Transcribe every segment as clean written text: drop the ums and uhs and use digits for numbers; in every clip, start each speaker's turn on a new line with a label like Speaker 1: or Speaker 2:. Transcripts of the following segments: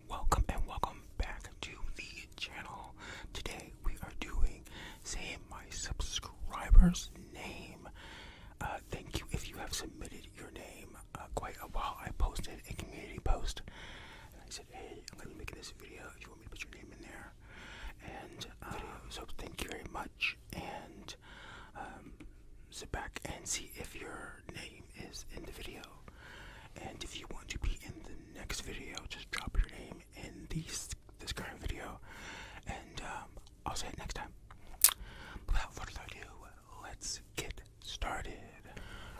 Speaker 1: welcome back to the channel. Today we are doing Say My Subscriber's Name. Thank you if you have submitted your name quite a while. I posted a community post and I said, hey, I'm going to be making this video if you want me to put your name in there. And so thank you very much, and sit back and see if your name is in the video. And if you want to be in the next video, just drop your name in this current video, and I'll say it next time. Without further ado, let's get started.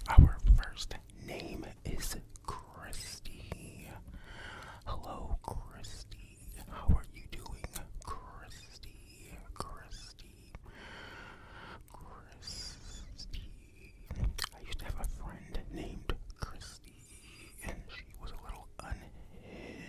Speaker 1: Our first name is Christy. Hello, Christy. How are you doing, Christy? Christy. I used to have a friend named Christy, and she was a little unhinged.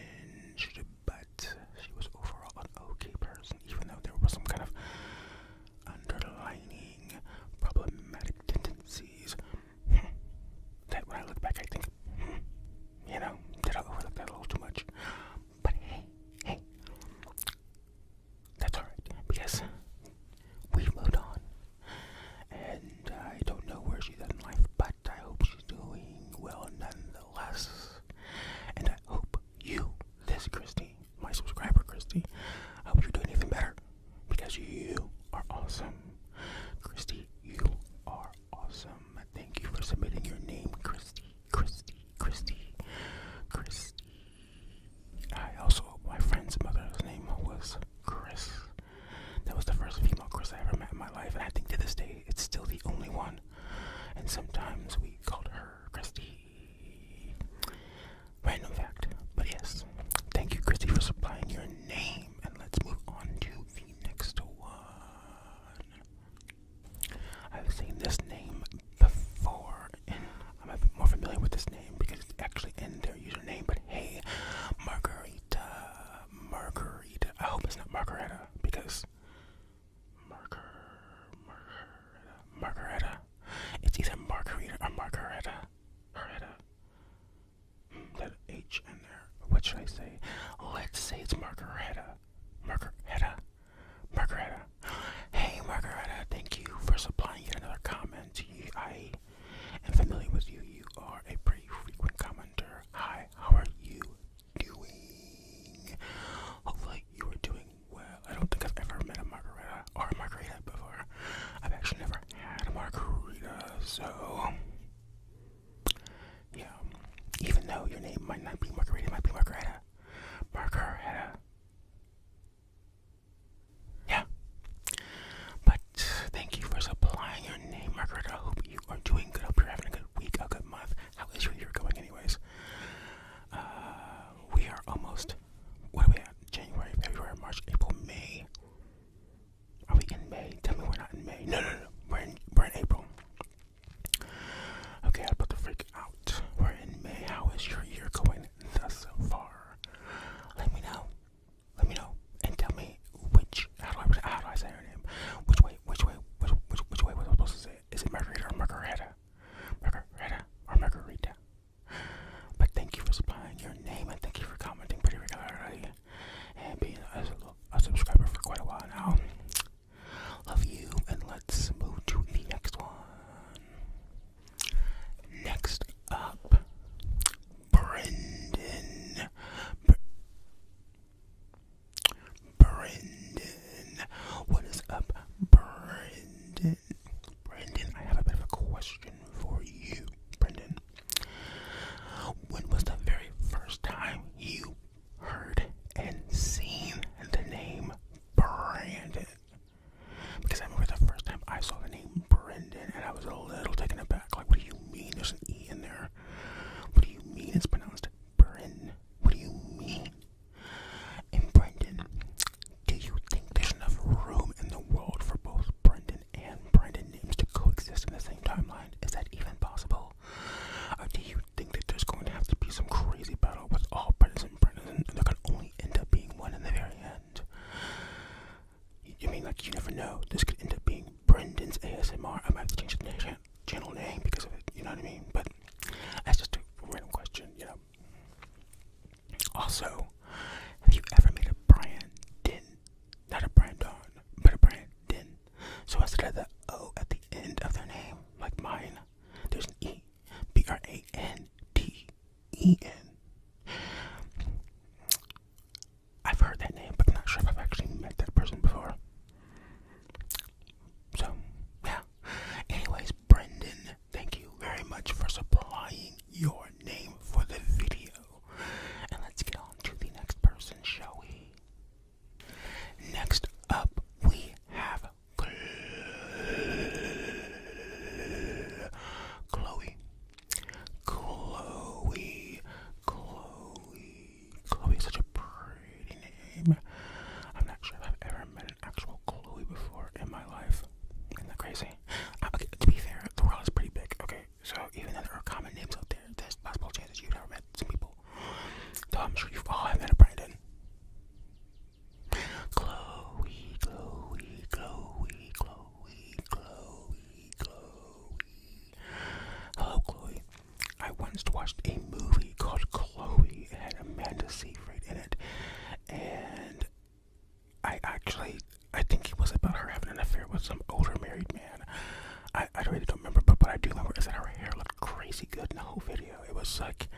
Speaker 1: was like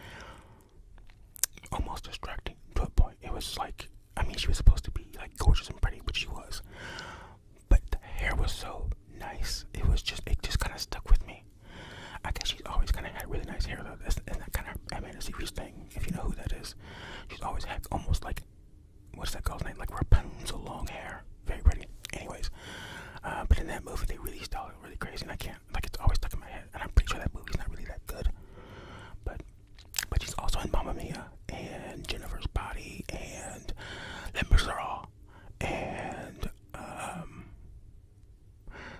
Speaker 1: almost distracting to a point. It was like, I mean, she was supposed to be like gorgeous and pretty, which she was, but the hair was so nice. It just kind of stuck with me. I guess she's always kind of had really nice hair though. And that kind of Amanda Seyfried's thing, if you know who that is. She's always had almost like, what's that girl's name? Like Rapunzel long hair. Very pretty. Anyways, but in that movie they really styled it really crazy, and I can't, like, it's always stuck in my head, and I'm pretty sure that movie's not really that good. But she's also in Mamma Mia and Jennifer's Body and Les Miserables and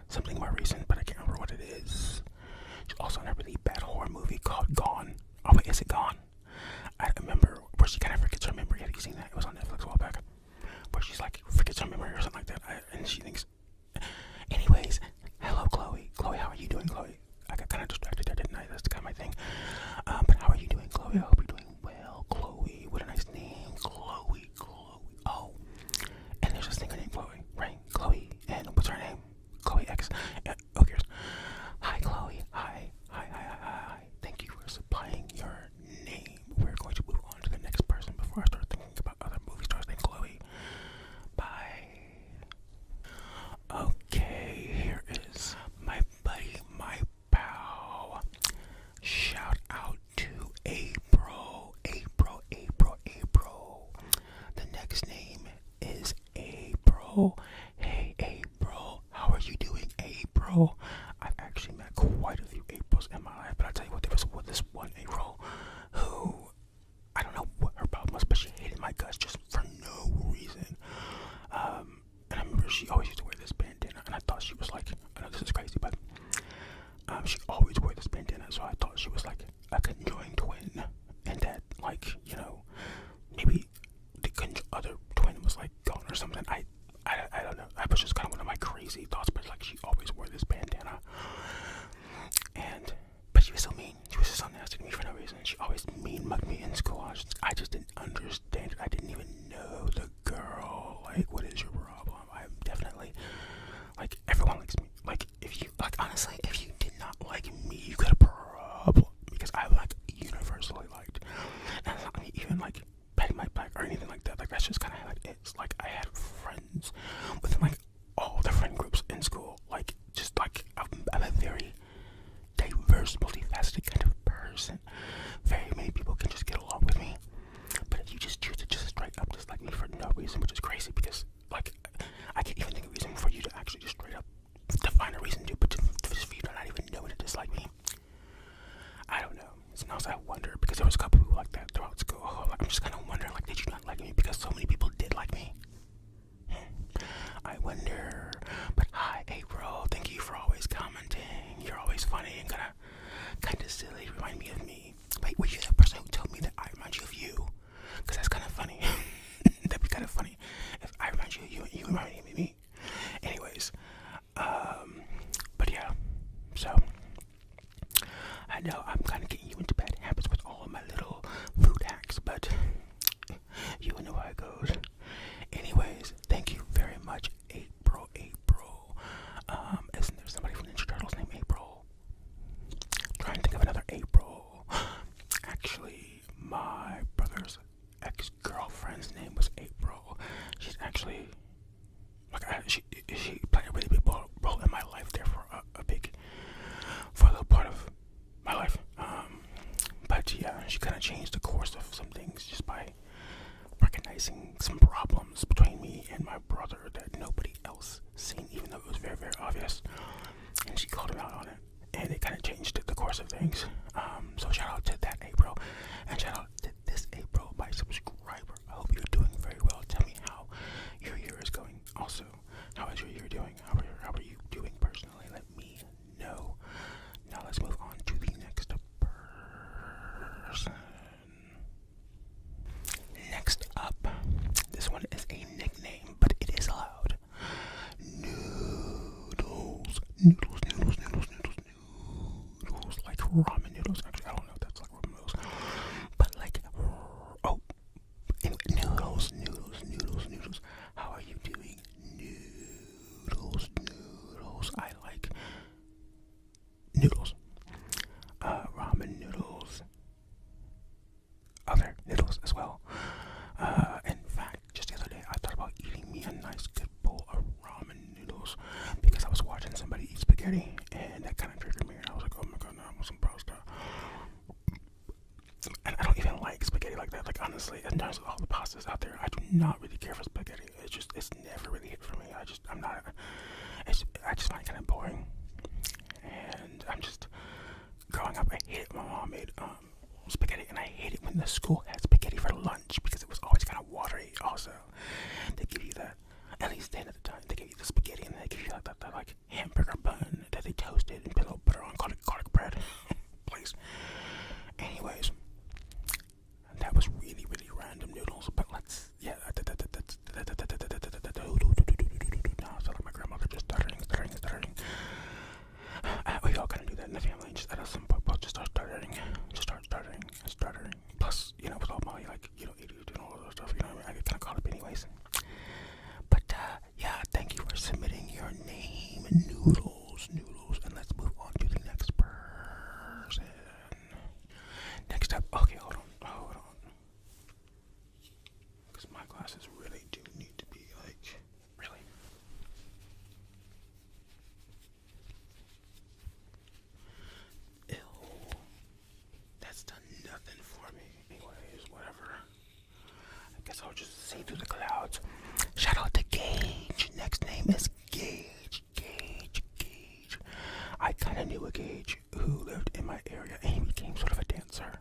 Speaker 1: something more recent, but I can't remember what it is. She's also in a really bad horror movie called Gone. Oh wait, is it Gone? I remember where she kind of forgets her memory. Have you seen that? It was on Netflix a while back. Where she's like forgets her memory or something like that, and she thinks. Anyways, hello Chloe. Chloe, how are you doing, Chloe? I got kind of distracted there, didn't I? That's kind of my thing. But how are you doing, Chloe? I hope you're doing well, Chloe. What a nice name, Chloe. Oh, and there's a singer named Chloe, right? Chloe, and what's her name? Chloe X. Who cares? Hi, Chloe. Hi. Thank you for supplying your name. We're going to move on to the next person before I start thinking about other movie stars named Chloe. Bye. Okay, here is my buddy, my pal. Shout out to April. The next name is April. Hey, April. How are you doing, April? I've actually met quite a few Aprils in my life, but I'll tell you what, there was this one April who, I don't know what her problem was, but she hated my guts just for no reason. And I remember she always used to wear this bandana, and I thought she was like, I know this is crazy, but she always wore this bandana, so I thought she was like a conjoined twin, and that, like, you know, maybe the other twin was like gone or something. I don't know. That was just kind of one of my crazy thoughts, but like she always wore this bandana, but she was so mean. She was just so nasty to me for no reason. She always mean mugged me in school. I just didn't understand it. I didn't even know the girl. Like, what is your problem? I'm definitely, like, everyone likes me. Like, if you, like, honestly, if you did not like me, you got a problem, because I'm like universally liked. And it's not like even like petting my back or anything like that. Like, that's just kind of how it is. Like, I had friends within like all the friend groups in school. Like, just like I'm a very diverse, multifaceted kind of person. Very many people can just get along with me, but if you just choose to just straight up dislike me for no reason, which is crazy, because like I can't even think of a reason for you to actually just straight up define a reason to, but just for you to not even know to dislike me. I don't know. Sometimes I wonder, because there was a couple people like that throughout school. Like, I'm just kind of wondering, like, did you not like me because so many people did like me? I wonder. But hi, April. Thank you for always commenting. You're always funny and kind of silly. Remind me of me. Wait, were you the person who told me that I remind you of you? Because that's kind of funny. That'd be kind of funny if I remind you of you and you remind me of me. Anyways, but yeah. So I know I'm kind of getting you into bad habits with all of my little food hacks, but you know how it goes. Anyways, thank you very much, April. Isn't there somebody from Ninja Turtles named April? Trying to think of another April. Actually, my brother's ex-girlfriend's name was April. She's actually, like, she played a really big role in my life there for a little part of my life. But yeah, she kind of changed the course of some things just by recognizing some out there. I do not really care for spaghetti. It's never really hit for me. I'm not. I just find it kind of boring. And I'm just growing up. I hated my mom made spaghetti, and I hated when the school had spaghetti for lunch because it was always kind of watery. Also, they give you that. At least then at the time, they give you the spaghetti, and they give you that like hamburger bun that they toasted and put a little butter on, called garlic bread. Please. Anyways, that was really, really random noodles. But let's, yeah. I sound like my grandmother just stuttering. We all kind of do that in the family. Just at some point, just start stuttering. Plus, with all my ADHD and all of that stuff, I get kind of caught up anyways. But yeah, thank you for submitting your name, noodles, and let's move on to the next person. Next up, okay, hold on, because my glasses really do need to be really. Ew, that's done nothing for me. Anyways, whatever. I guess I'll just see through the clouds. Shout out to Gage. Next name is Gage. I kind of knew a Gage who lived in my area, and he became sort of a dancer.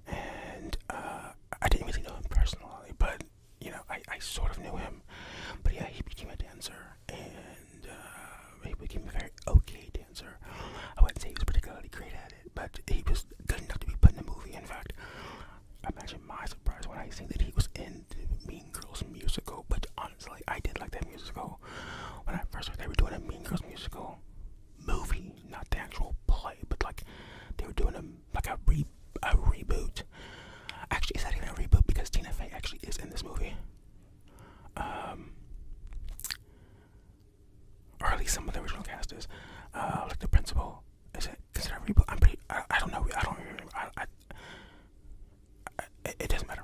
Speaker 1: And I didn't really know him personally, but I sort of knew him. But yeah, he became a dancer, and he became a very okay dancer. I wouldn't say he was particularly great at it, but he was good enough to be put in a movie. In fact, imagine my surprise when I seen that he was in the Mean Girls musical. But honestly, I did like that musical. When I first heard they were doing a Mean Girls musical movie, not the actual play, but they were doing a reboot. Actually, it's not even a reboot because Tina Fey actually is in this movie. Or at least some of the original cast is. Like the principal. Is it a reboot? I don't know. I don't remember. It doesn't matter.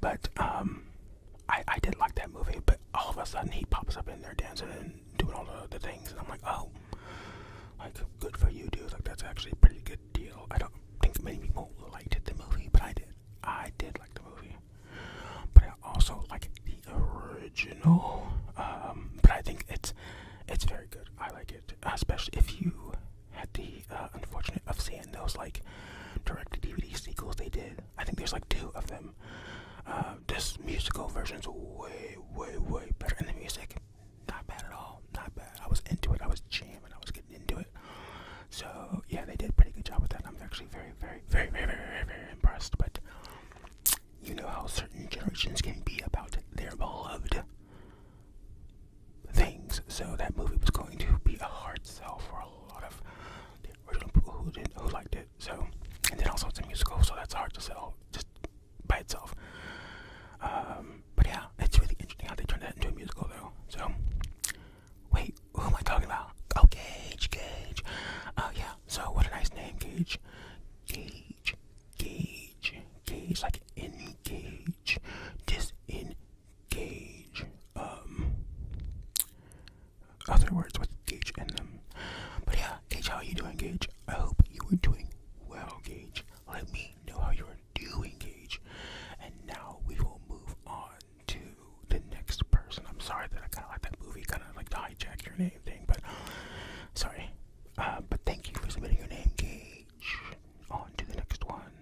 Speaker 1: But I did like that movie, but all of a sudden he pops up in there dancing and doing all the things, and I'm like, oh, good for you, dude. That's actually a pretty good deal. I don't think many people liked the movie, but I did. I did like the movie, but I also like the original. But I think it's very good. I like it, especially if you had the unfortunate of seeing those direct-to-DVD sequels they did. I think there's 2 of them. This musical version's way better, and the music, not bad at all. Not bad. I was into it. I was jamming. I was getting into it. So yeah, they did a pretty good job with that. I'm actually very impressed. But you know how certain generations can be about their beloved things. So that movie was going to be a hard sell for a lot of the original people who liked it. So, and then also it's a musical, so that's hard to sell just by itself. But yeah, it's really interesting how they turned that into a musical, though. So, wait, who am I talking about? Oh, Gage. Oh yeah. So what a nice name, Gage. Gage, like engage, disengage. Other words with Gage in them. But yeah, Gage, how are you doing, Gage? I hope you are doing well, Gage. Let me know how you are doing, Gage. And now we will move on to the next person. I'm sorry that I kind of like that movie, kind of to hijack your name thing, but sorry. But thank you for submitting your name, Gage. On to the next one.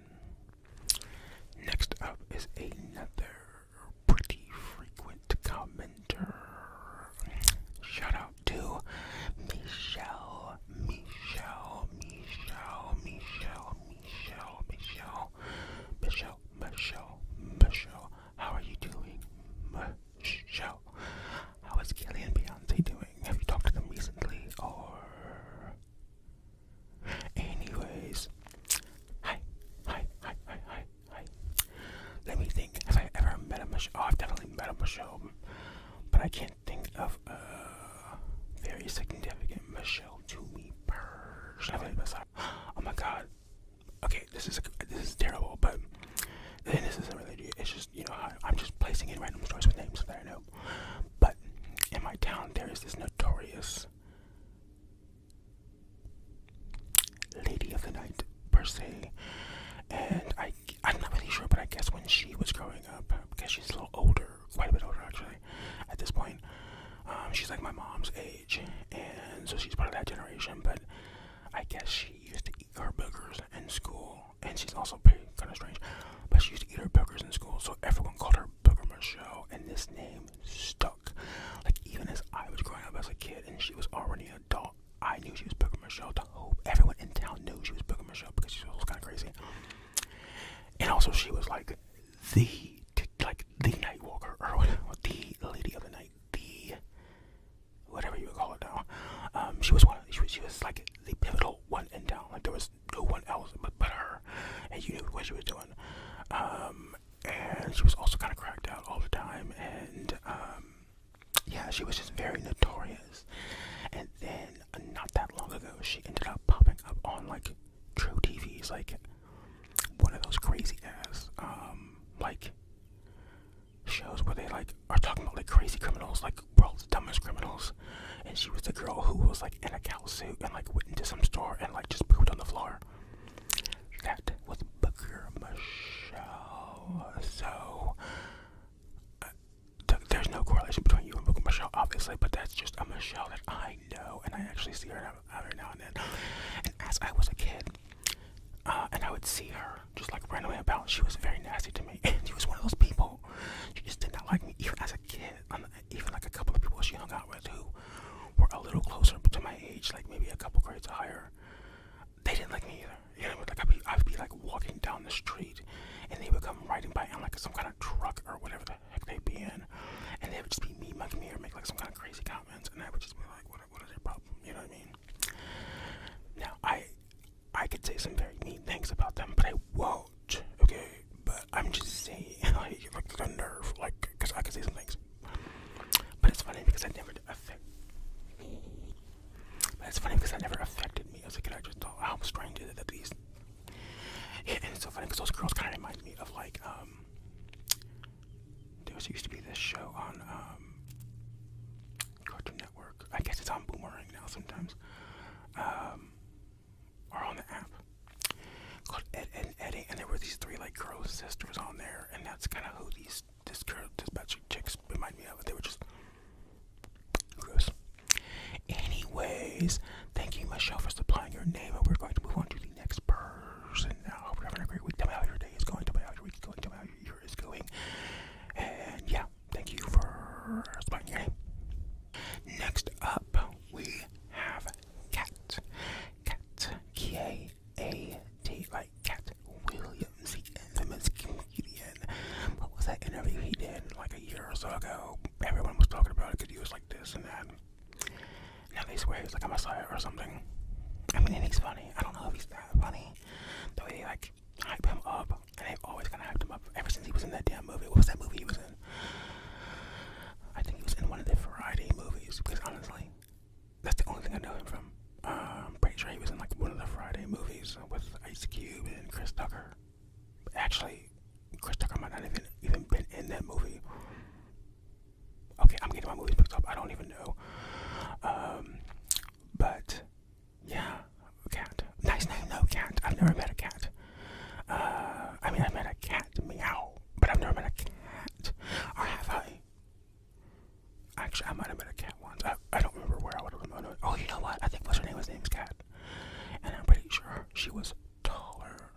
Speaker 1: Next up is another pretty frequent commenter. Shout out to Michelle. How are you doing, Michelle? How is Kelly and Beyonce doing? Have you talked to them recently, or? Anyways, hi. Let me think. Have I ever met a Michelle? Oh, I've definitely met a Michelle, but I can't think of a very significant Michelle to me personally. Oh my god. Okay, this is terrible, but then this isn't really. It's just I'm just placing in random stories with names that I know. But in my town, there is this notorious lady of the night per se, and I'm not really sure, but I guess when she was growing up, because she's a little She's like my mom's age, and so she's part of that generation. But I guess she used to eat her boogers in school, and she's also pretty kind of strange. But she used to eat her boogers in school, so everyone called her Booger Michelle, and this name stuck. Like even as I was growing up as a kid, and she was already an adult, I knew she was Booger Michelle. The whole everyone in town knew she was Booger Michelle because she was kind of crazy. And also, she was like the night walker, or the lady of the night, the whatever you would call it now. She was like the pivotal one in town. Like there was no one else but her, and you knew what she was doing. And she was also kind of cracked out all the time, and yeah, she was just very notorious. And then not that long ago, she ended up popping up on like True TV's like one of those crazy ass like shows where they like are talking about like crazy criminals, like world's dumbest criminals. And she was the girl who was like in a cow suit and like went into some store and like just pooped on the floor. That was Booger Michelle. So there's no correlation between you and Booger Michelle, obviously, but that's just a Michelle that I know, and I actually see her every now and then. And as I was a kid, and I would see her just like randomly about, she was very nasty to me. And she was one of those people, she just did not like me, even as a kid. Even like a couple of people she hung out with who were a little closer to my age, like maybe a couple grades higher, they didn't like me either. You know, like I'd be like walking down the street, and they would come riding by in like some kind of truck or whatever the heck they'd be in, and they would just be mean mugging me or make like some kind of crazy comments, and I would just be like, what is your problem? You know what I mean? Now I could say some very mean things about them, but I won't. Okay, but I'm just saying, like the nerve, like, because I could say some things. But it's funny because that never affected me as a kid. I just thought how strange is it that these. Yeah, and it's so funny because those girls kind of remind me of like there used to be this show on Cartoon Network. I guess it's on Boomerang now sometimes, or on the app, called Ed, Ed and Eddie, and there were these three like girl sisters on there, and that's kind of who this batch of chicks remind me of. They were just gross. Anyways, thank you, Michelle, for supplying your name, and we're going to move on to the next person now. Hope you're having a great week. Tell me how your day is going. Tell me how your week is going. Tell me how your year is going. And yeah, thank you for supplying your name. Next up, we have Cat. K-A-T, like Cat Williams, the infamous comedian. What was that interview he did like a year or so ago? Everyone was talking about it because he was like this and that. Now they swear he's like a messiah or something. I mean, and he's funny. I don't know if he's that funny. The way they like hype him up, and they've always kind of hyped him up ever since he was in that damn movie. What was that movie he was in? I think he was in one of the Variety movies, because honestly, that's the only thing I know him from. I'm pretty sure he was in like one of the Friday movies with Ice Cube and Chris Tucker. Actually, Chris Tucker might not even been in that movie. Okay, I'm getting my movies mixed up. I don't even know. But yeah, Cat. Nice name though, Cat. I've never met a cat. I mean, I've met a cat, meow, but I've never met a cat. Or have I? Actually, I might have met a cat once. I don't remember where I would have met her. Oh, you know what? I think what's her name? His name's Cat. And I'm pretty sure she was taller.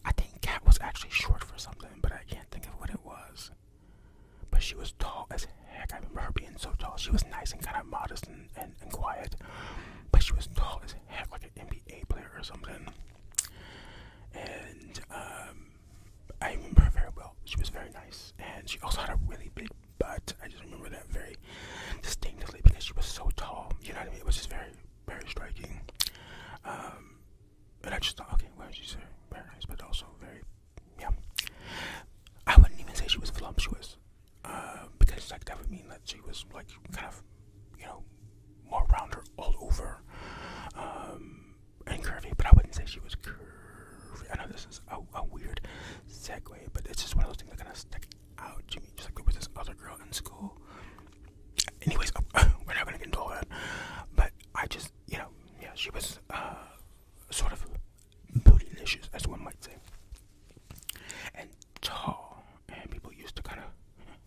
Speaker 1: I think Cat was actually short for something, but I can't think of what it was. But she was tall as heck. I remember her being so tall. She was nice and kind of modest and quiet. But she was tall as heck, like an NBA player or something. And I remember her very well. She was very nice. And she also had a really big butt. I just remember that very distinctly because she was so tall. You know what I mean? It was just very, very striking. And I just thought, okay, well, she's very nice, but also very, yeah. I wouldn't even say she was voluptuous. Because like that would mean that she was like kind of, you know, more rounder all over, and curvy, but I wouldn't say she was curvy. I know this is a weird segue, but it's just one of those things that kind of stick out to me. Just like there was this other girl in school. Anyways, we're not gonna get into all that, but I just, you know, yeah, she was sort of bootylicious, as one might say, and tall, and people used to kind of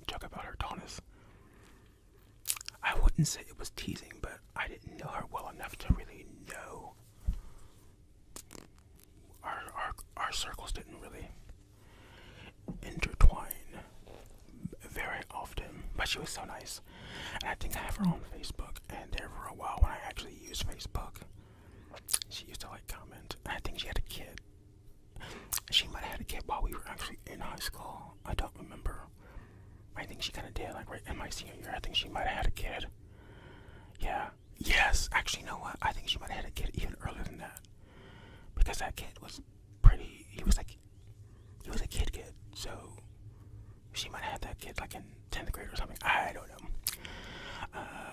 Speaker 1: joke about her tallness. I wouldn't wouldn't say it was teasing, but I didn't know her well enough to really know. Our circles didn't really intertwine very often, but she was so nice. And I think I have her on Facebook, and there for a while when I actually used Facebook, she used to like comment. And I think she had a kid. She might have had a kid while we were actually in high school. I don't remember. I think she kind of did, like right in my senior year. I think she might have had a kid. Yeah. Yes. Actually, you know what? I think she might have had a kid even earlier than that. Because that kid was pretty. He was a kid. So she might have had that kid like in 10th grade or something. I don't know.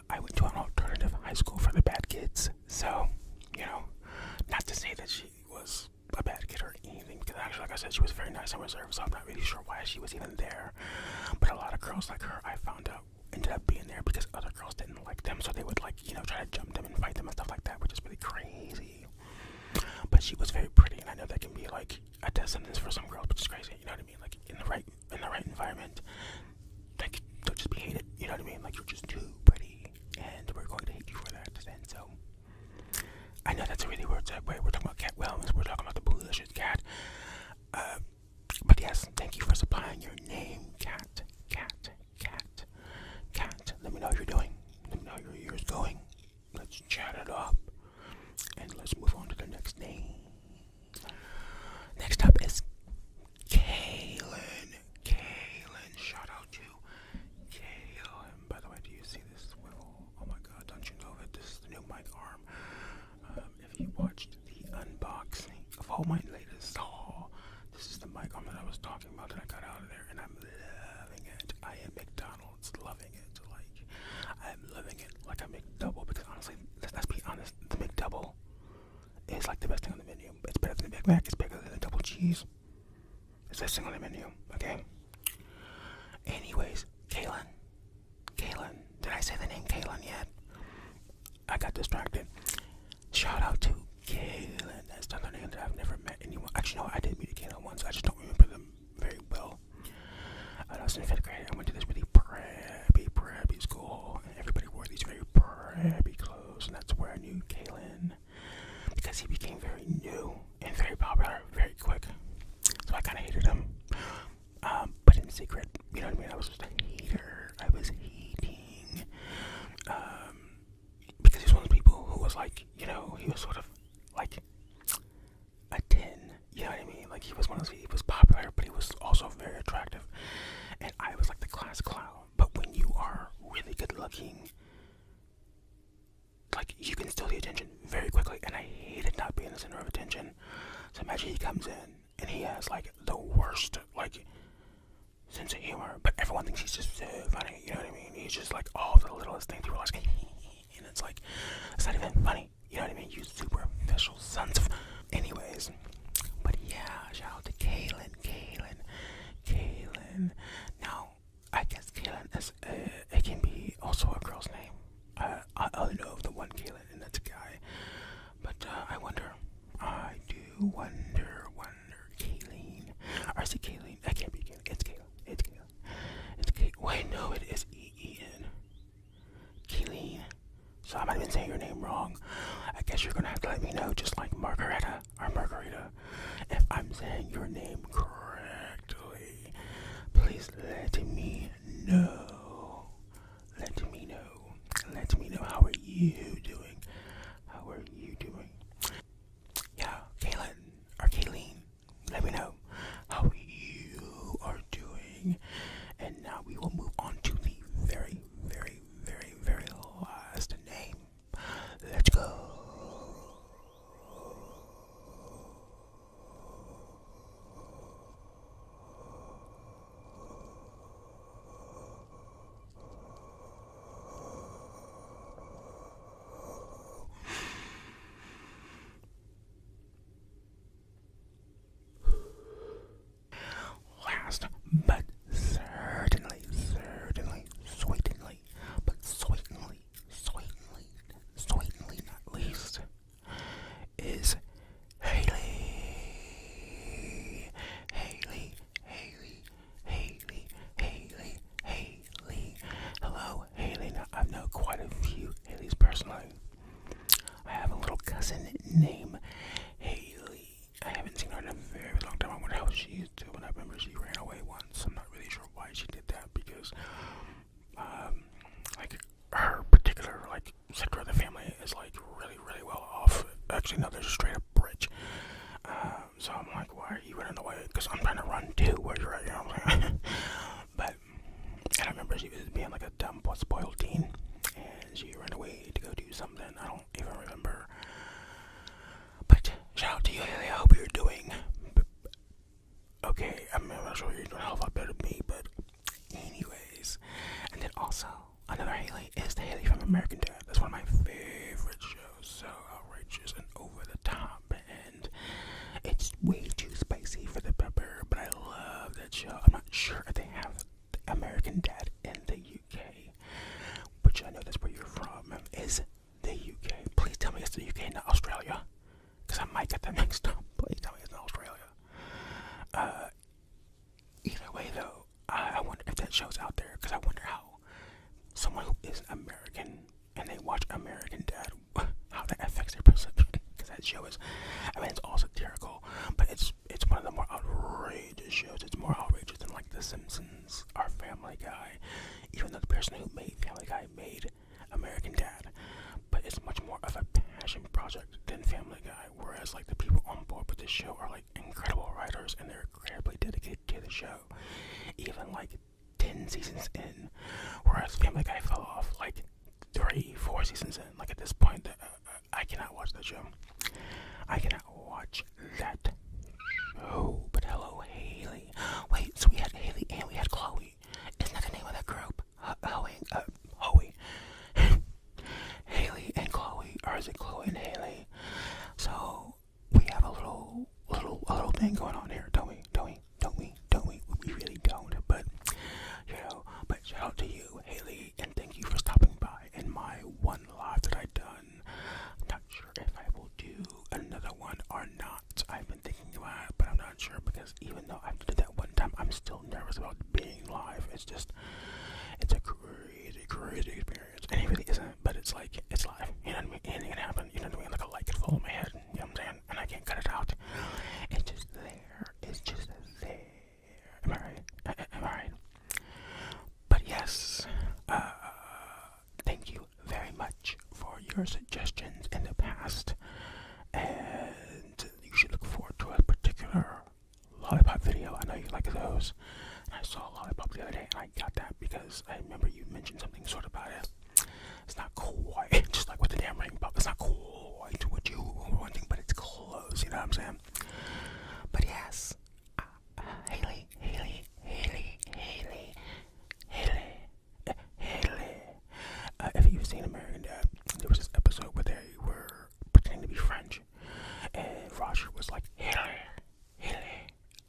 Speaker 1: I went to an alternative high school for the bad kids. So, not to say that she was a bad kid or anything, because actually, like I said, she was very nice and reserved, so I'm not really sure why she was even there. But a lot of girls like her, I found out, ended up being there because other girls didn't like them, so they would try to jump them and fight them and stuff like that, which is really crazy. But she was very pretty, and I know that can be like a death sentence for some girls, which is crazy. You know what I mean? Like in the right environment, like don't just be hated. You know what I mean? Like you're just too pretty, and we're going to hate you for that. And so I know that's a really weird segue. We're talking about cat wellness. We're talking about the delicious cat. But yes, thank you for supplying your name, cat. Let me know how you're doing. Let me know how your year's going. Let's chat it up. And let's move on to the next name. Next up is Kaylin. Shout out to Kaylin. By the way, do you see this swivel? Oh my god, don't you know that this is the new mic arm? If you watched the unboxing of all my latest haul, this is the mic arm that I was talking about that I got out of there, and I'm loving it. I am McDonald's loving it. I'm loving it like a McDouble, because honestly, let's be honest, the McDouble is like the best thing on the menu. It's better than the Big Mac, it's better than the double cheese. It's the best thing on the menu, okay? Anyways, Kaylin. Did I say the name Kaylin yet? I got distracted. Shout out to Kaylin. That's another name that I've never met anyone. Actually, no, I did meet a Kaylin once. I just don't remember them very well. I was in 5th grade. I went to this really preppy school, and everybody wore these very preppy clothes, and that's where I knew Kaylin, because he became very new and very popular very quick. So I kind of hated him, but in secret, you know what I mean? I was just a hater. I was hating, because he's one of those people who was like, he was sort of like a 10. You know what I mean? Like he was he was popular, but he was also very attractive. And I was like the class clown. But when you are really good looking, like you can steal the attention very quickly. And I hated not being the center of attention. So imagine he comes in and he has like the worst sense of humor, but everyone thinks he's just so funny. You know what I mean? He's just like all the littlest things. People are like, and it's like, it's not even funny. You know what I mean? You superficial sons of. Anyways, but yeah, shout out to Kaylin. Now, I guess Kaylin is it can be also a girl's name. I only know of the one Kaylin, and that's a guy. But I do wonder, Kaylin. Or is it Kaylin? I can't be Kaylin. It's Kaylin. Wait, no, it is E-E-N. Kaylin. So I might have been saying your name wrong. I guess you're gonna have to let me know, just like Margarita, if I'm saying your name correctly. Please let me know. Let me know. How are you doing? Yeah, Kaylin, let me know how you are doing. And now we will move on to the very, very, very, very last name. Let's go. cousin named Haley. I haven't seen her in a very long time. I wonder how she's doing. I remember she ran away once. I'm not really sure why she did that because, like, her particular, like, sector of the family is, like, really, really well off. Actually, no, there's a straight up bridge. So I'm like, why are you running away? Because I'm trying to run too where you're at, you know what I'm saying? But, and I remember she was being like a dumb, spoiled teen. And she ran away to go do something. I don't even remember. But shout out to you, Haley. I hope you're doing okay. I'm not sure you're doing a hell of a lot better than me, but anyways. And then also, another Haley is the Haley from American Dad. That's one of my favorite shows. So outrageous and over the top. And it's way too spicy for the pepper, but I love that show. I'm not sure if they have American Dad in the UK, which I know that's where you're from, is the UK. Please tell me it's the UK, not Australia, because I might get that mixed up. Please tell me it's not Australia. Either way, though, I wonder if that show's out there, because I wonder how someone who is American and they watch American Dad, how that affects their perception. Because that show is, I mean, it's all satirical, but it's one of the more outrageous shows. It's more outrageous than like The Simpsons or Family Guy, even though the person who made Family Guy made American Dad. But it's much more of a passion project than Family Guy, whereas like the people on board with the show are like incredible writers and they're incredibly dedicated to the show, even like 10 seasons in, whereas Family Guy fell off like 3-4 seasons in. Like at this point, I cannot watch that show. I cannot watch that show. But hello, Haley. Wait, so we had Haley and we had Chloe. Isn't that the name of that group? Hoey. Haley and Chloe, or is it Chloe and Haley? So we have a little thing going on here, don't we? We really don't, but you know. But shout out to you, Haley, and thank you for stopping by in my one live that I've done. I'm not sure if I will do another one or not. I've been thinking about it, but I'm not sure because even though I did that one time, I'm still nervous about being live. It's a crazy experience, and it really isn't. But it's like it's live. You know what I mean? Anything can happen. You know what I mean? Like a light could fall in my head. You know what I'm saying? And I can't cut it out. It's just there. It's just there. Am I right? Am I right? But yes, thank you very much for your suggestions in the past, and you should look forward to a particular lollipop video. I know you like those, and I saw a lollipop the other day, and I got that because I remember you mentioned something sort of about it. It's not quite just like with the damn ring pop. It's not quite what you were wanting, but it's close. You know what I'm saying? But yes, Haley. If you've seen American Dad, there was this episode where they were pretending to be French, and Roger was like, Haley.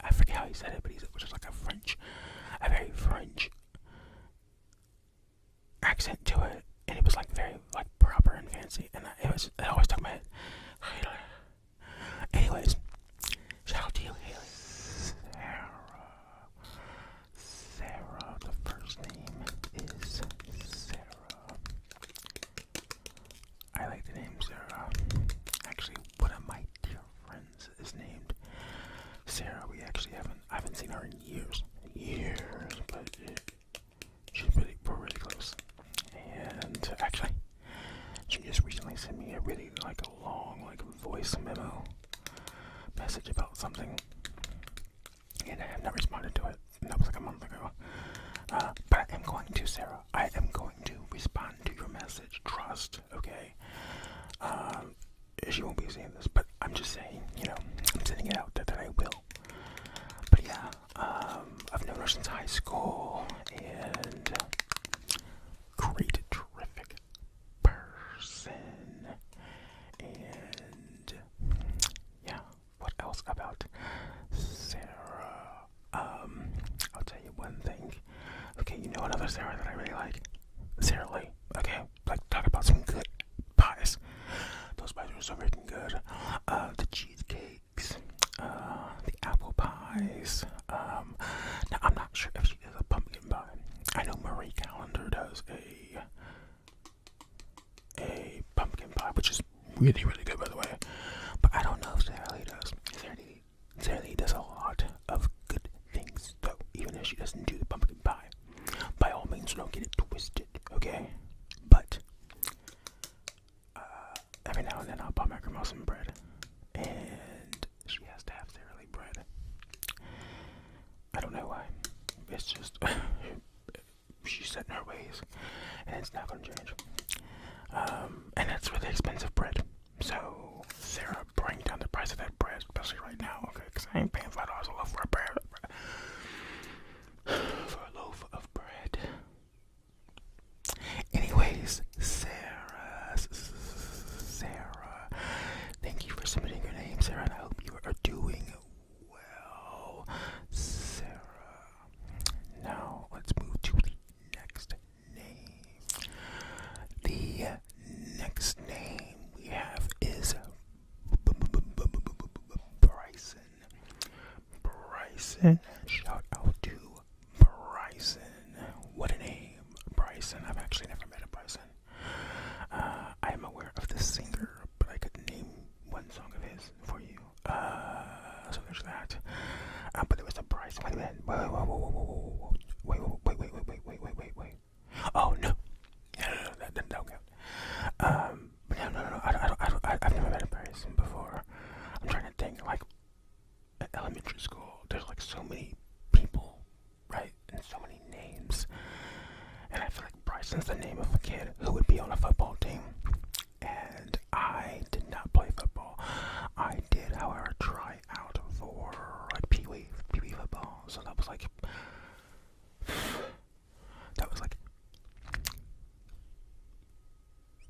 Speaker 1: I forget how he said it, but he was just like a very French accent to it, and it was like very like proper and fancy, and it always stuck in my head. Haley. Anyways, shout out to you, Haley. Sarah, the first name is Sarah. I like the name Sarah. Actually, one of my dear friends is named Sarah. I haven't seen her in years, but we're really close. And actually, she just recently sent me a really like a long like voice memo message about something, and I have not responded to it. And that was like a month ago. But I am going to, Sarah. I am going to respond to your message. Trust, okay? She won't be seeing this, but I'm just saying, you know, I'm sending it out there that I will. But yeah, I've known her since high school, and great, terrific person. And yeah, what else about Sarah? I'll tell you one thing. Okay, you know another Sarah that I really like? Sarah Lee. Okay, like talk about some good pies. Those pies are so freaking good. The cheesecakes, the apple pies. Now I'm not sure if she does a pumpkin pie. I know Marie Callender does a pumpkin pie, which is really, really good, by the way. she's set in her ways, and it's not going to change. And it's really expensive bread. So, Sarah, bring down the price of that bread, especially right now, okay? Because I ain't paying $5 a loaf for a bread. For a loaf of bread. Anyways, Sarah, thank you for submitting your name, Sarah, and I hope you are doing well, Sarah. Now, let's move to the next name. The next name we have is Bryson. Bryson. Shout out to Bryson. What a name, Bryson. I've actually never met a Bryson. I am aware of the singer, but I couldn't name one song of his for you. So there's that. But there was a Bryson. Wait a minute. Wait. Oh no. No, that don't count. But no. I've never met a Bryson before. I'm trying to think. Like at elementary school, there's like so many people, right, and so many names. And I feel like Bryson's the name of a kid who would be on a football team. And I did not play football. I did, however, try out for like Pee-wee football. So that was like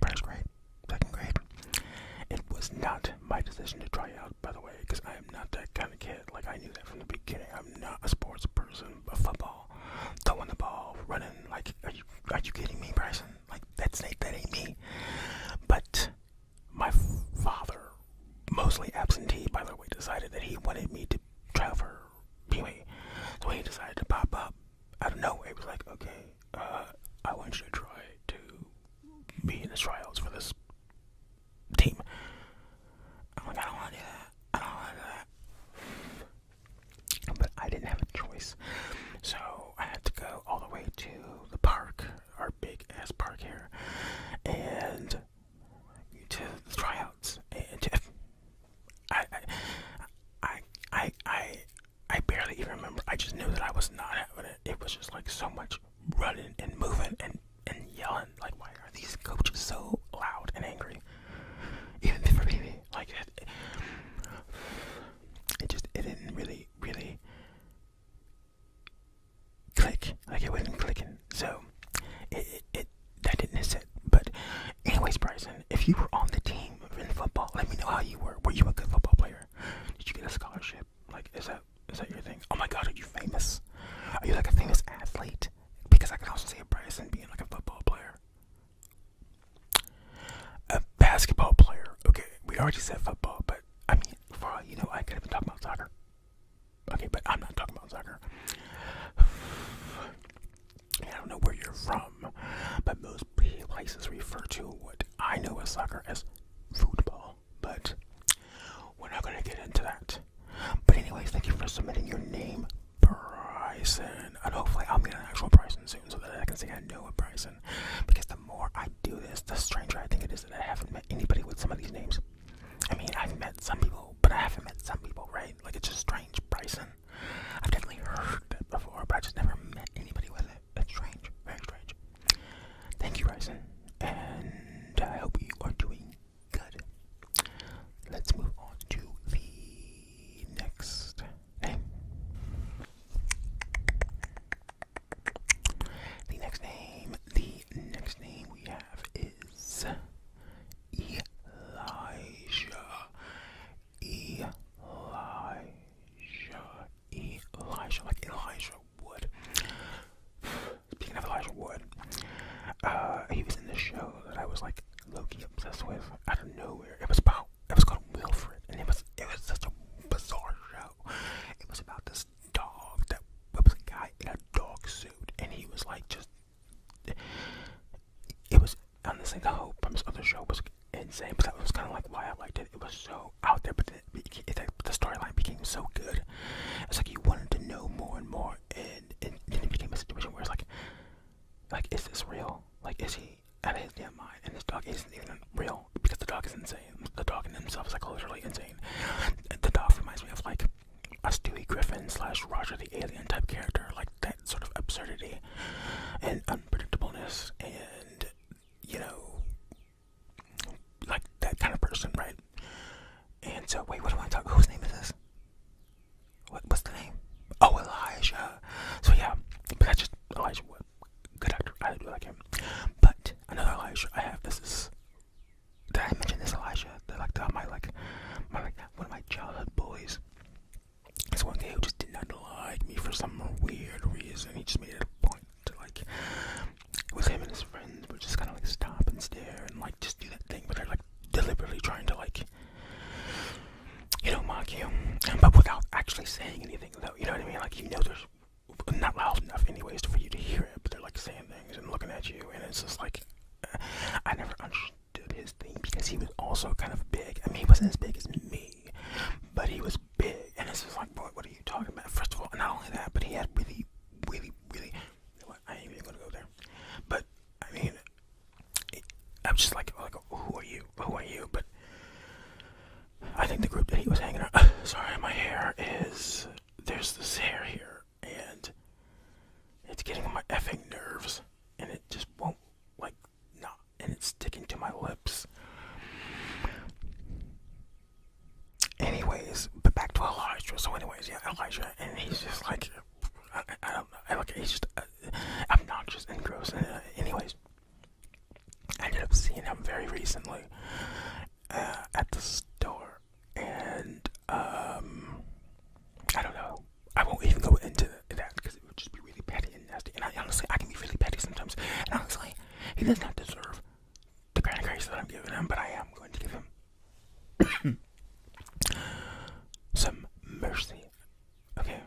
Speaker 1: first grade, second grade. It was not my decision to try out, by the way, because I am not that kind of kid. Like, I knew that from the beginning. I'm not a sports person. But football, throwing the ball, running, like, are you kidding me, Bryson? Like, that ain't me. But my father, mostly absentee, by the way, decided that he wanted me to try out for Pee-wee. So he decided to pop up out of nowhere. He was like, okay, I want you to try to be in the tryouts for this team. I'm like, I don't want to do that. But I didn't have a choice. So I had to go all the way to the park, our big ass park here, and to the tryouts. And I barely even remember. I just knew that I was not having it. It was just like so much running and moving and yelling. Like, why are these coaches so loud and angry? Even for me, like it didn't really click. Like, it wasn't clicking. So that didn't hit. But anyways, Bryson, if you were on the team in football, let me know how you were. Were you a good football player? Did you get a scholarship? Like, is that your thing? Oh my God, are you famous? Are you like a famous athlete? Because I can also see a Bryson being like a football player. A basketball player. Okay, we already said football, but I mean, for all you know, I could have been talking about soccer. Okay, but I'm not talking about soccer. I don't know where you're from, but most places refer to what I know as soccer as football. But we're not going to get into that. But anyways, thank you for submitting your name, Bryson. And hopefully I'll meet an actual Bryson soon so that I can say I know a Bryson. Because the more I do this, the stranger I think it is that I haven't met anybody with some of these names. I mean, I've met some people, but I haven't met some people, right? Like, it's just strange. Bryson. I've definitely heard that before, but I just never met anybody with it. It's strange. Very strange. Thank you, Bryson. And I hope you are doing good. Let's move on to the next name. The next name we have is Elijah, like Elijah Wood. Speaking of Elijah Wood, he was in this show that I was like low-key obsessed with out of nowhere. It was called Wilfred, and it was such a bizarre show. It was about this dog that was a guy in a dog suit, and he was like it was honestly the whole premise of the show was insane, but that was kind of like why I liked it. It was so out there, but the storyline became so good. It's like you wanted to know more and more, and then it became a situation where it's like, is this real? Like, is he out of his damn mind? And this dog isn't even real because the dog is insane. The dog in himself is like literally insane. The dog reminds me of like a Stewie Griffin / Roger the Alien type character, like that sort of absurd absurdity and unpredictableness and, you know, like that kind of person, right? And so, wait, what am I talking? Whose name is this? What's the name? Oh, Elijah. So yeah, but that's just Elijah. What good actor? I do like him. But another Elijah I have. This is. Did I mention this Elijah? My one of my childhood bullies. This one guy who just did not like me for some weird reason. He just made it a point to like. It was him and his friends would just kind of like stop and stare and like just do that thing, but they're like deliberately trying to like, you know, mock you, but without actually saying anything though, you know what I mean? Like, you know, there's not loud enough anyways for you to hear it, but they're like saying things and looking at you, and it's just like, I never understood his thing because he was also kind of big. I mean, he wasn't as big as me, but he was big, and it's just like, boy, what are you talking about? First of all, not only that, but he had really, you know what, I ain't even gonna go there, but, I mean, I'm just like, who are you? But I think the group that he was hanging out. Sorry, my hair is. There's this hair here, and it's getting on my effing nerves, and it just won't, like, not, and it's sticking to my lips. Anyways, but back to Elijah. So, anyways, yeah, Elijah, and he's just like, I don't know, he's just obnoxious and gross. And, anyways, I ended up seeing him very recently at the store. And, I don't know. I won't even go into that because it would just be really petty and nasty. And honestly, I can be really petty sometimes. And honestly, he does not deserve the kind of grace that I'm giving him, but I am going to give him some mercy. Okay?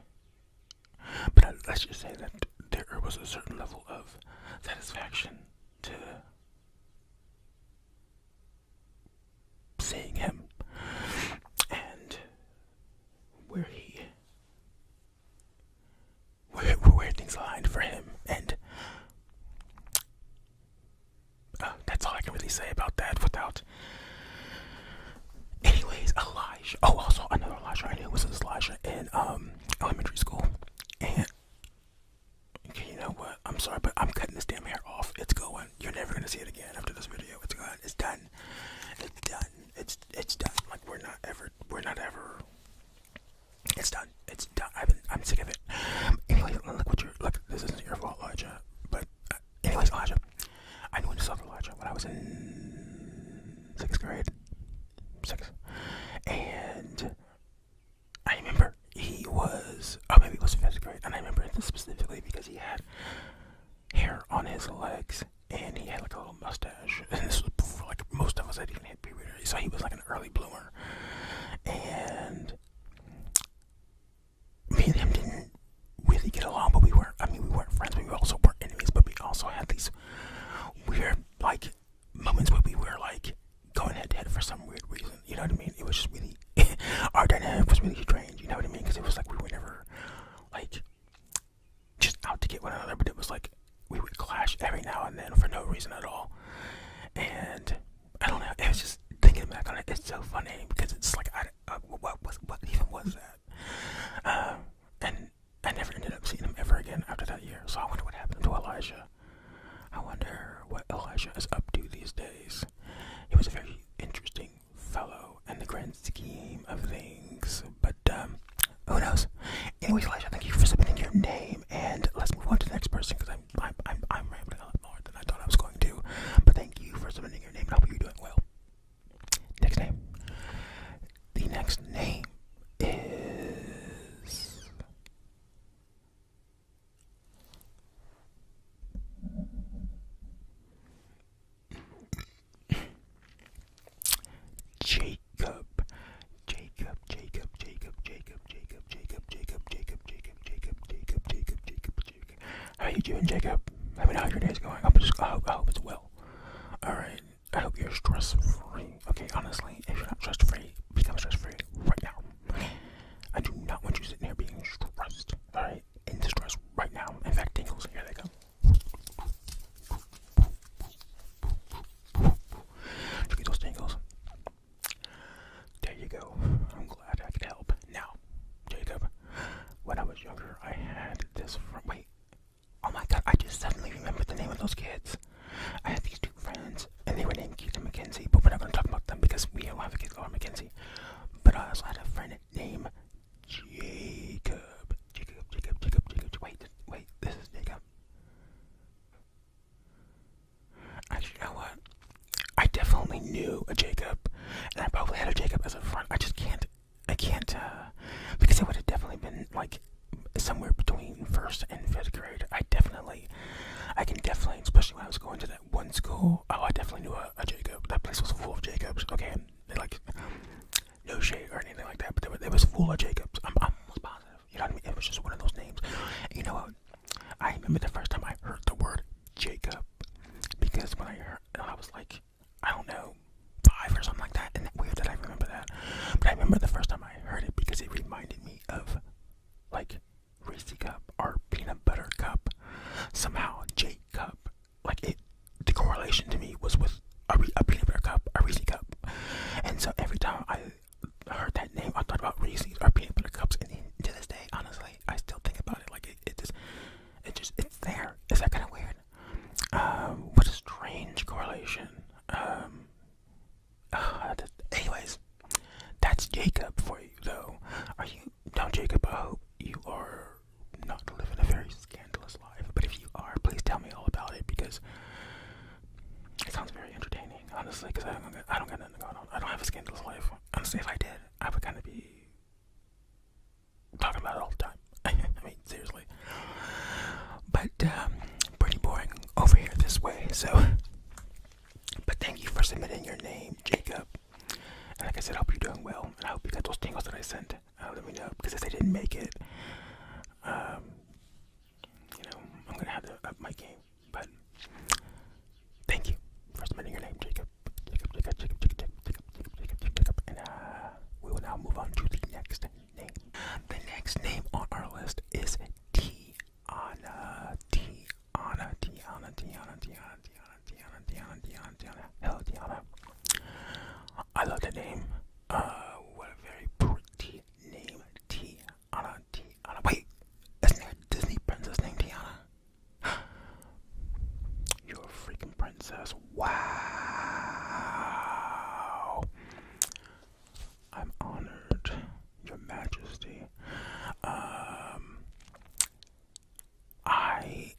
Speaker 1: But let's just say that there was a certain level of satisfaction to seeing him and where things aligned for him, and that's all I can really say about that without. Anyways, Elijah. Oh, also another Elijah I knew was this Elijah in elementary school, and okay, you know what? I'm sorry, but I'm cutting this damn hair off. It's going. You're never gonna see it again after this video. It's gone. It's done. It's done. It's done. Like we're not ever. It's done. It's done. I'm sick of it. Anyway, look. This isn't your fault, Elijah. But anyways, Elijah. I knew this other Elijah when I was in 6th grade. And I remember he was. Oh, maybe it was 5th grade. And I remember this specifically because he had hair on his legs and he had like a little mustache. And this was before like most of us had even hit puberty. So he was like an early bloomer. And me and him didn't really get along, but we weren't friends, but we also weren't enemies, but we also had these weird, like, moments where we were, like, going head to head for some weird reason, you know what I mean? It was just really, our dynamic was really strange, you know what I mean? Because it was like we were never, like, just out to get one another, but it was like, we would clash every now and then for no reason at all, and I don't know, it was just, thinking back on it, it's so funny, because it's like, what even was that? And I never ended up seeing him ever again after that year. So I wonder what happened to Elijah. I wonder what Elijah is up to these days. He was a very interesting fellow in the grand scheme of things. But who knows? Anyways, Elijah, thank you for submitting your name, and let's move on to the next person because I'm rambling a lot more than I thought I was going to. But thank you for submitting your name. I hope you're doing well. Next name. The next name is Jacob. How you doing, Jacob? Let me know how your day's going. I hope it's well. Alright. I hope you're stress-free. Okay, honestly, if you're not stress-free, become stress-free right now. I do not want you sitting here being stressed. Alright? In distress right now. In fact, tingles. Here they go. Did you get those tingles? There you go. I'm glad I could help. Now, Jacob, when I was younger, I had this friend. Wait. of those kids. I had these two friends, and they were named Keith and Mackenzie, but we're not going to talk about them because we don't have a kid called Mackenzie. But I also had a friend named Jacob. Wait, this is Jacob. Actually, you know what? I definitely knew a Jacob, and I probably had a Jacob as a friend. I can't, because it would have definitely been like somewhere between 1st and 5th grade. I can definitely, especially when I was going to that one school, I definitely knew a Jacob. That place was full of Jacobs, okay? Like, no shade or anything like that, but it was full of Jacobs. I'm almost positive, you know what I mean? It was just one of those names. And you know what? I remember the first time I heard the word Jacob, because when I was like, I don't know, 5 or something like that, and weird that I remember that. But I remember the first time I heard it because it reminded me of, like, Reese Cup or Peanut Butter Cup. Somehow, J Cup, like, the correlation to me was with a Peanut Butter Cup, a Reese Cup. And so every time I heard that name, I thought about Reese's or Peanut Butter Cups, and to this day, honestly, I still think about it. Like, it's there. Is that kind of weird? What a strange correlation. Anyways, that's Jacob for you, though. Are you down, Jacob? I hope you are not living a very scandalous life. But if you are, please tell me all about it, because it sounds very entertaining, honestly, because I don't got nothing going on. I don't have a scandalous life. Honestly, if I did, I would kind of be talking about it all the time. I mean, seriously. But, pretty boring over here this way, so. But thank you for submitting your name, Jacob. And like I said, I hope you're doing well, and I hope you got those tingles that I sent. Let me know, because if they didn't make it, I'm gonna have to up my game. But thank you for submitting your name, Jacob. And we will now move on to the next name. The next name on our list is Tiana. Hello, Tiana. I love the name. What a very pretty name, Tiana. Wait, isn't there a Disney princess named Tiana? You're a freaking princess. Wow. I'm honored, Your Majesty. I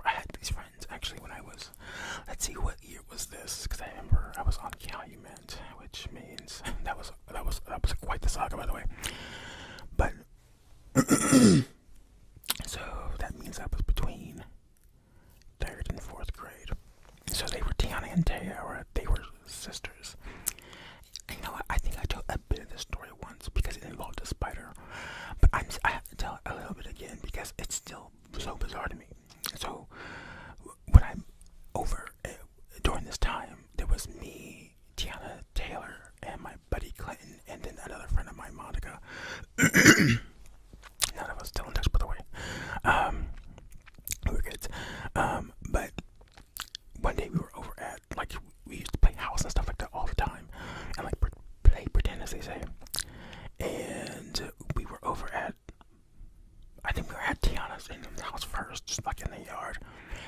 Speaker 1: had these friends actually when I was, let's see, what year was this? Because I remember I was on Calumet, which means that was quite the saga, by the way. But so that means I was between 3rd and 4th grade. So they were Tiana and Tara. They were sisters. And you know what? I think I told a bit of this story once because it involved a spider. But I have to tell it a little bit again because it's still so bizarre to me. So when I'm over during this time, there was me, Tiana, Taylor, and my buddy Clinton, and then another friend of mine, Monica. None of us still in touch, by the way. We were kids. But one day we were over at, like, we used to play house and stuff like that all the time, and like play pretend, as they say. And we were over at, I think we were at Tiana's in the house first, just like in the yard,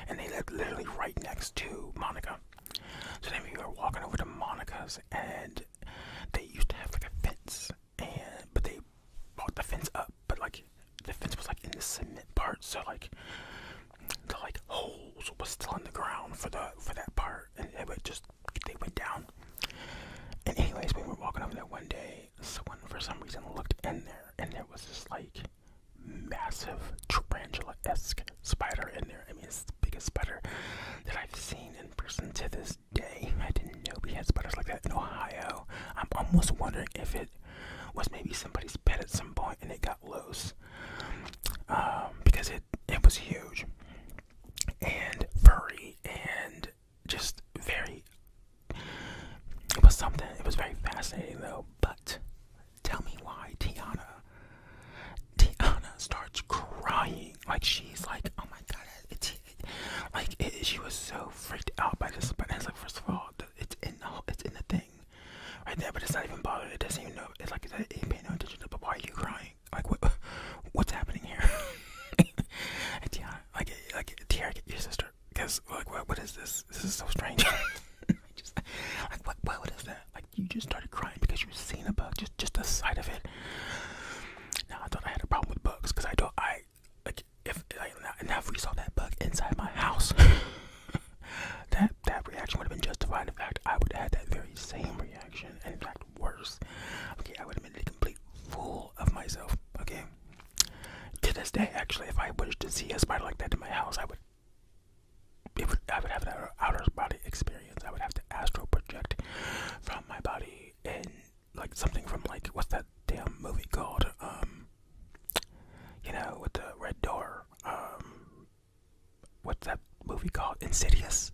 Speaker 1: and they lived literally right next to Monica. So then we were walking over to Monica's, and they used to have like a fence, but they brought the fence up, but like the fence was like in the cement part, so like the like holes was still in the ground for that part, and they went down. And anyways, we were walking over there one day, someone for some reason looked in there, and there was this like massive tarantula-esque spider in there. I mean, it's the biggest spider that I've seen in person to this day. I didn't know we had spiders like that in Ohio. I'm almost wondering if it was maybe somebody's pet at some point and it got loose, because it was huge and furry and just very, it was something. It was very fascinating though. But tell me why Tiana starts crying. Like, she's like, oh my god, she was so freaked out by this. But it's like, first of all, it's in the thing right there, but it's not even bothered. It doesn't even know. It's like, it ain't paying no attention to. But why are you crying? Like, what's happening here? Tiana, like Tiara, get your sister. because like what is this? This is so strange. Just like what is that? Like you just started crying because you've seen a bug, just the sight of it. Now I thought I had a problem with bugs because I like if like, now if we saw that bug inside my house, that reaction would have been justified. In fact, I would have had that very same reaction, and in fact worse. Okay, I would have been a complete fool of myself. Okay. To this day, actually, if I was to see a spider like that in my house, I would have an outer body experience. I would have to astral project from my body and like something from like what's that damn movie called? With the red door. What's that movie called? Insidious?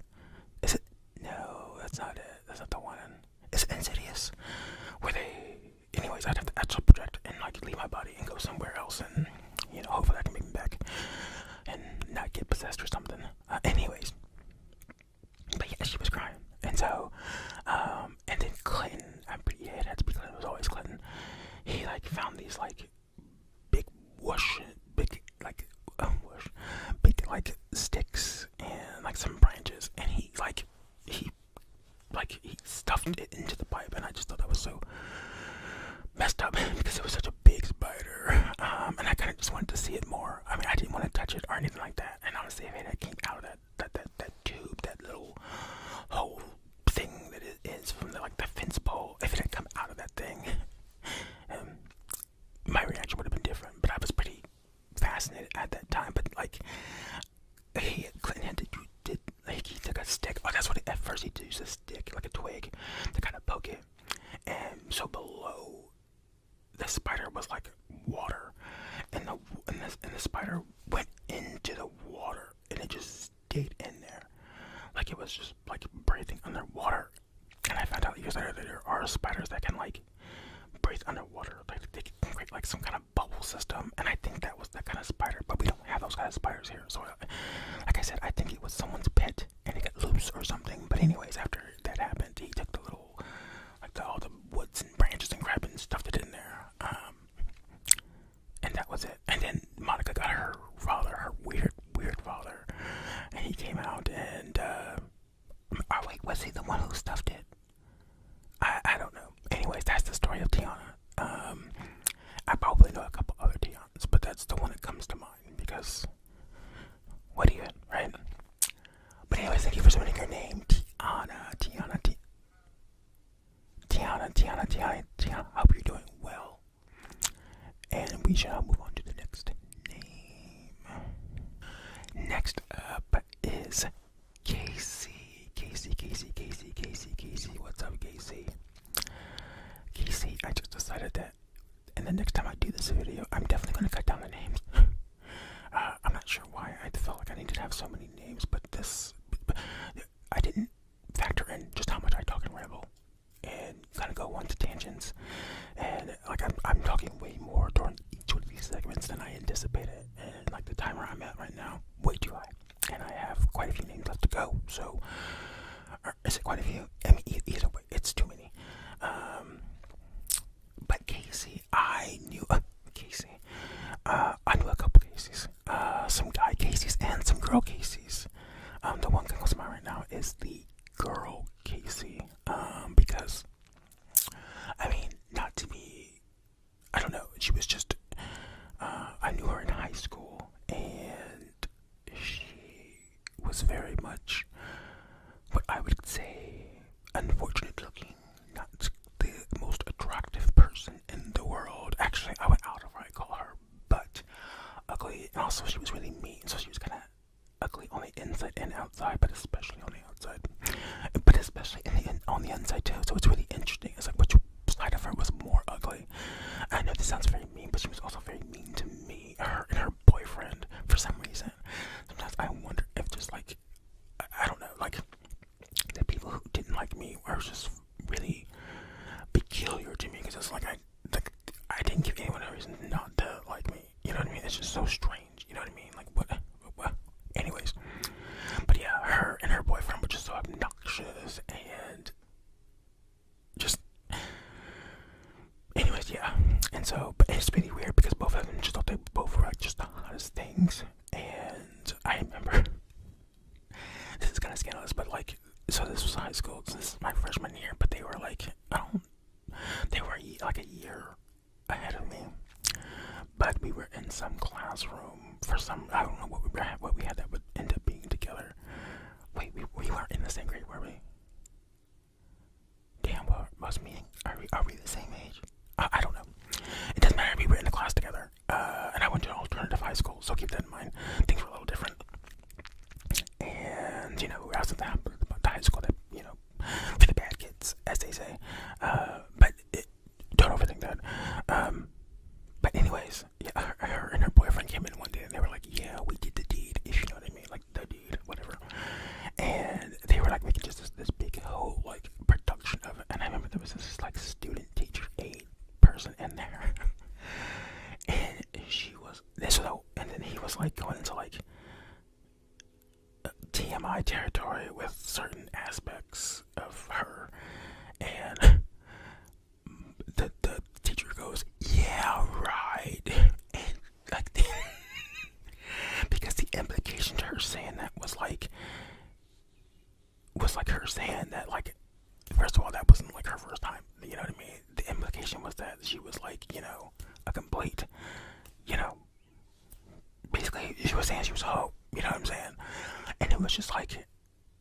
Speaker 1: Is it? No, that's not it. That's not the one. Is it Insidious? Where they, anyways, I'd have to astral project and like leave my body and go somewhere else, and hopefully I can make me back and not get possessed or something. Anyways, but yeah, she was crying, and so, and then Clinton, it had to be Clinton. It was always Clinton. He like found these like big big sticks and like some branches, and he stuffed it into the pipe, and I just thought that was so messed up because it was such a big spider, and I kind of just wanted to see it more. I mean, I didn't want to touch it or anything like that, and honestly, if it had came out of that tube, that little hole thing that it is from the fence pole, if it had come out of that thing, my reaction would have been different. But I was pretty fascinated at that time. But Clinton he took a stick. Oh, that's what at first he used a stick, like a twig, to kind of poke it, and so below the spider was like water, and the spider went into the water, and it just stayed in there, like it was just like breathing underwater. And I found out years later that there are spiders that can like breathe underwater, like they can create like some kind of bubble system, and I think that was that kind of spider, but we don't have those kind of spiders here. So like I said, I think it was someone's pet and it got loose or something. But anyways, after that happened, he took the little all the woods and branches and crap and stuffed it in there, and that was it. And then Monica got her father, her weird father, and he came out and oh wait, was he the one who stuffed it? I don't know. Anyways, that's the story of Tiana. I probably know a couple other Tianas, but that's the one that comes to mind because what do you, right? But anyways, thank you for submitting your name, Tiana. Hope you're doing well. And we shall move on to the next name. Next up is Casey. What's up, Casey? Casey, I just decided that, and the next time I do this video, I'm definitely going to cut down the names. I'm not sure why I felt like I needed to have so many names, but I didn't factor in just how much I talk and ramble and kind of go on to tangents, and like I'm talking way more during each of these segments than I anticipated, and like the timer I'm at right now, way too high, and I have quite a few names left to go. So, is it quite a few? I mean, either way, it's too many. But Casey, I knew Casey. I knew a couple Caseys, some guy Caseys and some girl Caseys. The one that comes to mind right now is the girl Casey, because I mean, not to be, I don't know, she was just, I knew her in high school, and she was very much what I would say unfortunate looking, not the most attractive person in the world. Actually, I went out of her, I call her butt ugly, and also she was really mean, so she was kind of ugly on the inside and outside, but especially on the outside, but especially on the inside too. So it's really interesting. It's like which side of her was more ugly. I know this sounds very mean, but she was also very mean to me, her and her boyfriend, for some reason. Sometimes I wonder if just like, I don't know, like the people who didn't like me were just really peculiar to me, because it's like I didn't give anyone a reason not to like me. You know what I mean? It's just so strange. You know what I mean? Like what? Anyways, but yeah, her and her boyfriend were just so obnoxious and just. Anyways, yeah, and so, but it's really weird because both of them just thought they both were like just the hottest things, and I remember so this was high school. So this is my freshman year, but they were like, they were like a year ahead of me. But we were in some classroom for some, I don't know what we had that would end up being together. Wait, we weren't in the same grade, were we? Damn, what was meaning? Are we the same age? I don't know. It doesn't matter. We were in the class together, and I went to an alternative high school, so keep that in mind. Things were a little different. And, I was at the high school that, for the bad kids, as they say. But don't overthink that. But anyways, yeah, her and her boyfriend came in one day, and they were like, yeah, we did the deed, if you know what I mean, like the deed, whatever. And they were like making just this big whole, like, production of it. And I remember there was this, like, student teacher aide person in there. And she was, and then he was, like, going into, like, TMI territory with certain aspects of her. And the teacher goes, yeah, right. And, like, because the implication to her saying that was like her saying that, like, first of all, that wasn't like her first time, you know what I mean? The implication was that she was like, a complete, basically she was saying she was a hoe, you know what I'm saying? And it was just like,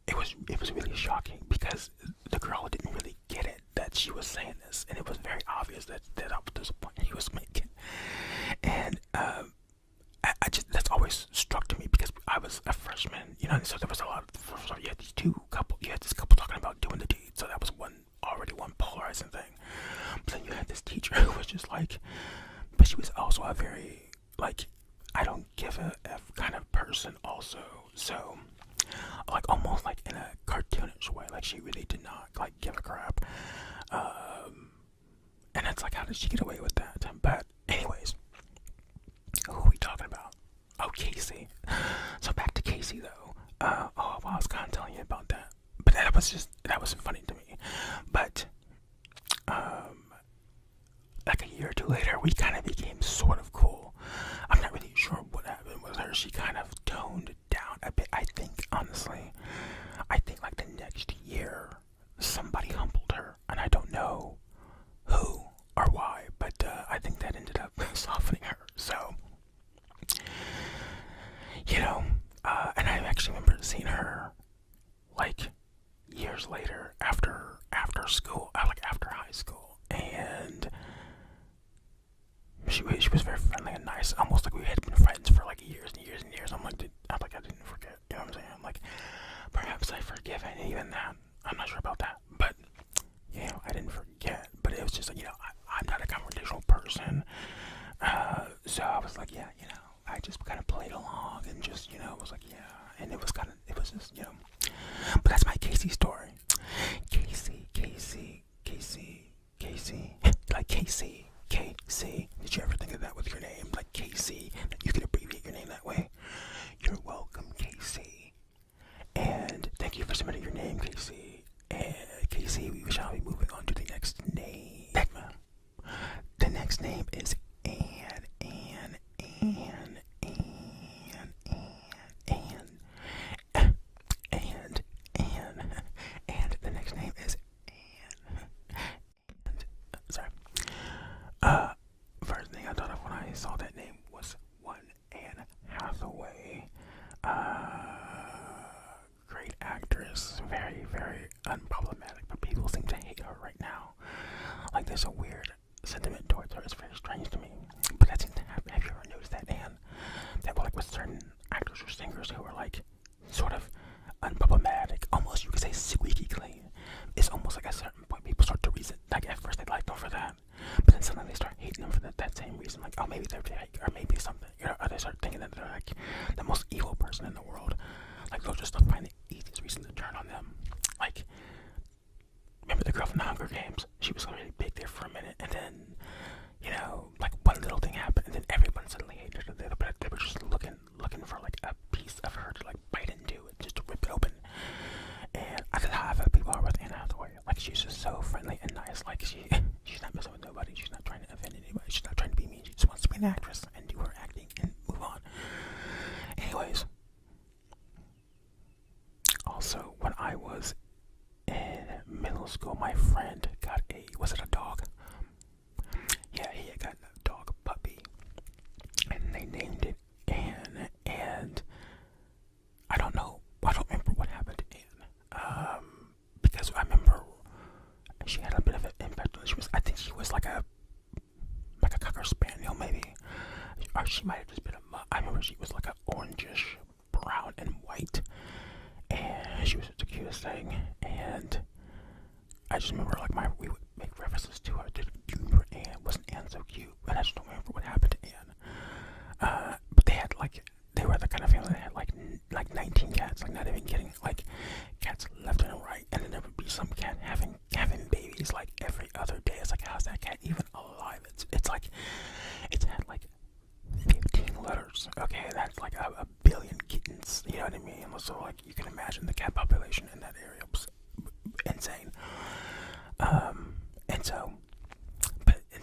Speaker 1: it was really shocking because the girl didn't really get it that she was saying this, and it was very obvious that was the point he was making. And I just, that's always struck to me because I was a freshman, so there was a lot of, so you had this couple talking about doing the deed, so that was already one polarizing thing. But then you had this teacher who was just like, but she was also a very, like, I don't give a F kind of person also, so, like, almost like in a cartoonish way, like she really did not, like, give a crap, and it's like, how did she get away with that? But anyways, who are we talking about? Oh, Casey. So back to Casey though. I was kind of telling you about that, but that was funny to me. But like a year or two later, we kind of became sort of cool. I'm not really sure what happened with her. She kind of toned down a bit. I think, honestly, like the next year, somebody humbled her, and I don't know who or why, but I think that ended up softening her. So, and I actually remember seeing her like years later after school, like after high school, and she was very friendly and nice, almost like we had been friends for like years and years and years. I'm like, I didn't forget, you know what I'm saying? I'm like, perhaps I forgive, and even that, I'm not sure about that, but I didn't forget. But it was just like, I'm not a confrontational person, so I was like, I just kind of played along and just, was like, and it was just, but that's my Casey story. Casey, like KC. Did you ever think of that with your name? Like Casey, you could abbreviate your name that way. You're welcome, Casey. And thank you for submitting your name, Casey. And Casey, we shall be moving on to the next name. The next name is Ann. And the next name is Ann. Sorry. First thing I thought of when I saw that name was one Anne Hathaway. Great actress, very, very unproblematic, but people seem to hate her right now. Like, there's a weird sentiment towards her. It's very strange to me, but that seems to happen. Have you ever noticed that, Anne? That, like, with certain actors or singers who are like sort of unproblematic, almost you could say squeaky clean. It's almost like at a certain point people start to reason. Like, at first they like them for that, but then suddenly they start hating them for that same reason. Like, oh, maybe they're fake, or maybe something. Or they start thinking that they're like the most evil person in the world. Like, they'll just find the easiest reason to turn on them. Like, remember the girl from the Hunger Games? She was really big there for a minute, and then, like, one little thing happened, and then everyone suddenly hated her. They were just looking for like a piece of her to like bite into it, just to rip it open. And I don't know how people are with Anne Hathaway. Like, she's just so friendly and nice. Like, she's not messing with nobody. She's not trying to offend anybody. She's not trying to be mean. She just wants to be an actress and do her acting and move on. Anyways, also when I was middle school, my friend got was it a dog? Yeah, he had got a dog puppy, and they named it Anne. And I don't remember what happened to Anne, because I remember she had a bit of an impact. I think she was like a cocker spaniel, maybe, or she might have just been I remember she was like an orangish brown and white, and she was the cutest thing. And I just remember we would make references to her. Do you remember Anne? Wasn't Anne so cute? And I just don't remember what happened to Anne. But they were the kind of family that had like 19 cats, like not even kidding, like cats left and right. And then there would be some cat having babies like every other day. It's like, how's that cat even alive? It's like it's had like 15 litters. Okay, that's like a billion kittens. You know what I mean? So like you can imagine the cat population in that area was insane.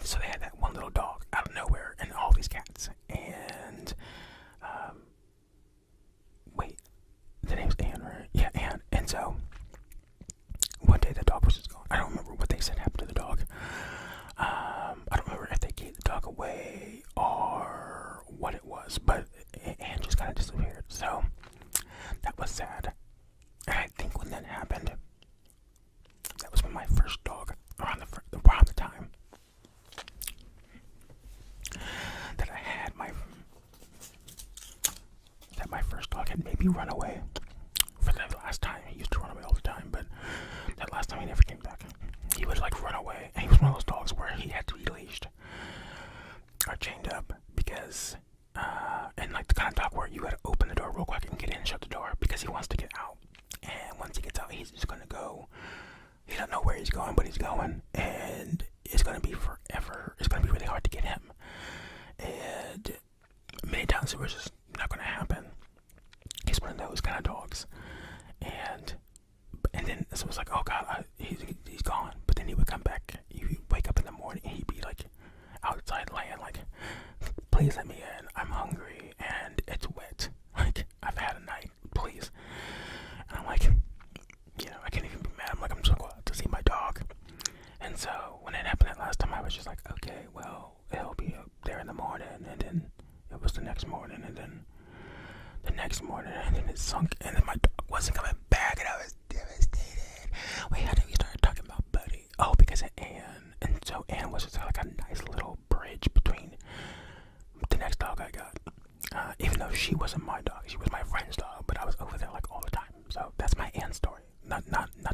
Speaker 1: So they had that one little dog out of nowhere, and all these cats. And wait, the name's Anne, right? Yeah, Anne. And so one day the dog was just gone. I don't remember what they said happened to the dog. I don't remember if they gave the dog away or what it was, but Anne just kind of disappeared. So that was sad. And I think when that happened, that was when my first dog, around the time that I had my first dog had maybe run away for the last time. He used to run away all the time, but that last time he never came back. He would like run away, and he was one of those dogs where he had to be leashed or chained up because, and like the kind of dog where you gotta open the door real quick and get in and shut the door because he wants to get out. And once he gets out, he's just gonna go. He doesn't know where he's going, but he's going, and it's gonna be forever. It's gonna be really hard to get him, and many times it was just not gonna happen. He's one of those kind of dogs, and then so it was like, oh god, he's gone. But then he would come back. You would wake up in the morning, and he'd be like outside laying, like, please let me in. I'm hungry, and it's wet. Like, I've had a night. Please. And I'm like, I can't even be mad. I'm like, I'm just gonna go out to see my dog. And so when it happened that last time, I was just like, okay, well, it'll be up there in the morning. And then it was the next morning, and then the next morning, and then it sunk, and then my dog wasn't coming back, and I was devastated. Wait, how did we start talking about Buddy? Oh, because of Anne. And so Anne was just like a nice little bridge between the next dog I got. Even though she wasn't my dog, she was my friend's dog, but I was over there like all the time. So that's my Anne story. Not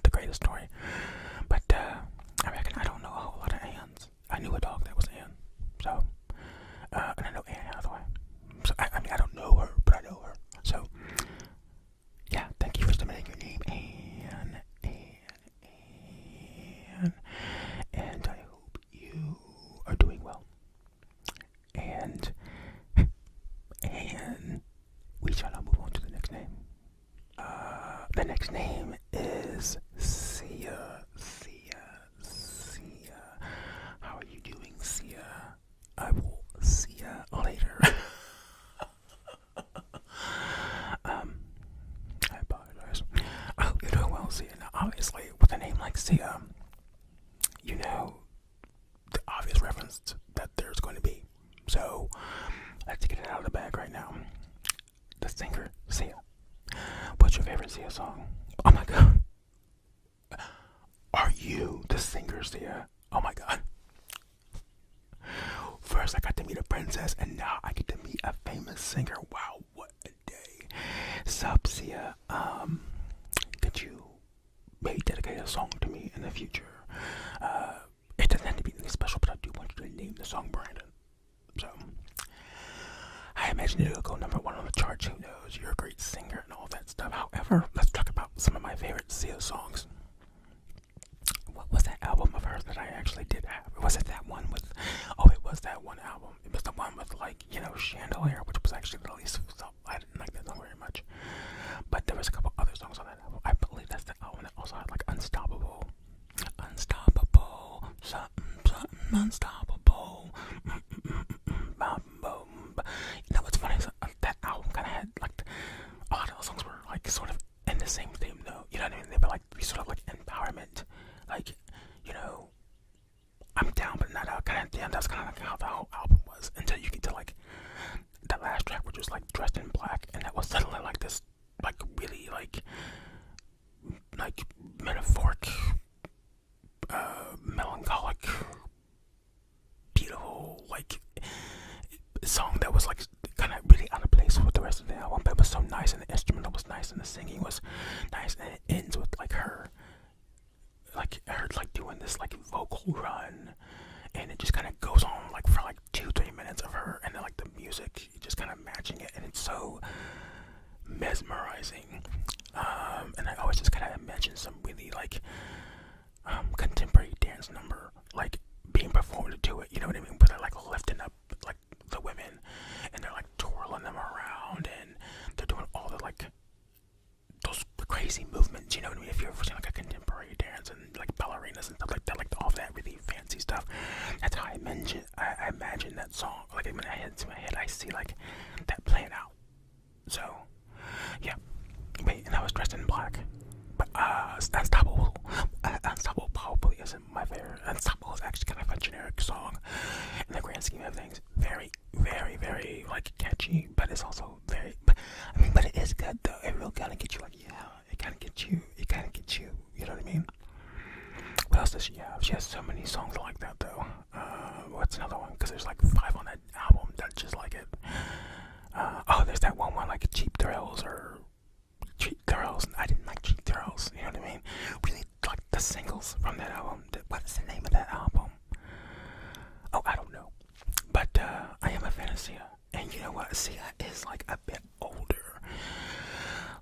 Speaker 1: the greatest story, but I reckon I don't know a whole lot of Annes. I knew a dog that was Anne, so and I know Anne Hathaway. So I mean I don't know her, but I know her. So yeah, thank you for submitting your name, Anne, and I hope you are doing well. And we shall now move on to the next name. The next name is Sia. How are you doing, Sia? I will see ya later. I apologize. I hope you're doing well, Sia. Now, obviously, with a name like Sia, you know the obvious reference that there's going to be. So, let's get it out of the bag right now. The singer, Sia. What's your favorite Sia song? Oh my god. Are you the singer, Sia? Oh my god. First I got to meet a princess, and now I get to meet a famous singer. Wow, what a day. Sup, Sia. Could you maybe dedicate a song to me in the future? It doesn't have to be anything special, but I do want you to name the song Brandon. So, I imagine it'll go number 1 on the charts. Who knows? You're a great singer and all that stuff. However, let's talk about some of my favorite Sia songs. What was that album of hers that I actually did have? Was it that one with... Oh, it was that one album. It was the one with, like, Chandelier, which was actually the least... I didn't like that song very much. But there was a couple other songs on that album. I believe that's the album that also had, like, Unstoppable. Unstoppable. Something, unstoppable. You know what's funny is that album kind of had, like, a lot of those songs were, like, sort of in the same theme, though. You know what I mean? They were, like, sort of, like, empowerment like, you know, I'm down but not out kind of damn. That's kind of like how the whole album was until you get to like that last track, which was like Dressed in Black, and that was suddenly like this, like really like metaphoric, melancholic, beautiful like song that was like kind of really out of place with the rest of the album, but it was so nice, and the instrumental was nice, and the singing was nice, and it ends with like her doing this like vocal run, and it just kind of goes on like for like 2-3 minutes of her, and then like the music just kind of matching it, and it's so mesmerizing. And I always just kind of imagine some really like contemporary dance number like being performed to it, you know what I mean, where they're like lifting up like the women, and they're like twirling them around, and they're doing all the like those crazy movements, you know what I mean? If you've ever seen like a contemporary dance and like ballerinas and stuff like that, like all that really fancy stuff, that's how I imagine that song. Like when I head into my head, I see like that playing out. So yeah, wait, and I was Dressed in Black, but Unstoppable probably isn't my favorite. Unstoppable is actually kind of a generic song in the grand scheme of things. Very, very, very like catchy, but it's also very. But it is good though. It really kind of gets you like, yeah. It kind of gets you. You know what I mean? What else does she have? She has so many songs like that though. What's another one? Because there's like 5 on that album that just like it. There's that one like Cheap Thrills or Cheap Thrills. I didn't like Cheap Thrills. You know what I mean? Really like the singles from that album. What is the name of that album? Oh, I don't know. But I am a fan of Sia. And you know what? Sia is like a bit older.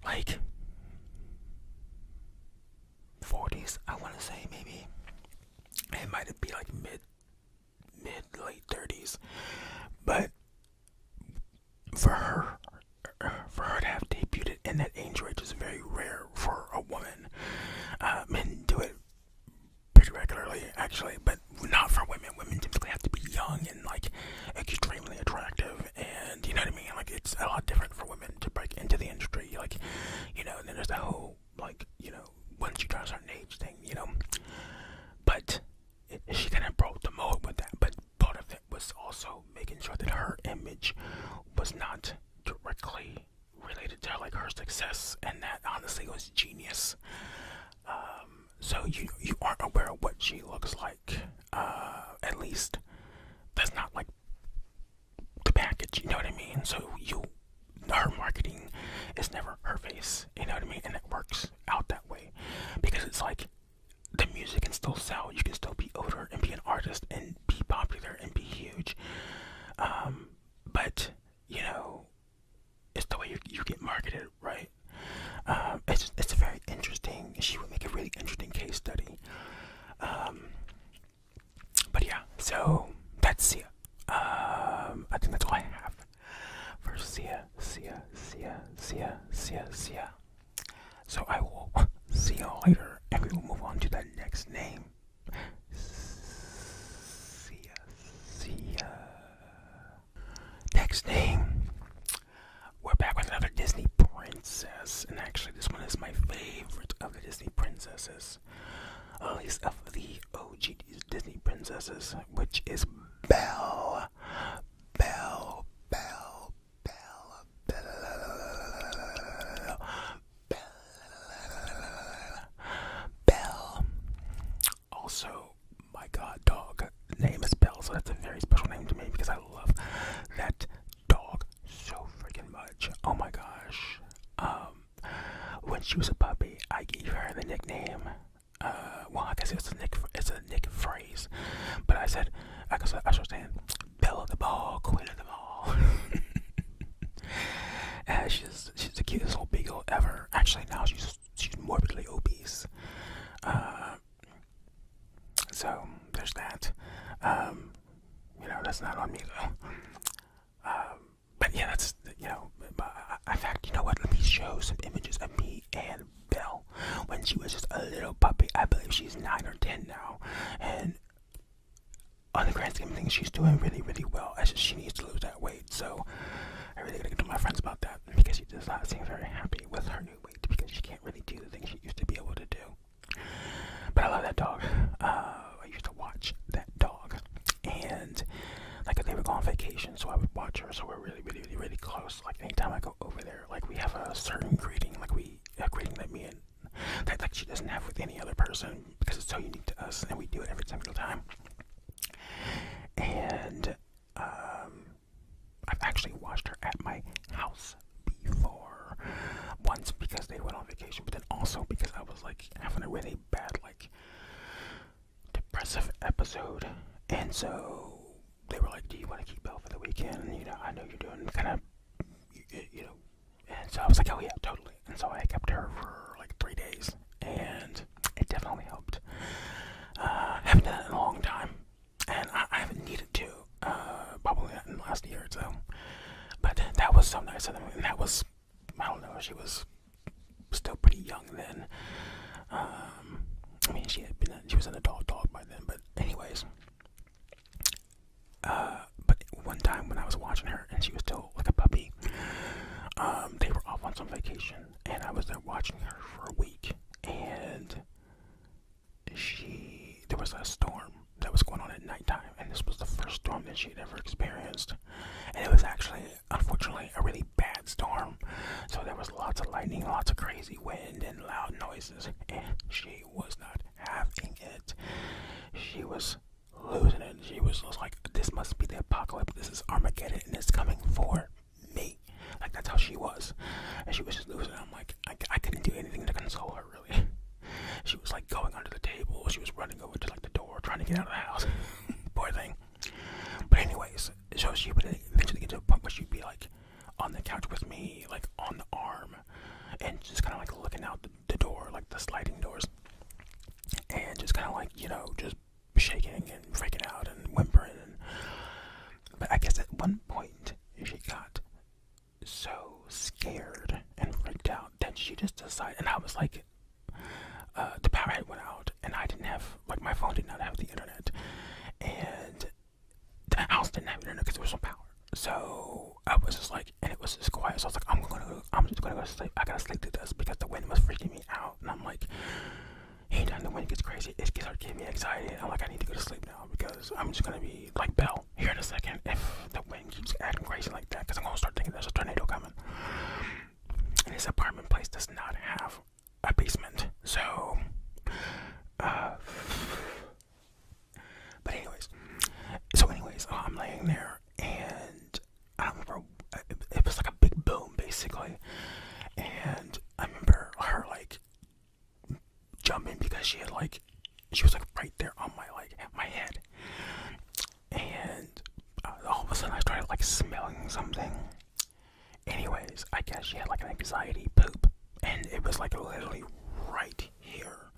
Speaker 1: Like 40s, I want to say maybe. It might be like mid late 30s. But for her to have debuted in that age range is very rare for a woman. Men do it pretty regularly, actually, but not for women. Women typically have to be young and like extremely attractive, and you know what I mean. Like it's a lot different for women to break into the industry, like, you know. And then there's that whole like, you know, once you turn a certain age thing, you know. But she kind of broke the mold with that. But part of it was also making sure that her image was not directly related to like her success, and that honestly was genius. So you aren't aware of what she looks like. At least that's not like the package, you know what I mean? So her marketing is never her face, you know what I mean? And it works out that way because it's like the music can still sell. You can still be older and be an artist and be popular and be huge. But you know, it's the way you get marketed, right? It's very interesting. She would make a really interesting case study. But yeah, so that's Sia. I think that's all I have for Sia. So I will see you later, and we will move on to the next name. Sia. Next name. We're back with another Disney princess, and actually this one is my favorite of the Disney princesses, at least of the OG Disney princesses, which is Belle. Also, my god, dog name is Belle, so that's a very special name to me because I love that dog so freaking much. Oh my gosh. When she was a puppy, I gave her the nickname. Well, I guess it's a nick phrase, but I started saying Belle of the Ball, Queen of the Ball. She's the cutest little beagle ever. Actually, now she's morbidly obese. So there's that. You know, that's not on me though. But yeah, that's, you know, in fact, you know what? Let me show some images of me and Belle when she was just a little puppy. I believe she's 9 or 10 now, and on the grand scheme of things, she's doing really, really well. It's just she needs to lose that weight. So I really gotta get to my friends about that because she does not seem very happy with her new weight because she can't really do the things she used to be able to do. But I love that dog. with any other person because it's so unique to us, and we do it every single time. And I've actually watched her at my house before, once because they went on vacation, but then also because I was like having a really bad like depressive episode, and so they were like, "Do you want to keep Belle for the weekend? You know, I know you're doing kind of, you know." And so I was like, "Oh yeah, totally." And so I kept her for like 3 days, and it definitely helped. Haven't done it in a long time, and I haven't needed to. Probably not in the last year or so. But that was so nice of them, and that was, I don't know, she was still pretty young then. I mean, she was an adult dog by then, but anyways. But one time when I was watching her and she was still like a puppy, they were off on some vacation, and I was there watching her for a week, and there was a storm that was going on at nighttime, and this was the first storm that she had ever experienced, and it was actually, unfortunately, a really bad storm. So there was lots of lightning, lots of crazy wind, and loud noises, and she was not having it. She was losing it. She was like, "This must be the apocalypse. This is Armageddon, and it's coming for me." Like, that's how she was, and she was just losing it. I'm like, I couldn't do anything to console her, really. She was like going under the table. She was running over to like the door, trying to get out of the house. Poor thing. But anyways, so she would eventually get to a point where she'd be like on the couch with me, like on the arm, and just kind of like looking out the door, like the sliding doors, and just kind of like, you know, just shaking and freaking out and whimpering. But I guess at one point she got so scared and freaked out that she just decided, and I was like, the power had went out, and I didn't have, like, my phone did not have the internet, and the house didn't have internet because there was no power. So I was just like, and it was just quiet. So I was like, I'm just gonna go to sleep. I gotta sleep through this because the wind was freaking me out, and I'm like, anytime the wind gets crazy, it starts giving me anxiety. And I'm like, I need to go to sleep now because I'm just gonna be like Belle here in a second if the wind keeps acting crazy like that, because I'm gonna start thinking there's a tornado coming. And this apartment place does not have a basement, so but anyways, I'm laying there, and I don't remember, it was like a big boom basically, and I remember her like jumping because she was like right there on my head, and all of a sudden I started like smelling something. Anyways, I guess she had like an anxiety poop, and it was like literally right here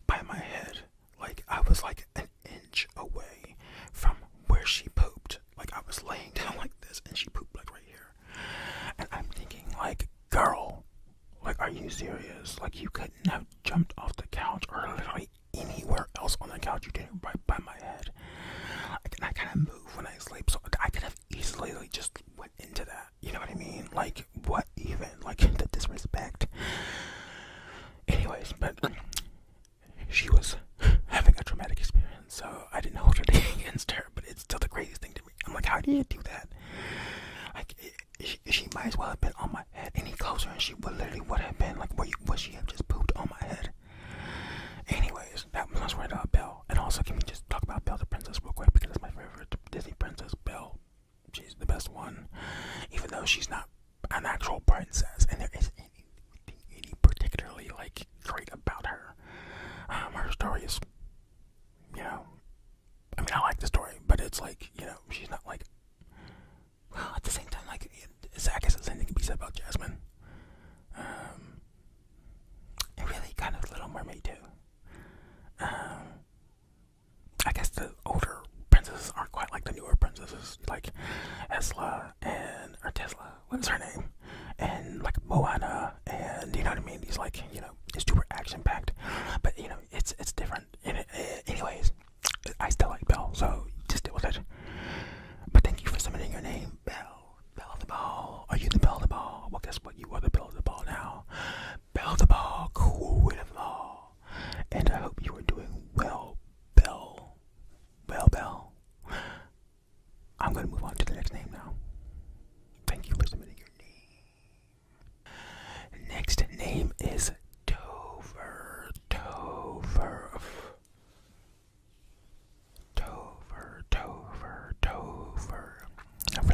Speaker 1: by my head. Like, I was like an inch away from where she pooped. Like, I was laying down like this, and she pooped like right here. And I'm thinking, like, girl, like, are you serious? Like, you couldn't have jumped off the couch or literally anywhere else on the couch. You did it right by my head. Like, and I kind of move when I sleep, so I could have easily like just went into that. You know what I mean? Like, what even? Like, the disrespect.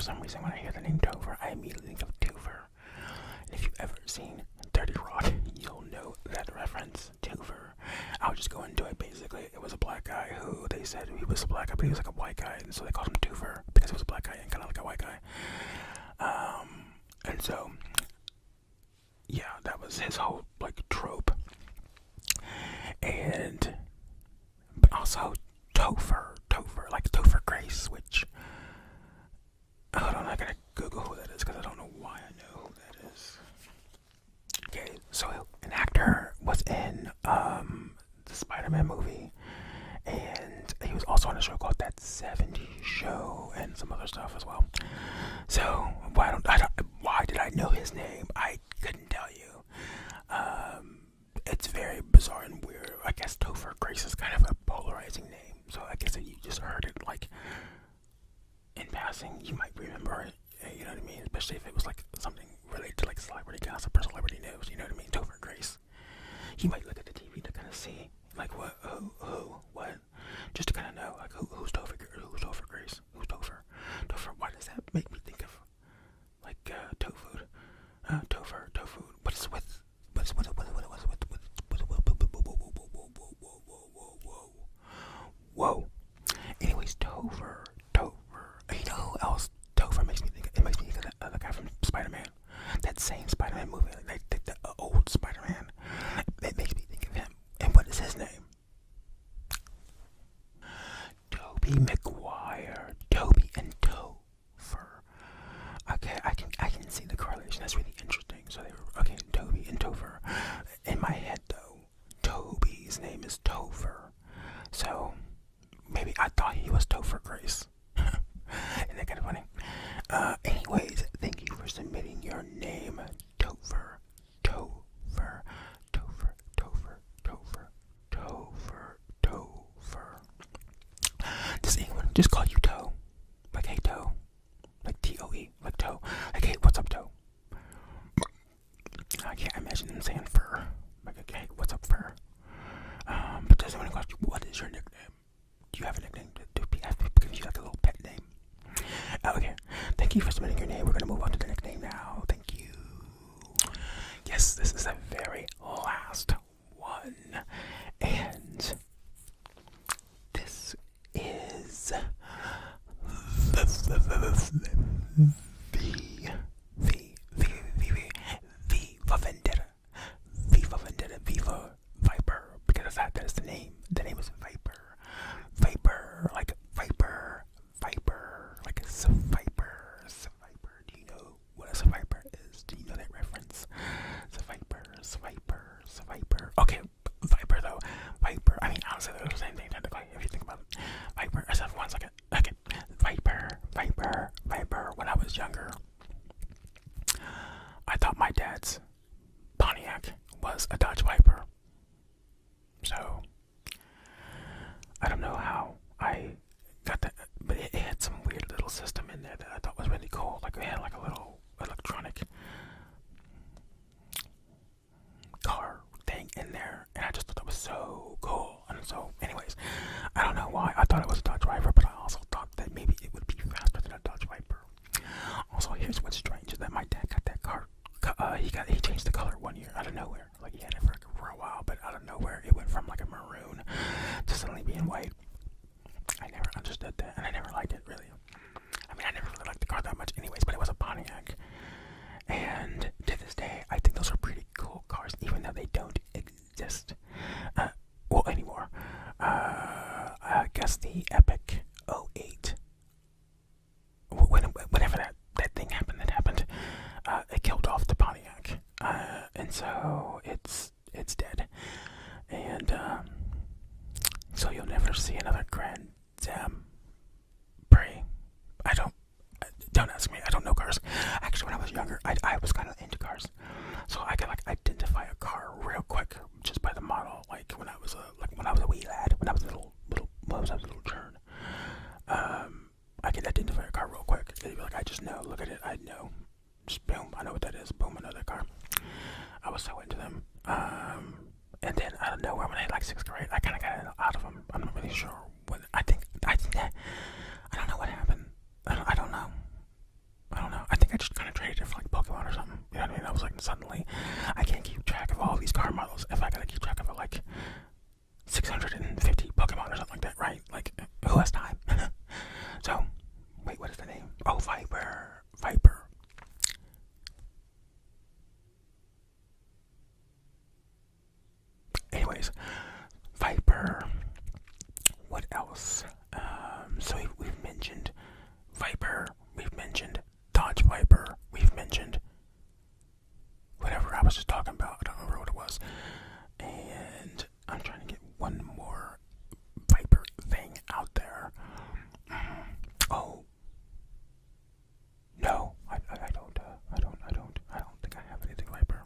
Speaker 1: some reason when I hear the name Topher, I immediately think of Topher. And if you've ever seen 30 Rock, you'll know that reference, Topher. I'll just go into it. Basically, it was a black guy who they said he was a black guy, but he was like a white guy, and so they called him Topher because he was a black guy and kind of like a white guy. And so, yeah, that was his whole like trope. And but also Topher, like Topher Grace, which hold on, I gotta Google who that is because I don't know why I know who that is. Okay, so an actor was in the Spider-Man movie, and he was also on a show called That 70s Show and some other stuff as well. So why did I know his name? I couldn't tell you. It's very bizarre and weird. I guess Topher Grace is kind of a polarizing name, so I guess if you just heard it like in passing, you might remember it. You know what I mean? Especially if it was like something related to like celebrity gossip or celebrity news. You know what I mean? Topher Grace. You might look at the TV to kind of see like what, just to kind of know like who's Topher Grace, who's Topher. Why does that make me think of like tofu? Tofu. But it's with whoa. Anyways, Topher. You know who else Topher makes me think of? It makes me think of the guy from Spider-Man. That same Spider-Man movie, like the old Spider-Man. It makes me think of him. And what is his name? Tobey Maguire. Tobey and Topher. Okay, I can see the correlation. That's really interesting. So they were okay. Tobey and Topher. In my head, though, Toby's name is Topher. So maybe I thought he was Topher Grace. Isn't that kind of funny? Anyways, thank you for submitting your name, Topher. Does anyone just call you Toe? Like, hey, Toe. Like, T-O-E. Like, Toe. Like, hey, what's up, Toe? I can't imagine them saying fur. Like, okay, what's up, fur? But does anyone call you, what is your nickname? Do you have a nickname? Do people give you like a little pet name? Okay, thank you for submitting your name. We're going to move on to the nickname now. Thank you. Yes, this is the very last one. And this is Viva Vendetta. Viva Viper. Because that is the name. The name is Viper. Like Viper. Like a Viper. Do you know what a Viper is? Do you know that reference? Viper. Okay, Viper though. Viper. I mean, honestly, they're the same thing technically if you think about it. Viper. I said 1 second. Okay. Viper. When I was younger, I thought my dad's Pontiac was a Dodge Viper. So I don't know how I got that, but it had some weird little system in there that I thought was really cool. Like it had like a little electronic car thing in there, and I just thought that was so cool. And so, anyways, I don't know why I thought it was a Dodge Viper, but I also thought that maybe it would be faster than a Dodge Viper. Also, here's what's strange is that my dad got that car. He changed the color 1 year out of nowhere. Like he had it for a while, but out of nowhere it went from like a maroon to suddenly being white. I never understood that, and I never liked it really. I mean, I never really liked the car that much, anyways. But it was a Pontiac, and to this day, I think those are pretty cool cars, even though they don't exist anymore. I guess the Epic 08, whenever that thing happened, it killed off the Pontiac, and so it's dead, and so you'll never see another Grand Am Prix. Don't ask me. I don't know cars. Actually, when I was younger, I was kind of into cars, so I could like identify a car real quick just by the model. Like when I was a wee lad, when I was a little turn, I could identify a car real quick. It'd be like I just know. Look at it. I know. Just boom. I know what that is. Boom. I know that car. I was so into them. And then I don't know when I hit like 6th grade, I kind of got out of them. I'm not really sure what. I think that I don't know what happened. I don't know. just kind of traded it for like Pokemon or something. You know what I mean? I was like, suddenly, I can't keep track of all these car models if I gotta keep track of like 650 Pokemon or something like that, right? Like, who has time? So, wait, what is the name? Oh, Viper. Viper. Anyways, Viper. What else? So we've mentioned Viper. We've mentioned Dodge Viper. We've mentioned whatever I was just talking about. I don't remember what it was. And I'm trying to get one more Viper thing out there. Oh. No, I don't think I have anything Viper.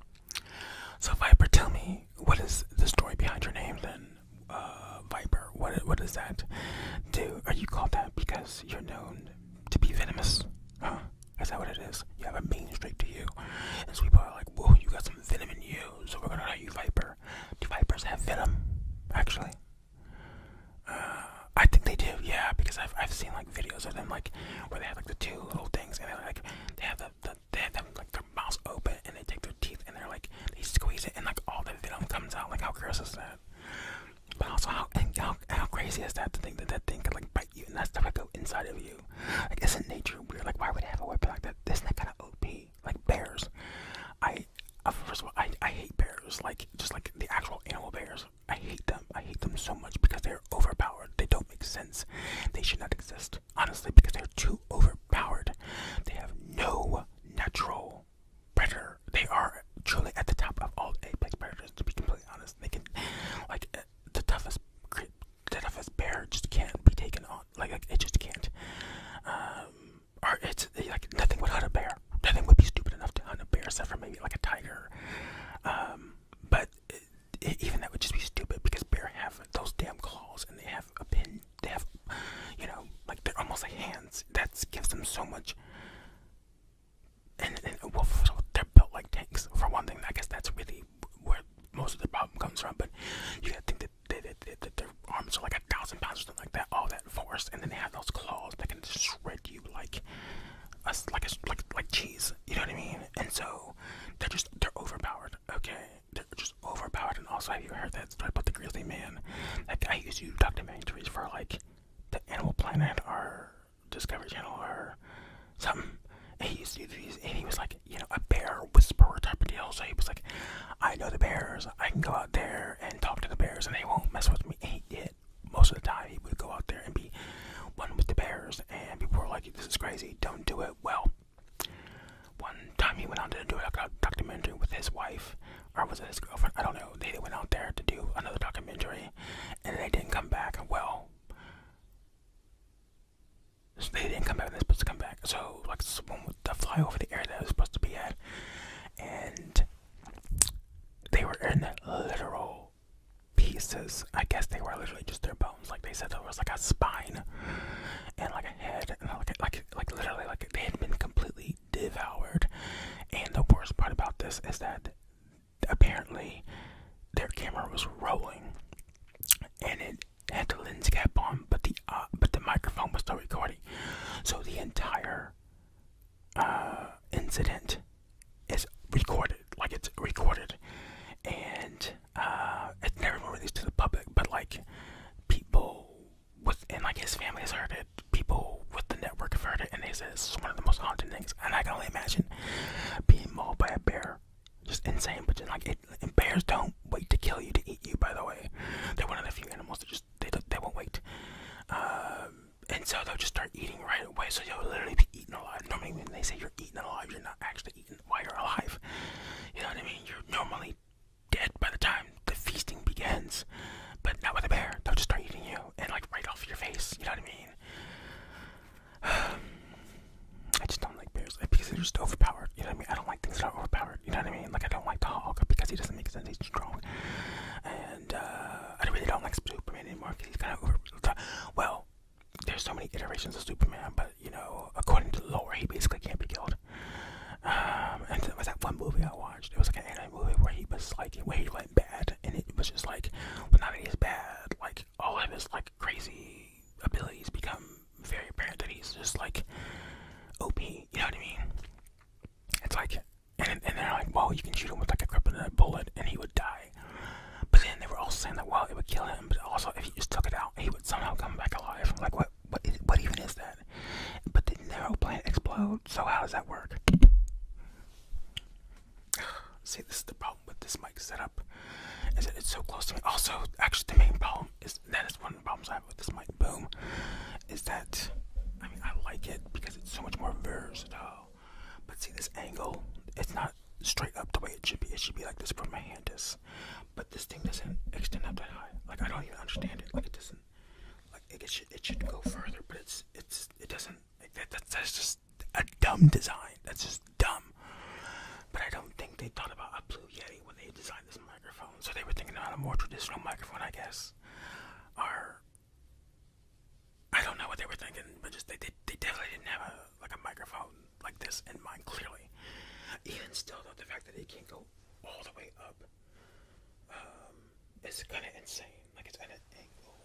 Speaker 1: So Viper, tell me, what is the story behind your name then? Viper, what does that do? Are you called that because you're known to be venomous? Huh? Is that what it is? You have a mean streak to you. And so people are like, whoa, you got some venom in you, so we're gonna call you Viper. Do vipers have venom, actually? I think they do, yeah, because I've seen like videos of them like where they have like the two little things and they have they have them like their mouths open and they take their teeth and they squeeze it and like all the venom comes out. Like, how gross is that? But also how crazy is that to think that thing could like bite you and that stuff would go inside of you? Like, isn't nature weird? Like, why would it have a weapon like that? Isn't that kind of OP? Like bears. First of all, I hate bears. Like, just like the actual animal bears. I hate them. I hate them so much because they're overpowered. They don't make sense. They should not exist, honestly, because they're too overpowered. They have no natural predator. They are truly at the top of all apex predators, to be completely honest. They can, like, the toughest bear just can't be taken on. Like it just can't. Or it's like nothing would hunt a bear. Nothing would be stupid enough to hunt a bear, except for maybe like a tiger. But even that would just be stupid because bear have those damn claws and they have a pin. They have, like they're almost like hands. That gives them so much. And well, they're built like tanks for one thing. I guess that's really where most of the problem comes from. But you gotta think that their arms are like 1,000 pounds or something like that. All that force, and then they have those claws that can just shred you like cheese. You know what I mean? And so they're overpowered. Okay, they're just overpowered. And also, have you heard that story about the grizzly man? Like, I used to do documentaries for like the Animal Planet or Discovery Channel or something. And he used to do these, and he was like, a bear whisperer type of deal. So he was like, I know the bears. I can go out there and talk to the bears, and they won't mess with me. And he did. Most of the time, he would go out there and be one with the bears, and people were like, this is crazy. Don't do it. Well, one time he went out there to do a documentary with his wife, or was it his girlfriend? I don't know. They went out there to do another documentary, and they didn't come back. Well, they didn't come back. They're supposed to come back. So, like, someone would fly over the area that was supposed to be at, and they were in literal pieces. I guess they were literally just their bones. Like, they said there was like a spine and like a head, and like literally like they had been completely devoured. And the worst part about this is that apparently their camera was rolling, and it had the lens cap on, but the microphone was still recording. So the entire incident is recorded. Like, it's recorded, and it's never been released to the public. But like, people within like his family has heard it. People with the network have heard it, and they said it's one of the most haunting things. And I can only imagine being mauled by a bear. Just insane. But then, like, and bears don't wait to kill you to eat you. By the way, they're one of the few animals that just they won't wait. And so they'll just start eating right away. So you'll literally be eaten alive. Normally, when they say you're eaten alive, you're not actually eaten while you're alive. You know what I mean? You're normally dead by the time the feasting begins. But not with a bear. They'll just start eating you and like right off your face. You know what I mean? I just don't like bears because they're just overpowered. You know what I mean? I don't like things that are overpowered. You know what I mean? Like, I don't like the Hulk because he doesn't make sense. He's strong. And I really don't like Superman anymore because he's kind of over. Well, there's so many iterations of Superman, but according to the lore, he basically can't be killed. And there was that one movie I watched. It was like an anime movie where he was like, where he went bad, and it was just like, well, now that he's bad, like all of his like crazy abilities become very apparent that he's just like OP. You know what I mean? would kill him, but also if he just took it out, he would somehow come back alive. Like what even is that? But didn't their whole planet explode? So how does that work? See, this is the problem with this mic setup, is that it's so close to me. Also, actually, the main problem is that is one of the problems I have with this mic. Boom, is that I mean I like it because it's so much more versatile. But see, this angle, it's not straight up the way it should be. It should be like this where my hand is. But this thing doesn't extend up that high. Like I don't even understand it. Like it doesn't. Like it should go further, but it doesn't. Like that's just a dumb design. That's just dumb. But I don't think they thought about a Blue Yeti when they designed this microphone. So they were thinking about a more traditional microphone, I guess. Or I don't know what they were thinking, but just they definitely didn't have a microphone like this in mind. Clearly, even still, though, the fact that it can't go all the way up is kind of insane. Like it's at an angle.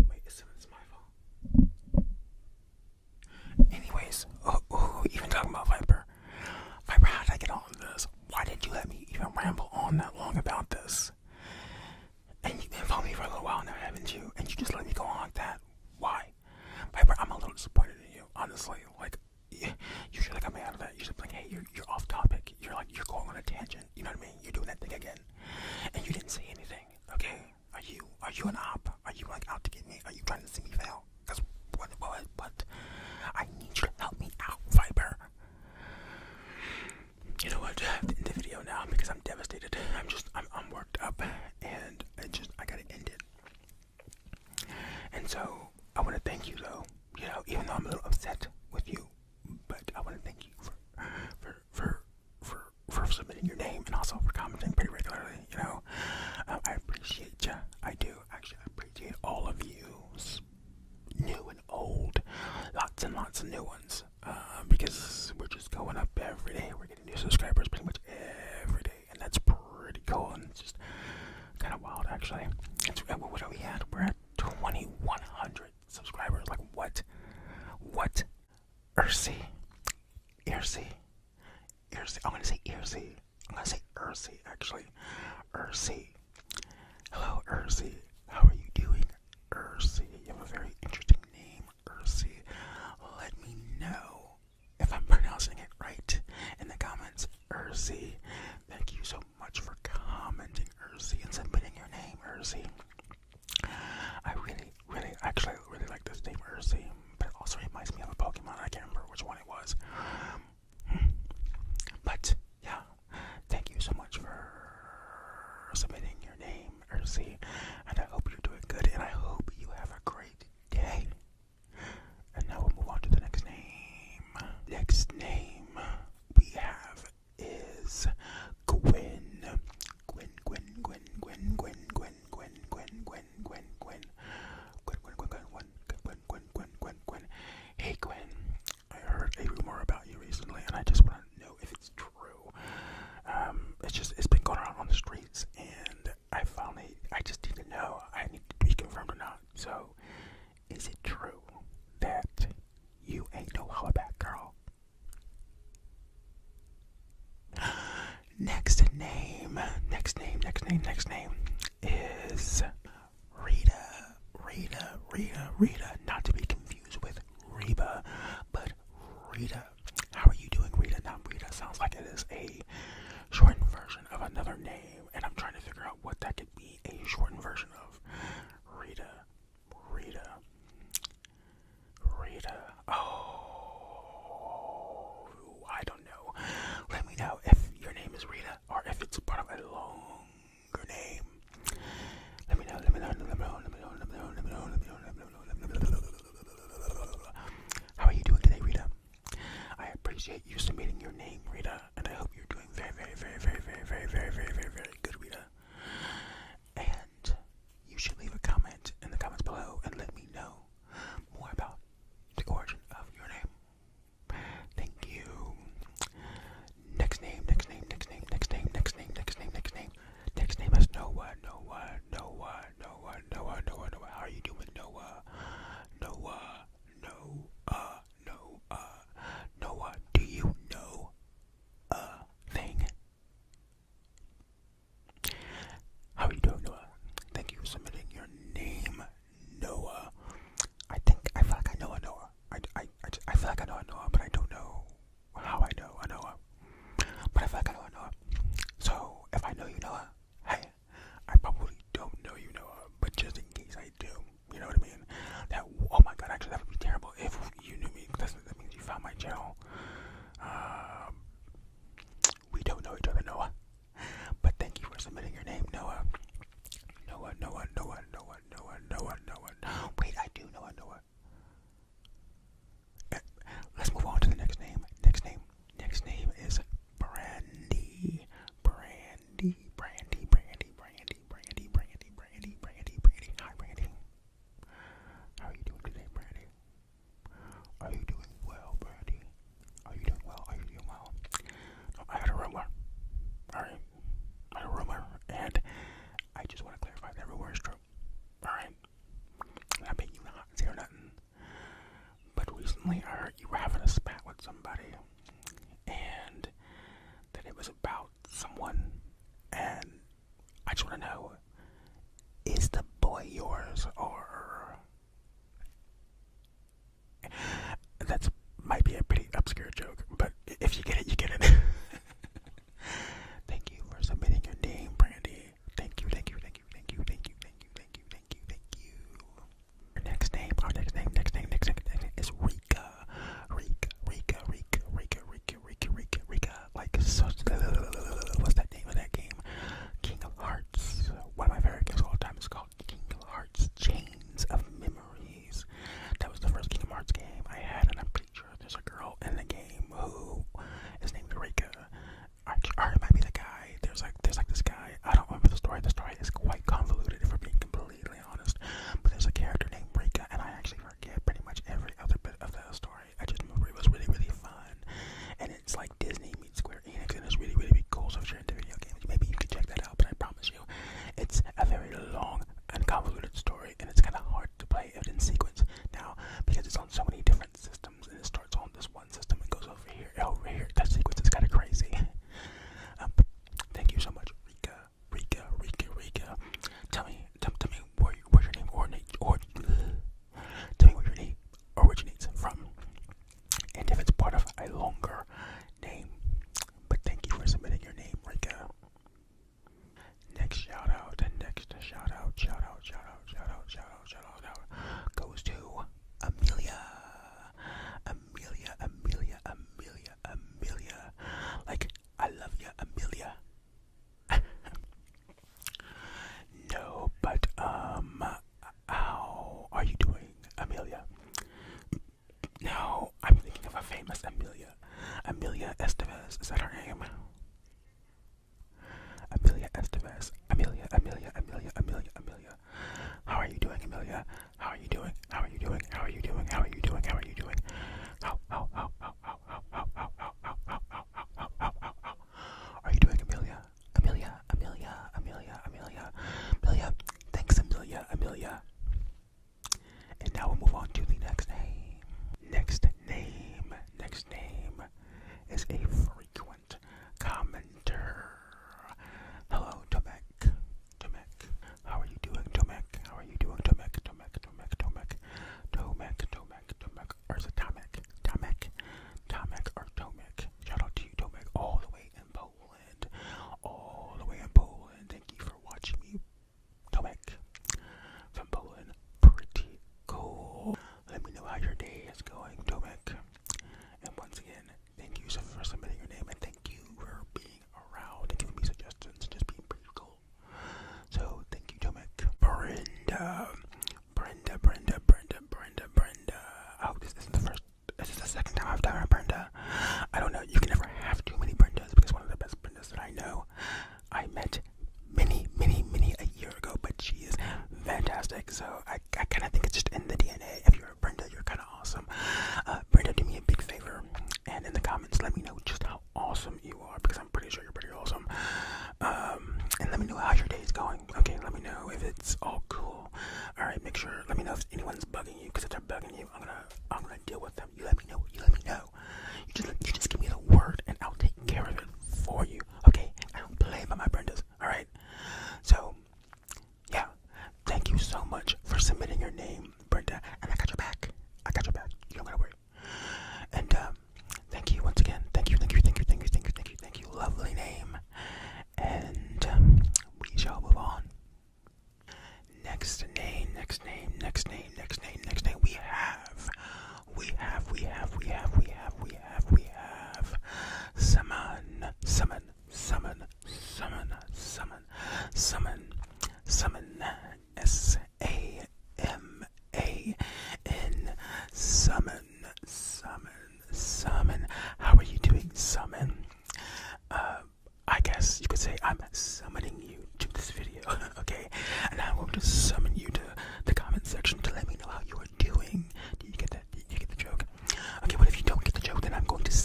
Speaker 1: Wait, it's my fault. Anyways, even talking about Viper. Viper, how did I get on this? Why did you let me even ramble on that long about this? And you've been following me for a little while now, haven't you? And you just let me go on like that. Why? Viper, I'm a little disappointed in you, honestly. Like, you should have got me out of that. You should be like, hey, you're off topic. You're going on a tangent. You know what I mean? You're doing that thing again. And you didn't say anything, okay? Are you an op? Are you like out to get me? Are you trying to see me fail? Because what? I need you to help me out, Viper. You know what? I have to end the video now because I'm devastated. I'm worked up and I gotta end it. And so I want to thank you though. You know, even though I'm a little upset with you, but I want to thank you for submitting your name and also for commenting pretty regularly. You know, I appreciate you. I do actually. I appreciate all of you, new and old, lots and lots of new ones. Because we're just going up every day. We're getting new subscribers pretty much every day, and that's pretty cool. And it's just kind of wild, actually. What are we at? We're at 2,100 subscribers. Like what? Ursi. I'm gonna say Ursi. I'm gonna say Ursi, actually. Ursi. Hello, Ursi. How are you doing, Ursi? You have a very interesting name, Ursi. Let me know if I'm pronouncing it right in the comments. Ursi. Thank you so much for commenting, Ursi, and submitting your name, Ursi. I actually really like this name, Ursi, but it also reminds me of a Pokemon. I can't remember which one it was. But yeah, thank you so much for submitting your name, Ursi, and I hope you're doing good, and I hope you have a great day. And now we'll move on to the next name. Next name we have is Gwen. Hey Gwen, I heard a rumor about you recently, and I just want to know if it's true. It's been going around on the streets, and I just need to know. I need to be confirmed or not. So, is it true that you ain't no hollaback girl? Next name is Rita, not to be confused with Reba, but Rita. How are you doing, Rita? Now, Rita sounds like it is a shortened version of another name, and I'm trying to figure out what that could be a shortened version of. Rita. Oh, I don't know. Let me know if your name is Rita or if it's part of a longer name. Let me know. How are you doing today, Rita? I appreciate you submitting your name, Rita, and I hope you're doing very good, Rita. And you should leave a comment in the comments below and let me know more about the origin of your name. Thank you. Next name is Noah. How are you doing, Noah? channel. We don't know each other, Noah. But thank you for submitting your name, Noah. Noah. Wait, I do Noah. Let's move on to the next name. Next name is Brandy. Hi, Brandy. How are you doing today, Brandy? Are you doing well, Brandy? Are you doing well? I had a rumor. Alright. I had a rumor, and I just want to clarify that rumor is true. Alright. I'm not making you not say or nothing. But recently I heard you were having a spat with somebody, and that it was about someone, and I just want to know, is the boy yours, or... That might be a pretty obscure joke, but if you get it, you get it. Thank you for submitting your name, Brandy. Thank you. Our next name is Rika. Rika. Like, so, what's that name of that game? King of Hearts. One of my favorite games of all time is called King of Hearts Chains of Memories. That was the first King of Hearts game I had, and I'm pretty sure there's a girl in the game who is named Rika. Or it might be the guy. There's like this guy. I don't remember the story. The story is quite convoluted, if we're being completely honest. But there's a character named Rika, and I actually forget pretty much every other bit of the story. I just remember it was really, really fun. And it's like Disney meets Square Enix, and it's really, really cool. So if you're into video games, maybe you can check that out. But I promise you, it's a very long and convoluted story, and it's kind of hard to play it in sequence now because it's on so many different systems, and it starts on this one system and goes over here. That sequence is kind of crazy. Thank you so much, Rika. Tell me where your name tell me where your name originates from, and if it's part of a longer name. But thank you for submitting your name, Rika. Next shout out goes to Amelia. Like, I love you, Amelia. No, but how are you doing, Amelia? Now, I'm thinking of a famous Amelia. Amelia Estevez, is that her name? Amelia Estevez. Amelia. How are you doing, Amelia? How are you doing? How are you doing? Are you doing, Amelia? Amelia. Thanks, Amelia. And now we'll move on to the next name. Next name is a frequent commenter. Hello, Tomek. How are you doing, Tomek?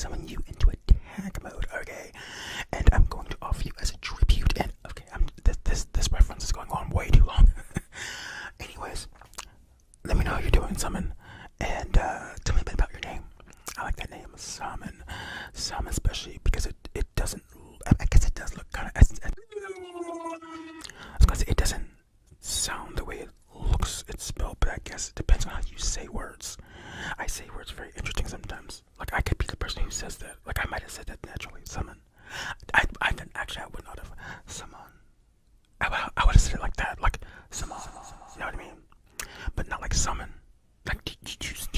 Speaker 1: summon you into attack mode, okay? And I'm going to offer you as a tribute. And okay, this reference is going on way too long. Anyways, let me know how you're doing, summon, and tell me a bit about your name. I like that name, summon, especially because it doesn't. I guess it does look kind of. I was gonna say it doesn't sound the way it looks. It's spelled, but I guess it depends on how you say words. I say words very interesting sometimes. Like I could be the person who says that. Like I might have said that naturally. Summon. I didn't actually. I would not have summon. I would have said it like that. Like summon. You know what I mean? But not like summon. Like do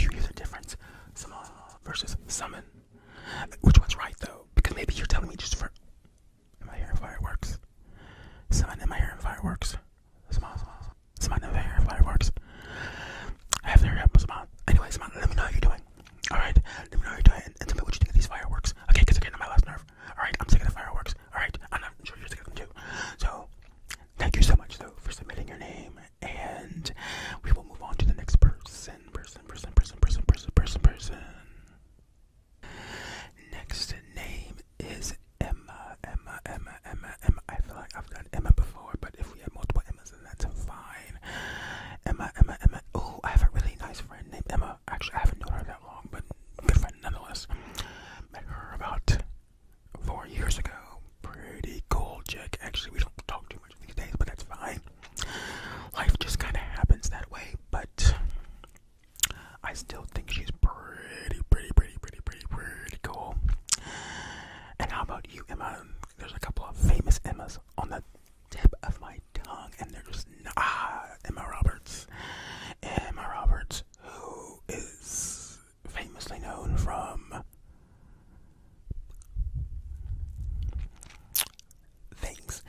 Speaker 1: you hear the difference? Summon versus summon. Which one's right though? Because maybe you're telling me just for. Am I hearing fireworks? Summon. Am I hearing fireworks? Summon. Am I hearing fireworks? I have to hurry up. Summon. Anyway, Summon. Let me know how you're doing. All right. Let me know how you're doing, and tell me what you think of these fireworks. Okay, because they're getting on my last nerve. All right. I'm sick of the fireworks. All right. I'm sure you're sick of them too. So, thank you so much though for submitting your name, and we will move on to the next person. Next name is Emma. I feel like I've done Emma before, but if we have multiple Emmas, then that's fine. Emma. Oh, I have a really nice friend named Emma. Actually, I haven't known her that long, but good friend nonetheless. Met her about 4 years ago. Pretty cool chick. Actually, we don't talk too much these days, but that's fine. Life just kind of happens that way, but I still think she's pretty cool. And how about you, Emma? There's a couple of famous Emmas on the tip of my tongue, and they're just Emma Roberts. Emma Roberts, who is famously known from things.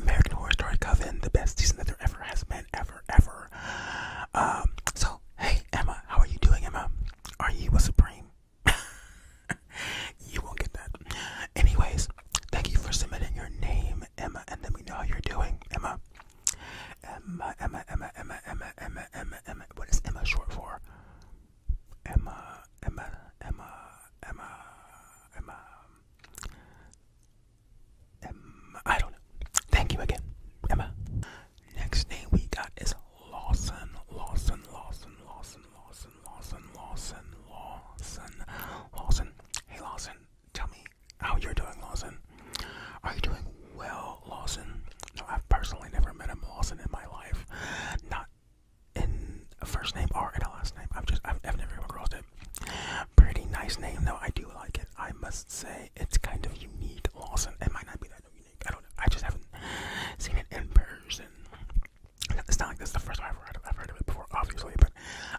Speaker 1: American Horror Story Coven, the best season that there ever has been, ever. So, hey, Emma, how are you doing, Emma? Are you a Supreme? You won't get that. Anyways, thank you for submitting your name, Emma, and let me know how you're doing, Emma. Emma. What is Emma short for? Emma. I don't know. Thank you again, Emma. Next name we got is Lawson. Hey Lawson, tell me how you're doing, Lawson. Are you doing well, Lawson? No, I've personally never met a Lawson in my life. Not in a first name or in a last name. I've never come across it. Pretty nice name though. I do like it. I must say it's kind of unique, Lawson. It might not be that unique. I don't know. I just haven't seen it in person. It's not like this is the first time I've heard of it before, obviously, but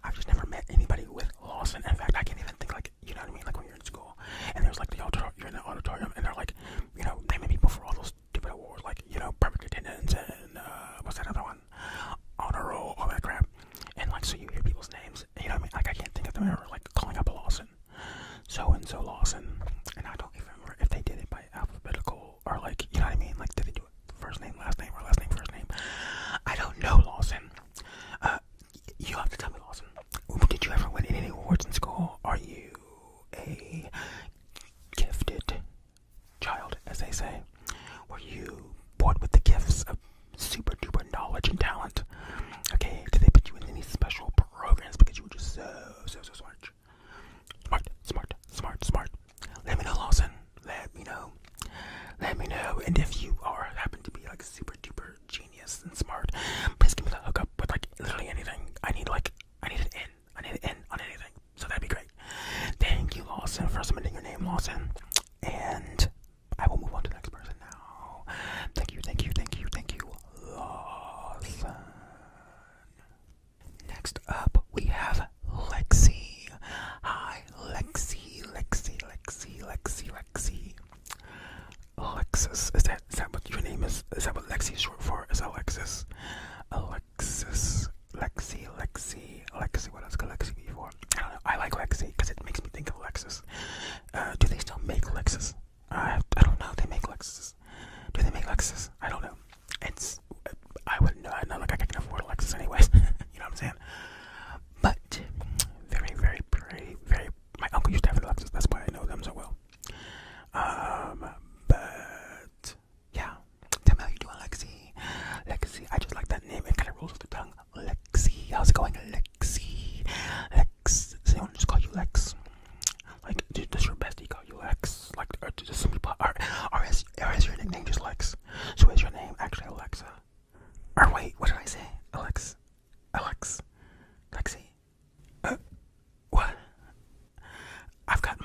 Speaker 1: I've just never met anybody with Lawson. In fact, I can't even think, like, you know what I mean? Like when you're in school and there's like you're in the auditorium and they're like, you know, naming people for all those stupid awards, like, you know, perfect attendance and what's that other one? Honor roll, all that crap. And like, so you hear people's names, you know what I mean? Like, I can't think of them ever like calling up a Lawson. So and so Lawson. And I don't even remember if they did it by alphabetical or like, you know what I mean? Like, did they do it first name, last name, or last name, first name? I don't know, Lawson. You have to tell me, Lawson. Did you ever win any awards in school? Are you a gifted child, as they say? Were you born with the gifts of super duper knowledge and talent? Okay, did they put you in any special programs because you were just so smart? Smart. Let me know, Lawson. Let me know. And if you happen to be like super duper genius and smart, please give me the hookup with like literally anything. I need an in on anything. So that'd be great. Thank you, Lawson, for submitting your name, Lawson. And I will move on to the next person now. Thank you, Lawson. Next up, we have Lexi. Hi, Lexi. Alexis, is that what your name is? Is that what Lexi is short for? Is Alexis? Lexi, what else could Lexi be for? I don't know, I like Lexi because it makes me think of Lexus. Do they still make Lexus?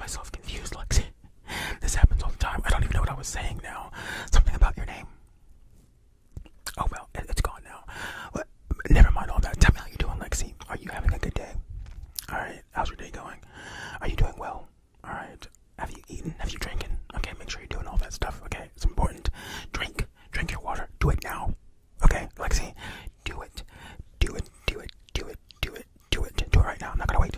Speaker 1: myself confused, Lexi. This happens all the time. I don't even know what I was saying now. Something about your name. Oh, well, it's gone now. But never mind all that. Tell me how you're doing, Lexi. Are you having a good day? Alright, how's your day going? Are you doing well? Alright. Have you eaten? Have you drinking? Okay, make sure you're doing all that stuff, okay? It's important. Drink your water. Do it now. Okay, Lexi? Do it. Do it right now. I'm not gonna wait.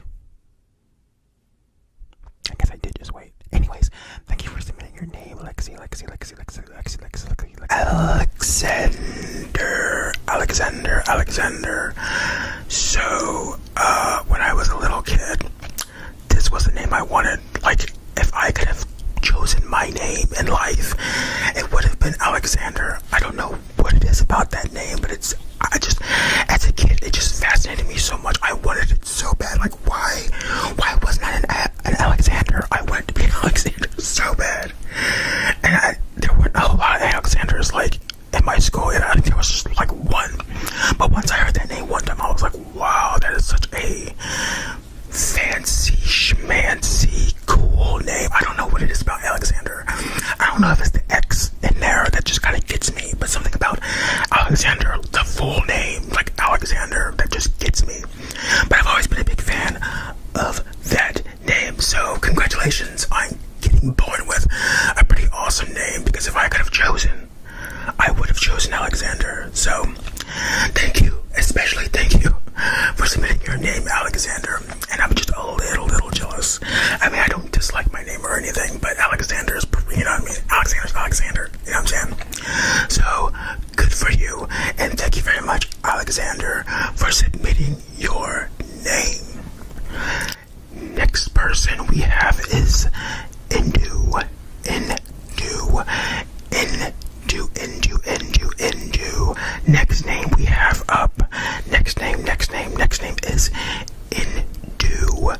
Speaker 1: I guess I did just wait. Anyways, thank you for submitting your name, Lexi. Alexander. So, when I was a little kid, this was the name I wanted. Like, if I could have chosen my name in life, it would have been Alexander. I don't know what it is about that name, but as a kid, it just fascinated me so much. I wanted it so bad. Like, why wasn't I an Alexander? I wanted to be an Alexander so bad. And there weren't a whole lot of Alexanders, like, in my school. And I think there was just, like, one. But once I heard that name one time, I was like, wow, that is such a fancy, schmancy, cool name. I don't know what it is about Alexander. I don't know if it's the X in there that just kind of gets me, but something about Alexander, the full name, like Alexander, that just gets me. But I've always been a big fan of that name, so congratulations on getting born with a pretty awesome name, because if I could have chosen, I would have chosen Alexander. So thank you, especially thank you for submitting your name, Alexander. And I'm just a little jealous. I mean, I don't dislike my name or anything, but Alexander's, you know what I mean? Alexander's Alexander, you know what I'm saying? So, good for you. And thank you very much, Alexander, for submitting your name. Next person we have is Indu. Next name we have up. Next name is Indu.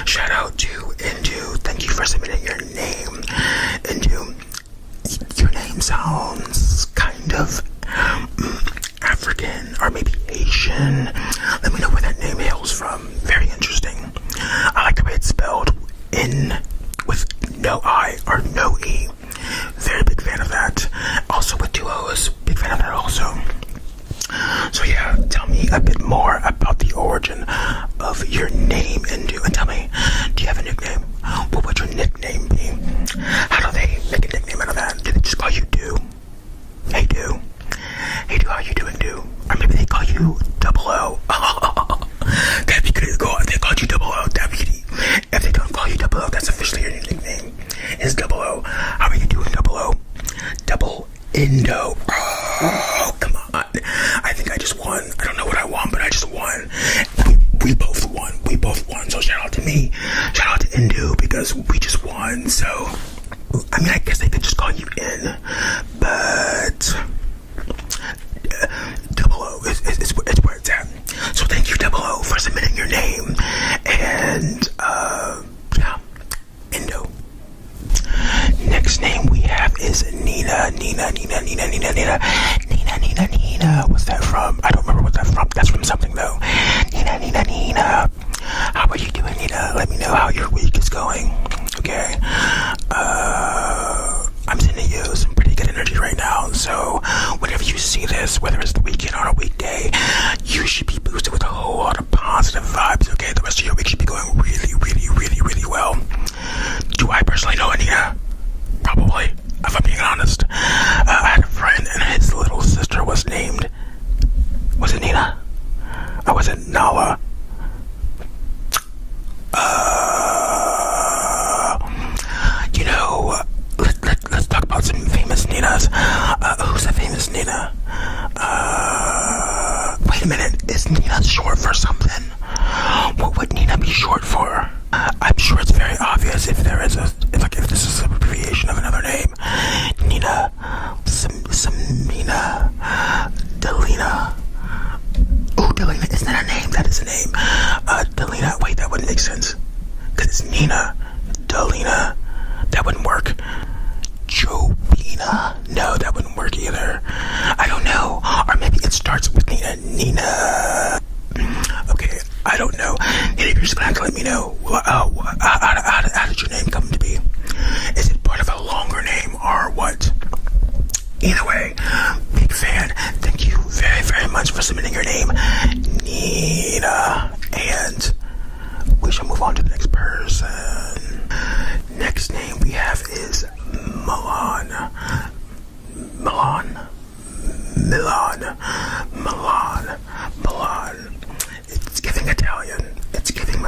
Speaker 1: Shout out to Indu. Thank you for submitting your name. Indu, your name sounds kind of African or maybe Asian. Let me know where that name hails from. Very interesting. I like the way it's spelled, in with no I or no E. Very big fan of that. Also with 2 O's. Big fan of that also. So yeah, tell me a bit more about the origin of your name, Indu. And tell me, do you have a nickname? What would your nickname be? How do they make a nickname out of that? Do they just call you Do? Hey Do. Hey Do, how you doing, Do? Or maybe they call you Double O. That'd be good. If they called you Double O, that'd be good. If they don't call you Double O, that's officially your new nickname. Is Double O. How are you doing, Double O? Double Indo. Oh, come on. I think I just won. I don't know what I won, but I just won. We both won. So shout out to me. Shout out to Indu, because we just won. So, I mean, I guess they could just call you In. But Double O is where it's at. So thank you, Double O, for submitting your name. And, yeah, Indo. Next name we have is Nina. What's that from? I don't remember what that's from. That's from something though. Nina. How are you doing, Nina? Let me know how your week is going. Okay. I'm sending you some pretty good energy right now. So whenever you see this, whether it's the weekend or a weekday, you should be boosted with a whole lot of positive vibes. Okay. The rest of your week should be going really well. Do I personally know Anita? Probably, if I'm being honest. I had a friend and his little sister was named, was it Nina? Or was it Nala? You know, let's talk about some famous Ninas. Who's a famous Nina? Wait a minute, is Nina short for something? What would Nina be short for? I'm sure it's very obvious if there is if this is an abbreviation of another name. Nina, Samina, Delina. Oh, Delina, isn't that a name? That is a name. Delina, wait, that wouldn't make sense. Because it's Nina, Delina. That wouldn't work. Jobina? No, that wouldn't work either. I don't know. Or maybe it starts with Nina. just gonna have to let me know how did your name come to be? Is it part of a longer name or what? Either way, big fan. Thank you very, very much for submitting your name, Nina. And we shall move on to the next person. Next name we have is Milan. It's giving Italian. It's giving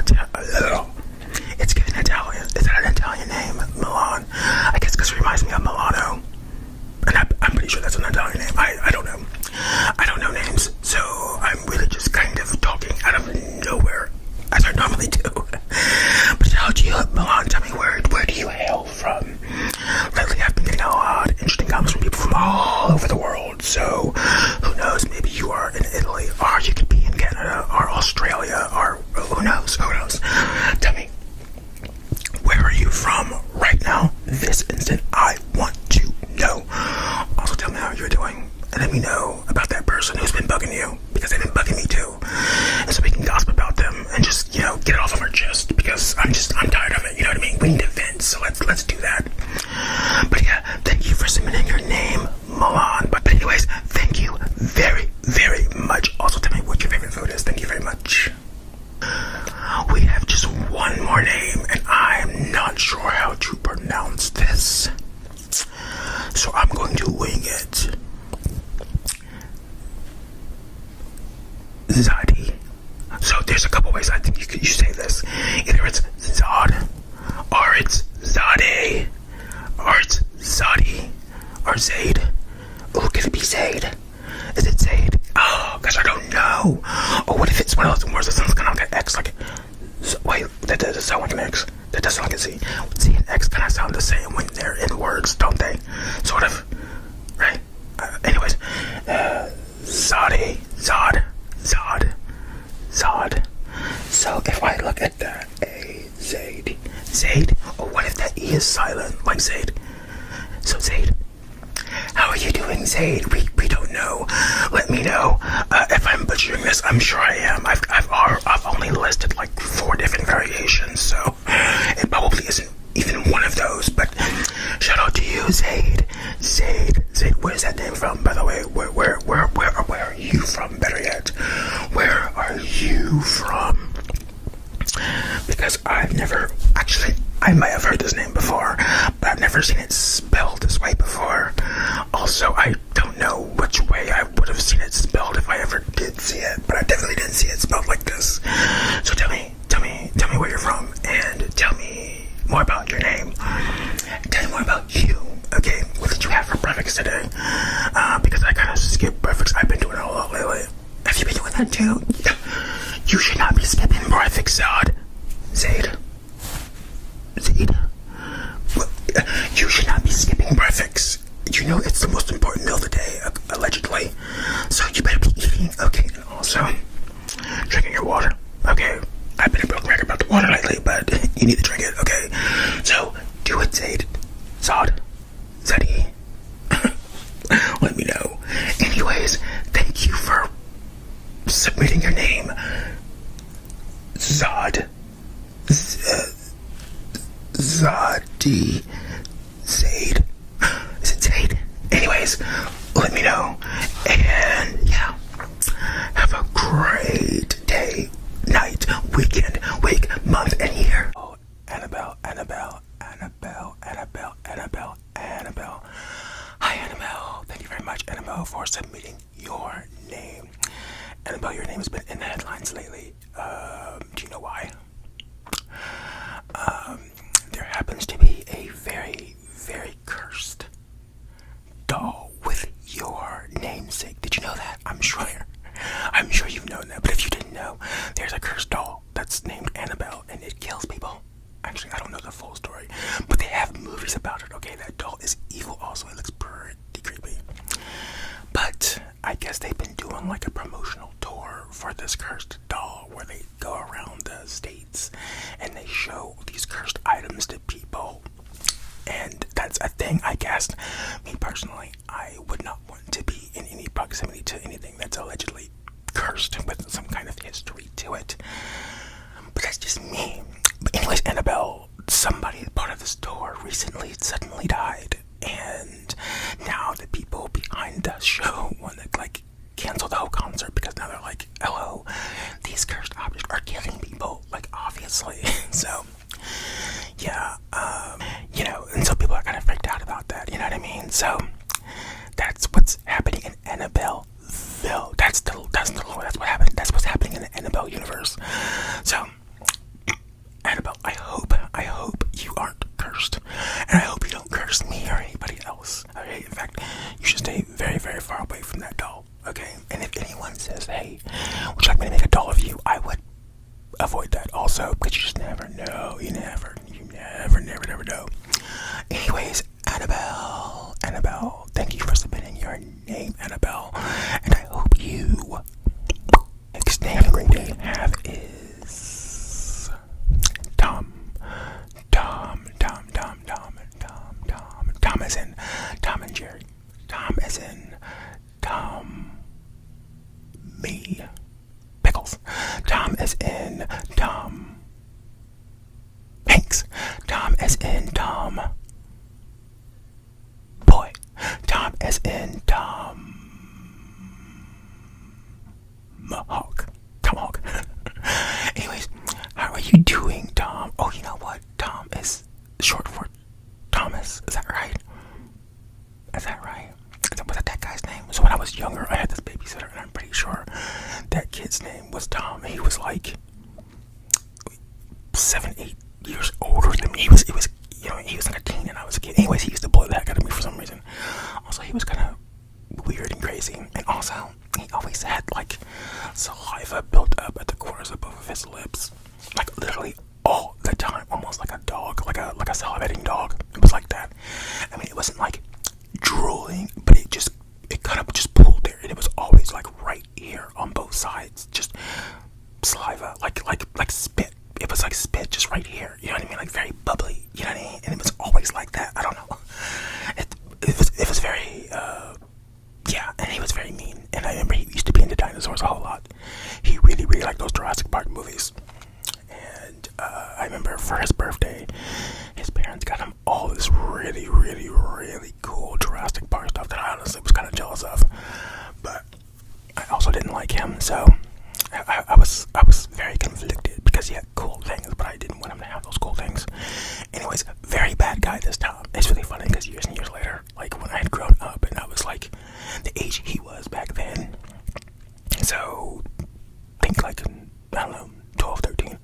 Speaker 1: Italian. Is that an Italian name? Milan. I guess because it reminds me of Milano. And I'm pretty sure that's an Italian name. I don't know. I don't know names, so I'm really just kind of talking out of nowhere, as I normally do. But how do you, Milan, tell me, where do you hail from? Lately I've been getting a lot of interesting comments from people from all over the world, so who knows, maybe you are in Italy, or you could be in Canada, or Australia, or who knows. Tell me, where are you from right now, this instant? I want to know. Also tell me how you're doing, and let me know about that person who's been bugging you, because they've been bugging me too, and so we can gossip about them and just, get it off of our chest, because I'm tired of it, you know what I mean? We need to vent, so let's do that. But yeah, thank you for submitting your name, Milan. But anyways, thank you very, very much. Also tell me what your favorite food is. Thank you very much. We have just one more name, and I'm not sure how to pronounce this, so I'm going to wing it. Zadi. So there's a couple ways I think you say this. Either it's Zod, or it's Zade, or it's Zadi, or Zaid. Oh, could it be Zaid? Is it Zaid? Oh, gosh, I don't know. Or what if it's one of those words that sounds kind of like an X, like wait, that doesn't sound like an X. That doesn't sound like a Z. Z and X kind of sound the same when they're in words, don't they? Sort of, right? Anyways, Zod. So if I look at that, Zaid, or what if that E is silent, like Zaid? So Zaid, how are you doing, Zaid? We don't know. Let me know if I'm butchering this. I'm sure I am. I've only listed like 4 different variations, so it probably isn't even one of those. But shout out to you, Zaid. Zaid, where's that name from, by the way? Where are you from? Better yet, where are you from? Because I might have heard this name before, but I've never seen it spelled this way before. Also, I don't know which way I would have seen it spelled if I ever did see it, but I definitely didn't see it spelled like this. So tell me where you're from, and tell me more about your name. Tell me more about you. Okay, what did you have for breakfast today? Because I kind of skip breakfast. I've been doing it a lot lately. Have you been doing that too? You should not be skipping breakfast, Zaid. Well, you should not be skipping breakfast. You know it's the most important meal of the day, allegedly. So you better be eating, okay, and also drinking your water. Okay, I've been a broken record about the water lately, but you need to drink it, okay? So do it, Zaid. Zadi. Let me know. Anyways, thank you for submitting your name. Zadi. Zaid. Is it Zaid? Anyways, let me know. And yeah, have a great day, night, weekend, week, month, and year. Oh, Annabelle. Hi, Annabelle. Thank you very much, Annabelle, for submitting your name. Annabelle, your name has been in the headlines lately. Do you know why? There happens to be a very, very cursed doll with your namesake. Did you know that? I'm sure you've known that. But if you didn't know, there's a cursed doll that's named Annabelle, and it kills people. Actually, I don't know the full story, but they have movies about it. Okay, that doll is evil. Also, it looks pretty creepy. But I guess they've been doing like a promotional tour for this cursed doll, where they go around the states and they show these cursed items to people. And that's a thing, I guess. Me personally, I would not want to be in any proximity to anything that's allegedly cursed with some kind of history to it. but that's just me. But anyways, Annabelle, somebody part of the store recently suddenly died, and now the people behind the show want to like cancel the whole concert because now they're like, hello, these cursed objects are killing people, like obviously. So yeah, you know, and so people are kind of freaked out about that, you know what I mean? So that's what's happening in Annabelleville. That's what happened. That's what's happening in the Annabelle universe. So Annabelle, I hope you aren't cursed, and I hope you don't curse me or anybody else. Okay, in fact, you should stay very, very far away from that doll. Okay, and if anyone says, "Hey, would you like me to make a doll of you?" I would avoid that also, because you just never know. You never know. Anyways, Annabelle, thank you for submitting your name, Annabelle, and I hope you. Next name we have is Tom as in Tom and Jerry. Tom as in Tom me Pickles. Tom as in Tom Hanks. Tom as in Tom Boy. Tom as in Tom Hawk. Tom Hawk. Anyways, how are you doing, Tom? Oh, you know what? Tom is short for Thomas. Is that right? Was that guy's name? So when I was younger, I had this babysitter, and I'm pretty sure that kid's name was Tom. He was like 7-8 years older than me. He was like a teen, and I was a kid. Anyways, he used to blow the heck out of me for some reason. Also, he was kind of weird and crazy, and also he always had like saliva built up at the corners of both of his lips, like literally all the time, almost like a dog, like a salivating dog. It was like that. I mean, it wasn't like drooling, but it kind of just pulled there, and it was always like right here on both sides, just saliva, like spit. It was like spit just right here, you know what I mean, like very bubbly, you know what I mean, and it was always like that. I don't know, it was very yeah, and he was very mean, and I remember he used to be into dinosaurs a whole lot. He really liked those Jurassic Park movies. And I remember for his birthday, his parents got him all this really cool Jurassic Park stuff that I honestly was kind of jealous of. But I also didn't like him, so I was very conflicted because he had cool things, but I didn't want him to have those cool things. Anyways, very bad guy this time. It's really funny because years and years later, like when I had grown up and I was like the age he was back then, so think like, I don't know, 12, 13,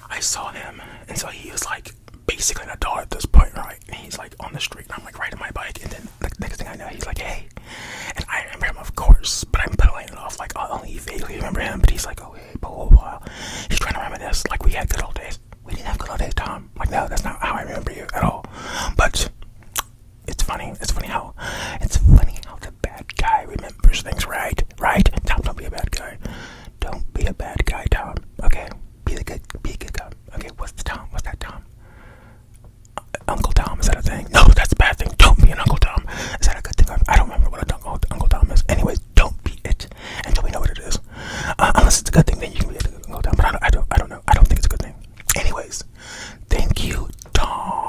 Speaker 1: I saw him, and so he was like basically an adult at this point, right? And he's like on the street, and I'm like riding my bike, and then the next thing I know, he's like, hey, and I remember him, of course, but I'm pulling it off, like I only vaguely remember him, but he's like, oh hey, blah blah blah. He's trying to reminisce, like we had good old days. We didn't have good old days, Tom. Like, no, that's not how I remember you at all. But it's funny how the bad guy remembers things, right? Tom, don't be a bad guy. Don't be a bad guy, Tom. Okay, be a good guy. Okay, what's that Tom? Uncle Tom, is that a thing? No, that's a bad thing. Don't be an Uncle Tom. Is that a good thing? I don't remember what Uncle Tom is. Anyways, don't be it until we know what it is. Unless it's a good thing, then you can be a good Uncle Tom. But I don't know. I don't think it's a good thing. Anyways, thank you, Tom.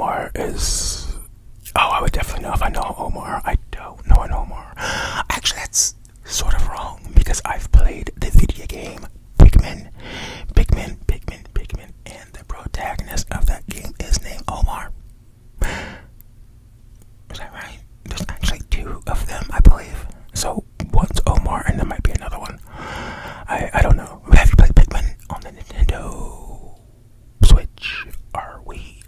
Speaker 1: Omar is... Oh, I would definitely know if I know Omar. I don't know an Omar. Actually, that's sort of wrong because I've played the video game Pikmin, and the protagonist of that game is named Omar. Is that right? There's actually two of them, I believe. So one's Omar, and there might be another one. I don't know. Have you played Pikmin on the Nintendo Switch, or Wii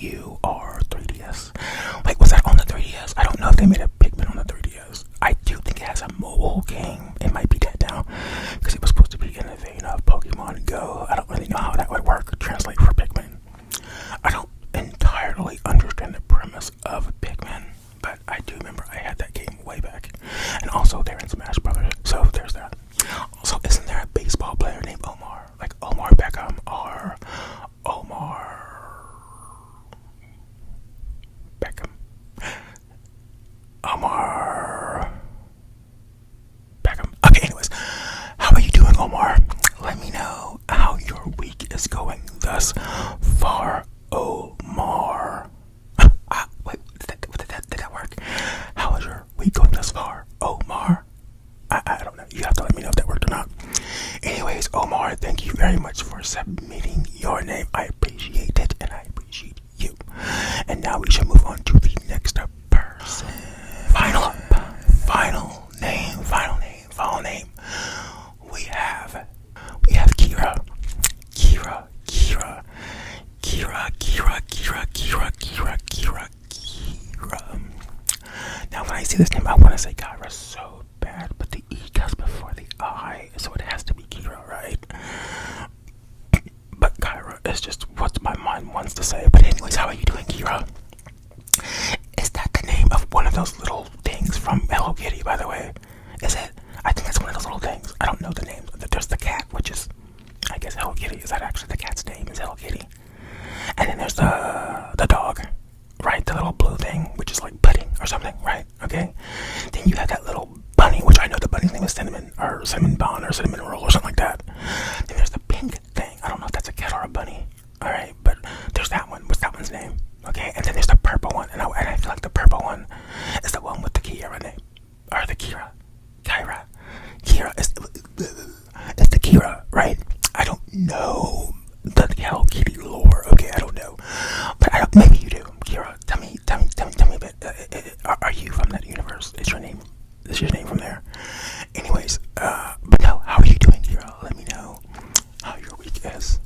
Speaker 1: U, or 3DS? Like, was that on the 3DS? I don't know if they made a Pikmin on the 3DS. I do think it has a mobile game. It might be dead now, because it was supposed to be in the vein of Pokemon Go. I don't really know how that would work, translate for Pikmin. I don't entirely understand the premise of Pikmin, but I do remember I had that game way back. And also, they're in Smash Brothers, so there's that. Also, isn't there a baseball player named Omar? Like Omar Beckham or Omar Beckham? Omar Beckham. Okay, anyways. How are you doing, Omar? Let me know how your week is going thus far, Omar. Wait, did that work? How is your week going thus far, Omar? I don't know. You have to let me know if that worked or not. Anyways, Omar, thank you very much for submitting your name. I appreciate it, and I appreciate you. And now we should move on to the next person. Final name. We have Kira. Now when I see this name, I want to say Kyra so bad, but the E comes before the I, so it has to be Kira, right? But Kyra is just what my mind wants to say. But anyways, how are you doing, Kira? Is that the name of one of those little things from Hello Kitty, by the way? Is it? I think that's one of those little things. I don't know the name. There's the cat, which is, I guess, Hello Kitty. Is that actually the cat's name? Is Hello Kitty? And then there's the dog, right? The little blue thing, which is like pudding or something, right? Okay. Then you have that little bunny, which I know the bunny's name is Cinnamon, or Cinnamon Bun, or Cinnamon Roll, or something like that. Then there's the pink thing. I don't know if that's a cat or a bunny. All right, but there's that one. What's that one's name? Okay. And then there's the purple one, and I feel like the purple one is the one with the Kira name, or the Kyra. It's the Kira, right? I don't know the Hello Kitty lore. Okay, I don't know, but maybe you do. Kira, tell me a bit. Are you from that universe? Is your name from there? Anyways, but no, how are you doing, Kira? Let me know how your week is.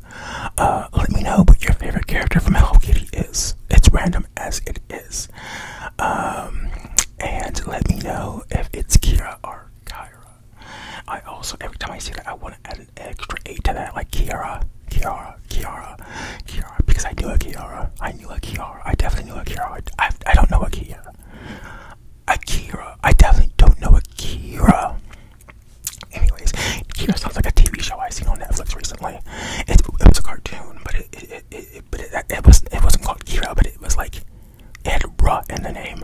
Speaker 1: Let me know what your favorite character from Hello Kitty is. It's random as it is. And let me know if it's Kira or Kyra. I also, every time I see that, I want to add an extra A to that, like Kiara, because I knew a Kiara. I definitely knew a Kiara. I don't know a Kia. Akira. I definitely don't know a Kira. Anyways, Kira sounds like a TV show I seen on Netflix recently. It was a cartoon, but it wasn't called Kira, but it was like, it had Ra in the name.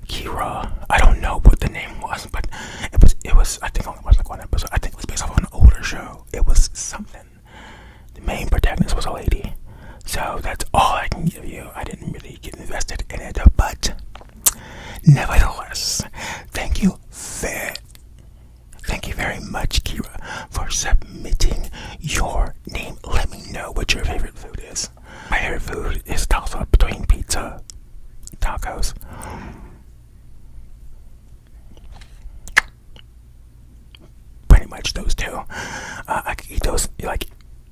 Speaker 1: Kira. I don't know what the name was, but it was I think only was like one episode. I think it was based off of an older show. It was something. The main protagonist was a lady. So that's all I can give you. I didn't really get invested in it, but nevertheless, thank you very much, Kira, for submitting your name. Let me know what your favorite food is. My favorite food is toss-up between pizza, tacos. Pretty much those two. I could eat those like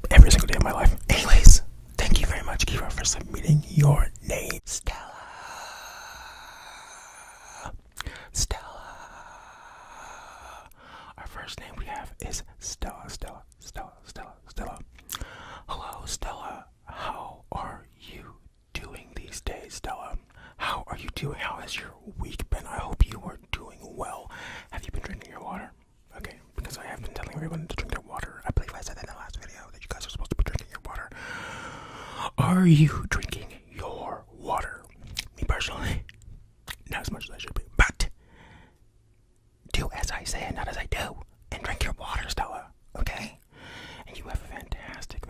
Speaker 1: every single day of my life. Anyways, thank you very much, Kira, for submitting your name. Stella. Our first name we have is Stella. Hello, Stella. How are you doing these days, Stella? How are you doing? How has your week been? I hope you are doing well. Have you been drinking your water? Okay, because I have been telling everyone to drink their water. I believe I said that in the last video, that you guys are supposed to be drinking your water. Are you drinking your water? Me personally, not as much as I should be, but do as I say and not as I do, and drink your water, Stella, okay? And you have a fantastic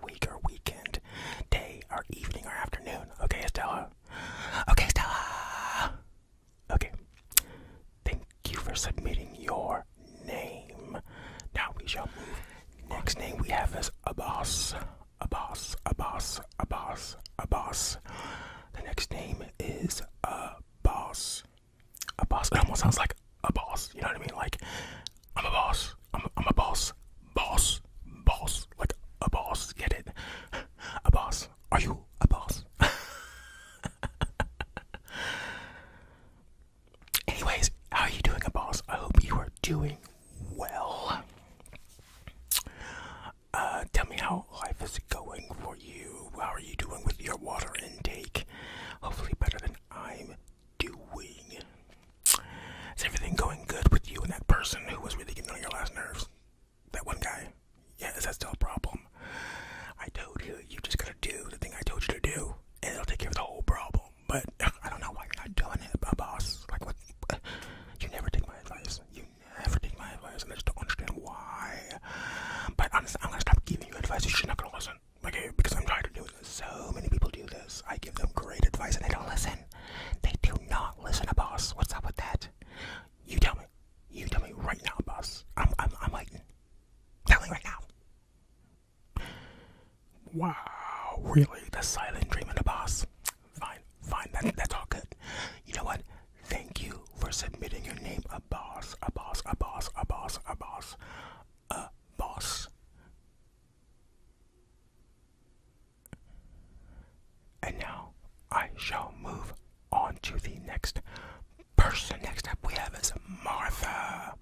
Speaker 1: week or weekend. boss, a boss, a boss. The next name is a boss. A boss. It almost sounds like a boss. You know what I mean? Like, I'm a boss. I'm a boss. Boss. Boss. Like a boss. Get it? A boss. Are you a boss? Anyways, how are you doing, a boss? I hope you are doing well. Tell me how life is going for you. How are you doing with your water intake? Hopefully better than I'm doing. Is everything going good with you and that person who was really getting on your last nerves? That one guy? Yeah, is that still a problem? I told you, you just gotta do the thing I told you to do, and it'll take care of the whole problem. But I don't know why you're not doing it, boss. Like, what? You never take my advice. You never take my advice, and I just don't understand why. But honestly, I'm gonna stop giving you advice. You're not gonna listen. Okay, because I'm tired of doing this. So many people do this. I give them great advice, and they don't listen. They do not listen, boss. What's up with that? You tell me. You tell me right now, boss. I'm waiting. Tell me right now. Wow, really? The silent treatment, boss. Fine. That's all good. You know what? Thank you for submitting your name, a boss. And now I shall move on to the next person. Next up we have is Martha.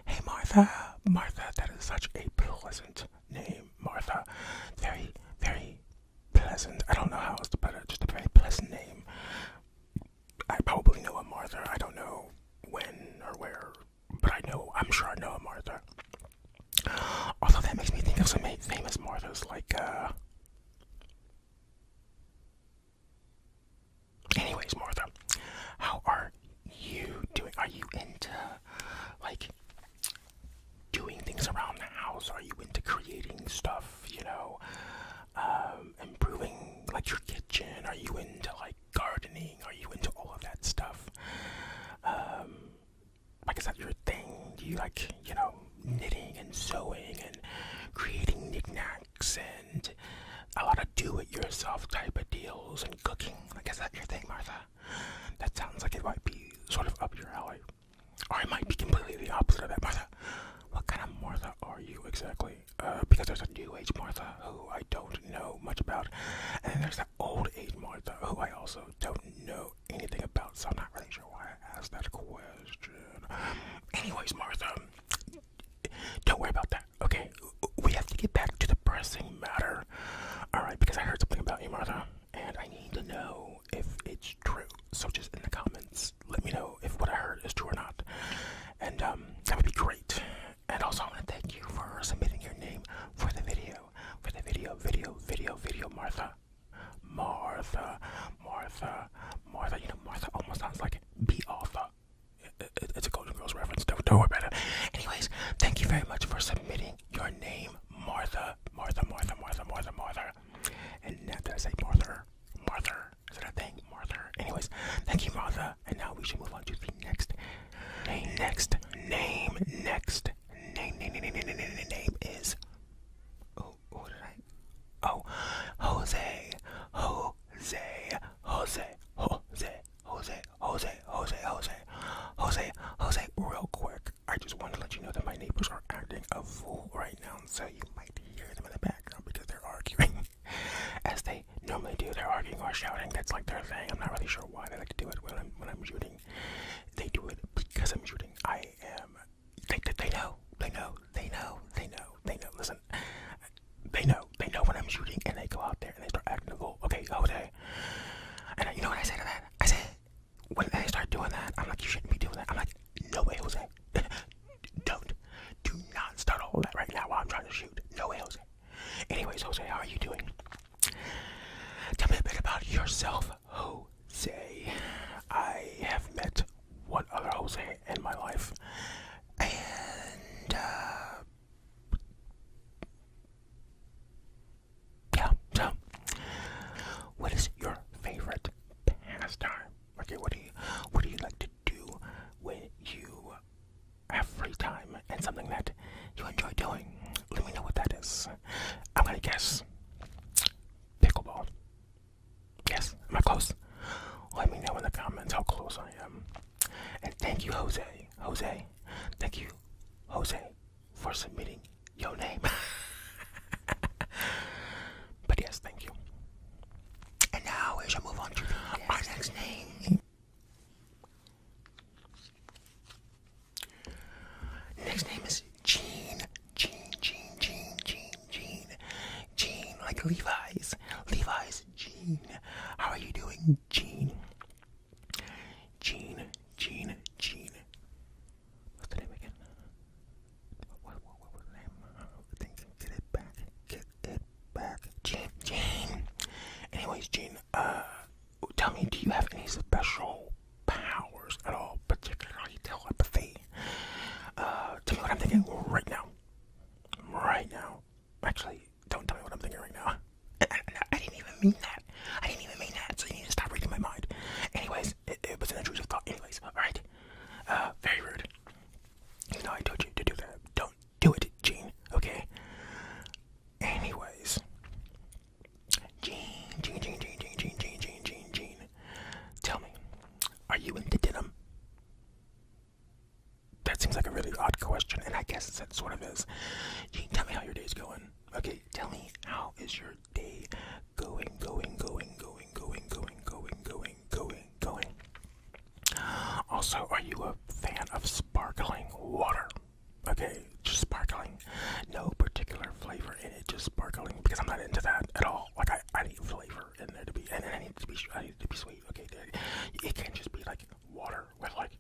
Speaker 1: Hey, Martha, that is such a pleasant name, Martha. Very, very pleasant. I don't know how else to put it, just a very pleasant name. I probably know a Martha. I don't know when or where, but I'm sure I know a Martha. Although that makes me think of some famous Marthas, like, anyways, Martha, how are you doing? Are you into, like, doing things around the house? Are you into creating stuff, improving, like, your kitchen? Are you into, like, gardening? Are you into all of that stuff? Like, is that your thing? Do you like, knitting and sewing and creating knickknacks and a lot of do-it-yourself type of deals and cooking? Like, is that your thing, Martha? That sounds like it might be sort of up your alley. Or it might be completely the opposite of that, Martha. What kind of Martha are you exactly? Because there's a new age Martha who I don't know much about, and then there's that old age Martha who I also don't know anything about, so I'm not really sure why I asked that question. Anyways, Martha, don't worry about that, okay? We have to get back to the pressing matter, alright? Because I heard something about you, Martha, and I need to know if it's true. So just in the comments, let me know if what I heard is true or not. And that would be great. And also, I want to thank you for submitting your name for the video, Martha. Martha. Martha almost sounds like B. Arthur. It's a Golden Girls reference. Don't worry about it. Anyways, thank you very much for submitting your name, Martha. And now did I say Martha? Is that a thing? Martha. Anyways, thank you, Martha. And now we should move on to the next name. Name is. Oh, what did I? Oh, Jose. Real quick, I just want to let you know that my neighbors are acting a fool right now, so you might hear them in the background because they're arguing, as they normally do. They're arguing or shouting. That's like their thing. I'm not really sure why they like to do it when I'm shooting. They do it because I'm shooting. They know. Listen, they know when I'm shooting, and they go out there and they start acting a fool. Okay, Jose. And you know what I say to that? I say, when they start doing that, I'm like, you shouldn't be doing that. I'm like, no way, Jose. Do not start all that right now while I'm trying to shoot. No way, Jose. Anyways, Jose, how are you doing? Tell me a bit about yourself, Jose. I have met one other Jose in my life, and yeah. So, what is your favorite pastime? Okay, what do you like to do when you have free time and something that you enjoy doing? Let me know what that is. Anybody guess? Pickleball. Yes, am I close? Let me know in the comments how close I am. And thank you, Jose. Thank you, Jose, for submitting your name. But yes, thank you. And now we shall move on to our next name. Next name is Jean. Jean, like Levi's. Jean. How are you doing, Jean? Jean. What's the name again? What was the name? Get it back. Jean. Anyways, Jean, tell me, do you have any special powers at all, particularly telepathy? Tell me what I'm thinking right now. Actually, don't tell me what I'm thinking right now. I didn't even mean that. So you need to stop reading my mind. Anyways, it was an intrusive thought. Anyways, alright. Very rude. You know I told you to do that. Don't do it, Jean. Okay? Anyways. Jean. Tell me, are you into denim? That seems like a really odd question, and I guess it sort of is. Jean, tell me how your day's going. Okay, tell me, how is your day going? Also, are you a fan of sparkling water? Okay, just sparkling. No particular flavor in it, just sparkling, because I'm not into that at all. Like, I need flavor in there to be, and I need it to be sweet. Okay, it can't just be like water with like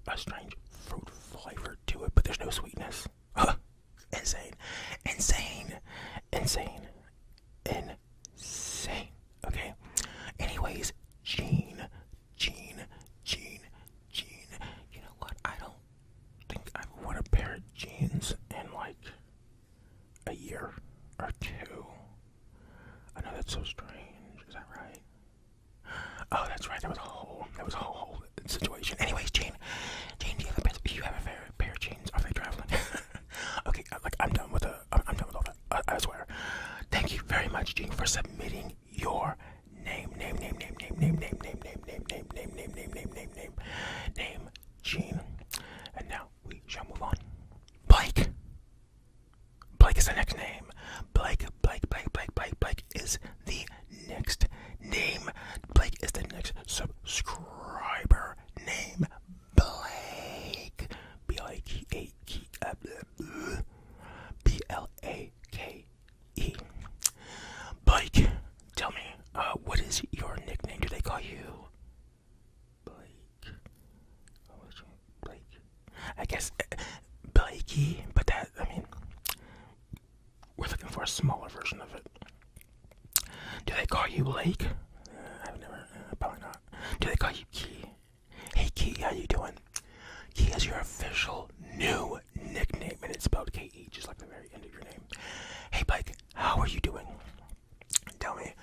Speaker 1: a strange fruit flavor to it, but there's no sweetness. Insane. Okay. Anyways, Jean. You know what? I don't think I've worn a pair of jeans in like a year or two. I know that's so strange. Is that right? Oh, that's right. That was a whole situation. Anyways, Jean, do you have a pair of jeans? Are they traveling? Okay, I'm done with all that. I swear. Thank you very much, Jean, for submitting your name, Jean. And now we shall move on. Blake is the next name. Blake is the next name. Blake is the next subscriber name. Blake. B-L-A-K-E. Blake, tell me, what is your nickname? Do they call you Blake? I guess Blakey, but we're looking for a smaller version of it. Do they call you Lake? I've never, probably not. Do they call you Key? Hey Key, how you doing? Key is your official new nickname, and it's spelled K-E, just like the very end of your name. Hey Blake, how are you doing? Tell me,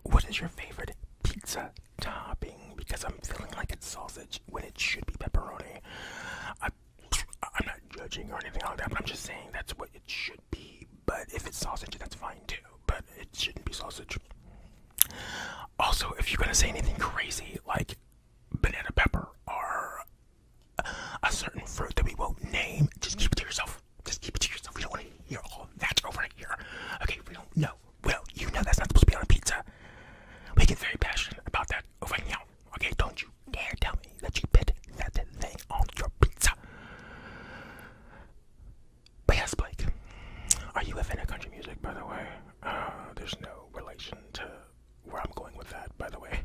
Speaker 1: what is your favorite pizza topping? Because I'm feeling like it's sausage when it should be pepperoni. I'm not judging or anything like that, but I'm just saying that's what it should be. But if it's sausage, that's fine too. But it shouldn't be sausage. Also, if you're gonna say anything crazy like banana pepper or a certain fruit that we won't name, just keep it to yourself. We don't want to hear all that over here. Okay, we don't know. Well, you know that's not supposed to be on a pizza. We get very passionate about that over here. Okay, don't you dare tell me that you put that thing on your pizza. But yes, Blake, are you a fan of country music, by the way? There's no relation to where I'm going with that, by the way.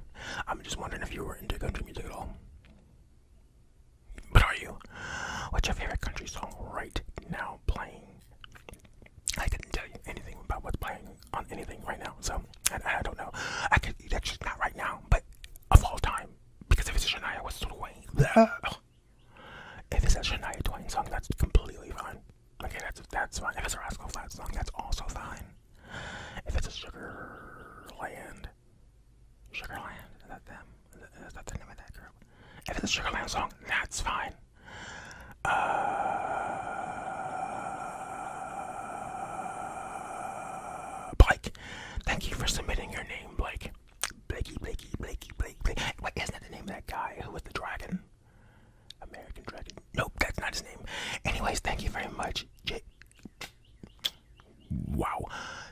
Speaker 1: I'm just wondering if you were into country music at all. But are you? What's your favorite country song right now playing? I couldn't tell you anything about what's playing on anything right now, so I don't know. I could actually not right now, but of all time, because if it's a Shania Twain, if it's a Shania Twain song, that's completely fine. Okay, that's fine. If it's a Rascal Flatts song, that's also fine. If it's a Sugarland, is that them? Is that the name of that group? If it's a Sugarland song, that's fine. thank you for submitting your name, Blake. Blake. Wait, isn't that the name of that guy who was the dragon? American Dragon. Nope, that's not his name. Anyways, thank you very much, Wow.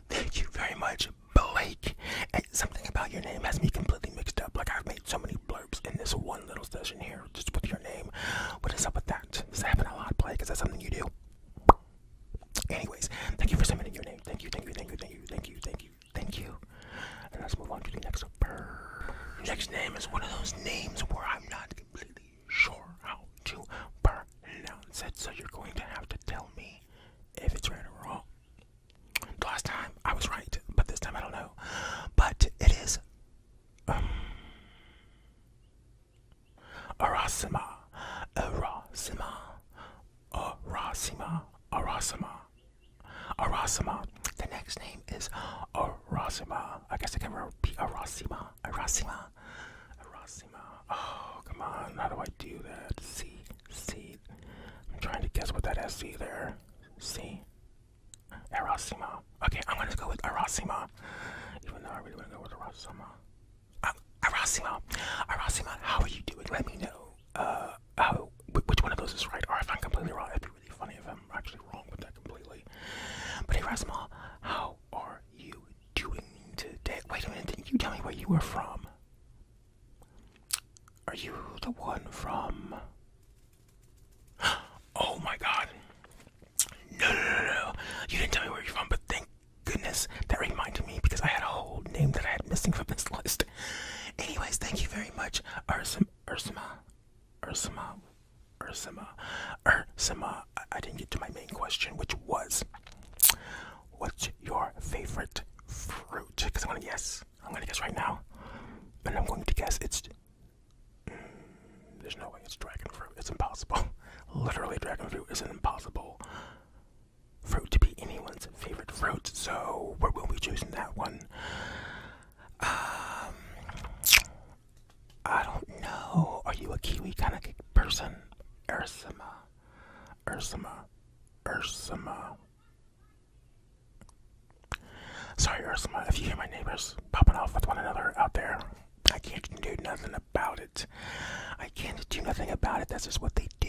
Speaker 1: Thank you very much, Blake. And something about your name has me completely mixed up. Like, I've made so many blurbs in this one little session here, just with your name. What is up with that? Does that happen a lot, Blake? Is that something you do? Anyways, thank you for submitting your name. Thank you. And let's move on to the next bird. Next name is one of those names where I'm not completely sure how to pronounce it, so you're going to have to tell me if it's right or wrong. The last time I was right, but this time I don't know. But it is Arasima. The next name is Arasima. I guess I can repeat Arasima. Oh, come on. How do I do that? C. I'm trying to guess what that is. C there. C. Arasima. Okay, I'm going to go with Arasima. Even though I really want to go with Arasima. Arasima, how are you doing? Let me know which one of those is right, or if I'm completely wrong. It'd be really funny if I'm actually wrong with that completely. But Arasima, how are you doing today? Wait a minute, didn't you tell me where you were from? Are you the one from... Oh my god. No. You didn't tell me where you're from, but thank goodness that reminded me, because I had a whole name that I had missing from this list. Anyways, thank you very much, Ursima. I didn't get to my main question, which was, what's your favorite fruit? Because I'm gonna guess right now, and I'm going to guess it's... there's no way it's dragon fruit. It's impossible. Literally, dragon fruit is an impossible fruit to be anyone's favorite fruit, so we will be choosing that one. I don't know. Are you a kiwi kind of person? Ursima. Sorry, Ursima, if you hear my neighbors popping off with one another out there. I can't do nothing about it. That's just what they do.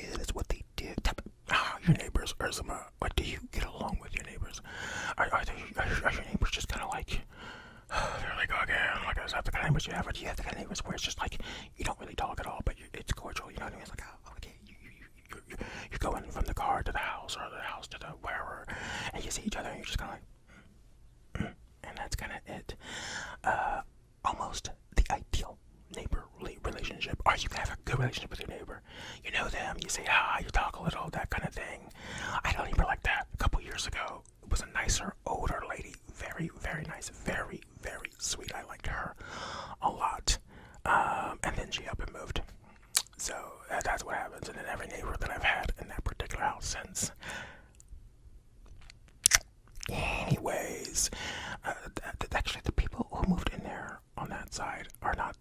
Speaker 1: Your neighbors, Ursima. What do you get along with your neighbors? Are your neighbors just kind of like, there they go again? Like, is that the kind of neighbors you have, or do you have the kind of neighbors where it's just like you don't really talk at all, but it's cordial? You know what I mean? It's like, oh, okay, you're going from the car to the house, or the house to the wherever, and you see each other, and you're just kind of like, and that's kind of it. Almost the ideal neighborly relationship. Or you can have a good relationship with your neighbor. You know them, you say hi, you talk a little, that kind of thing. I had a neighbor like that a couple years ago. It was a nicer, older lady. Very, very nice. Very, very sweet. I liked her a lot. And then she up and moved. So that's what happens. And then every neighbor that I've had in that particular house since. Anyways, actually the people who moved in there on that side are not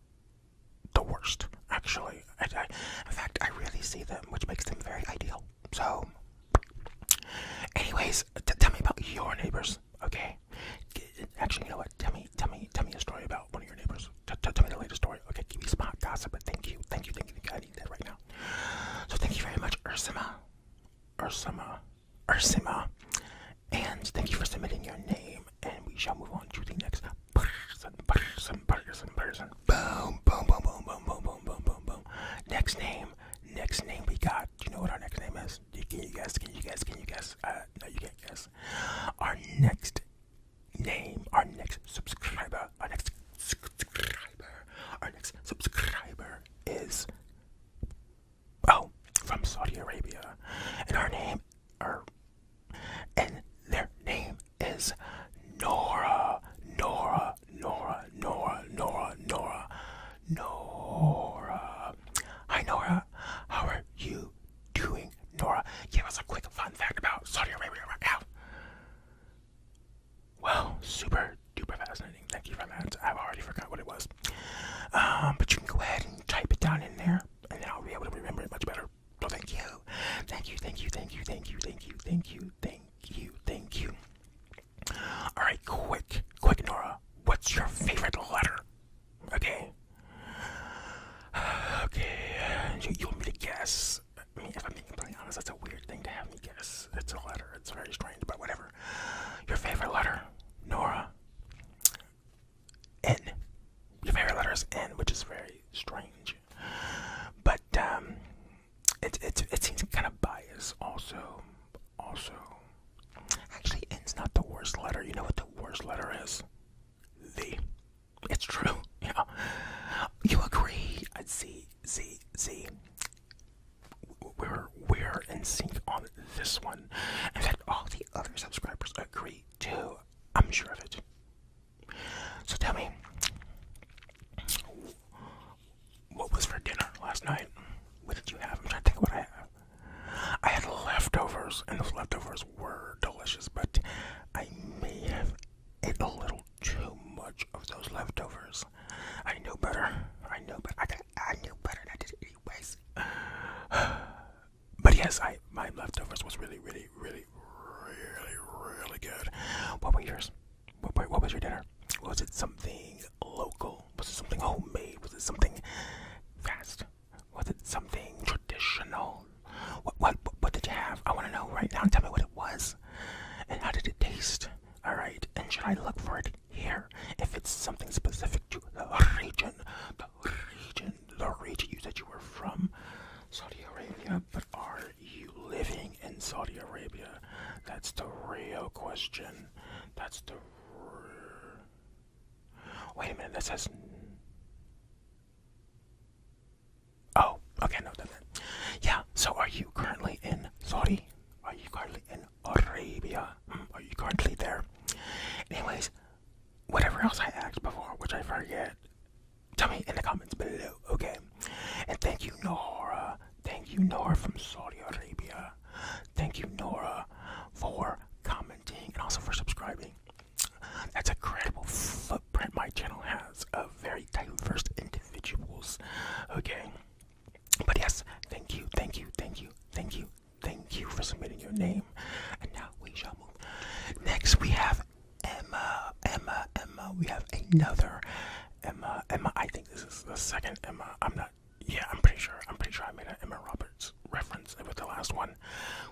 Speaker 1: the worst, actually. In fact, I really see them, which makes them very ideal. So, anyways, tell me about your neighbors, okay? Actually, you know what? Tell me a story about one of your neighbors. Tell me the latest story. Okay, give me some hot gossip, but thank you. I need that right now. So thank you very much, Ursima. And thank you for submitting your name, and we shall move on to the next person. Boom. Next name we got. Do you know what our next name is? Can you guess? No, you can't guess. Our next subscriber is from Saudi Arabia, and their name is Nora. Hi, Nora. How are you doing, Nora? Give us a quick fun fact about Saudi Arabia right now. ate a little too much of those leftovers. I knew better. I knew better. I knew better. I did it anyways. But yes, my leftovers was really, really, really, really, really good. What were yours? What was your dinner? Was it something local? Was it something homemade? Was it something fast? Was it something traditional? What did you have? I want to know right now. Tell me what it was. And how did it taste? Alright, and should I look for it here? If it's something specific to the region you said you were from Saudi Arabia, but are you living in Saudi Arabia? That's the real question. That's the wait a minute, that says oh, okay, no, that's it. Yeah, so are you currently in Saudi? Are you currently in Arabia? Are you currently there? Anyways, whatever else I asked before, which I forget, tell me in the comments below, okay? And thank you, Nora. Thank you, Nora from Saudi Arabia. Thank you, Nora, for commenting and also for subscribing. That's a credible footprint my channel has of very diverse individuals, okay? But yes, thank you, thank you, thank you, thank you, thank you for submitting your name. And now we shall move. Next, we have Emma. We have another Emma. I think this is the second Emma. I'm pretty sure I made an Emma Roberts reference with the last one,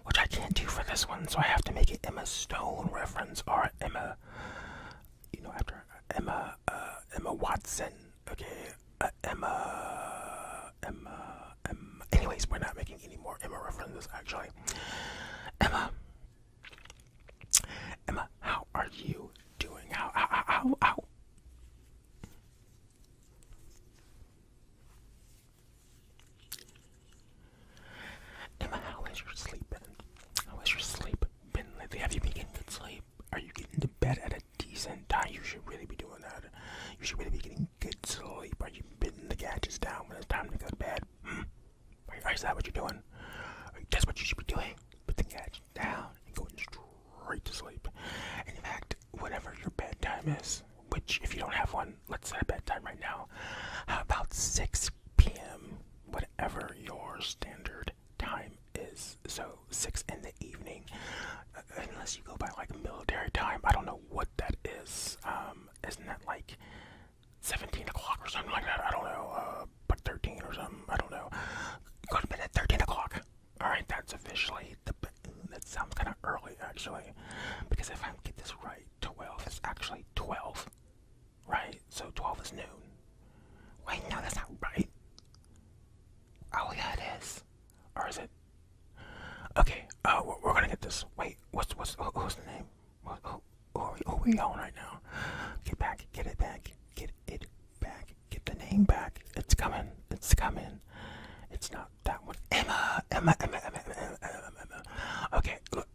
Speaker 1: which I can't do for this one, so I have to make it Emma Stone reference or Emma, after Emma Watson. Okay, Emma. Anyways, we're not making any more Emma references, actually. Emma, how are you doing? How? Emma, how has your sleep been? How has your sleep been lately? Have you been getting good sleep? Are you getting to bed at a decent time? You should really be doing that. You should really be getting good sleep. Are you putting the gadgets down when it's time to go to bed? Is that what you're doing? That's what you should be doing. Put the gadgets down and going straight to sleep. And in fact, whatever your bedtime is, which if you don't have one, let's set a bedtime right now. How about 6 p.m., whatever your standard time is. So 6 in the evening, unless you go by like military time. I don't know what that is. Isn't that like 17 o'clock or something like that? I don't know. But 13 or something. I don't know. Go to bed at 13 o'clock. Alright, that's officially that sounds kind of early, actually. Because if I get this right, 12 is actually 12. Right? So 12 is noon. Wait, no, that's not right. Oh, yeah, it is. Or is it? Okay, we're gonna get this. Wait, who's the name? Who are we on right now? Get back, get it back, get it back, get the name back. It's coming. It's not that one. Emma. Okay, look.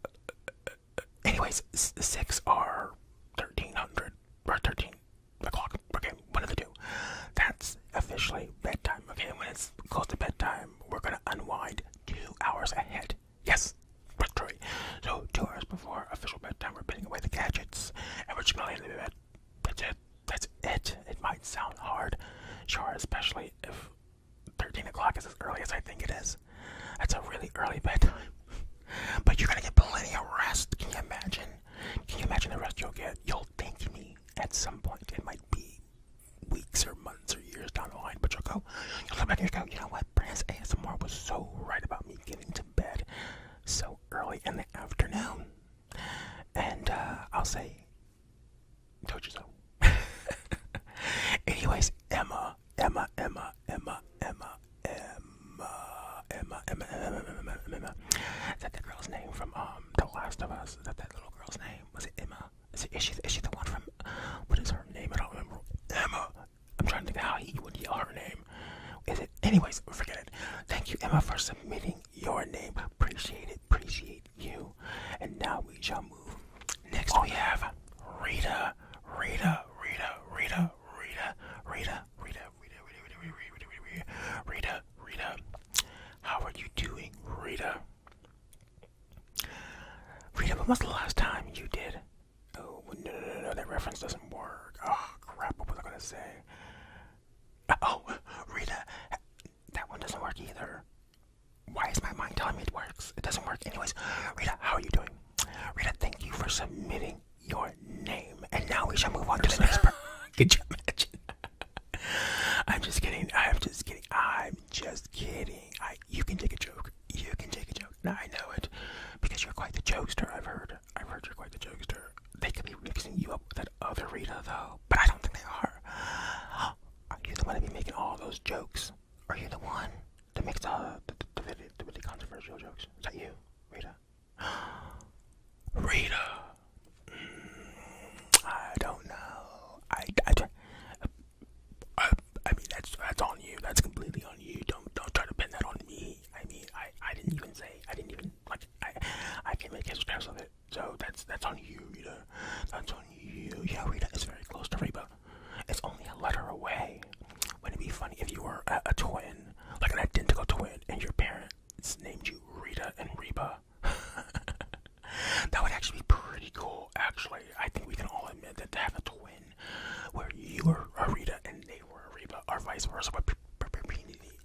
Speaker 1: Anyways, 6 or 1300 or 13 o'clock. Okay, one of the two. That's officially bedtime. Okay, when it's close to bedtime, we're gonna unwind 2 hours ahead. Yes, that's right. So 2 hours before official bedtime, we're putting away the gadgets and we're just gonna lay in the bed. That's it. It might sound hard, sure, especially if 13 o'clock is as early as I think it is. That's a really early bedtime. But you're gonna get plenty of rest. Can you imagine? Can you imagine the rest you'll get? You'll thank me at some point. It might be weeks or months or years down the line, but you'll look back and you'll go, you know what? Brand's ASMR was so right about me getting to bed so early in the afternoon. And I'll say, told you so. Anyways, Emma. Is that the girl's name from The Last of Us? Is that little girl's name? Was it Emma? Is she the one from? What is her name? I don't remember. Emma. I'm trying to think of how he would yell her name. Is it? Anyways, forget it. Thank you, Emma, for submitting your name. Appreciate you. And now we shall move. Next we have Rita. How are you doing, Rita? Rita, when was the last time you did? Oh, no. reference doesn't work. Oh, crap. What was I going to say? Oh, Rita, that one doesn't work either. Why is my mind telling me it works? It doesn't work. Anyways, Rita, how are you doing? Rita, thank you for submitting your name. And now we shall move on to the next part. Could you imagine? I'm just kidding. You can take a joke. No, I know it. Because you're quite the jokester, I've heard. You're quite the jokester. They could be mixing you up with that other Rita, though. But I don't think they are. Are you the one to be making all those jokes? Are you the one that makes the really controversial jokes? Is that you, Rita? Rita. I don't know. I mean, that's on you. That's completely on you. Don't try to pin that on me. I mean, I didn't even I can make heads or tails of it. So that's on you, Rita. That's on you. Yeah, Rita is very close to Reba. It's only a letter away. Wouldn't it be funny if you were a twin, like an identical twin, and your parents named you Rita and Reba? That would actually be pretty cool, actually. I think we can all admit that to have a twin where you were a Rita and they were a Reba, or vice versa,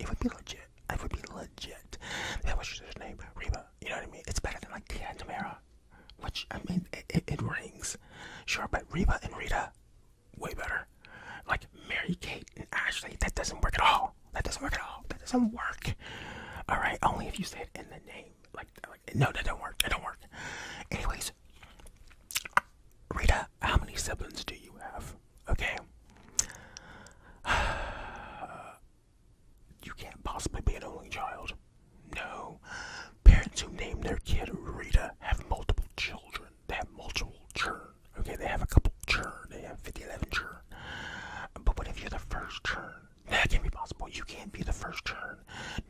Speaker 1: it would be legit. It would be legit. That was just his name, Reba. You know what I mean? It's better than like Tia and Tamara, which, I mean, it rings. Sure, but Reba and Rita, way better. Like Mary Kate and Ashley, that doesn't work at all. That doesn't work. Alright, only if you say it in the name. No, that don't work. Anyways, Rita, how many siblings do you have? Okay. You can't possibly be an only child. No. Parents who name their kid Rita have multiple children. They have multiple children. Okay, they have a couple churn. They have 50-11 churn. But what if you're the first churn? That can't be possible. You can't be the first churn.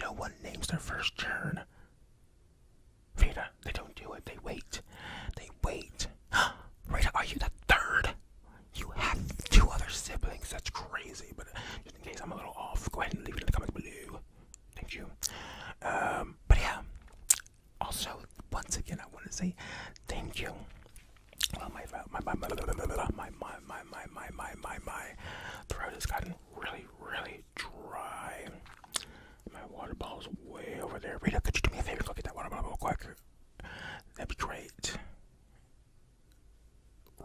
Speaker 1: No one names their first churn Rita. They don't do it. They wait. Rita, are you the third? You have 2 other siblings. That's crazy. But just in case I'm a little off, go ahead and leave it in the comments below. Thank you. But yeah. Also, once again, I want to say thank you. Well, my throat has gotten really, really dry. My water bottle's way over there. Rita, could you do me a favor? Go get that water bottle real quick. That'd be great.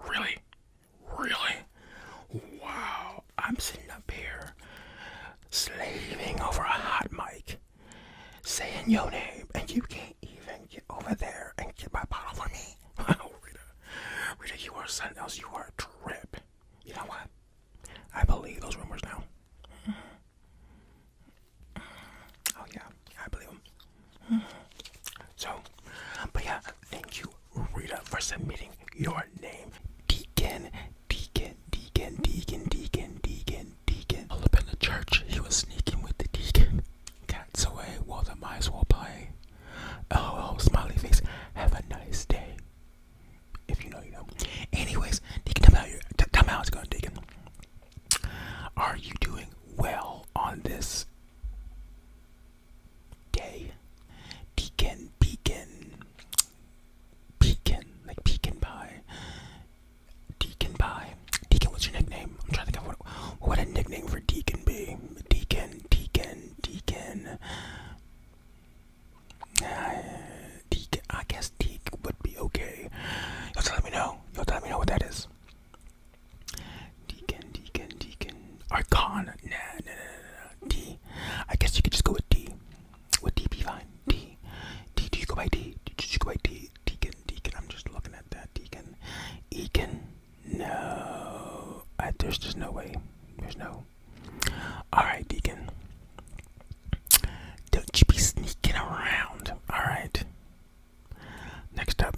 Speaker 1: Really? Wow. I'm sitting up here slaving over a hot mic, saying your name, and you can't even get over there and get my bottle for me. Oh, Rita, you are something else. You are a trip. You know what? I believe those rumors now. Oh, yeah, I believe them. So, but yeah, thank you, Rita, for submitting your name. Deacon. All up in the church, he was sneaking with the deacon. Cats away while the mice will play. Oh, smiley face. Have a nice day. If you know, you know. Anyways, Deacon, tell me how it's going, Deacon. Are you doing well on this day? Deacon, like pecan pie. Deacon, what's your nickname? I'm trying to think of what would a nickname for Deacon be? Deacon. Deacon, I guess Deacon would be okay. You'll let me know what that is. Deacon. Archon. Nah. D. I guess you could just go with D. Would D be fine? D. Do you go by D? Did you go by D? Deacon. I'm just looking at that. Deacon. No. There's just no way. There's no. Alright, Deacon. Don't you be sneaking around. Alright. Next up.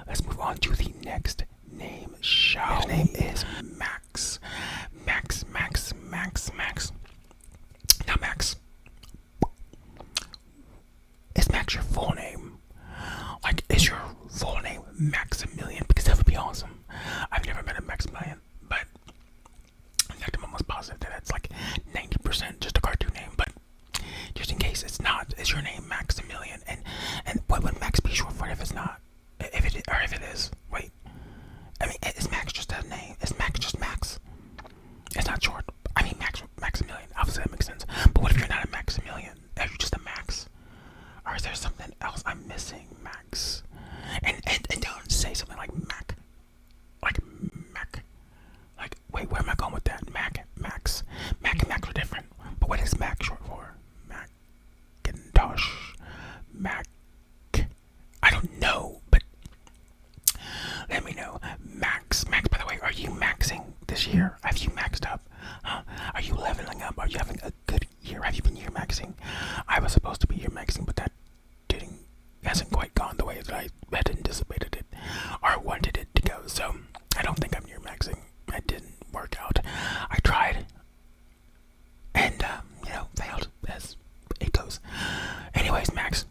Speaker 1: Let's move on to the next name. His name is Max. Now, Max. Is Max your full name? Like, is your full name Maximilian? Because that would be awesome. I've never met a Maximilian, but in fact, I'm almost positive that it's like 90% just a cartoon name. But just in case it's not, is your name Maximilian? And what would Max be short for if it's not? If it is? Wait. year? Have you maxed up? Huh? Are you leveling up? Are you having a good year? Have you been year maxing? I was supposed to be year maxing, but that didn't hasn't quite gone the way that I had anticipated it or wanted it to go. So I don't think I'm year maxing. It didn't work out. I tried, and failed as it goes. Anyways, Max,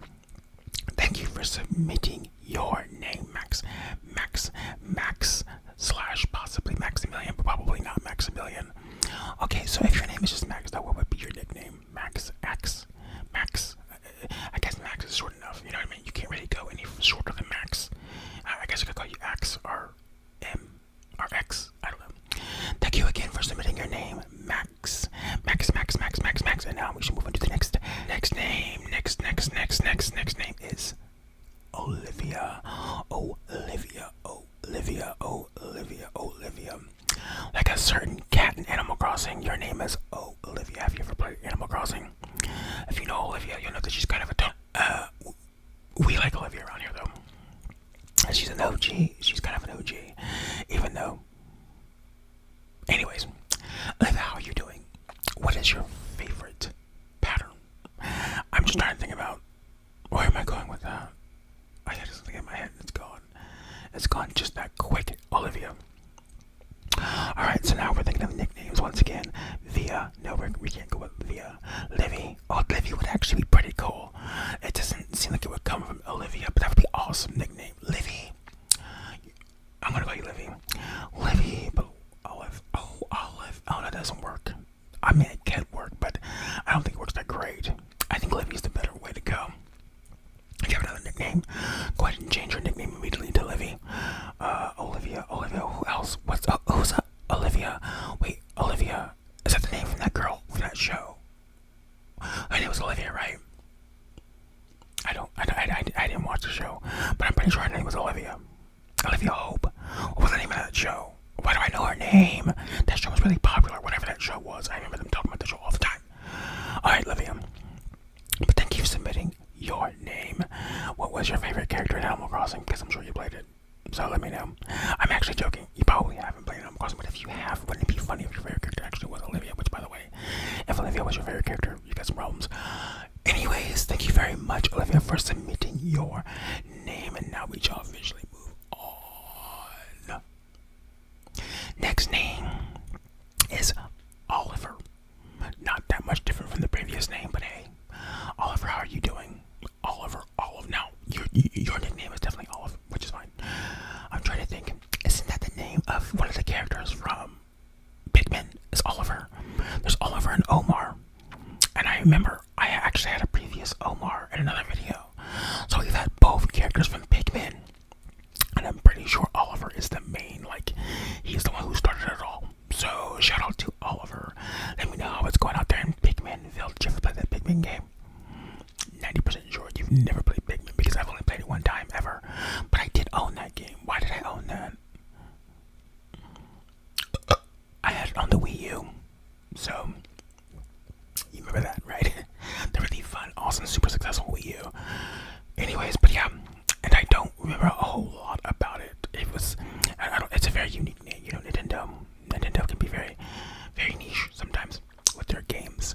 Speaker 1: thank you for submitting your name, Max. Slash possibly Maximilian, but probably not Maximilian. Okay, so if your name is just Max, though, what would be your nickname? Max X? Max? I guess Max is short enough, you know what I mean? You can't really go any shorter than Max. I guess I could call you X or M or X. I don't know. Thank you again for submitting your name, Max. Max. And now we should move on to the next name. Next name is Olivia. Olivia. Like a certain cat in Animal Crossing, your name is Olivia. Have you ever played Animal Crossing? If you know Olivia, you'll know that she's kind of a we like Olivia around here, though. She's an OG. She's kind of an OG. Even though... Anyways, Olivia, how are you doing? What is your favorite pattern? I'm just trying to think about... Where am I going with that? I had something in my head and it's gone. It's gone just that quick. Olivia. Alright, so now we're thinking of nicknames once again. Via. No, we can't go with Via. Livy. Oh, Livy would actually be pretty cool. It doesn't seem like it would come from Olivia, but that would be awesome nickname. Livy. I'm gonna call you Livy. Livy, but Olive. Oh, Olive. Oh, that doesn't work. I mean, it can work, but I don't think it works that great. I think Livy's the better way to go. If you have another nickname, go ahead and change your nickname immediately to Livy. Olivia, who else? Who's Olivia? Wait, Olivia, is that the name from that girl from that show? Her name was Olivia, right? I didn't watch the show, but I'm pretty sure her name was Olivia. Olivia Hope. What was the name of that show? Why do I know her name? That show was really popular, whatever that show was. I remember them talking about the show all the time. Alright, Olivia. But thank you for submitting your name. What was your favorite character in Animal Crossing? Because I'm sure you played it. So let me know. I'm actually joking. You probably haven't played Animal Crossing, but if you have, wouldn't it be funny if your favorite character actually was Olivia? Which, by the way, if Olivia was your favorite character, you got some problems. Anyways, thank you very much, Olivia, for submitting your name. And now we shall officially move on. Next name is Oliver. Not that much different from the previous name, but hey. Oliver, how are you doing? Olive. Now, your nickname is definitely Olive, which is fine. I'm trying to think. Isn't that the name of one of the characters from Pikmin? Is Oliver? There's Oliver and Omar. And I remember I actually had a previous Omar in another video. So we've had both characters from Pikmin. And I'm pretty sure Oliver is the main, he's the one who started it all. So shout out to Oliver. Let me know how it's going out there in Pikminville. Did you ever play that Pikmin game? 90% sure you've never played Pikmin because I've only played it one time ever. But I did own that game. Why did I own that? I had it on the Wii U. So, you remember that, right? The really fun, awesome, super successful Wii U. Anyways, but yeah. And I don't remember a whole lot about it. It's a very unique name. Nintendo can be very, very niche sometimes with their games.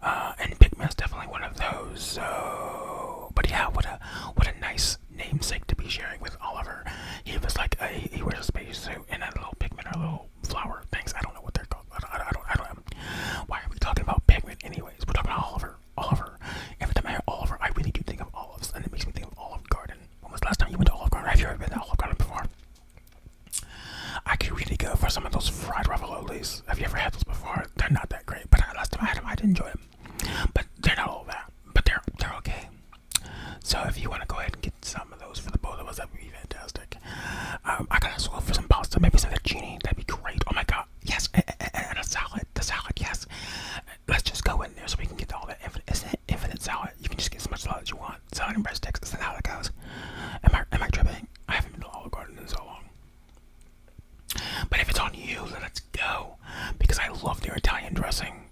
Speaker 1: And Pikmin is definitely one of those. So, but yeah, what a nice namesake to be sharing with Oliver. He was he wears a spacesuit and a little Pikmin or little flower things. I don't know what they're called. I don't know. Why are we talking about Pikmin anyways? We're talking about Oliver. Every time I hear Oliver, I really do think of olives, and it makes me think of Olive Garden. When was the last time you went to Olive Garden? Have you ever been to Olive Garden before? I could really go for some of those fried raviolis. Have you ever had those before? They're not that great, but last time I had them, I did enjoy them. But they're not all that. But they're okay. So if you want to go ahead and get some of those for the both of us, that'd be fantastic. I gotta swap for some pasta, maybe some fettuccine. That'd be great. Oh my god, yes, and a salad. The salad, yes. Let's just go in there so we can get all that infinite salad. You can just get as much salad as you want. Salad and breadsticks. Is that how it goes? Am I tripping? I haven't been to Olive Garden in so long. But if it's on you, then let's go. Because I love their Italian dressing.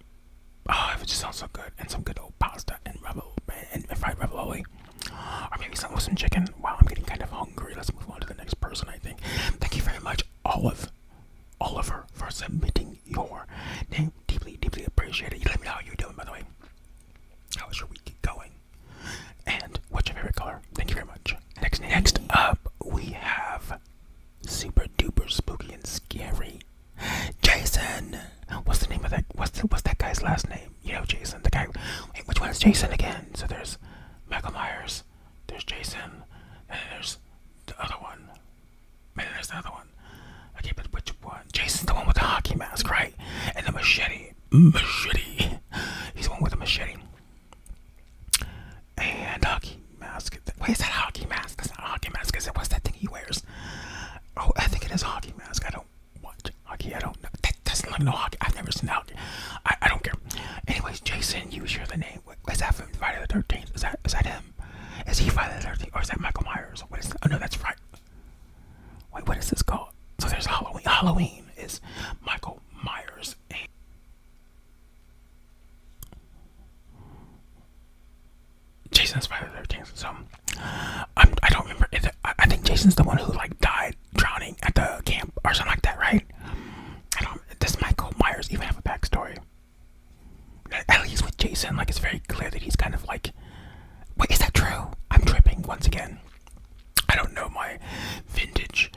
Speaker 1: Oh, it just sounds so good. And some good old pasta and fried ravioli. Or maybe something with some chicken. Wow, I'm getting kind of hungry. Let's move on to the next person, I think. Thank you very much, Oliver, for submitting it's Jason again. So there's Michael Myers, there's Jason, and then there's the other one. And then there's the other one. Okay, but which one? Jason's the one with the hockey mask, right? And the machete. Machete. He's the one with the machete. And hockey mask. Wait, is that a hockey mask? That's not a hockey mask, is it? What's that thing he wears? Oh, I think it is a hockey mask. I don't watch hockey. I don't know. That doesn't look no hockey. I've never seen hockey. I don't care. Anyways, Jason, you share the name. Is that from Friday the 13th? Is that him? Is he Friday the 13th? Or is that Michael Myers? What is that? Oh, no, that's right. Wait, what is this called? So there's Halloween. Halloween is Michael Myers. And Jason's Friday the 13th. So I don't remember. I think Jason's the one who like died drowning at the camp or something like that, right? I don't. Does Michael Myers even have a backstory? At least with Jason, like it's very clear that he's kind of like. Wait, is that true? I'm tripping once again. I don't know my vintage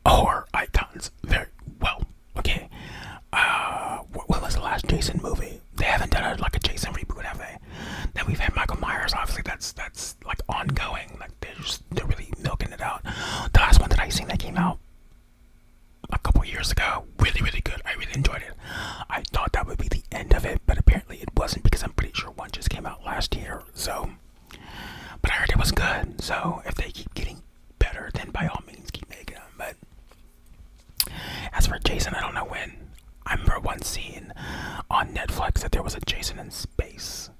Speaker 1: horror icons very well. Okay. When was the last Jason movie? They haven't done a Jason reboot, have they? Then we've had Michael Myers. Obviously, that's like ongoing. Like they're really milking it out. The last one that I seen that came out a couple years ago, really, really good. I really enjoyed it. I thought that would be the end of it, but apparently it wasn't because I'm pretty sure one just came out last year. So, but I heard it was good. So if they keep getting better, then by all means keep making them. But as for Jason, I don't know when. I remember one scene on Netflix that there was a Jason in space.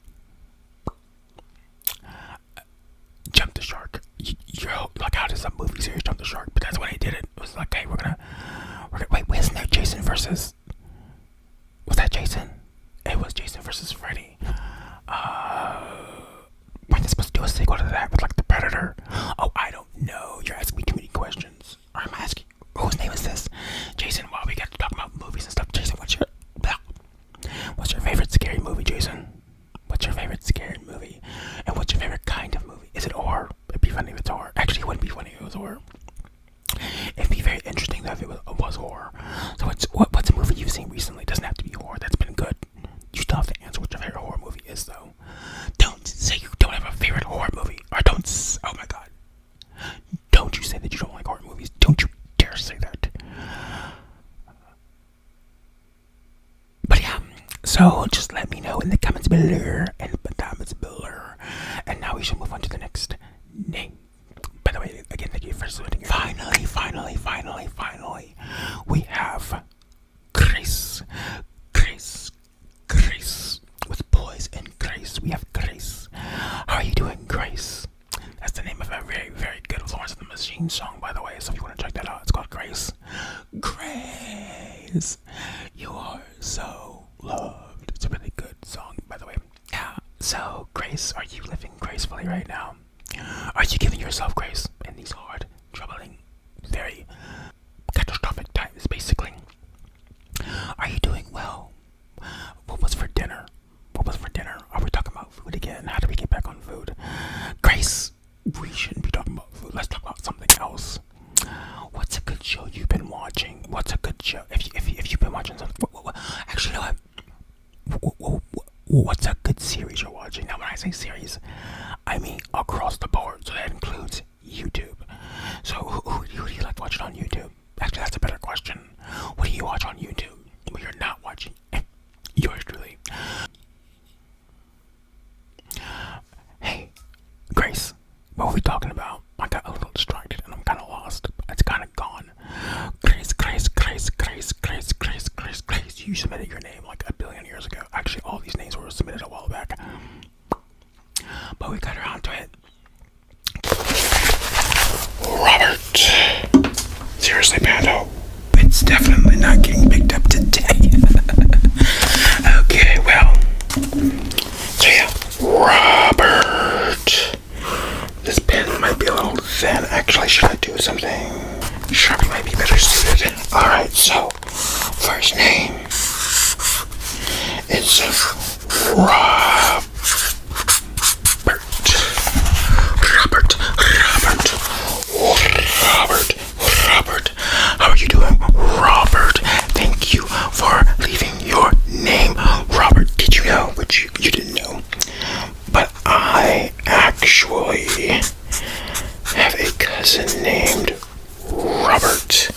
Speaker 1: Jump the Shark. You're like, how does a movie series Jump the Shark? But that's when they did it. It was like, hey, we're gonna wait, isn't there Jason versus? Was that Jason? It was Jason versus Freddy. Weren't they supposed to do a sequel to that with like the Predator? Oh, I don't know. You're asking me too many questions. Or am I asking? Whose name is this? Jason, while we got to talk about movies and stuff. Jason, what's your favorite scary movie, Jason? What's your favorite scary movie? And what's your favorite kind of movie? Is it horror? It'd be funny if it's horror. Actually, it wouldn't be funny if it was horror. It'd be very interesting though if it was horror. So what's a movie you've seen recently? It doesn't have to be horror. That's been good. You still have to answer what your favorite horror movie is, though. Don't say you don't have a favorite horror movie. Or don't. Oh my god. Don't you say that you don't like horror movies. Don't you dare say that. But yeah. So just let me know in the comments below. And now we should move on to the next name. By the way, again, thank you for submitting your Finally, we have Grace. With boys and Grace, we have Grace. How are you doing, Grace? That's the name of a very, very good Florence and the Machine song, by the way. So if you want to check that out, it's called Grace. Grace, you are so loved. It's a really good song, by the way. Yeah. So, Grace, are you living gracefully right now? Are you giving yourself grace in these hard, troubling, very catastrophic times, basically? Are you doing well? What was for dinner? Are we talking about food again? How do we get back on food? Grace, we shouldn't be talking about food. Let's talk about something else. What's a good show you've been watching? What's a good show? If you've been watching something, actually, you know what? What's a good series you're watching? Now, when I say series, I mean across the board. So that includes YouTube. So who do you like watching on YouTube? Actually, that's a better question. What do you watch on YouTube when you're not watching yours truly? Hey, Grace, what were we talking about? I got a little distracted and I'm kind of lost. It's kind of gone. Grace. You submitted your name like a billion years ago. Actually, all these names were submitted a while back. But we got around to it. Robert. Seriously, Pando. It's definitely not getting picked up today. Okay, well. So yeah, Robert. This pen might be a little thin. Actually, should I do something? Sharpie might be better suited. Alright, so first name is Robert. How are you doing, Robert? Thank you for leaving your name. cousin named Robert.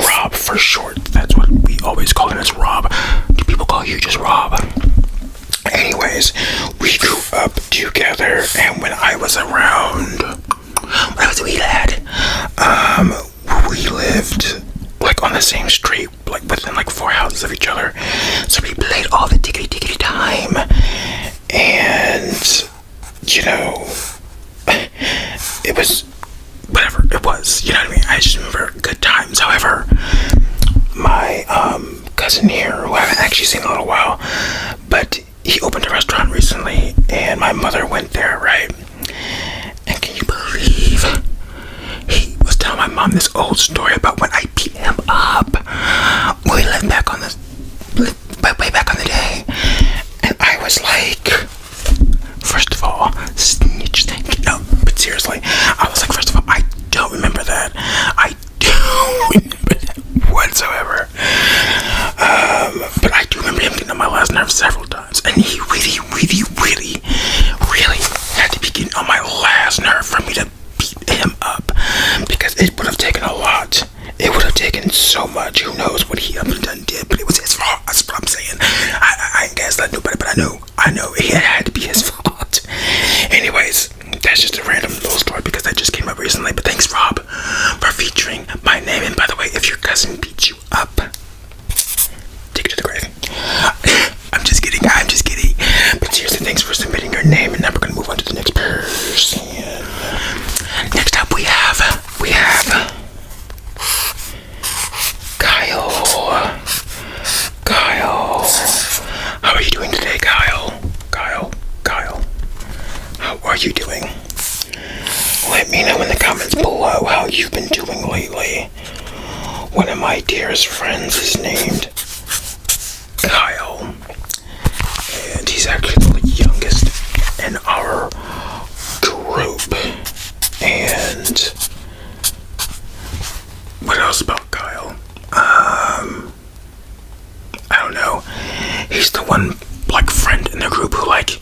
Speaker 1: Rob for short. That's what we always call him, as Rob. Do people call you just Rob? Anyways, we grew up together, and when I was a wee lad, we lived like on the same street, like within like 4 houses of each other. So we played all the tickety time, and you know, it was whatever it was. You know what I mean? I just remember good times. However, my cousin here, who I haven't actually seen in a little while, but he opened a restaurant recently, and my mother went there, right? And can you believe he was telling my mom this old story about when I beat him up when we lived back on the way back on the day? And I was like, first of all, snitch, no, but seriously, I was like, first of all, I don't remember that. I don't remember that whatsoever. But I do remember him getting on my last nerve several times, and he really had to be getting on my last nerve for me to beat him up, because it would have taken a lot. It would have taken so much. Who knows what he up and done did, but it was his fault. That's what I'm saying. I ain't gaslighting nobody, but I know it had to be his fault. Anyways, that's just a random little story because that just came up recently. But thanks, Rob, for featuring my name. And by the way, if your cousin beats you up, take it to the grave. I'm just kidding. But seriously, thanks for submitting your name. And now we're gonna move on to the next person. Next up, we have Kyle. How are you doing today, Kyle? How are you doing? Let me know in the comments below how you've been doing lately. One of my dearest friends is named Kyle, and he's actually the youngest in our group. And what else about Kyle? I don't know. He's the one like friend in the group who, like,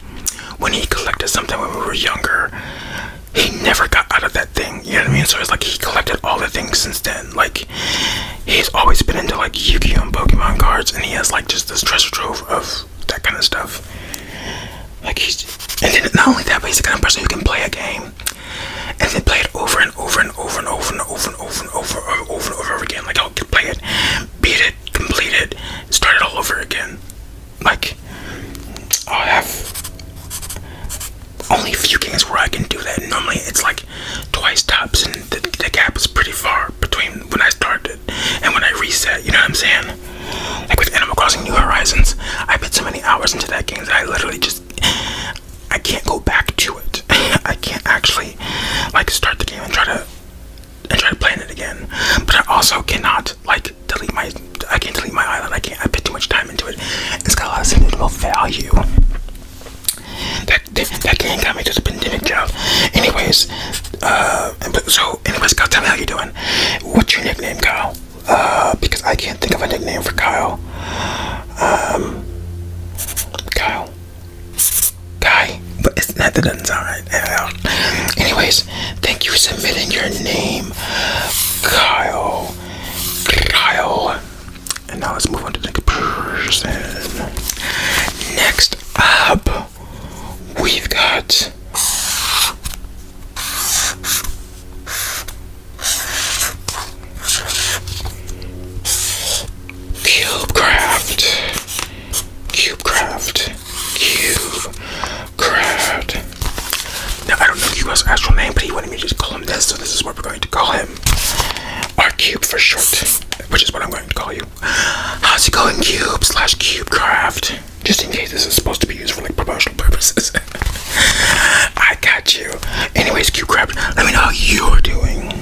Speaker 1: when he collected something when we were younger, he never got out of that thing. You know what I mean? So it's like he collected all the things since then. Like, he's always been into like Yu-Gi-Oh! And Pokemon cards, and he has like just this treasure trove of that kind of stuff. Like, and then not only that, but he's the kind of person who can play a game and then play it over and over again. Like, I'll play it, beat it, complete it, start it all over again. Like, I'll have only a few games where I can do that. Normally it's like twice tops, and the gap is pretty far between when I started and when I reset. You know what I'm saying? Like with Animal Crossing New Horizons, I put so many hours into that game that I literally just, I can't go back to it. I can't actually like start the game and try to playing it again. But I also cannot like delete my island. I put too much time into it. It's got a lot of sentimental value. That game got me to the pandemic job. Anyways, Kyle, tell me how you doing. What's your nickname, Kyle? Because I can't think of a nickname for Kyle. Kyle. Guy. But that doesn't sound right. Anyways, thank you for submitting your name, Kyle. And now let's move on to the next person. Next up, we've got Cubecraft. Now, I don't know Cube's actual name, but he wanted me to just call him this, so this is what we're going to call him. R-Cube for short, which is what I'm going to call you. How's it going, Cube/Cubecraft? Just in case this is supposed to be used for like promotional purposes. I got you. Anyways, Cubecraft, let me know how you're doing.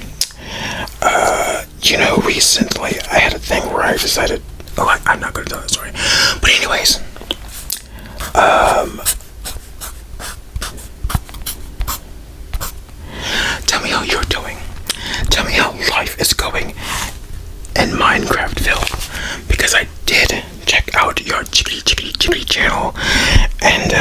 Speaker 1: Recently I had a thing where I decided, I'm not gonna tell that story. But anyways, tell me how you're doing. Tell me how life is going in Minecraftville, because I did check out your chickadee channel, and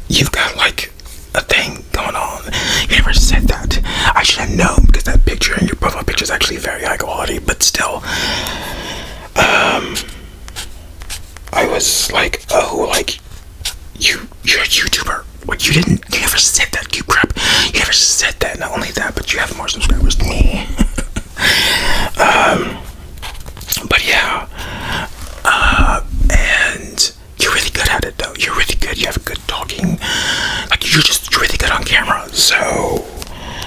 Speaker 1: you've got like a thing going on. You never said that. I should have unknown because that picture and your profile picture is actually very high quality, but still, I was like, oh, like, you're a YouTuber. Like, you never said that, cube crap. You never said that. Not only that, but you have more subscribers than me. But yeah, and you're really good at it, though. You're really good. You have good talking. Like, you're really good on camera. So,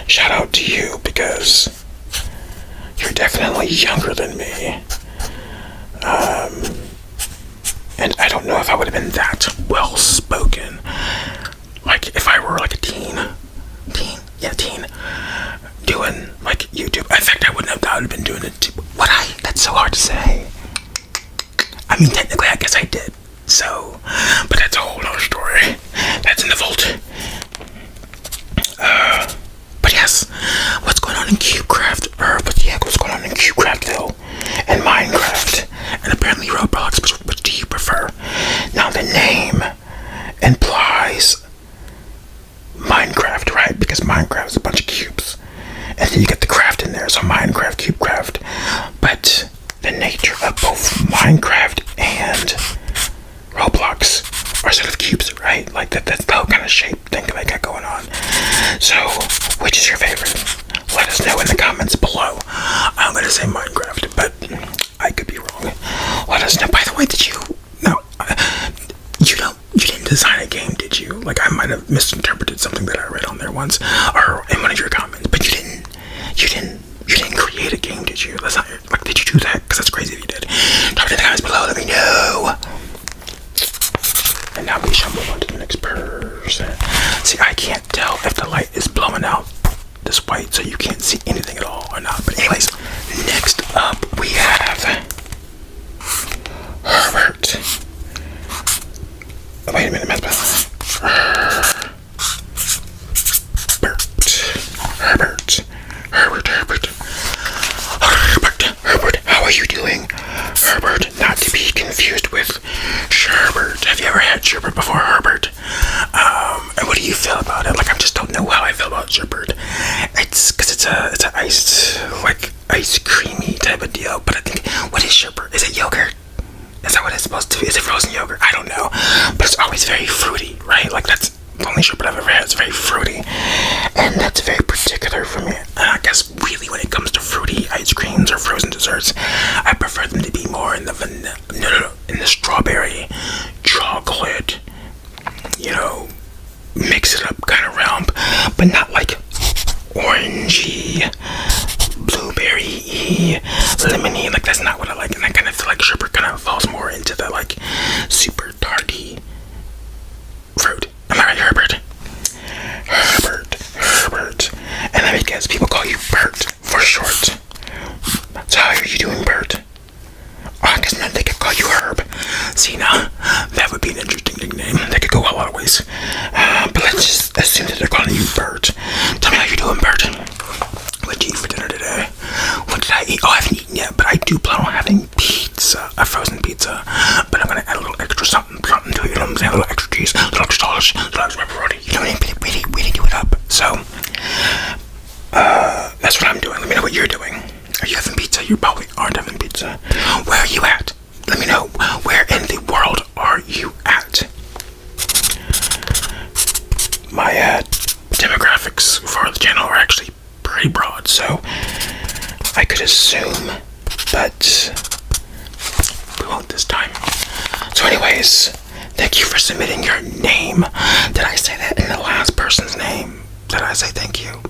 Speaker 1: shout out to you because you're definitely younger than me. And I don't know if I would have been that well spoken. Like, if I were like a teen, doing like YouTube. In fact, I wouldn't have. I would have been doing it too. That's so hard to say. I mean, technically, I guess I did. So, but that's a whole other story. That's in the vault. But yes, what's going on in CubeCraft? What the heck was going on in CubeCraftville and Minecraft? And apparently Roblox, which do you prefer? Now the name implies Minecraft, right? Because Minecraft is a bunch of cubes. And then you get the craft in there, so Minecraft, CubeCraft. But the nature of both Minecraft and Roblox are sort of cubes, right? Like that's the whole kind of shape thing that they got going on. So, which is your favorite? Let us know in the comments below. I'm gonna say Minecraft, but I could be wrong. Let us know. By the way, you didn't design a game, did you? Like, I might have misinterpreted something that I read on there once, or in one of your comments. But you didn't create a game, did you? That's not like, did you do that? Because that's crazy if you did. Drop it in the comments below. Let me know. And now we shall move on to the next person. See, I can't tell if the light is blowing out this white, so you can't see anything at all or not. But anyways, next up we have Herbert. Oh, wait a minute, Herbert, how are you doing? Herbert, not to be confused with sherbet. Have you ever had sherbet before, Herbert? And what do you feel about it? Like, I just don't know how I feel about sherbet. It's because it's a iced, like, ice creamy type of deal. But I think, what is sherbet? Is it yogurt? Is that what it's supposed to be? Is it frozen yogurt? I don't know. But it's always very fruity, right? Like, that's the only sherbet I've ever had. It's very fruity. And that's very particular for me. And I guess really when it comes to fruity ice creams or frozen desserts, I prefer them to be more in the vanilla, in the strawberry, chocolate, mix it up kind of realm. But not like orangey, blueberry-y, lemony. Like, that's not what I like. And I kind of feel like sherbet kind of falls more into the, like, super tarty fruit. Am I right, Herbert? Herbert. And let me guess, people call you Bert for short. So how are you doing, Bert? Oh, I guess they could call you Herb. See, now, that would be an interesting nickname. They could go a lot of ways. But let's just assume that they're calling you Bert. Tell me how you're doing, Bert. What did you eat for dinner today? What did I eat? Oh, I haven't eaten yet, but I do plan on having pizza, a frozen pizza. But I'm gonna add a little extra something to it, you know what I'm saying? A little extra cheese, a little extra sauce, a little extra pepperoni. You know what I mean? Really do it up. So, that's what I'm doing. Let me know what you're doing. Are you having pizza? You probably aren't having pizza. Where are you at? Let me know. Where in the world are you at? My demographics for the channel are actually pretty broad, so I could assume, but we won't this time. So anyways, thank you for submitting your name. Did I say that in the last person's name? Did I say thank you?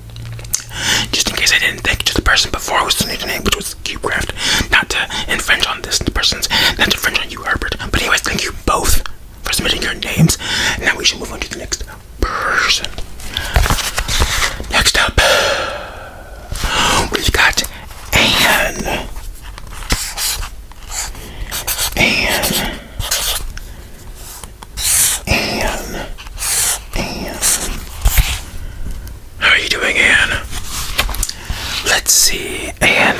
Speaker 1: Just in case I didn't, thank you to the person before who submitted the name, which was CubeCraft. Not to infringe on this person's, not to infringe on you, Herbert. But anyways, thank you both for submitting your names. Now we should move on to the next person. Next up, we've got Anne. How are you doing, Anne? Let's see, Anne.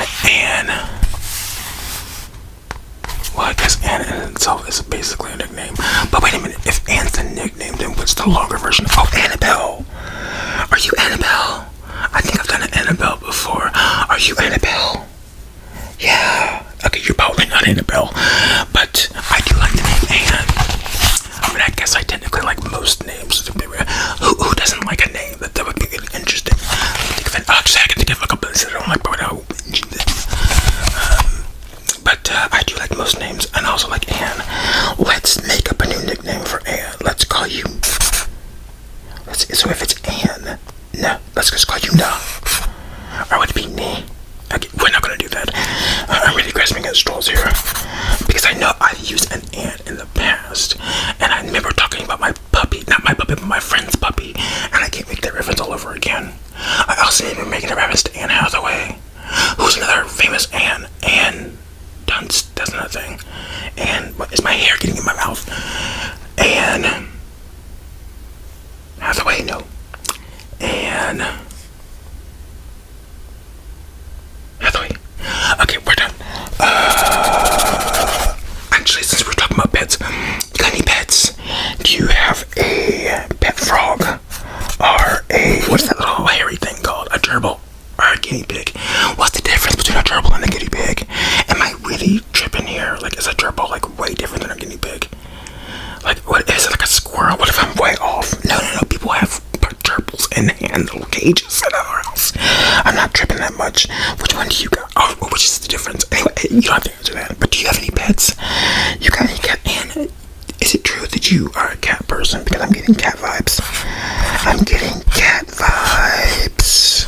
Speaker 1: Well, I guess Anne in itself is basically a nickname. But wait a minute, if Anne's a nickname, then what's the longer version? Oh, Annabelle. Are you Annabelle? I think I've done an Annabelle you Annabelle? Yeah. Okay, you're probably not Annabelle, but I do like the name Anne. I mean, I guess I technically like most names. Who doesn't like a name? That would be really interesting. Actually, I can think of a couple that I don't like, but I won't mention them. But I do like most names, and I also like Anne. Let's make up a new nickname for Anne. Let's call you. So if it's Anne, no, let's just call you Na. Or would it be Nee? Okay, we're not gonna do that. I'm really grasping at straws here because I know I've used an Anne in the past, and I remember talking about my puppy, not my puppy, but my friend's puppy, and I can't make that reference all over again. I also remember making a reference to Anne Hathaway, who's another famous Anne. Anne Dunst, that's another thing. And what is my hair getting in my mouth? Anne Hathaway, no. Anne Hathaway. Okay, we're done. Actually, since we're talking about pets, you got any pets? Do you have a pet frog? Or what's that little hairy thing called? A gerbil? Or a guinea pig? What's the difference between a gerbil and a guinea pig? Am I really tripping here? Like, is a gerbil like way different than a guinea pig? Like, what is it, like a squirrel? What if I'm way off? No. People have gerbils in little cages in our house. I'm not tripping that much. Which one do you got? Oh, which is the difference? Anyway, you don't have to answer that. But do you have any pets? You got any cat? And is it true that you are a cat person? Because I'm getting cat vibes. I'm getting cat vibes.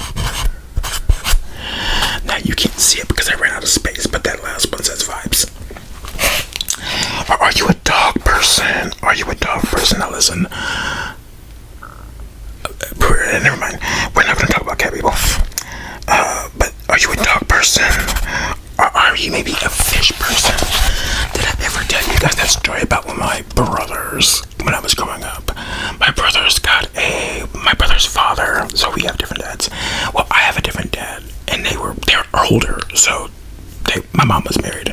Speaker 1: Now you can't see it because I ran out of space, but that last one says vibes. Or are you a dog person? Are you a dog person? Now listen. Never mind. We're not going to talk about cat people. But are you a dog person? Or are you maybe a fish person? Did I ever tell you guys that story about my brothers when I was growing up? My brother's father, so we have different dads. Well, I have a different dad, and they're older, so my mom was married,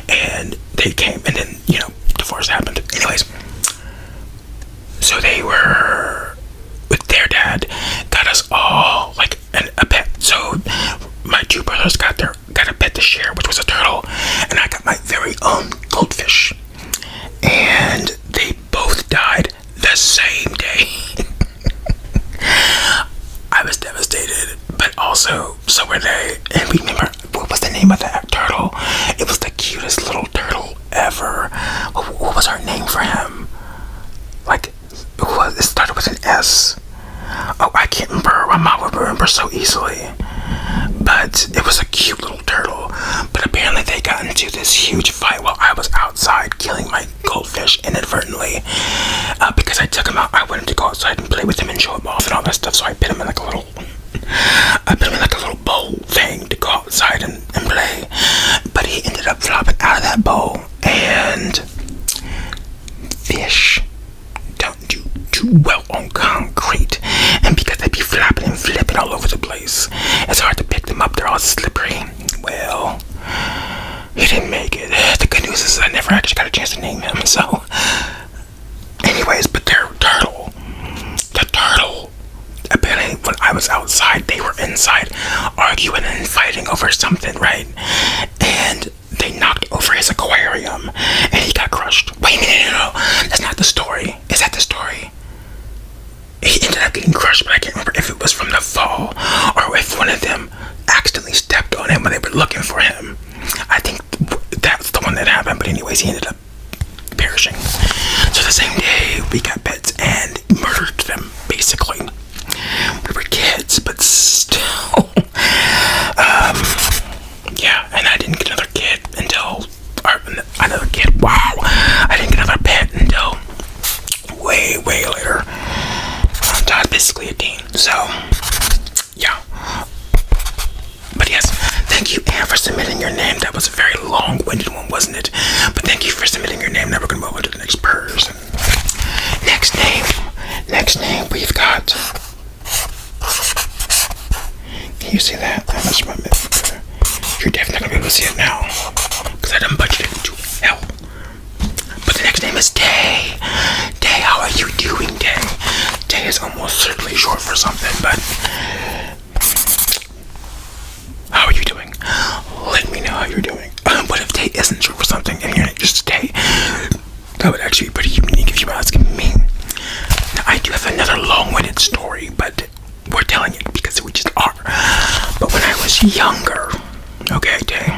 Speaker 1: and they came, and then, divorce happened. Anyways, so they were, with their dad, got us all, like, a pet. So my two brothers got a pet to share, which was a turtle, and I got my very own goldfish. And they both died the same day. I was devastated, but also so were they. And remember, what was the name of that turtle? It was the cutest little turtle ever. What was our name for him? Like, it started with an S. Oh, I can't remember. My mom would remember so easily. But it was a cute little turtle. But apparently they got into this huge fight while I was outside killing my goldfish inadvertently. Because I took him out. I wanted to go outside and play with him and show him off and all that stuff. So I put him in like a little bowl thing to go outside and play. But he ended up flopping out of that bowl. And fish don't do too well on concrete, and because they be flopping and flipping all over the place, it's hard to pick them up. They're all slippery. Well, he didn't make it. The good news is I never actually got a chance to name him. So anyways, but the turtle, apparently when I was outside, they were inside arguing and fighting over something, right? And they knocked over his aquarium and he got crushed. Wait a minute, no, that's not the story. Is that the story? He ended up getting crushed, but I can't remember if it was from the fall or if one of them accidentally stepped on him when they were looking for him. I think that's the one that happened, but anyways, he ended up perishing. So the same day, we got pets and murdered them, basically. We were kids, but still. Yeah, and I didn't get another kid until, wow, I didn't get another pet until way later. I was basically a teen, so, yeah. But yes, thank you, Anne, for submitting your name. That was a very long-winded one, wasn't it? But thank you for submitting your name. Now we're going to move on to the next person. Next name, we've got, can you see that? I must remember. You're definitely going to be able to see it now, because I done budgeted to hell. But the next name is Day. Day, how are you doing, Day? Day is almost certainly short for something, but how are you doing? was younger, okay, Day,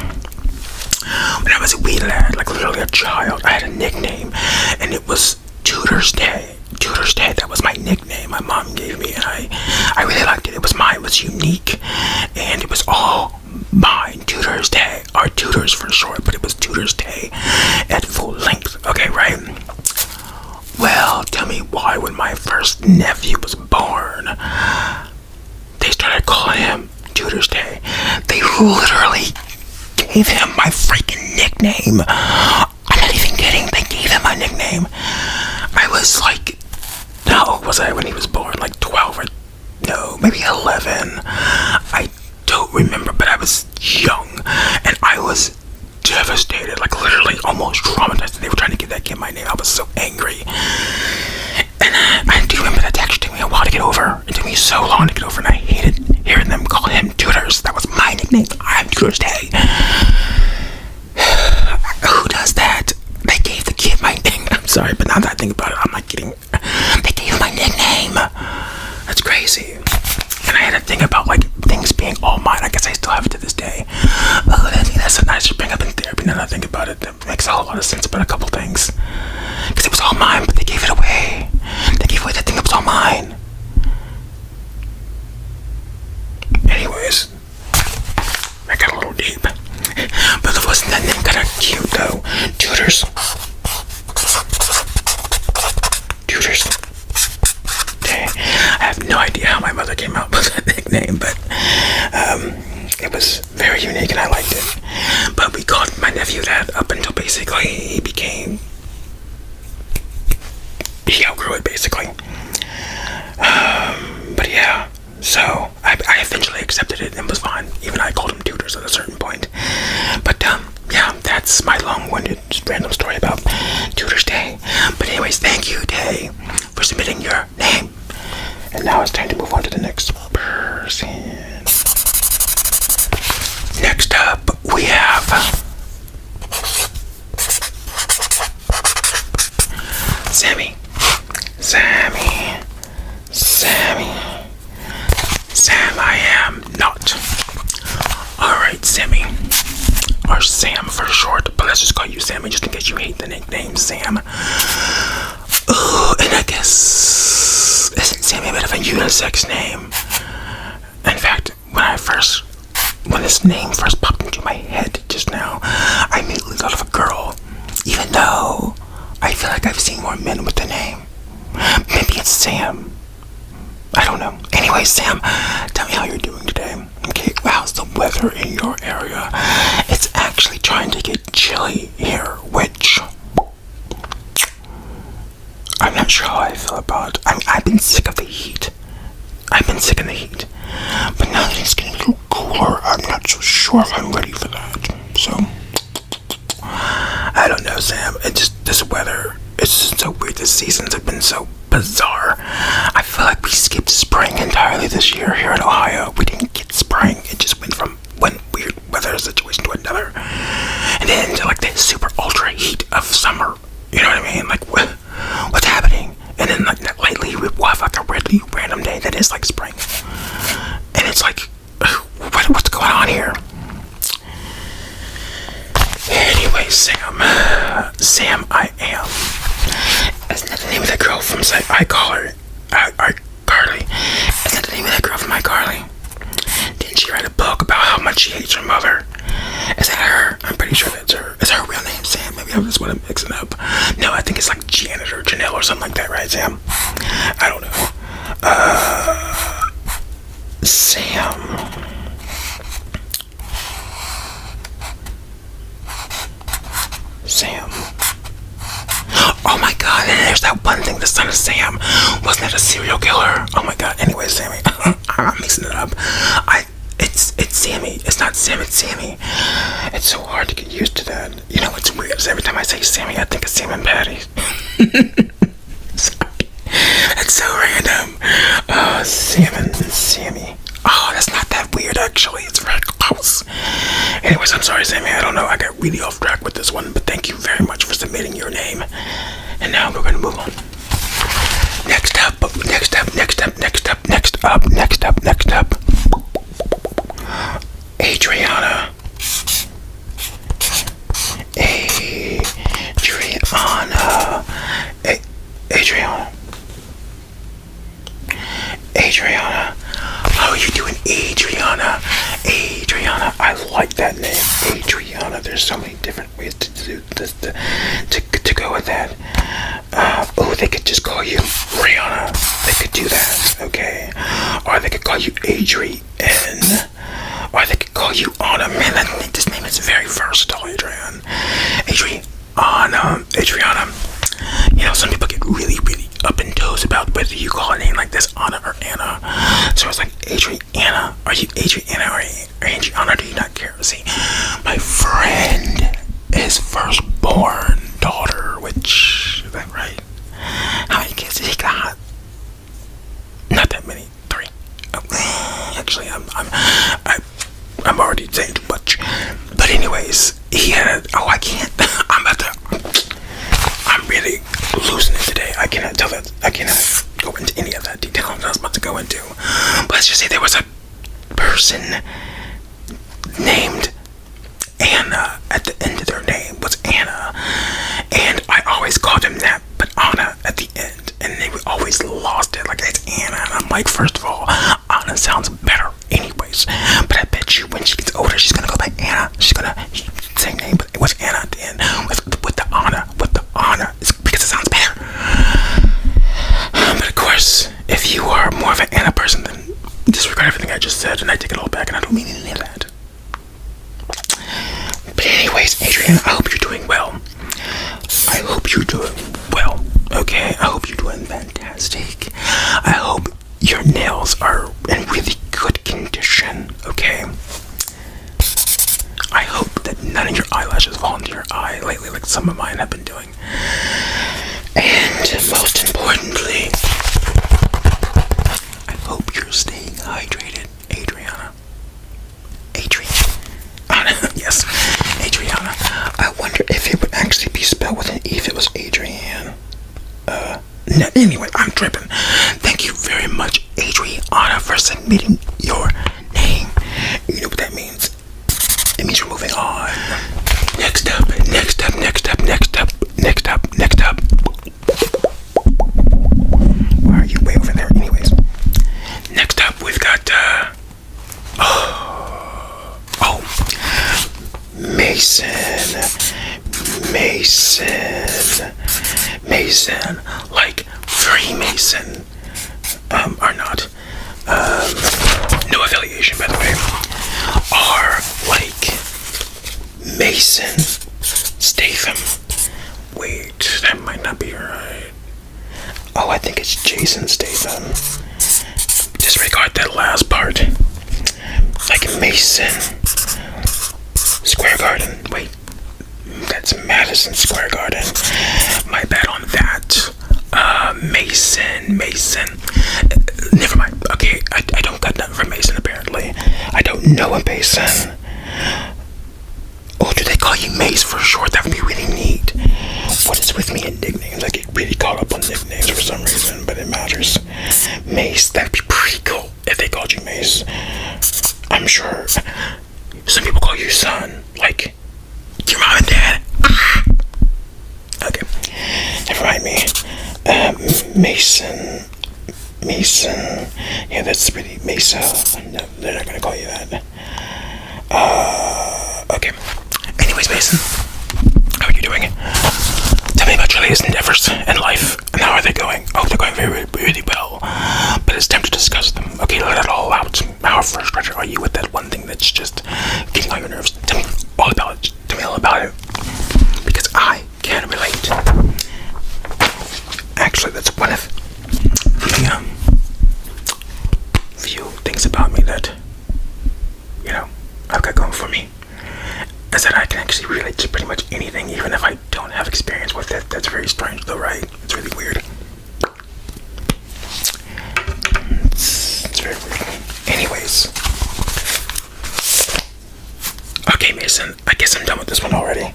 Speaker 1: when I was a wee lad, like literally a child, I had a nickname, and it was Tutor's Day. Tutor's Day, that was my nickname my mom gave me, and I really liked it. It was mine, it was unique, and it was all mine. Tutor's Day, or Tutors for short, but it was Tutor's Day at full length, okay, right? Well, tell me why when my first nephew was born, they started calling him Tutor's Day. They literally gave him my freaking nickname. I'm not even kidding. They gave him my nickname. I was like, how old was I when he was born? Like 12 or no, maybe 11. I don't remember, but I was young and I was devastated, like literally almost traumatized. They were trying to give that kid my name. I was so angry. And I do remember that actually took me a while to get over. It took me so long to get over, and I hated hearing them call him Tutors. That was my nickname. I'm Tutor's Day. Who does that? They gave the kid my name. I'm sorry, but now that I think about it, I'm not kidding. They gave him my nickname. That's crazy. And I had to think about like things being all mine. I guess I still have it to this day. Oh, I think that's something I should bring up in therapy now that I think about it. That makes a whole lot of sense about a couple things. Because it was all mine, but they gave it away. They gave away that thing that was all mine. Anyways, I got a little deep. But wasn't that name kind of cute though? Tutors. Tutors. Dang. I have no idea how my mother came up with that nickname, but it was very unique and I liked it. But we called my nephew that up until basically he outgrew it basically. But yeah, so I eventually accepted it and was fine. Even I called him Tutors at a certain point. But yeah, that's my long-winded random story about Tutor's Day. But anyways, thank you, Day, for submitting your name. And now it's time to move on to the next person. Next up, we have Sammy. Sam, I am not. Alright, Sammy. Or Sam for short, but let's just call you Sammy just in case you hate the nickname Sam. And I guess, isn't Sammy a bit of a unisex name? In fact, when this name first popped into my head just now, I immediately thought of a girl, even though I feel like I've seen more men with the name. Maybe it's Sam. I don't know. Anyway, Sam, tell me how you're doing today. Okay, how's the weather in your area? It's actually trying to get chilly here, which I'm not sure how I feel about. I've been sick of the heat. I've been sick of the heat. But now that it's getting a little cooler, I'm not so sure if I'm ready for that. So, I don't know, Sam. This weather, it's just so weird. The seasons have been so bizarre. I feel like we skipped spring entirely this year here in Ohio. We didn't get spring. It just went from one weird weather situation to another. And then into like the super ultra heat of summer. You know what I mean? Like, what's happening? And then like lately we'll have like a really random day that is like spring. And it's like, what's going on here? Anyway, Sam I Am. Isn't that the name of that girl from iCarly? Isn't that the name of that girl from iCarly? Didn't she write a book about how much she hates her mother? Is that her? I'm pretty sure that's her. Is her real name Sam? Maybe I'm just want to mix it up. No, I think it's like Janet or Janelle or something like that, right, Sam? I don't know. Sam. Oh my god, and there's that one thing, the son of Sam. Wasn't that a serial killer? Oh my god, anyway, Sammy. I'm mixing it up. It's Sammy. It's not Sam, it's Sammy. It's so hard to get used to that. You know what's weird is every time I say Sammy, I think of Sam and Patty. Sorry. That's so random. Sammy. Oh, that's not that weird actually. It's very close. Anyways, I'm sorry, Sammy. I don't know. I got really off track with this one, but thank you very much for submitting your name. And now we're gonna move on. Next up. that name, Adriana. There's so many different ways to do this, to go with that. Oh, they could just call you Rihanna. They could do that, okay? Or they could call you Adrian. Or they could call you Anna. Man, this name is very versatile, Adriana. You know, some people get really, really up in toes about whether you call a name like this Anna or Anna. So it's like, Adriana, are you Adriana or Adriana? Do you not care? See, my friend, his firstborn daughter, which, is that right? How many kids did he got? Not that many. 3. Oh, actually, I'm already saying too much. But anyways, he had I can't. I'm really losing it today. I cannot go into any of that detail I'm not about to go into. But let's just say there was a person named Anna. At the end of their name was Anna, and I always called him that, but Anna at the end, and they always lost it. Like, it's Anna, and I'm like, first of all, Anna sounds better anyways, but I bet you when she gets older, she's gonna go by Anna. She's gonna same name, but it was Anna at the end with the Anna. It's because it sounds better. But of course, if you are more of an Anna person, then disregard everything I just said, and I take it all back, and I don't mean any of that. But anyways, Adrian, I hope you're doing well. I hope you're doing well, okay? I hope you're doing fantastic. I hope your nails are in really good condition, okay? I hope that none of your eyelashes fall into your eye lately like some of mine have been doing. And most importantly, I hope you're staying hydrated, Adriana. Yes, Adriana. I wonder if it would actually be spelled with an E if it was Adrienne. No, anyway, I'm tripping. Thank you very much, Adriana, for submitting your name. You know what that means? It means we're moving on. Next up. Why are you way over there? Anyways. Next up, we've got, Mason, like Freemason, are not, no affiliation, by the way, are like Mason Statham. Wait, that might not be right. Oh, I think it's Jason Statham. Disregard that last part. Like Mason Square Garden. Wait, that's Madison Square Garden. My bad on that. Mason. Never mind. Okay, I don't got nothing for Mason, apparently. I don't know a Mason. Oh, do they call you Mace for short? That would be really neat. What is with me and nicknames? I get really caught up on nicknames for some reason, but it matters. Mace, that'd be pretty cool if they called you Mace. I'm sure some people call you son, like your mom and dad. Okay, never mind me. Mason. Yeah, that's really Mesa. No, they're not gonna call you that. Okay. Anyways, Mason, how are you doing? Tell me about your latest endeavors in life, and how are they going? Oh, they're going very, really well. But it's time to discuss them. Okay, let it all out. How frustrated are you with that one thing that's just getting on your nerves? Tell me all about it. Tell me all about it. Because I can relate. Actually, that's one of the few things about me that, you know, I've got going for me. Is that I can actually relate to pretty much anything, even if I don't have experience with it. That's very strange though, right? It's really weird. It's very weird. Anyways. Okay, Mason, I guess I'm done with this one already.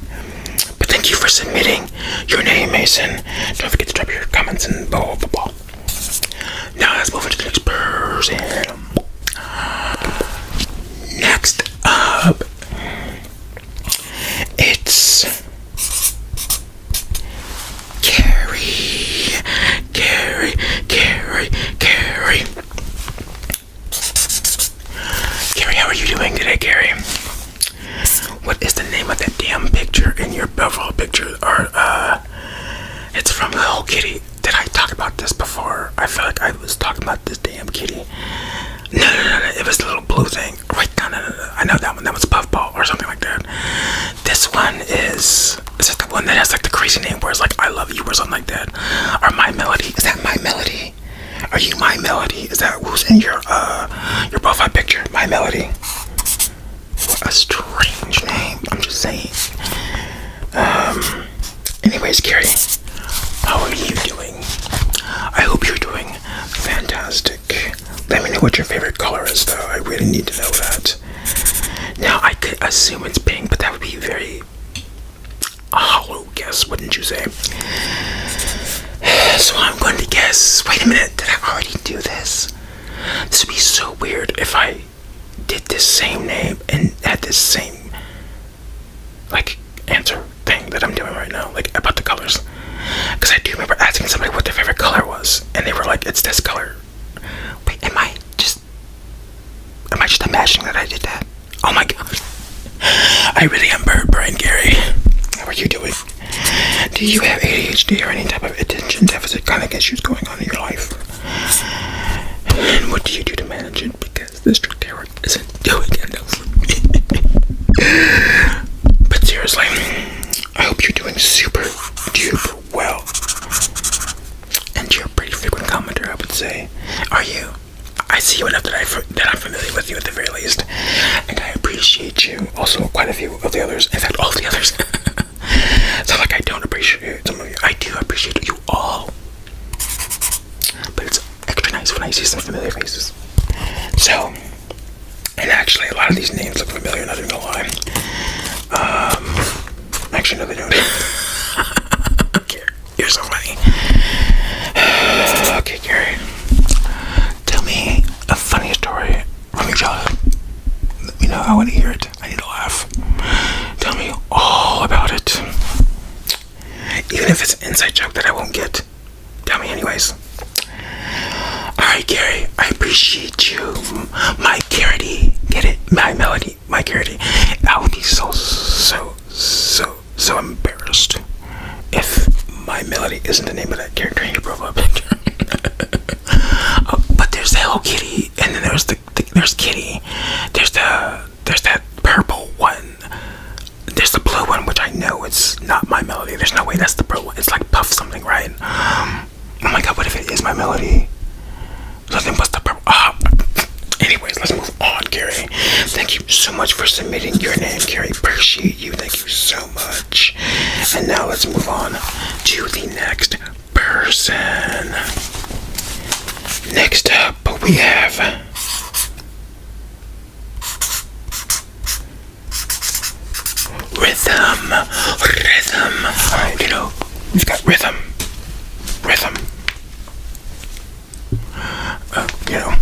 Speaker 1: But thank you for submitting your name, Mason. Don't forget to drop your comments and blah, blah, blah. Now let's move on to the next person. Next up, it's Carrie. Carrie, how are you doing today, Carrie? What is the name of that damn picture in your profile picture? Or it's from Hello Kitty. Did I talk about this before? I feel like I was talking about this damn kitty. No. It was the little blue thing. Right, no. I know that one. That was Puffball or something like that. This one is it the one that has like the crazy name where it's like I love you or something like that? Or My Melody? Is that My Melody? Are you My Melody? Is that who's in your profile picture? My Melody. What a strange name. I'm just saying. Anyways, Carrie, how are you doing? I hope you're doing fantastic. Let me know what your favorite color is, though. I really need to know that. Now, I could assume it's pink, but that would be very hollow guess, wouldn't you say? So I'm going to guess. Wait a minute, did I already do this? This would be so weird if I did this same name and had this same like answer thing that I'm doing right now, like about the colors. Because I do remember asking somebody what their favorite color was, and they were like, "It's this color." Wait, am I just imagining that I did that? Oh my god, I really am bird brain, Gary. How are you doing? Do you have ADHD or any type of attention deficit kind of issues going on in your life? And what do you do to manage it? Because this trick terror isn't doing enough for me. But seriously, I hope you're doing super duper well. And you're a pretty frequent commenter, I would say. Are you? I see you enough that I'm familiar with you at the very least. And I appreciate you. Also, quite a few of the others. In fact, all of the others. It's not like I don't appreciate some of you. I do appreciate you all. But it's extra nice when I see some familiar faces. So, and actually, a lot of these names look familiar, not even gonna lie. Actually, no, they don't. You're so funny. Okay, Gary. Tell me a funny story from your childhood. Let me know. I want to hear it. I need to laugh. Tell me all about it. Even if it's an inside joke that I won't get. Tell me anyways. Alright, Gary. I appreciate you. My Garrity. Get it? My Melody. My Garrity. I would be so embarrassed if My Melody isn't the name of that character in your profile picture. But there's the Hello Kitty, and then there's there's Kitty. There's that purple one. There's the blue one, which I know it's not My Melody. There's no way that's the purple one. It's like Puff something, right? Oh my god, what if it is My Melody? So then what's the purple? Anyways, let's move on, Gary. Thank you so much for submitting your name, Gary. Appreciate you. Thank you so much. And now let's move on to the next person. Next up, we have Rhythm. Alright, you know, we've got Rhythm. You know,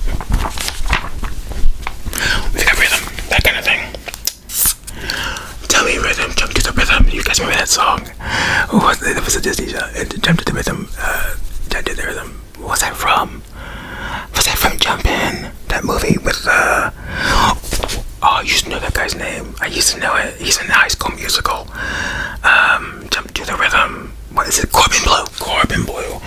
Speaker 1: we've got Rhythm, that kind of thing. Tell me Rhythm, jump to the rhythm. You guys remember that song? That was a Disney song. Jump to the rhythm. Jump to the rhythm. What was that from? Was that from Jump In? That movie with I used to know that guy's name. I used to know it. He's in High School Musical. Jump to the rhythm. What is it? Corbin Blue.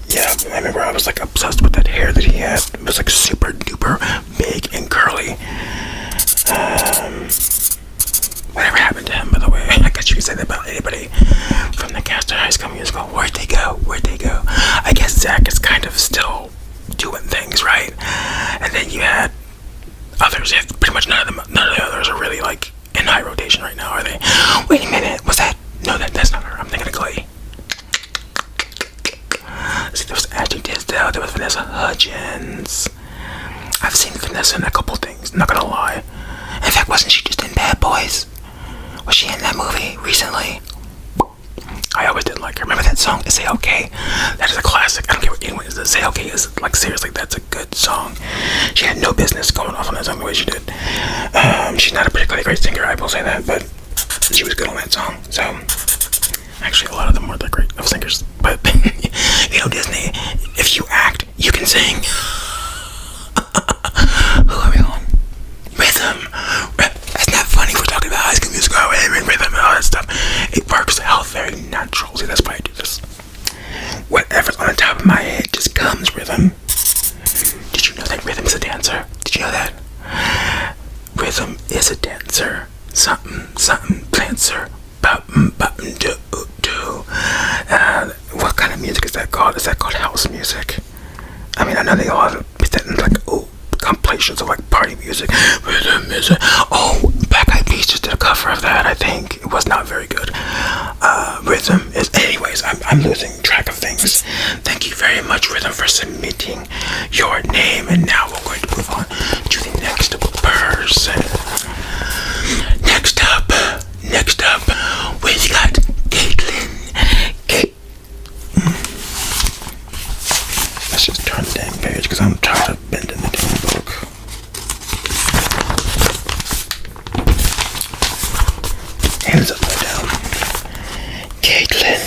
Speaker 1: Yeah, I remember I was like obsessed with that hair that he had. It was like super duper big and curly. Whatever happened to him, by the way? I guess you could say that about anybody from the cast of High School Musical. Where'd they go? I guess Zach is kind of still doing things, right? And then you had others. Yeah, pretty much none of the others are really like in high rotation right now, are they? Wait a minute, was that? No, that's not her. I'm thinking of Clay. See, there was Ashley Tisdale, there was Vanessa Hudgens. I've seen Vanessa in a couple things, not gonna lie. In fact, wasn't she just in Bad Boys? Was she in that movie recently? I always did like her. Remember that song, Say Okay? That is a classic. I don't care what anyone is. Say Okay is, like, seriously, that's a good song. She had no business going off on that song the way she did. She's not a particularly great singer, I will say that, but she was good on that song. So, actually, a lot of them weren't that great of singers. But, you know, Disney, if you act, you can sing. Who are we on? Rhythm. That's not funny. We're talking about High School Musical. looks how very natural. See, that's why I do this. Whatever's on the top of my head just comes rhythm. Did you know that rhythm is a dancer? Did you know that? Rhythm is a dancer. Something, something, dancer. Button, do, do. What kind of music is that called? Is that called house music? I mean, I know they all put that in like, compilations of like party music. Rhythm is a, Black Eyed Peas just did a cover of that. I think it was not very good. Rhythm is, anyways, I'm losing track of things. Thank you very much, Rhythm, for submitting your name. And now we're going to move on to the next person. Next up, we've got Caitlin. Let's just turn the damn page because I'm tired of bending the damn book. Hands upside down. Caitlin.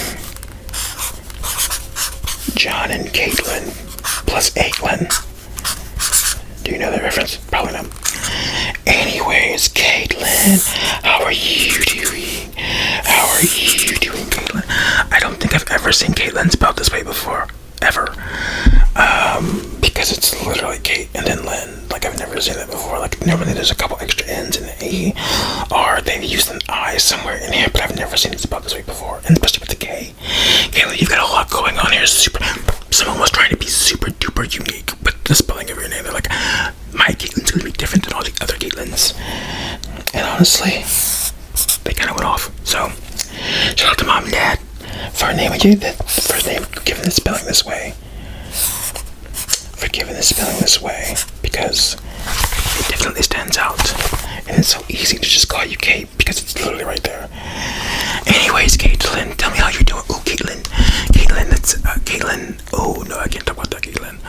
Speaker 1: John and Caitlin plus Aitlin. Do you know that reference? Probably not. Anyways, Caitlin, how are you doing? Caitlin? I don't think I've ever seen Caitlin spelled this way before. Ever. Because it's literally Kate and then Lynn. Like, I've never seen that before. Like, normally there's a couple extra N's in the E, or they've used an I somewhere in here, but I've never seen it spelled this way before, and especially with the K. Caitlin, you've got a lot going on here. Someone was trying to be super duper unique with the spelling of your name. They're like, my Caitlin's gonna be different than all the other Caitlins. And honestly, they kind of went off. So, shout out to Mom and Dad for naming you giving the spelling this way. Because it definitely stands out. And it's so easy to just call you Kate because it's literally right there. Anyways, Caitlin, tell me how you're doing. Oh, Caitlin, that's Caitlin. Oh no, I can't talk about that, Caitlin.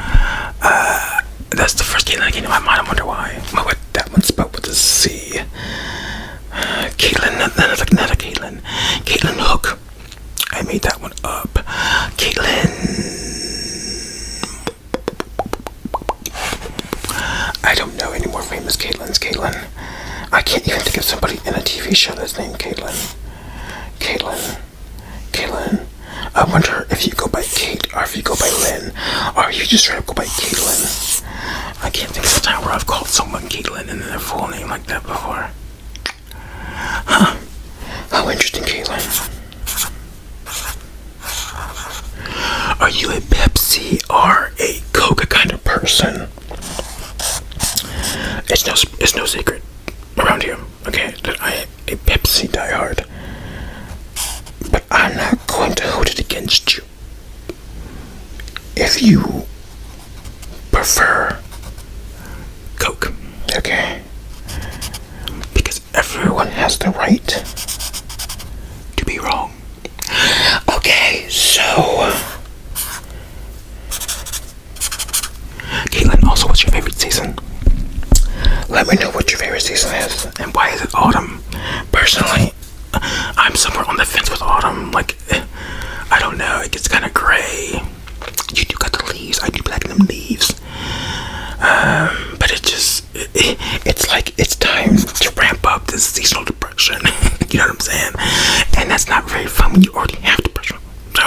Speaker 1: That's the first Caitlin that came to my mind. I wonder why. What that one's spelled with a C. Caitlin, another Caitlin. Caitlin Hook. I made that one up. Caitlin. I don't know any more famous Caitlins. Caitlin. I can't even think of somebody in a TV show that's named Caitlin. I wonder if you go by Kate or if you go by Lynn or you just straight up go by Caitlin. I can't think of a time where I've called someone Caitlin and their full name like that before. Huh. How interesting, Caitlin. Are you a Pepsi or a Coca kind of person? It's no secret around here, okay, that I am a Pepsi diehard. But I'm not going to hold it against you. If you prefer Coke, okay? Because everyone has the right to be wrong. Okay, so Caitlin, also, what's your favorite season? Let me know what your favorite season is and why is it autumn. Personally, I'm somewhere on the fence with autumn. Like, I don't know, it gets kind of gray. You do got the leaves. I do like them leaves. But it's like it's time to ramp up this seasonal depression. You know what I'm saying? And that's not very fun when you already have depression. So,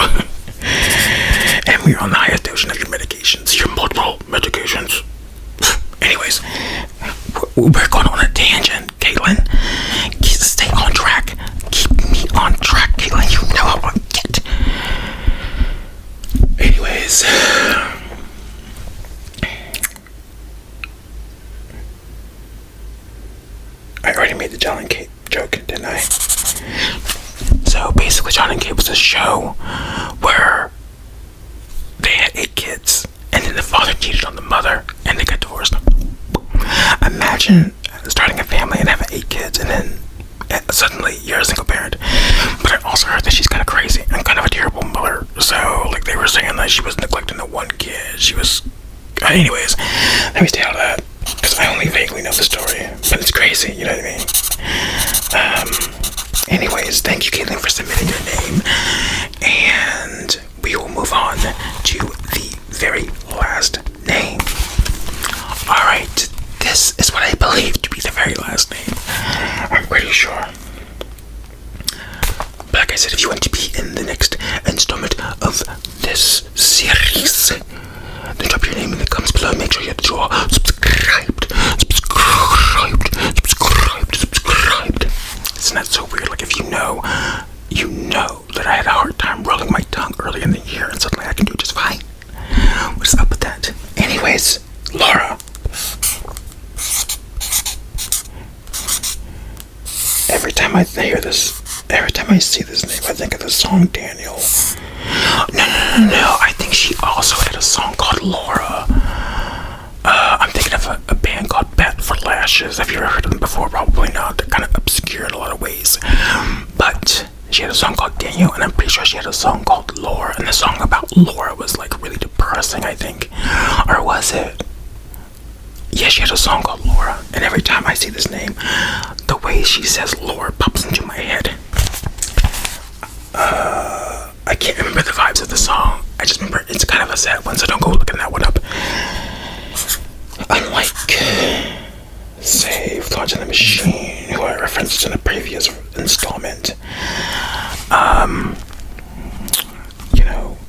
Speaker 1: and we're on the highest dosage of your medications, your multiple medications. Anyways, we're going on a tangent, Caitlin. Stay on track. Keep me on track, Caitlin. You know how I get. Anyways, I already made the John and Kate joke, didn't I? So basically, John and Kate was a show where they had 8 kids, and then the father cheated on the mother, and they got divorced. Imagine starting a family and having 8 kids, and then suddenly you're a single parent. But I also heard that she's kind of crazy and kind of a terrible mother. So, like, they were saying that she was neglecting the one kid. She was... Anyways, let me stay out of that, because I only vaguely know the story. But it's crazy, you know what I mean? Anyways, thank you, Caitlin, for submitting your name. And we will move on to the very last name. Alright, this is what I believe to be the very last name. I'm pretty sure. But like I said, if you want to be in the next installment of this series, then drop your name in the comments below. Make sure that you are subscribed. Isn't that so weird? Like, if you know that I had a hard time rolling my tongue early in the year, and suddenly I can do just fine. What's up with that? Anyways, Laura. Every time I hear this, every time I see this name, I think of the song Daniel. No. I think she also had a song called Laura. I'm thinking of a band called Bat for Lashes. Have you ever heard of them before? Probably not. They're kind of obscure in a lot of ways. But she had a song called Daniel, and I'm pretty sure she had a song called Laura. And the song about Laura was like really depressing, I think. Or was it? Yeah, she had a song called Laura. And every time I see this name, the way she says Laura pops into my head. I can't remember the vibes of the song. I just remember it's kind of a sad one, so don't go looking that one up. Unlike, say, Florence and the Machine, who I referenced in a previous installment.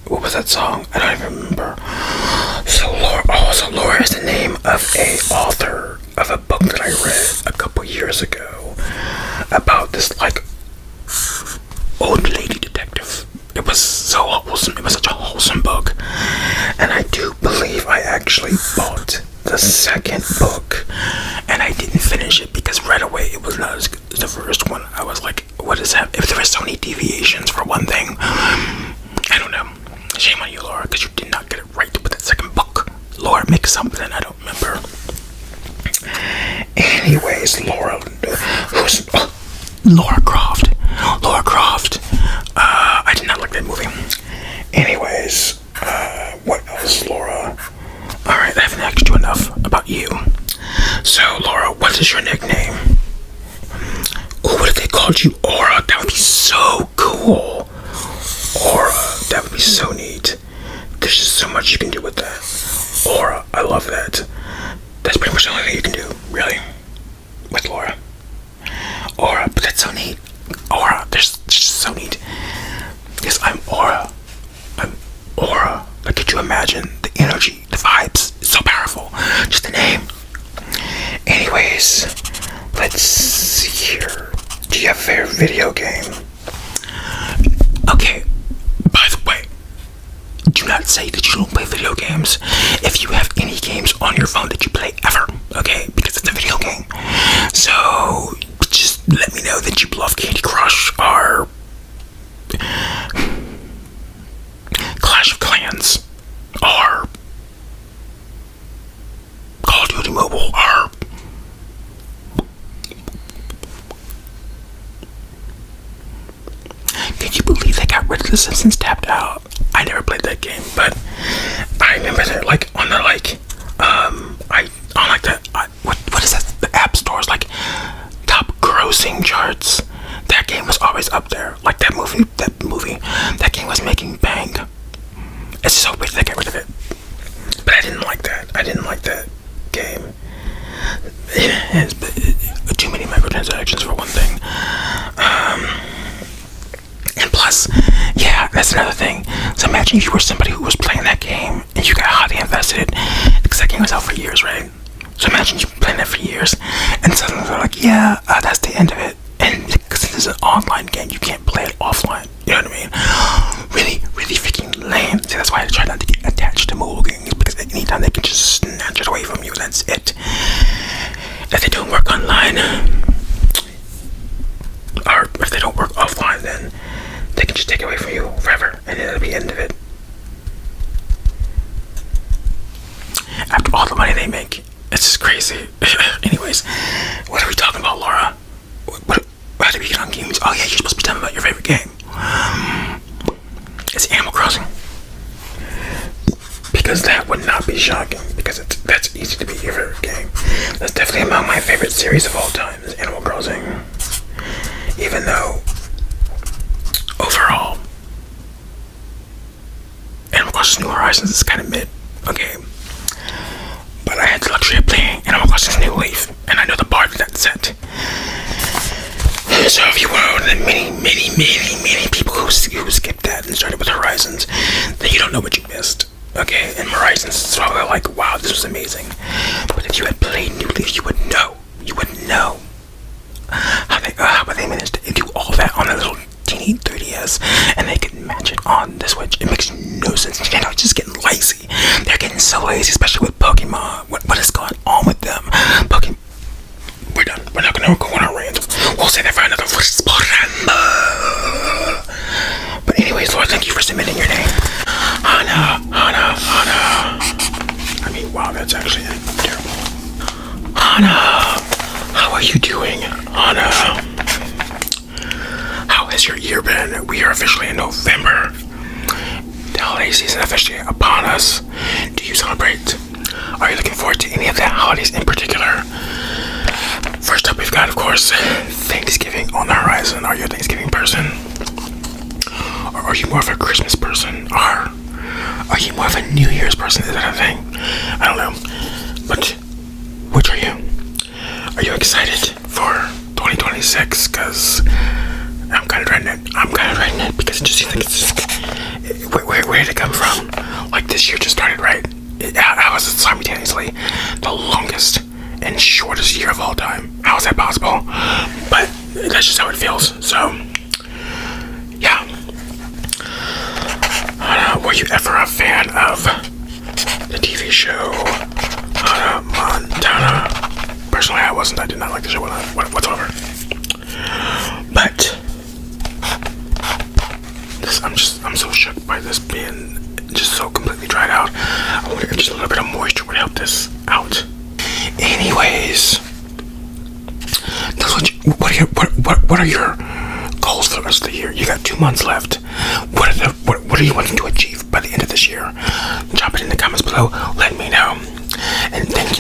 Speaker 1: What was that song? I don't even remember. So Laura is the name of a author of a book that I read a couple years ago about this, like, old lady detective. It was so wholesome. It was such a wholesome book. And I do believe I actually bought the second book, and I didn't finish it because right away it was not as good as the first one. I was like, what is that? If there were so many deviations for one thing, I don't know. Shame on you, Laura, because you did not get it right with that second book. Laura mixed something, I don't remember. Anyways, Laura Croft. I did not like that movie. Anyways, what else, Laura? Alright, I haven't asked you enough about you. So, Laura, what is your nickname? Oh, what if they called you Aura? That would be so cool. Aura, that would be so neat. There's just so much you can do with that. Aura, I love that. That's pretty much the only thing you can do, really, with Laura. Aura, but that's so neat. Aura, there's just so neat. Yes, I'm Aura. Like, could you imagine the energy, the vibes? It's so powerful. Just the name. Anyways, let's see here. Do you have a favorite video game? Okay, by the way, do not say that you don't play video games if you have any games on your phone that you play ever, okay? Because it's a video game. So, just let me know that you love Candy Crush or Clash of Clans or Call of Duty Mobile or can you believe they got rid of the Simpsons Tapped Out? I never played that game, but I remember that, like, on the, like, what is that? The app stores, like, top grossing charts. That game was always up there. Like, that game was making bank. It's so weird they got rid of it. But I didn't like that game. It's too many microtransactions for one thing. And plus, yeah, that's another thing. So imagine if you were somebody who was playing that game and you got highly invested, because that game was out for years, right? So imagine you playing that for years, and suddenly they're like, yeah, that's the end of it. And because it is an online game, you can't play it offline. You know what I mean? Really, really freaking lame. See, that's why I try not to get attached to mobile games, because at any time they can just snatch it away from you. That's it. If they don't work online, or if they don't work offline, then they can just take it away from you forever, and it'll be the end of it. After all the money they make, it's just crazy. Anyways, what are we talking about, Laura? How did we get on games? Oh yeah, you're supposed to be telling me about your favorite game. It's Animal Crossing. Because that would not be shocking, because that's easy to be your favorite game. That's definitely among my favorite series of all time, is Animal Crossing. Even though, overall, Animal Crossing New Horizons is kind of mid, okay? But I had the luxury of playing Animal Crossing New Leaf, and I know the bar that set. So if you were one of the many people Horizons, then you don't know what you missed. Okay, and Horizons is probably like, wow, this was amazing. But if you had played New Leaf, you would know. You would know how they managed to do all that on a little teeny 3DS, and they could match it on the Switch. It makes no sense. Nintendo is just getting lazy. They're getting so lazy, especially with Pokemon. What is going on with them? Pokemon. We're done. We're not gonna go on our rant. We'll say that for another But anyways, Lord, thank you for submitting your name. Hana. I mean, wow, that's actually terrible. Hana, how are you doing? Hana, how has your year been? We are officially in November. The holiday season officially upon us. Do you celebrate? Are you looking forward to any of the holidays in particular? First up, we've got, of course, Thanksgiving on the horizon. Are you a Thanksgiving person? Or are you more of a Christmas person? Or are you more of a New Year's person? Is that a thing? I don't know. But which are you? Are you excited for 2026? Because I'm kind of dreading it. Because it just seems like it's just... Where did it come from? Like, this year just started, right? How is it simultaneously the longest and shortest year of all time? How is that possible? But that's just how it feels. So, yeah. Were you ever a fan of the TV show Hannah Montana? Personally, I wasn't. I did not like the show whatsoever. But I'm so shook by this being just so completely dried out. I wonder if just a little bit of moisture would help this out. Anyways, what are your goals for the rest of the year? You got 2 months left. What are you wanting to achieve by the end of this year? Drop it in the comments below. Let me know. And thank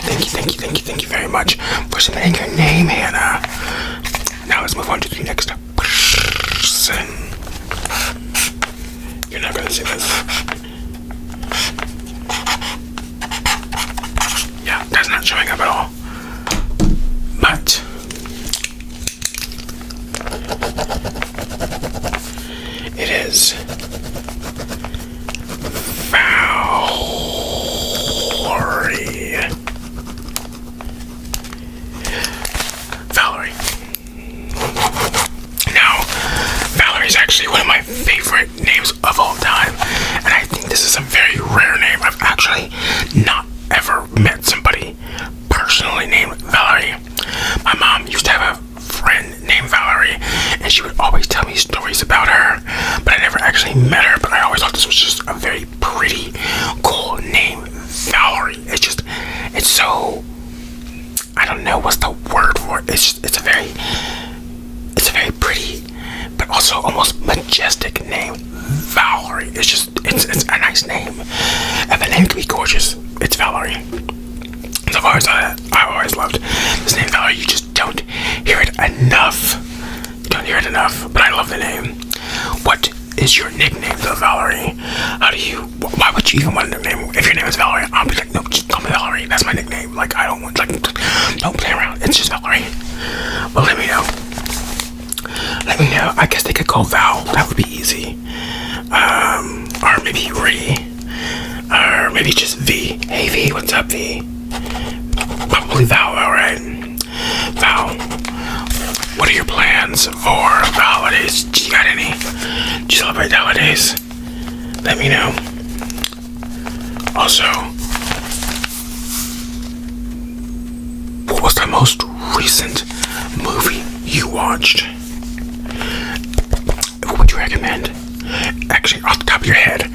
Speaker 1: you very much for submitting your name, Hannah. Now let's move on to the next person. You're not gonna see this. Yeah, that's not showing up at all. But it is Valerie. Now, Valerie is actually one of my favorite names of all time, and I think this is a very rare name. I've actually not ever met somebody personally named Valerie. My mom used to have a friend named Valerie, and she would always tell me stories about her, but I never actually met her. But I always thought this was just a very pretty, cool name, Valerie. It's so, I don't know what's the word for it. It's a very pretty, but also almost majestic name, Valerie. It's a nice name. If a name could be gorgeous, it's Valerie. So I've always loved this name, Valerie. You just don't hear it enough. But I love the name. What is your nickname, though, Valerie? Why would you even want a nickname? If your name is Valerie, I'll be like, no, just call me Valerie. That's my nickname. Like, I don't play around. It's just Valerie. Well, let me know. I guess they could call Val. That would be easy. Or maybe Ree. Or maybe just V. Hey, V, what's up, V? Probably Val, alright. Val, what are your plans for the holidays? Do you got any? Do you celebrate the holidays? Let me know. Also, what was the most recent movie you watched? What would you recommend? Actually, off the top of your head,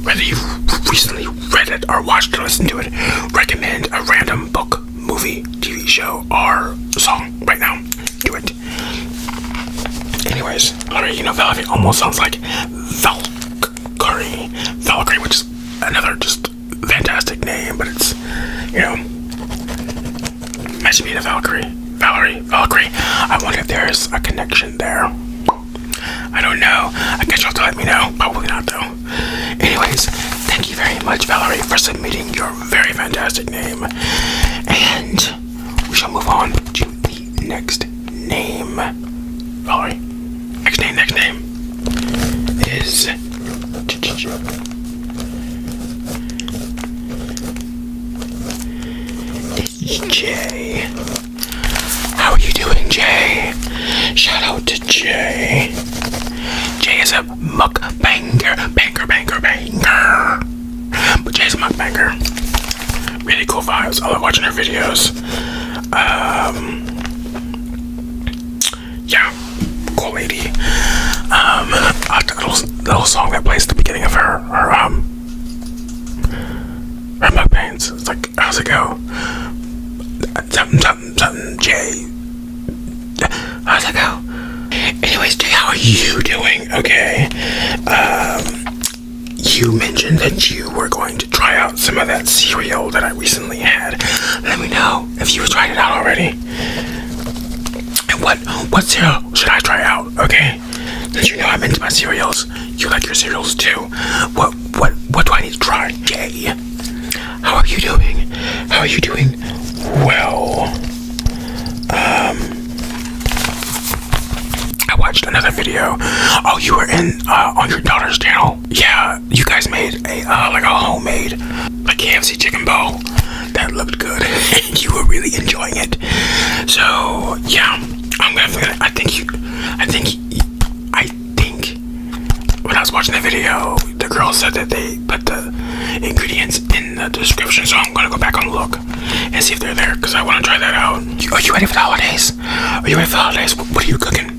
Speaker 1: whether you've recently read it or watched or listened to it, recommend a random book, movie, TV show, or song right now. Do it. Anyways, Valerie, Valerie almost sounds like Valkyrie, which is another just fantastic name, but it's, imagine being a Valkyrie. Valkyrie. I wonder if there's a connection there. I don't know. I guess you'll have to let me know. Probably not, though. Anyways, thank you very much, Valerie, for submitting your very fantastic name. And we shall move on to the next name. Valerie. Next name is Shout out to Jay. Jay is a mukbanger, banger. But Jay's a mukbanger. Really cool vibes. I love watching her videos. Yeah, cool lady. The little song that plays at the beginning of her mukbangs. It's like, how's it go? Something, Jay. How's it go? Anyways, Jay, how are you doing? Okay. You mentioned that you were going to try out some of that cereal that I recently had. Let me know if you tried it out already. And what cereal should I try out? Okay. Since you know I'm into my cereals, you like your cereals too. What do I need to try? Jay, how are you doing? How are you doing? Well, I watched another video. Oh, you were on your daughter's channel. Yeah, you guys made a homemade KFC chicken bowl that looked good. You were really enjoying it. So yeah, I think when I was watching the video, the girl said that they put the ingredients in the description, so I'm gonna go back and look and see if they're there, because I want to try that out. Are you ready for the holidays? Are you ready for the holidays? What are you cooking?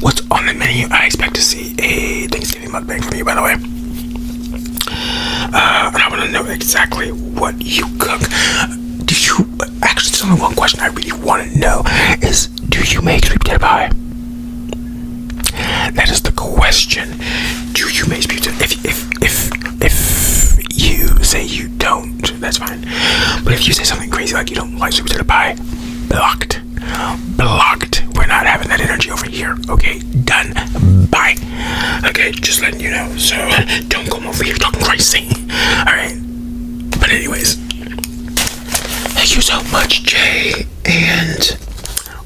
Speaker 1: What's on the menu? I expect to see a Thanksgiving mukbang from you, by the way. And I want to know exactly what you cook. Actually, there's only one question I really want to know is, do you make sweet potato pie? That is the question. Do you make sweet potato? If you say you don't, that's fine. But if you say something crazy like you don't like sweet potato pie, blocked. We're not having that energy over here. Okay, done. Bye. Okay, just letting you know. So don't come over here talking crazy. All right. But anyways, thank you so much, Jay. And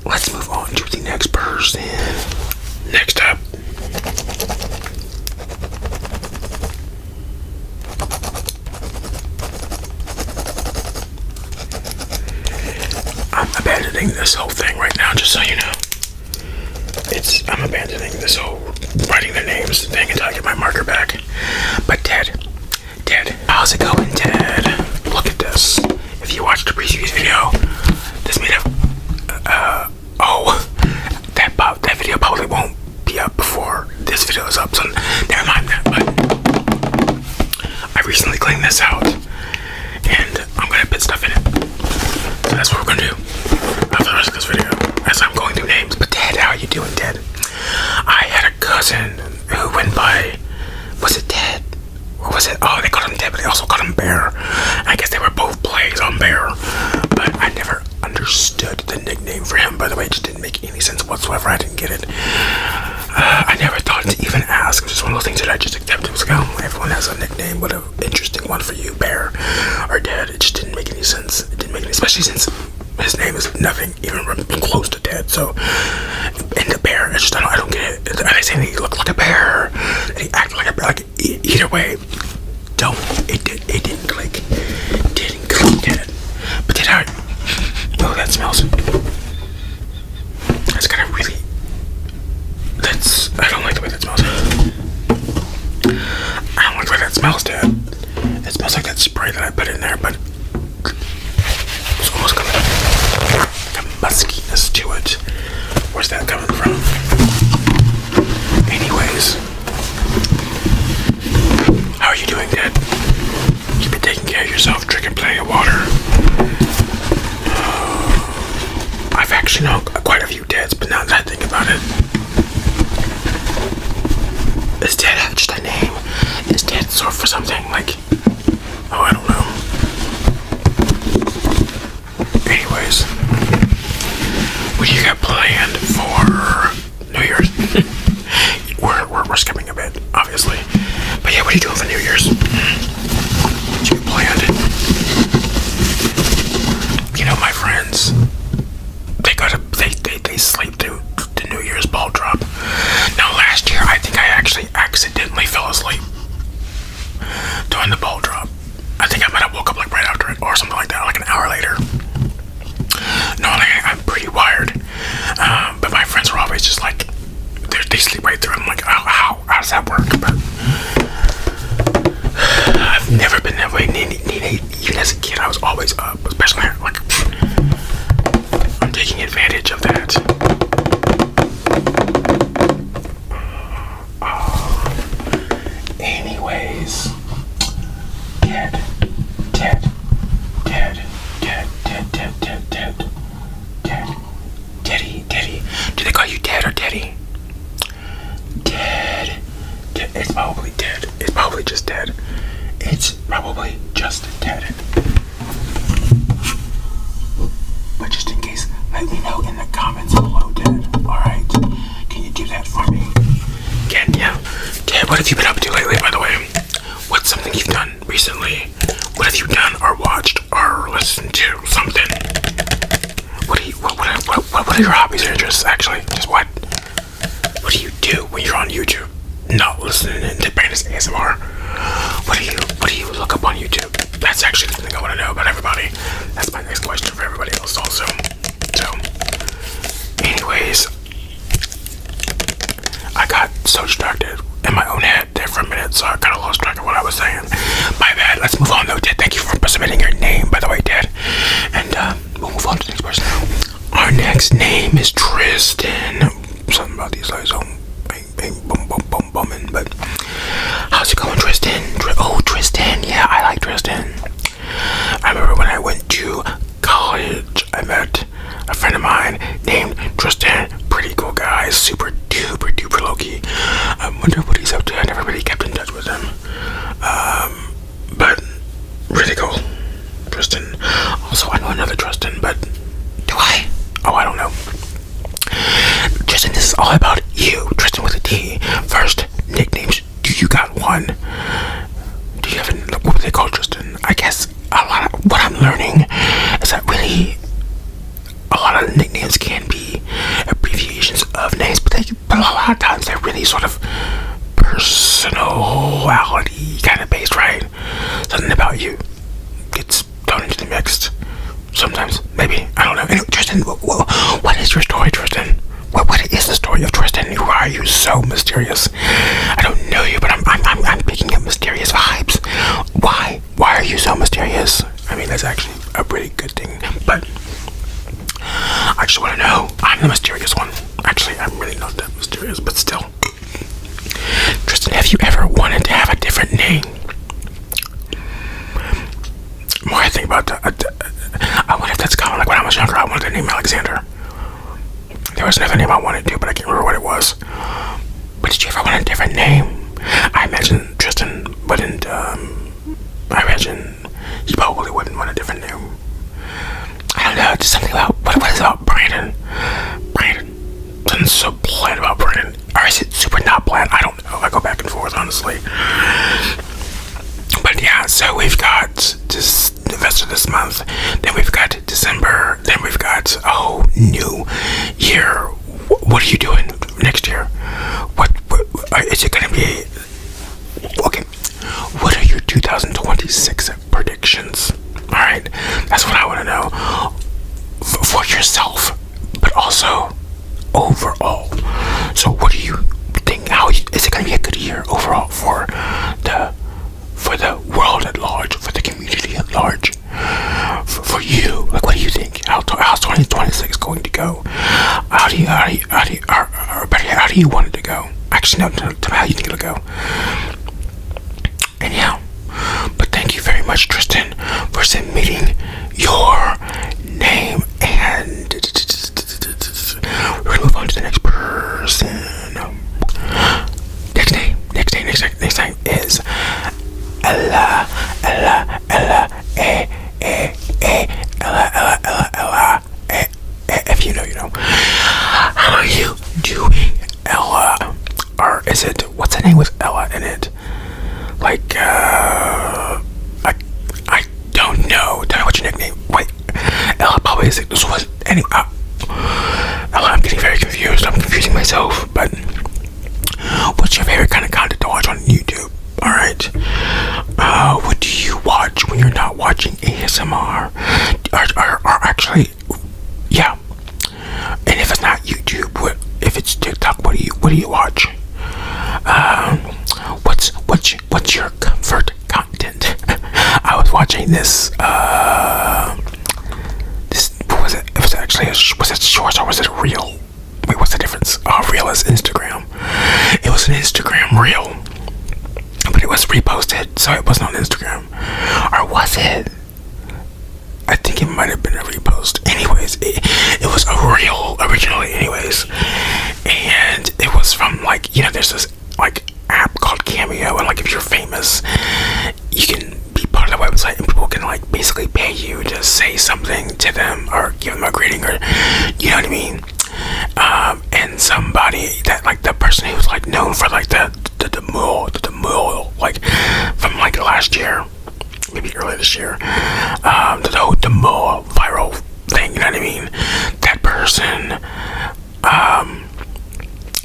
Speaker 1: let's move on to the next person. Next up. I'm abandoning this whole thing right now, just so you know. I'm abandoning this whole writing their names thing until I get my marker back. But Ted, how's it going, Ted? Look at this. If you watched the previous video, this made that video probably won't be up before this video is up, so never mind that. But I recently cleaned this out, and I'm gonna put stuff in it. So that's what we're gonna do for the rest of this video, as I'm going through names. But Ted, how are you doing, Ted? I had a cousin who went by, was it Ted? Or was it, they called him Ted, but they also called him Bear. I guess they were both plays on Bear, but I never understood the nickname for him. By the way, it just didn't make any sense whatsoever. I didn't get it. I never thought to even ask. It was just one of those things that I just accepted. It was like, oh, everyone has a nickname. What an interesting one for you, Bear or Ted. It just didn't make any sense. It didn't make any, especially since his name is nothing even close to Ted. So, and the Bear, I don't get it. Are they saying he looked like a bear? That he acted like a bear? Like, either way, it didn't click. Didn't click, Ted. But Ted, oh, that smells. That's kind of really. I don't like the way that smells. I don't like the way that smells, Dad. It smells like that spray that I put in there, but it's almost got a muskiness to it. Where's that coming from? Anyways, how are you doing, Dad? You've been taking care of yourself, drinking plenty of water. I've actually known quite a few Dads, but now that I think about it, is Dad just a name? Is Dad short for something like, I don't know. Anyways, what do you got planned for New Year's? we're skipping a bit, obviously. But yeah, what are you doing for New Year's? What you planned? You know, my friends, they sleep through the New Year's ball drop. Now, last year, I think I actually accidentally fell asleep during the ball drop. I think I might have woke up like right after it or something like that, like an hour later. No, I'm pretty wired. But my friends that work, but I've never been that way. Even as a kid, I was always up, especially like I'm taking advantage of that. Anyways, Ted. Teddy. Do they call you Ted or Teddy? Ted. It's probably Ted. It's probably just Ted. It's probably just Ted. But just in case, let me know in the comments below, Ted. Alright? Can you do that for me? Can you? Ted, what have you been up to lately, by the way? What's something you've done recently? What have you done or watched or listened to? Something. What are your hobbies or interests, actually? Just what? What do you do when you're on YouTube? Not listening to Brandon's ASMR. What do you look up on YouTube? That's actually the thing I want to know about everybody. That's my next question for everybody else also. So, anyways, I got so distracted in my own head there for a minute, so I kind of lost track of what I was saying. My bad. Let's move on though, Ted. Thank you for submitting your name, by the way, Ted. And we'll move on to the next person now. Our next name is Tristan. Something about these lights on bumming, but how's it going, Tristan? Tristan, yeah, I like Tristan. I remember when I went to college, I met a friend of mine named Tristan. Pretty cool guy, super duper low-key. I wonder what he's up to. I never really kept in touch with him, but really cool, Tristan. Also, I know another Tristan, but do I? Oh, I don't know. Tristan, this is all about you. Tristan with a T. First, nicknames. Do you got one? Do you have what would they call Tristan? I guess a lot of what I'm learning is that really a lot of nicknames can be abbreviations of names, but a lot of times they're really sort of personality kind of based, right? Something about you gets thrown into the mix. Sometimes, maybe, I don't know. Anyway, Tristan, what is your story, Tristan? What is the story of Tristan? Why are you so mysterious? I don't know you, but I'm picking up mysterious vibes. Why are you so mysterious? I mean, that's actually a pretty good thing, but I just want to know. I'm the mysterious one. Actually, I'm really not that mysterious, but still. Tristan, have you ever wanted to have a different name? The more I think about that, I wonder if that's kind of like when I was younger. I wanted the name Alexander. There was another name I wanted to, but I can't remember what it was. But did you ever want a different name? I imagine Tristan wouldn't, I imagine he probably wouldn't want a different name. I don't know, just something about, what is it about Brandon? Something so bland about Brandon. Or is it super not bland? I don't know. I go back and forth, honestly. But yeah, so we've got this the rest of this month, then we've got December, then we've got a whole new year. What are you doing next year? What is it going to be? Okay, what are your 2026 predictions? All right, that's what I want to know for yourself, but also overall. So what do you think? How is it going to be a good year overall for the world at large, for the community at large, for you? Like, what do you think? How's 2026 going to go? How do you want it to go? Actually, no, tell me how you think it'll go. And yeah, but thank you very much, Tristan, for submitting your name. And we're gonna move on to the next person. Next name is Ella, if you know, you know. How are you doing, Ella? Or is it, what's the name with Ella in it? Like, I don't know. Tell me what your nickname. Wait, Ella probably is. So what? Anyway, Ella, I'm getting very confused. I'm confusing myself. But what's your favorite kind of content to watch on YouTube? All right. What do you watch when you're not watching ASMR? Or actually, yeah. And if it's not YouTube, if it's TikTok, what do you watch? what's your comfort content? I was watching this. What was it? It was actually was it shorts or was it a reel? Wait, what's the difference? Oh, reel is Instagram. It was an Instagram reel, but it was reposted, so it wasn't on Instagram. Or was it? I think it might have been a repost. Anyways, it was a reel originally. Anyways, and it was from like, you know, there's this like app called Cameo, and like if you're famous, you can be part of the website, and people can like basically pay you to say something to them or give them a greeting, or you know what I mean. And somebody that like the person who was like known for like the demule, like from like last year, maybe earlier this year, the whole demule viral thing, you know what I mean. That person,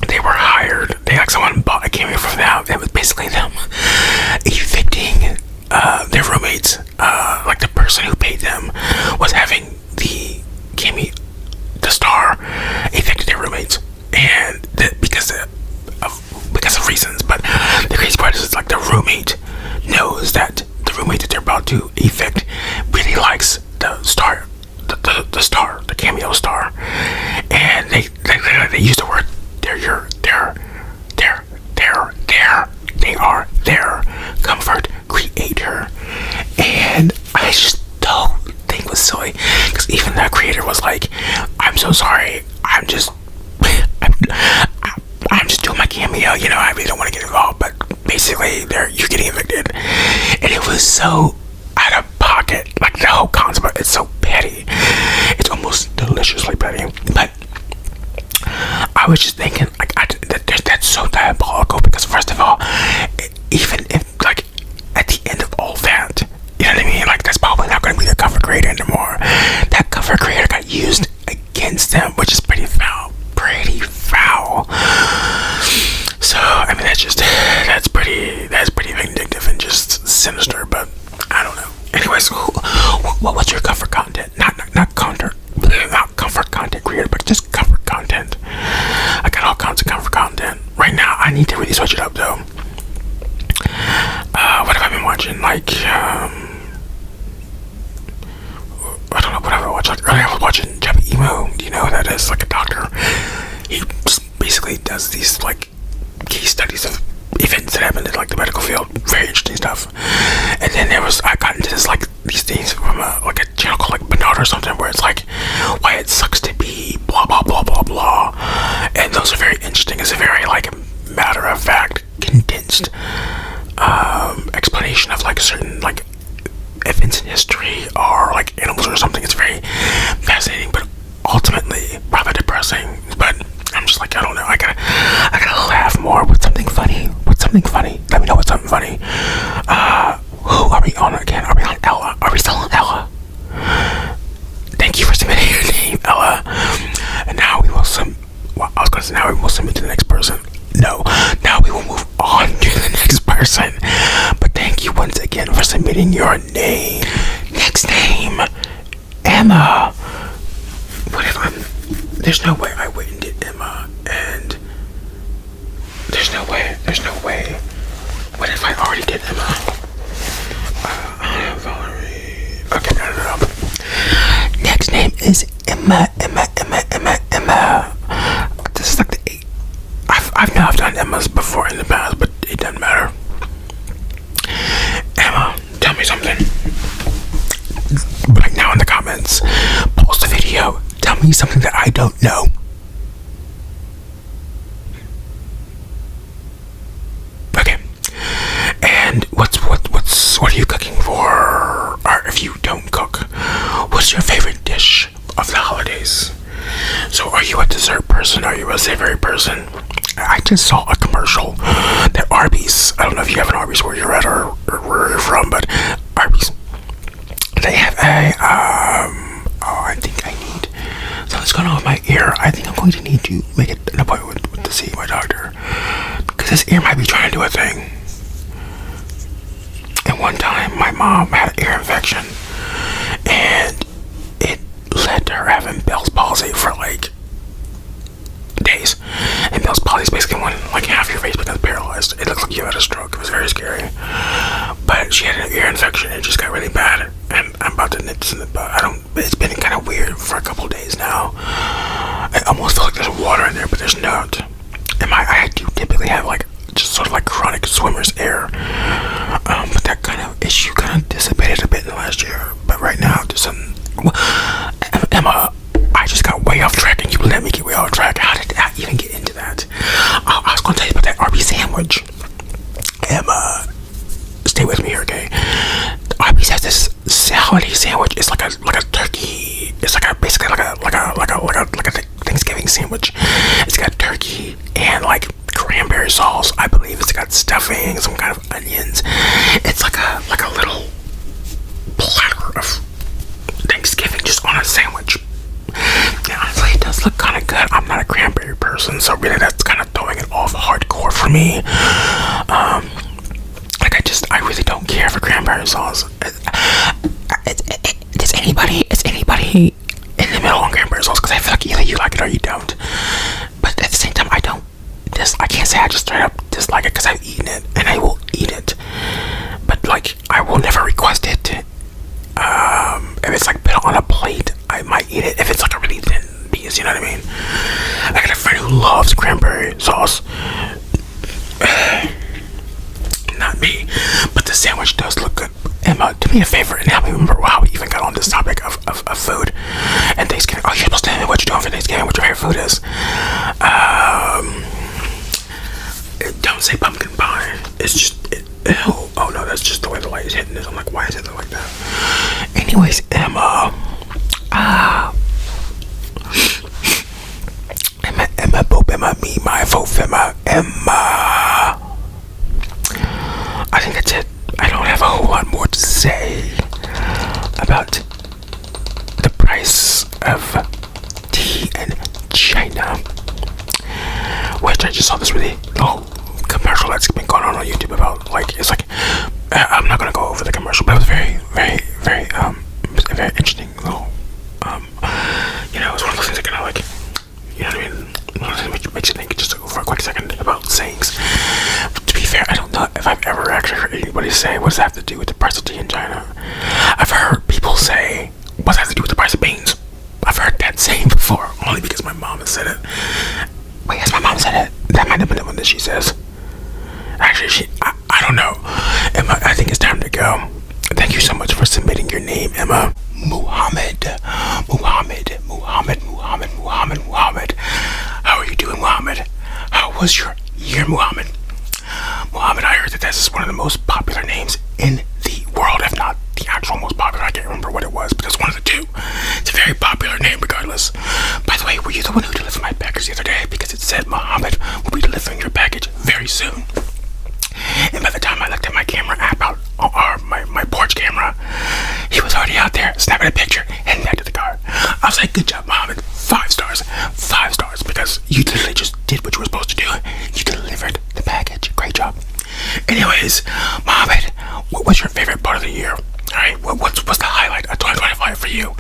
Speaker 1: they were hired. They like someone bought a cameo from them. It was basically them evicting their roommates. Like the person who paid them was having the cameo, the star, evicted their roommates, and because of reasons. But the crazy part is, it's like the roommate knows that the roommate that they're about to evict really likes the star, the star, the cameo star, and they use the word they are their comfort creator, and I just don't think it was silly, because even that creator was like, I'm so sorry, I'm just doing my cameo, you know, I really don't want to get involved, but basically you're getting evicted. And it was so out of pocket, like the whole concept, it's so petty, it's almost deliciously petty. But I was just thinking, like, that's so diabolical, because first of all, even if like at the end of all that, you know what I mean, like that's probably not going to be the cover creator anymore. That cover creator got used against them, which is pretty foul. So I mean, that's pretty vindictive and just sinister. But I don't know. Anyways, what's your comfort content? Not comfort content creator, but just comfort content. I got all kinds of comfort content right now. I need to really switch it up though. What have I been watching? Like, I don't know what I watched. Like earlier, I was watching Jeff Emo. Do you know who that is? Like a doctor. He just basically does these like case studies of events that happened in like the medical field. Very interesting stuff. And then I got into this like these things from like a channel called like Bernard or something, where it's like why it sucks to be blah blah blah blah blah. And those are very interesting. It's a very like matter of fact, condensed explanation of like certain like events in history or like animals or something. It's very fascinating, but ultimately rather depressing. But I'm just like, I don't know, I gotta laugh more. What's something funny? Let me know what's something funny. Who are we on again? Are we on Ella? Are we still on Ella? Thank you for submitting your name, Ella. And now we will now we will submit to the next person. No, now we will move on to the next person. But thank you once again for submitting your name. Next name, Emma. What if there's no way I went and did Emma, and there's no way. What if I already did Emma? Valerie. Okay, no. Next name is Emma. This is like the 8th. I've done Emma's before in the past, but it doesn't matter. Emma, tell me something. Right now in the comments, post the video. Tell me something that I don't know. Okay. And what are you cooking for? Or if you don't cook, what's your favorite dish of the holidays? So are you a dessert person? Are you a savory person? I just saw a commercial that Arby's, I don't know if you have an Arby's where you're at or where you're from, but Arby's, they have a I think I need something's going on with my ear. I think I'm going to need to make an appointment to see my doctor, because this ear might be trying to do a thing. And one time my mom had an ear infection, and it led to her having Bell's palsy for like days. And Bell's palsy is basically when like half your face becomes paralyzed. It looks like you had a stroke. It was very scary. But she had an ear infection and it just got really bad. And I'm about to nip this in the butt. It's been kind of weird for a couple days now. I almost feel like there's water in there, but there's not. And I do typically have like just sort of like chronic swimmer's air. But that kind of issue kind of dissipated a bit in the last year. But right now, Emma, I just got way off track, and you let me get way off track. How did I even get into that? I was going to tell you about that Arby's sandwich. Emma, stay with me here, okay? Arby's has this holiday sandwich. It's like a turkey. It's basically like a Thanksgiving sandwich. It's got turkey and like cranberry sauce. I believe it's got stuffing, some kind of onions. It's like a little platter of Thanksgiving just on a sandwich. And honestly, it does look kind of good. I'm not a cranberry person, so really that's kind of throwing it off hardcore for me. I really don't care for cranberry sauce. Is anybody in the middle on cranberry sauce? Because I feel like either you like it or you don't. But at the same time, I can't say I just straight up dislike it because I've eaten it and I will eat it. But like, I will never request it. If it's like put on a plate, I might eat it. If it's like a really thin piece, you know what I mean? I got a friend who loves cranberry sauce. Not me, but the sandwich does look good. Emma, do me a favor and help me remember how we even got on this topic of food and Thanksgiving. Oh, you're supposed to tell me what you're doing for Thanksgiving, what your favorite food is. Don't say pumpkin pie. It's just, oh no, that's just the way the light is hitting this. I'm like, why is it like that? Anyways, Emma, Emma, Bob, Emma, me, my vote, Emma. I think that's it. I don't have a whole lot more to say about the price of tea in China, which I just saw this really long commercial that's been going on YouTube about, like, it's like, I'm not gonna go over the commercial, but it was very, very, very, very interesting little, you know, it's one of those things that kind of like, you know what I mean, one of those things that makes you think just for a quick second about sayings. To be fair, I don't know if I've ever actually heard anybody say, what does that have to do with the price of tea in China? I've heard people say, what does that have to do with the price of beans? I've heard that saying before, only because my mom has said it. Wait, yes, my mom said it. That might have been the one that she says. Actually, I don't know. Emma, I think it's time to go. Thank you so much for submitting your name, Emma. Muhammad. How are you doing, Muhammad? How was your year, Muhammad? Muhammad, I heard that this is one of the most popular names in the world, if not the actual most popular. I can't remember what it was, but it's one of the two. It's a very popular name regardless. By the way, were you the one who delivered my package the other day? Because it said Muhammad will be delivering your package very soon. And by the time I looked at my camera app out, or my porch camera, he was already out there snapping a picture, heading back to the car. I was like, good job, Muhammad. 5 stars. 5 stars, because you literally just did what you were supposed to do. You delivered the package. Great job. Anyways, Muhammad, what was your favorite part of the year? Alright, what's the highlight of 2025 for you?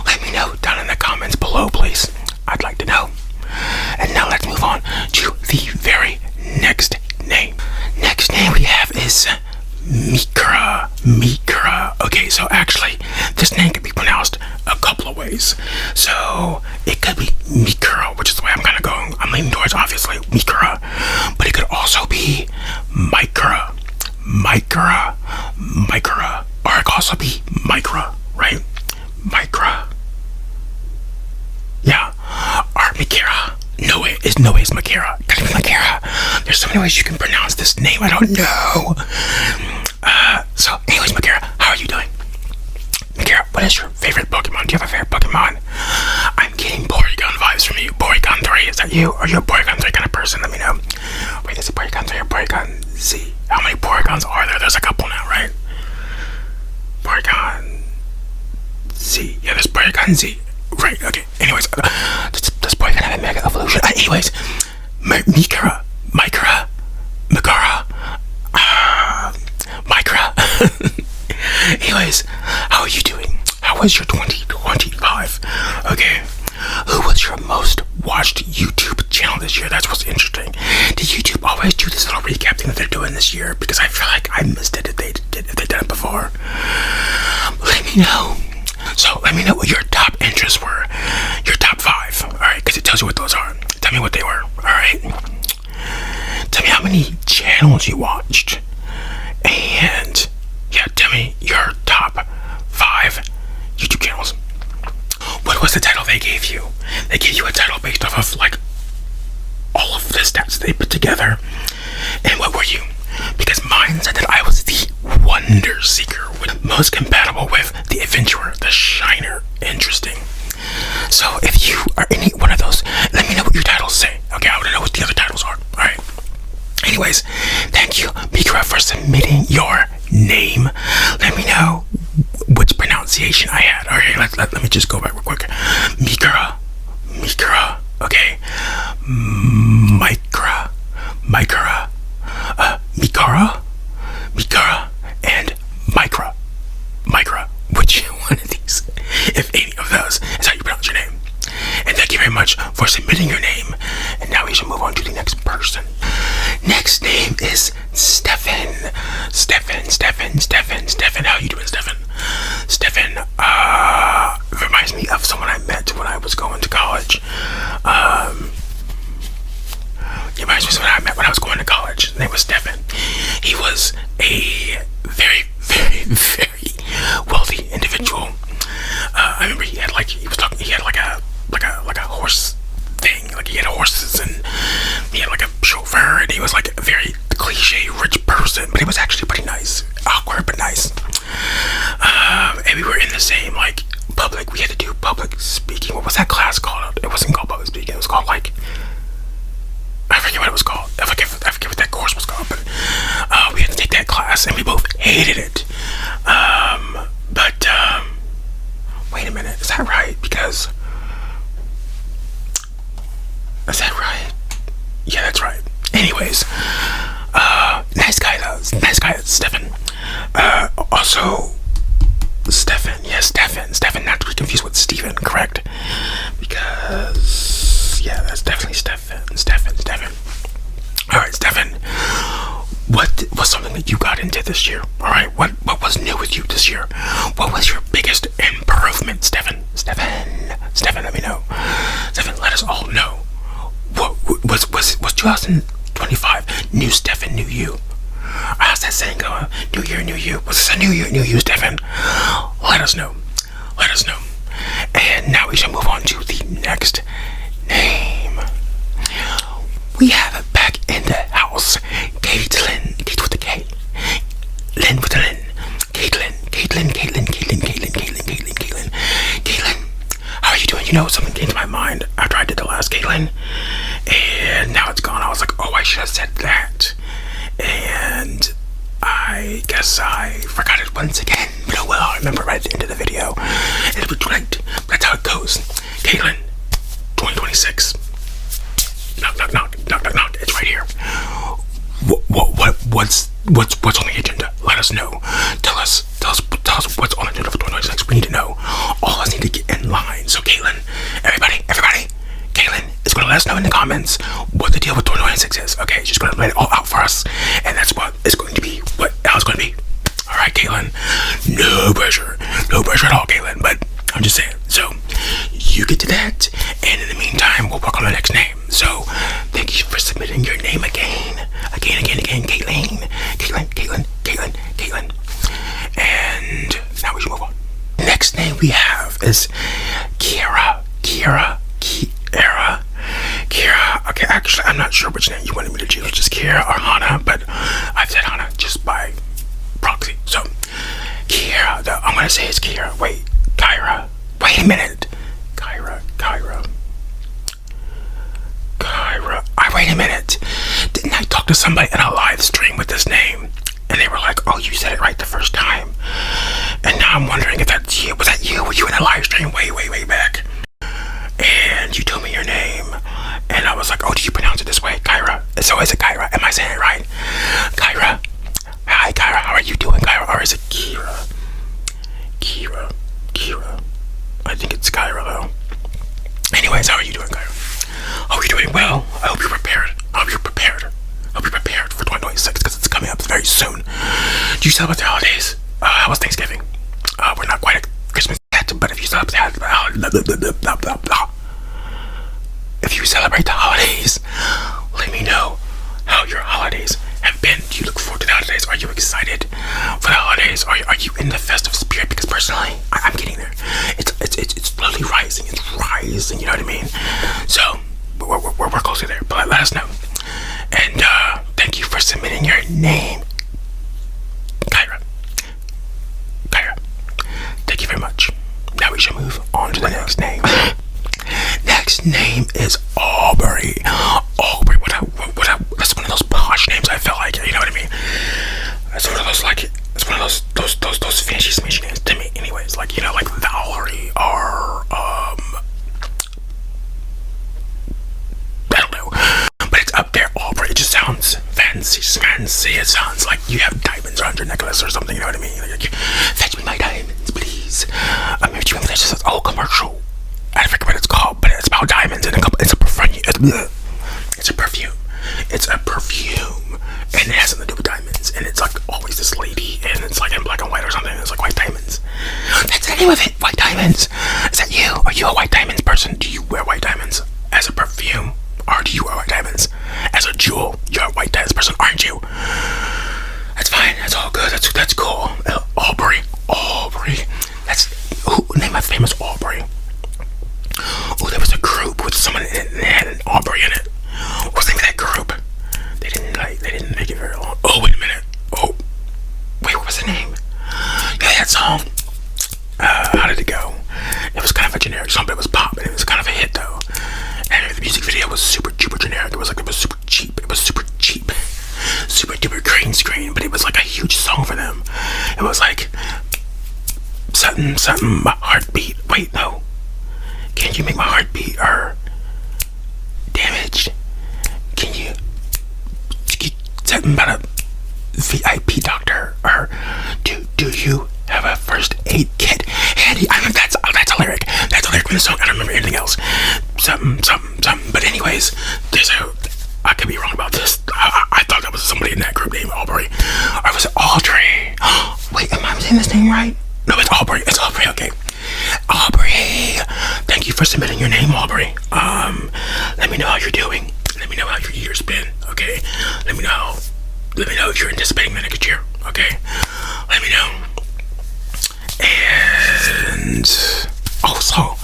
Speaker 1: Let me know down in the comments below, please. I'd like to know. And now let's move on to the very next name. Next name we have is Mikra. Okay, so actually, this name can be pronounced a couple of ways. So it could be Mikra, which is the way I'm kind of going. I'm leaning towards, obviously, Mikra, but it could also be Micra, or it could also be Micra, right? Micra. Yeah, or Mikira. No way, it's Makira. Gotta be Makira. There's so many ways you can pronounce this name. I don't know. So, anyways, Makira, how are you doing? Makira, what is your favorite Pokemon? Do you have a favorite Pokemon? I'm getting Porygon vibes from you. Porygon 3, is that you? Are you a Porygon 3 kind of person? Let me know. Wait, is it Porygon 3 or Porygon Z? How many Porygons are there? There's a couple now, right? Porygon Z. Yeah, there's Porygon Z. Right, okay. Anyways, does Porygon have a Mega Evolution? Anyways, Mikra. Micra. Anyways, how are you doing? How was your 2025? Okay. Who was your most watched YouTube channel this year. That's what's interesting. Did YouTube always do this little recap thing that they're doing this year? Because I feel like I missed it if they done it before. Let me know. So let me know what your top interests were. Your top 5. Alright, because it tells you what those are. Tell me what they were. Alright. Tell me how many channels you watched. And yeah, tell me your top 5 YouTube channels. What was the title they gave you? They gave you a title based off of like all of the stats they put together. And what were you? Because mine said that I was the Wonder Seeker, most compatible with the Adventurer, the Shiner. Interesting. So if you are any one of those, let me know what your titles say. Okay, I want to know what the other titles are. Alright. Anyways, thank you, Mikra, for submitting your name. Let me know which pronunciation I had. Alright, let me just go back real quick. Mikra, okay. Mikra, Mikara, and Micra. Which one of these, if any of those, is how you pronounce your name? And thank you very much for submitting your name. And now we should move on to the next person. Next name is Stefan. Stefan. How you doing, Stefan? Stefan reminds me of someone I met when I was going to college. It reminds me of someone I met when I was going to college. His name was Stefan. He was a very, very, very wealthy individual. I remember he had like a horse thing. Like he had horses and he had like a chauffeur and he was like a very cliche rich person, but he was actually pretty nice. Awkward but nice. And we were in the same like public. We had to do public speaking. What was that class called? It wasn't called public speaking. It was called like, I forget what it was called. I forget what that course was called. But we had to take that class and we both hated it. But wait a minute. Is that right? Because is that right? Yeah, that's right. Anyways, nice guy though. Nice guy, Stefan. Also, Stefan. Yes, Stefan. Not to be confused with Steven, correct? Because yeah, that's definitely Stefan. All right, Stefan. What was something that you got into this year? All right, what was new with you this year? What was your biggest improvement, Stefan? Stefan, let me know. Stefan, let us all know. What was 2025 new Stefan, new you? How's that saying going? New year, new you. Was this a new year, new you, Stefan? Let us know. And now we shall move on to the next name. We have it back in the house. Caitlin. Kate with a K. Lynn with a Lynn. Caitlin. How are you doing? You know, something came to my mind after I did the last Caitlin. And now it's gone. I was like, oh, I should have said that. And I guess I forgot it once again. But oh well, I'll remember right at the end of the video. It'll be great. That's how it goes. Caitlin, 2026. Knock. It's right here. What's on the agenda? Let us know. Tell us what's on the agenda for 2026. We need to know. All of us need to get in line. So Caitlin, everybody, Caitlin is going to let us know in the comments what the deal with 2026 is. Okay, she's going to lay it all out for us, and that's what it's going to be. What it's going to be. All right, Caitlin. No pressure at all, Caitlin. But I'm just saying. So you get to that, and in the meantime, we'll work on the next name. So thank you for submitting your name again, Caitlin. And now we should move on. Next name we have is Kiara. Okay, actually, I'm not sure which name you wanted me to choose, just Kiara or Hannah, but I've said Hannah just by proxy. So Kiara, I'm gonna say it's Kiara. Wait, Kyra. Wait a minute. Kyra. Wait a minute. Didn't I talk to somebody in a live stream with this name? And they were like, oh, you said it right the first time. And now I'm wondering if that's you. Was that you? Were you in a live stream way back? And you told me your name. And I was like, oh, do you pronounce it this way? Kyra. So is it Kyra? Am I saying it right? Kyra. Hi, Kyra. How are you doing, Kyra? Or is it Kira? Kira. I think it's Kyra, though. Anyways, how are you doing, Kyra? Hope you're doing well. I hope Do you celebrate the holidays? How was Thanksgiving? We're not quite at Christmas yet, but if you celebrate the holidays, let me know how your holidays have been. Do you look forward to the holidays? Are you excited for the holidays? Are you in the festive spirit? Because personally, I'm getting there. It's slowly rising. It's rising. You know what I mean? So we're closer there. But let us know. And thank you for submitting your name, Kyra. Thank you very much. Now we shall move on to the next name. Next name is Aubrey. Aubrey, that's one of those posh names. I felt like, you know what I mean? It's one of those those fancy smashy names to me. Anyways, like, you know, like Valerie or I don't know, but it's up there. Aubrey. It just sounds fancy. It sounds like you have diamonds around your necklace or something. You know what I mean? Like, fetch me my diamonds, please. I mean, there's just a whole commercial. I forget what it's called, but it's about diamonds and it's a perfume. It's a perfume, and it has something to do with diamonds. And it's like always this lady, and it's like in black and white or something. And it's like white diamonds. That's the name of it. White diamonds. Is that you? Are you a white diamonds person? Do you wear white diamonds as a perfume, or do you wear white diamonds as a jewel? You're a white diamonds person, aren't you? That's fine. That's all good. That's cool. Aubrey. That's name a famous Aubrey. Oh, there was a group with someone in it that had an Aubrey in it. What was the name of that group? They didn't make it very long. Oh, wait a minute. Oh, wait, what was the name? Yeah, that song. How did it go? It was kind of a generic song, but it was pop, and it was kind of a hit though. And the music video was super duper generic. It was super cheap. Super duper green screen, but it was like a huge song for them. It was like something my heartbeat. Wait, no. Can you make my heart beat or damaged? Can you something about a VIP doctor, or do you have a first aid kit handy? I mean, that's a lyric. That's a lyric from the song. I don't remember anything else. Something. But anyways, I could be wrong about this. I thought that was somebody in that group named Aubrey, or was it Audrey? Wait, am I saying this name right? No, it's Aubrey. It's Aubrey. Okay. Aubrey, thank you for submitting your name, Aubrey. Let me know how you're doing. Let me know how your year's been, okay? Let me know if you're anticipating the next year, okay? Let me know. And also,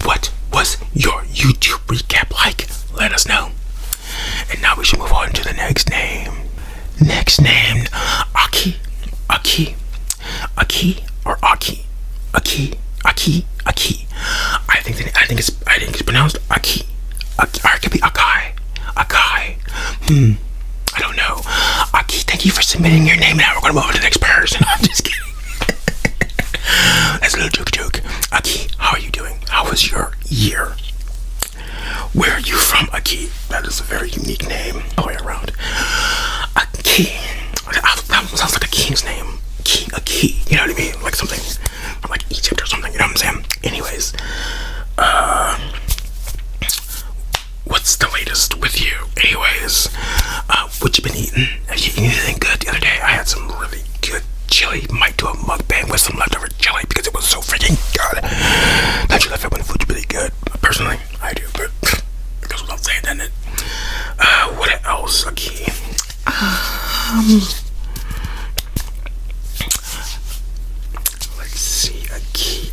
Speaker 1: what was your YouTube recap like? Let us know. And now we should move on to the next name. Next name, Aki. I think it's pronounced Aki. Or it could be Akai. I don't know. Aki, thank you for submitting your name. Now we're gonna move on to the next person. I'm just kidding. That's a little joke. Aki, how are you doing? How was your year? Where are you from, Aki? That is a very unique name all the way around. Aki. That sounds like a king's name. A key, you know what I mean? Like something from like Egypt or something, you know what I'm saying? Anyways, what's the latest with you? Anyways, what you been eating? Have you eaten anything good? The other day I had some really good chili. Might do a mukbang with some leftover chili because it was so freaking good. Don't you love it when food's really good? Personally, I do, but it goes without saying, doesn't it? What else? Okay. Let's see. A key.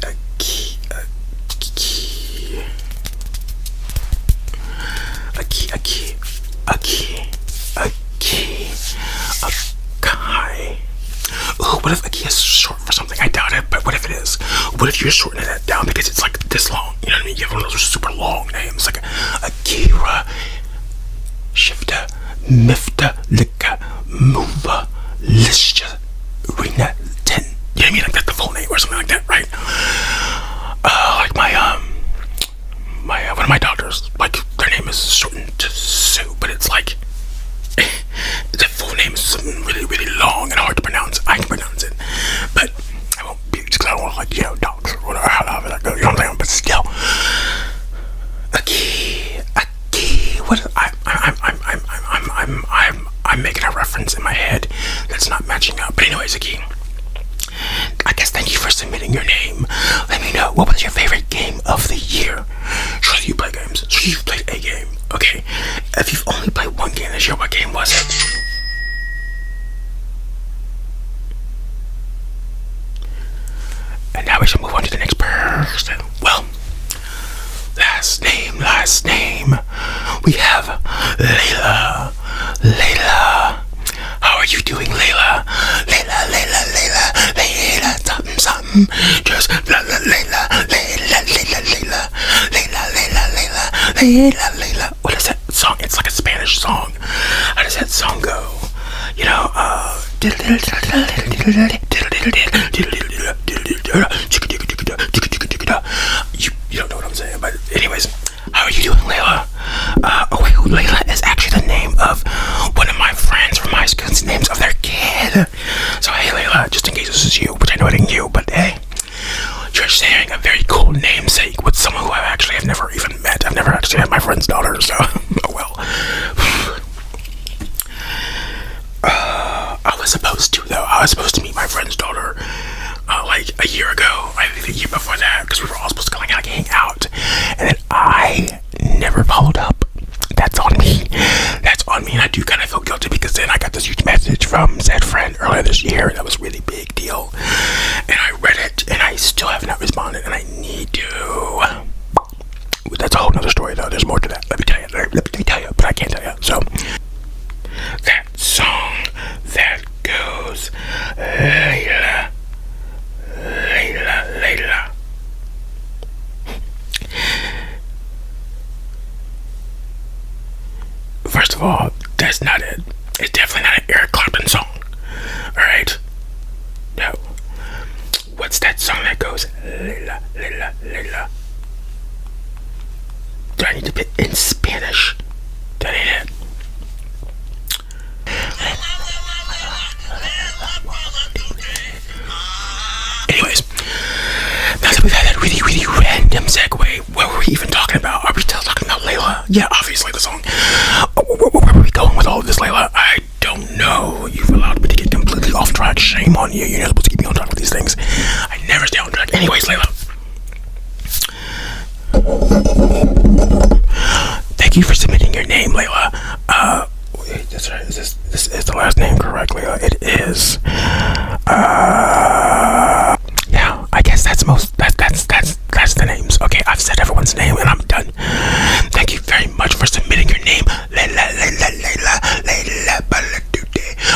Speaker 1: Ooh, what if a key is short for something? I doubt it, but what if it is? What if you're shortening that down because it's like this long? You know what I mean? You have one of those super long names, like Akira, Shifta, Mifta, Lika, Muva, Lisha, Rina, Ten. You know what I mean? Like that's the full name or something like that, right? Like one of my daughters, like their name is shortened to Sue, but it's like the full name is something really, really long and hard to pronounce. I can pronounce it, but I won't be because I don't want to, like, you know, dogs or whatever. However that goes, you know what I'm saying? But still, what? I'm making a reference in my head that's not matching up. But anyway. anyways, Aki, I guess thank you for submitting your name. Let me know, what was your favorite game of the year? Surely you play games. Surely you've played a game. Okay, if you've only played one game this year, what game was it? And now we should move on to the next person. Well, last name. We have Layla. Layla. How are you doing, Layla? Layla, something. Just Layla. What is that song? It's like a Spanish song. How does that song go? You know, you don't know what I'm saying, but anyways, how are you doing, Layla? Layla is actually the name of one of my friends from high school. It's the names of their kid. So hey, Layla, just in case this is you, which I know it ain't you, but hey, you're sharing a very cool namesake with someone who I've never even met. I've never actually met my friend's daughter, so oh well. I was supposed to meet my friend's daughter like a year ago. I think the year before that, because we were all supposed to hang out, and then I never followed up. That's on me, and I do kind of feel guilty because then I got this huge message from said friend earlier this year that was a really big deal, and I read it, and I still have not responded, and I need to. That's a whole nother story, though. There's more to that. Let me tell you, but I can't tell you. So that song that goes, Layla. First of all, that's not it. It's definitely not an Eric Clapton song. Alright? No. What's that song that goes, Layla? Do I need to put in Spanish? That ain't it. Anyways, now that we've had that really, really random segue, what were we even talking about? Are we still talking about Layla? Yeah, obviously the song. Where were we going with all of this, Layla? I don't know. You've allowed me to get completely off track. Shame on you. You're not supposed to keep me on track with these things. I never stay on track. Anyways, Layla. Thank you for submitting your name, Layla. Wait, that's right. This is the last name correct, Layla? It is. Yeah, I guess that's the names. Okay, I've said everyone's name and I'm done. Thank you very much for submitting your name, Layla,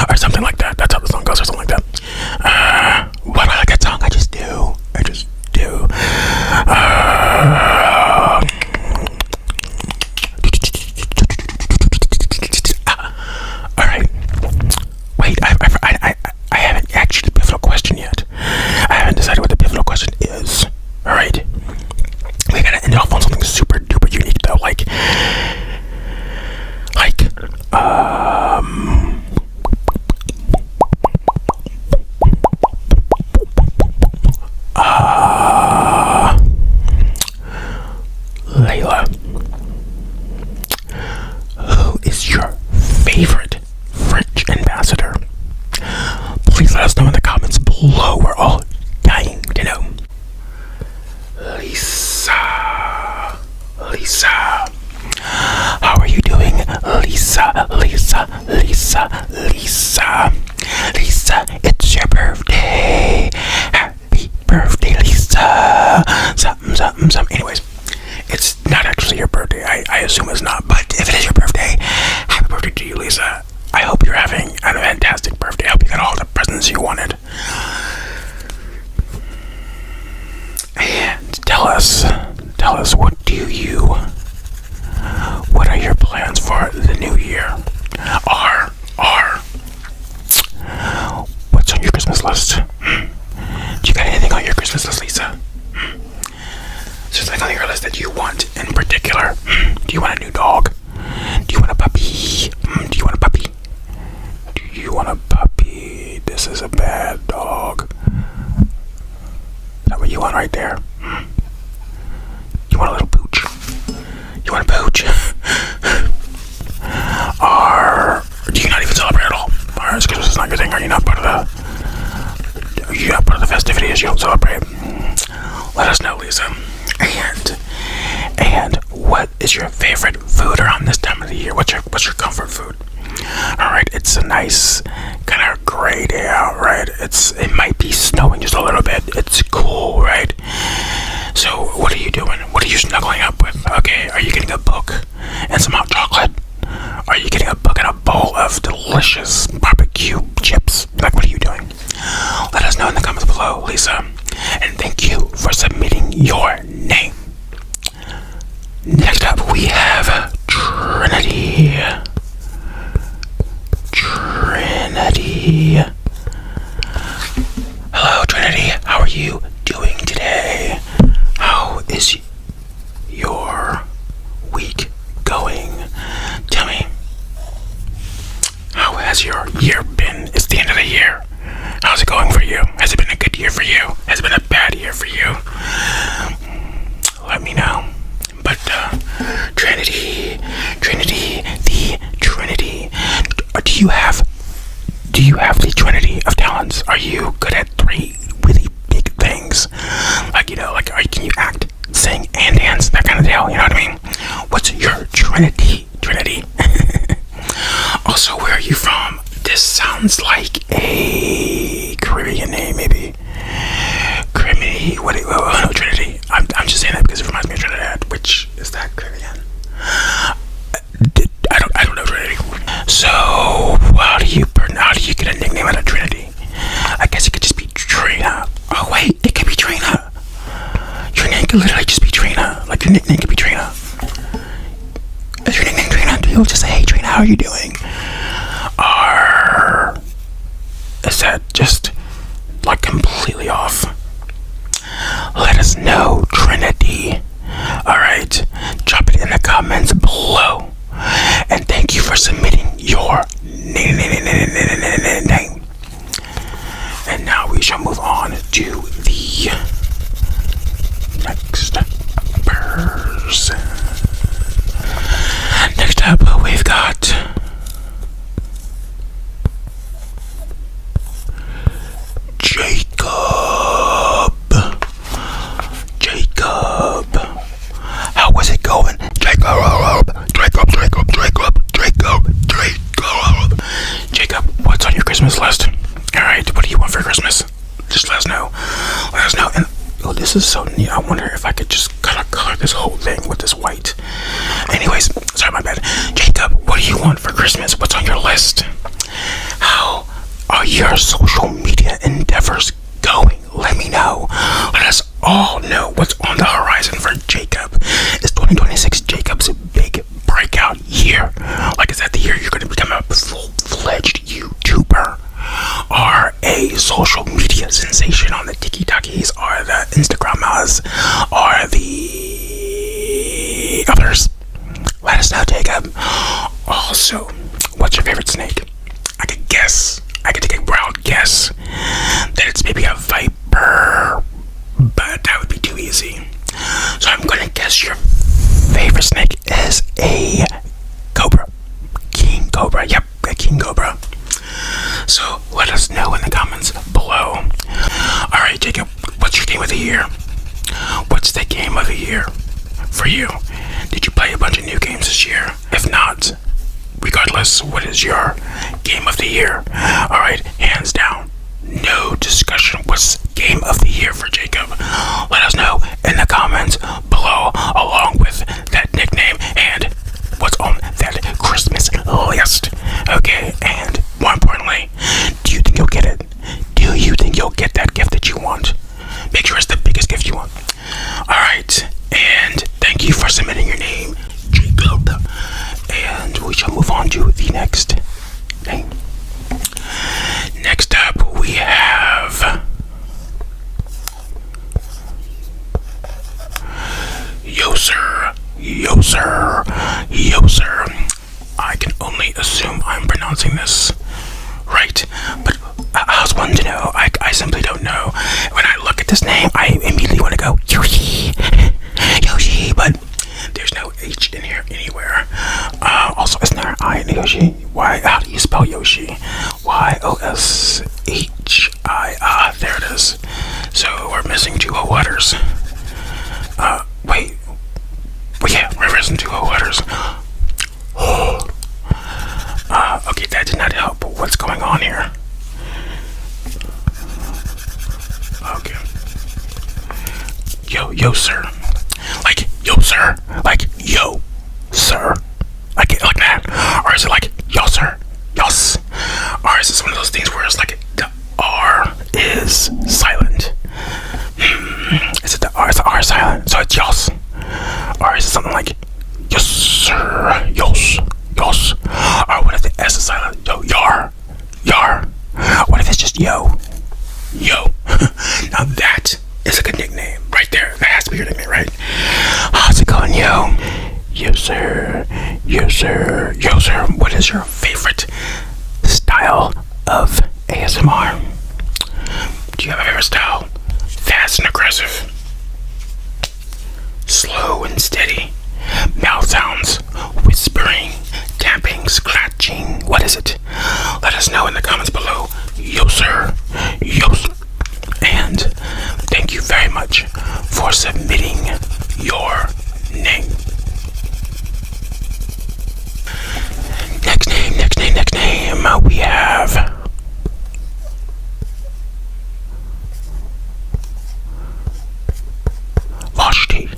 Speaker 1: or something like that. That's how the song goes, or something like that. Why do I like that song? I just do. Alright. Wait, I haven't actually the pivotal question yet. I haven't decided what the pivotal question is. Alright. We gotta end it off on something super duper unique though, like Layla, who is your favorite French ambassador? Please let us know in the comments below. We're all dying to know. Lisa, how are you doing, Lisa? Lisa, it's your birthday. Happy birthday, Lisa. Something. Anyways, it's not actually your birthday. I assume it's not, but if it is your birthday, happy birthday to you, Lisa. I hope you're having a fantastic birthday. I hope you got all the presents you wanted. And tell us, what are your plans for the new year? What's on your Christmas list? Do you got anything on your Christmas list, Lisa? Is there something on your list that you want in particular? Do you want a new dog? Do you want a puppy? Do you want a because you don't celebrate. Let us know, Lisa. And what is your favorite food around this time of the year? What's your comfort food? Alright, it's a nice kind of gray day out, right? It might be snowing just a little bit. It's cool, right? So what are you doing? What are you snuggling up with? Okay, are you getting a book and some hot chocolate? Are you getting a book and a bowl of delicious barbecue chips? Like, what are you doing? Let us know in the comments below, Lisa. And thank you for submitting your name. Next up, we have Trinity. Hello, Trinity. How are you doing today? How is your week going? Tell me, how has your year been? It's the end of the year. How's it going for you? Has it been a good year for you? Has it been a bad year for you? Let me know. But Trinity, the Trinity. Do you have the Trinity of talents? Are you good at 3 really big things? Can you act, sing, and dance? That kind of deal, you know what I mean? What's your Trinity? Also, where are you from? This sounds like a Caribbean name, maybe. No, Trinity. I'm just saying that because it reminds me of Trinidad, which is that Caribbean. I don't know, Trinity. So, how do you get a nickname out of Trinity? I guess it could just be Trina. Oh wait, it could be Trina. Your name could literally just be Trina. Like, your nickname could be Trina. Is your nickname Trina? People just say, hey Trina, how are you doing? Or is that just like completely off? Let us know, Trinity. Alright, drop it in the comments below. And thank you for submitting your name. And now we shall move on to the next person. Next up, we've got Jacob. How was it going? Jacob, what's on your Christmas list? Alright, what do you want for Christmas? Just let us know. And this is so neat. I wonder if I could just kind of color this whole thing with this white. Anyways, sorry, my bad. Jacob, what do you want for Christmas? What's on your list? How are your social media endeavors going? Let me know. Let us all know what's on the horizon for Jacob. Is 2026 Jacob's big breakout year? Like, is that the year you're going to become a full-fledged YouTuber? Or a social media sensation on the TikTokies or the Instagrammers or the others? Let us know, Jacob. Also, what's your favorite snake? I could take a wild guess that it's maybe a viper, but that would be too easy. So I'm gonna guess your favorite snake is a cobra. King cobra. Yep, a king cobra. So let us know in the comments below. Alright, Jacob, what's your game of the year? What's the game of the year for you? Did you play a bunch of new games this year? If not, regardless, what is your game of the year? Alright, hands down, no discussion. What's game of the year for Jacob? Let us know in the comments below, along with that nickname and what's on that Christmas list. Okay, and more importantly, do you think you'll get it? Do you think you'll get that gift that you want? Make sure it's the biggest gift you want. Alright, and thank you for submitting your name, Jacob. And we shall move on to the next name. Next up, we have Yoser. I can only assume I'm pronouncing this right, but I was wanting to know. I simply don't know. When I look at this name, I immediately want to go Yoshi, but there's no H in here anywhere. Also, isn't there an I in Yoshi? Why? How do you spell Yoshi? Yoshi. There it is. So missing two whole letters. Wait. Well, yeah, we're missing two whole letters. Okay, that did not help. What's going on here? Okay. Yo, sir. Like, yo, sir. Like, yo, sir. Like it like that. Or is it like, yo, sir? Yos. Or is it one of those things where it's like the R is silent? Is it the R? Is the R silent? So it's yos. Or is it something like, yes, sir. Yos. Yos. Or what if the S is silent? Yo, yar. Yar. What if it's just yo? Yo. Now that is a good nickname right there. That has to be your nickname, right? How's it going, yo? Yo, sir. Yo, sir. Yo, sir. What is your favorite style of ASMR? Do you have a favorite style? Fast and aggressive, slow and steady, mouth sounds, whispering, tapping, scratching. What is it? Let us know in the comments below. Yo, sir. Yo, sir. And thank you very much for submitting your name. Next name. We have Vashti.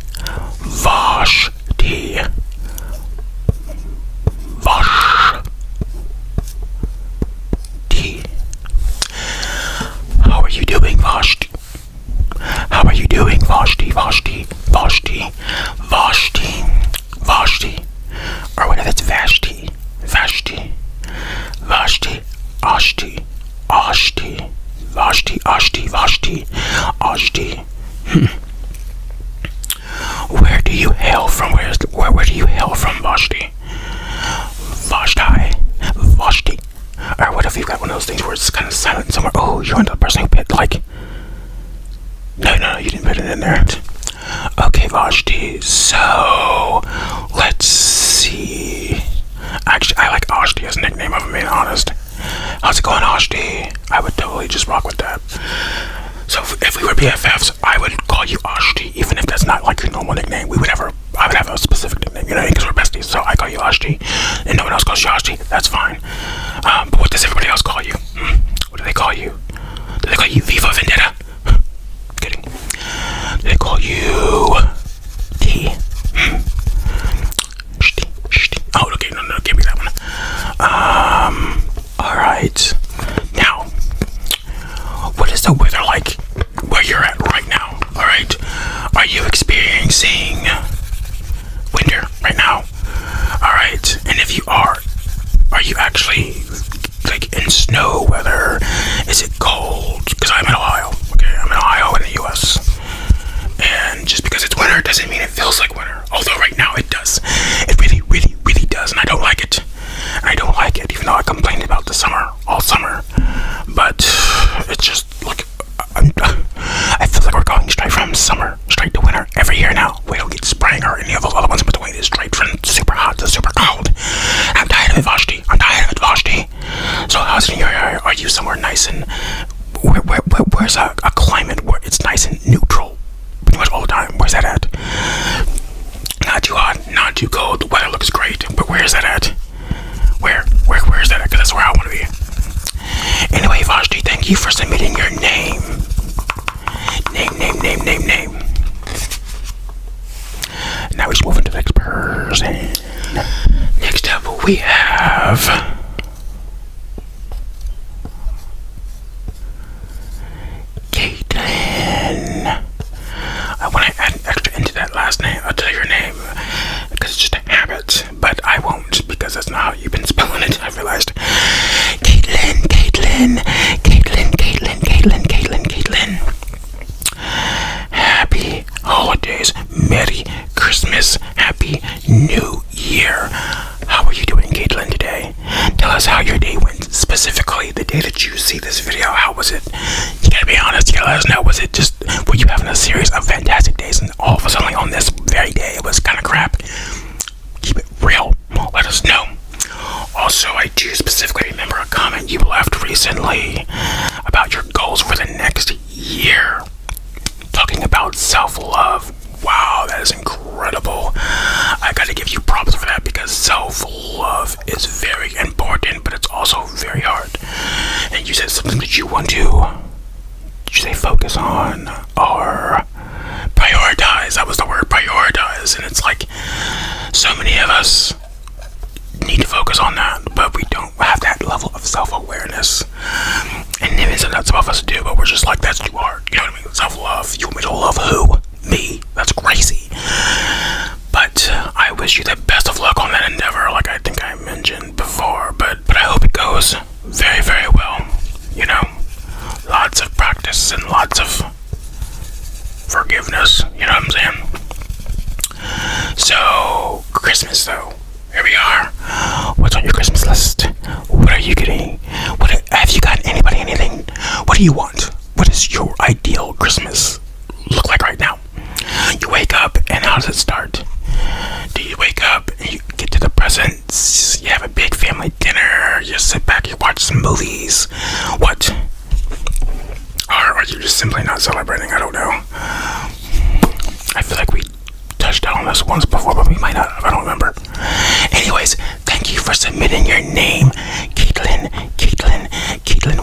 Speaker 1: How are you doing, Vashti? How are you doing, Vashti? Or what if it's Vashti? Ashti. Where do you hail from? Where do you hail from, Vashti? Vashti. Or what if you've got one of those things where it's kind of silent somewhere? Oh, you're the person who put like. No, you didn't put it in there. Okay, Vashti. So let's see. Actually, I like Ashti as a nickname, if I'm being honest. How's it going, Ashti? I would totally just rock with that. So if we were BFFs, I would call you Ashti, even if that's not like your normal nickname. I would have a specific nickname, because we're besties. So I call you Ashti, and no one else calls you Ashti. That's fine. But what does everybody else call you? What do they call you? Do they call you Viva Vendetta? Kidding. Do they call you T? Oh, okay, no, give me that one. Alright. Now, what is the weather like where you're at right now? Alright. Are you experiencing winter right now? Alright. And if you are you actually like in snow weather? Is it cold? Because I'm in Ohio. Okay, I'm in Ohio in the US. And just because it's winter doesn't mean it feels like winter. Although right now it does. It really, really, really does. And I don't like it. Even though I complained about the summer all summer. But it's just like I feel like we're going straight from summer straight to winter every year now. We don't get spring or any of those other ones in between. It's straight from super hot to super cold. I'm tired of it, Vashti. So how's it in your area? Are you somewhere nice and where's a climate where it's nice and neutral pretty much all the time? Where's that at? Not too hot, not too cold. The weather looks great. But where is that at? Where is that at? Because that's where I want to be. Anyway, Vashti, thank you for submitting your name. Name. Now we're just moving to the next person. Next up, we have Caitlin. When I add an extra into that last name, I'll tell your name because it's just a habit, but I won't because that's not how you've been spelling it. I realized. Caitlin. Happy holidays, Merry Christmas, Happy New Year. How are you doing, Caitlin, today? Tell us how your day went, specifically the day that you see this video. How was it? You gotta be honest, you gotta let us know. Was it just, were you having a series of fantastic days and all of a sudden on this very day it was kind of crap? Keep it real. Let us know. Also, I do specifically remember a comment you left recently about your goals for the next year. talking about self-love. Wow, that is incredible. I gotta give you props for that because self-love is very important, but it's also very hard. And you said something that you want to, did you say focus on or prioritize? That was the word, prioritize. And it's like so many of us need to focus on that, but we don't have that level of self-awareness. And even some of us do, but we're just like, that's too hard. You know what I mean? Self-love. You want me to love who? Me. That's crazy. But I wish you the best of luck on that endeavor, like I think I mentioned before. But I hope it goes very, very well. You know, lots of practice and lots of forgiveness. You know what I'm saying? So, Christmas though. Here we are. What's on your Christmas list? What are you getting? Have you gotten anybody anything? What do you want? What is your ideal Christmas look like right now? You wake up and how does it start? Do you wake up and you get to the presents? You have a big family dinner. You sit back, you watch some movies. What? Or are you just simply not celebrating? I don't know. I feel like we touched on this once before, but we might not have. I don't remember. Anyways, thank you for submitting your name, Caitlin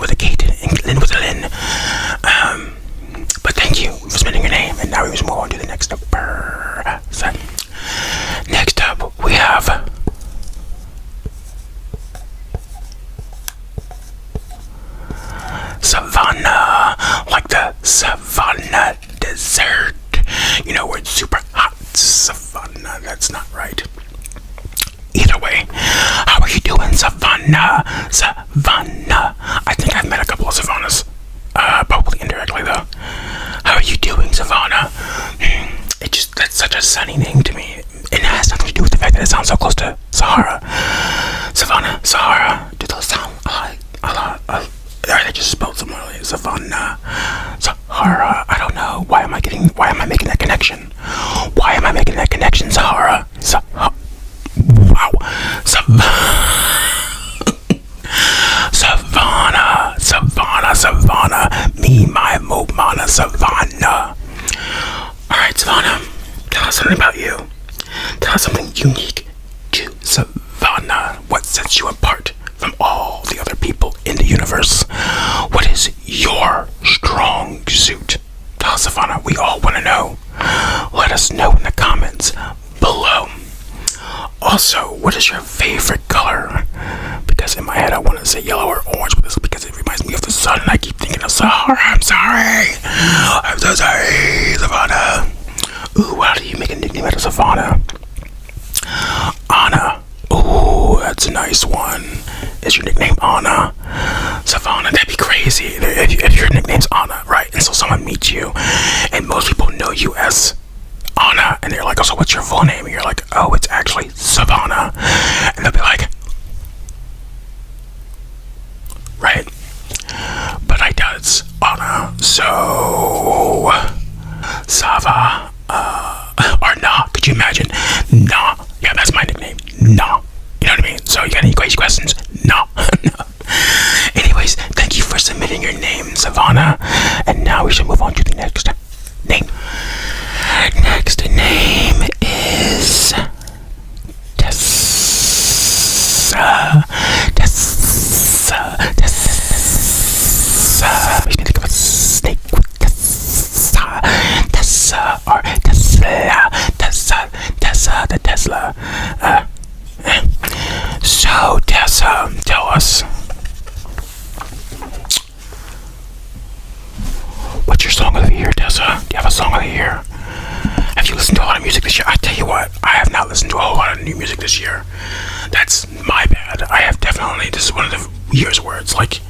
Speaker 1: with a Kate and Caitlin with a Lynn. But thank you for submitting your name, and now we move on to the next person. Next up, we have Savannah, like the Savannah dessert. You know, where it's super hot. Savannah, that's not right. Either way, how are you doing, Savannah? Savannah. I think I've met a couple of Savannahs. Probably indirectly, though. How are you doing, Savannah? That's such a sunny name to me. And it has nothing to do with the fact that it sounds so close to Sahara. Savannah, Sahara. Do those sound are they just spelled similarly? Savannah, Sahara. I don't know. Why am I making that connection? Why am I making that connection, Sahara? Wow. Savannah. Me, my Momana, Savannah. Alright, Savannah. Tell us something about you. Tell us something unique to Savannah. What sets you apart from all the other people in the universe? What is your strong suit? Tell us, Savannah. We all want to know. Let us know in the comments below. Also, what is your favorite color? Because in my head I want to say yellow or orange, but this is because it reminds me of the sun and I keep thinking of Sahara. I'm so sorry, Savannah. Ooh, how do you make a nickname out of Savannah? Anna. Ooh, that's a nice one. Is your nickname Anna? Savannah, that'd be crazy if your nickname's Anna, right? And so someone meets you and most people know you as Anna, and they're like, oh, so what's your full name? And you're like, oh, it's actually Savannah. And they'll be like, right? But I doubt it's Anna. So, Sava, or Nah, could you imagine? Nah, yeah, that's my nickname, Nah. You know what I mean? So you got any questions? Nah. Anyways, thank you for submitting your name, Savannah. And now we should move on to the next name. Next name is Tessa. Makes me think of a snake with Tessa or Tesla. The Tesla. So Tessa, tell us, what's your song of the year, Tessa? Do you have a song of the year? Have you listened to a lot of music this year? I tell you what, I have not listened to a whole lot of new music this year. That's my bad. I have definitely, this is one of the years where it's like,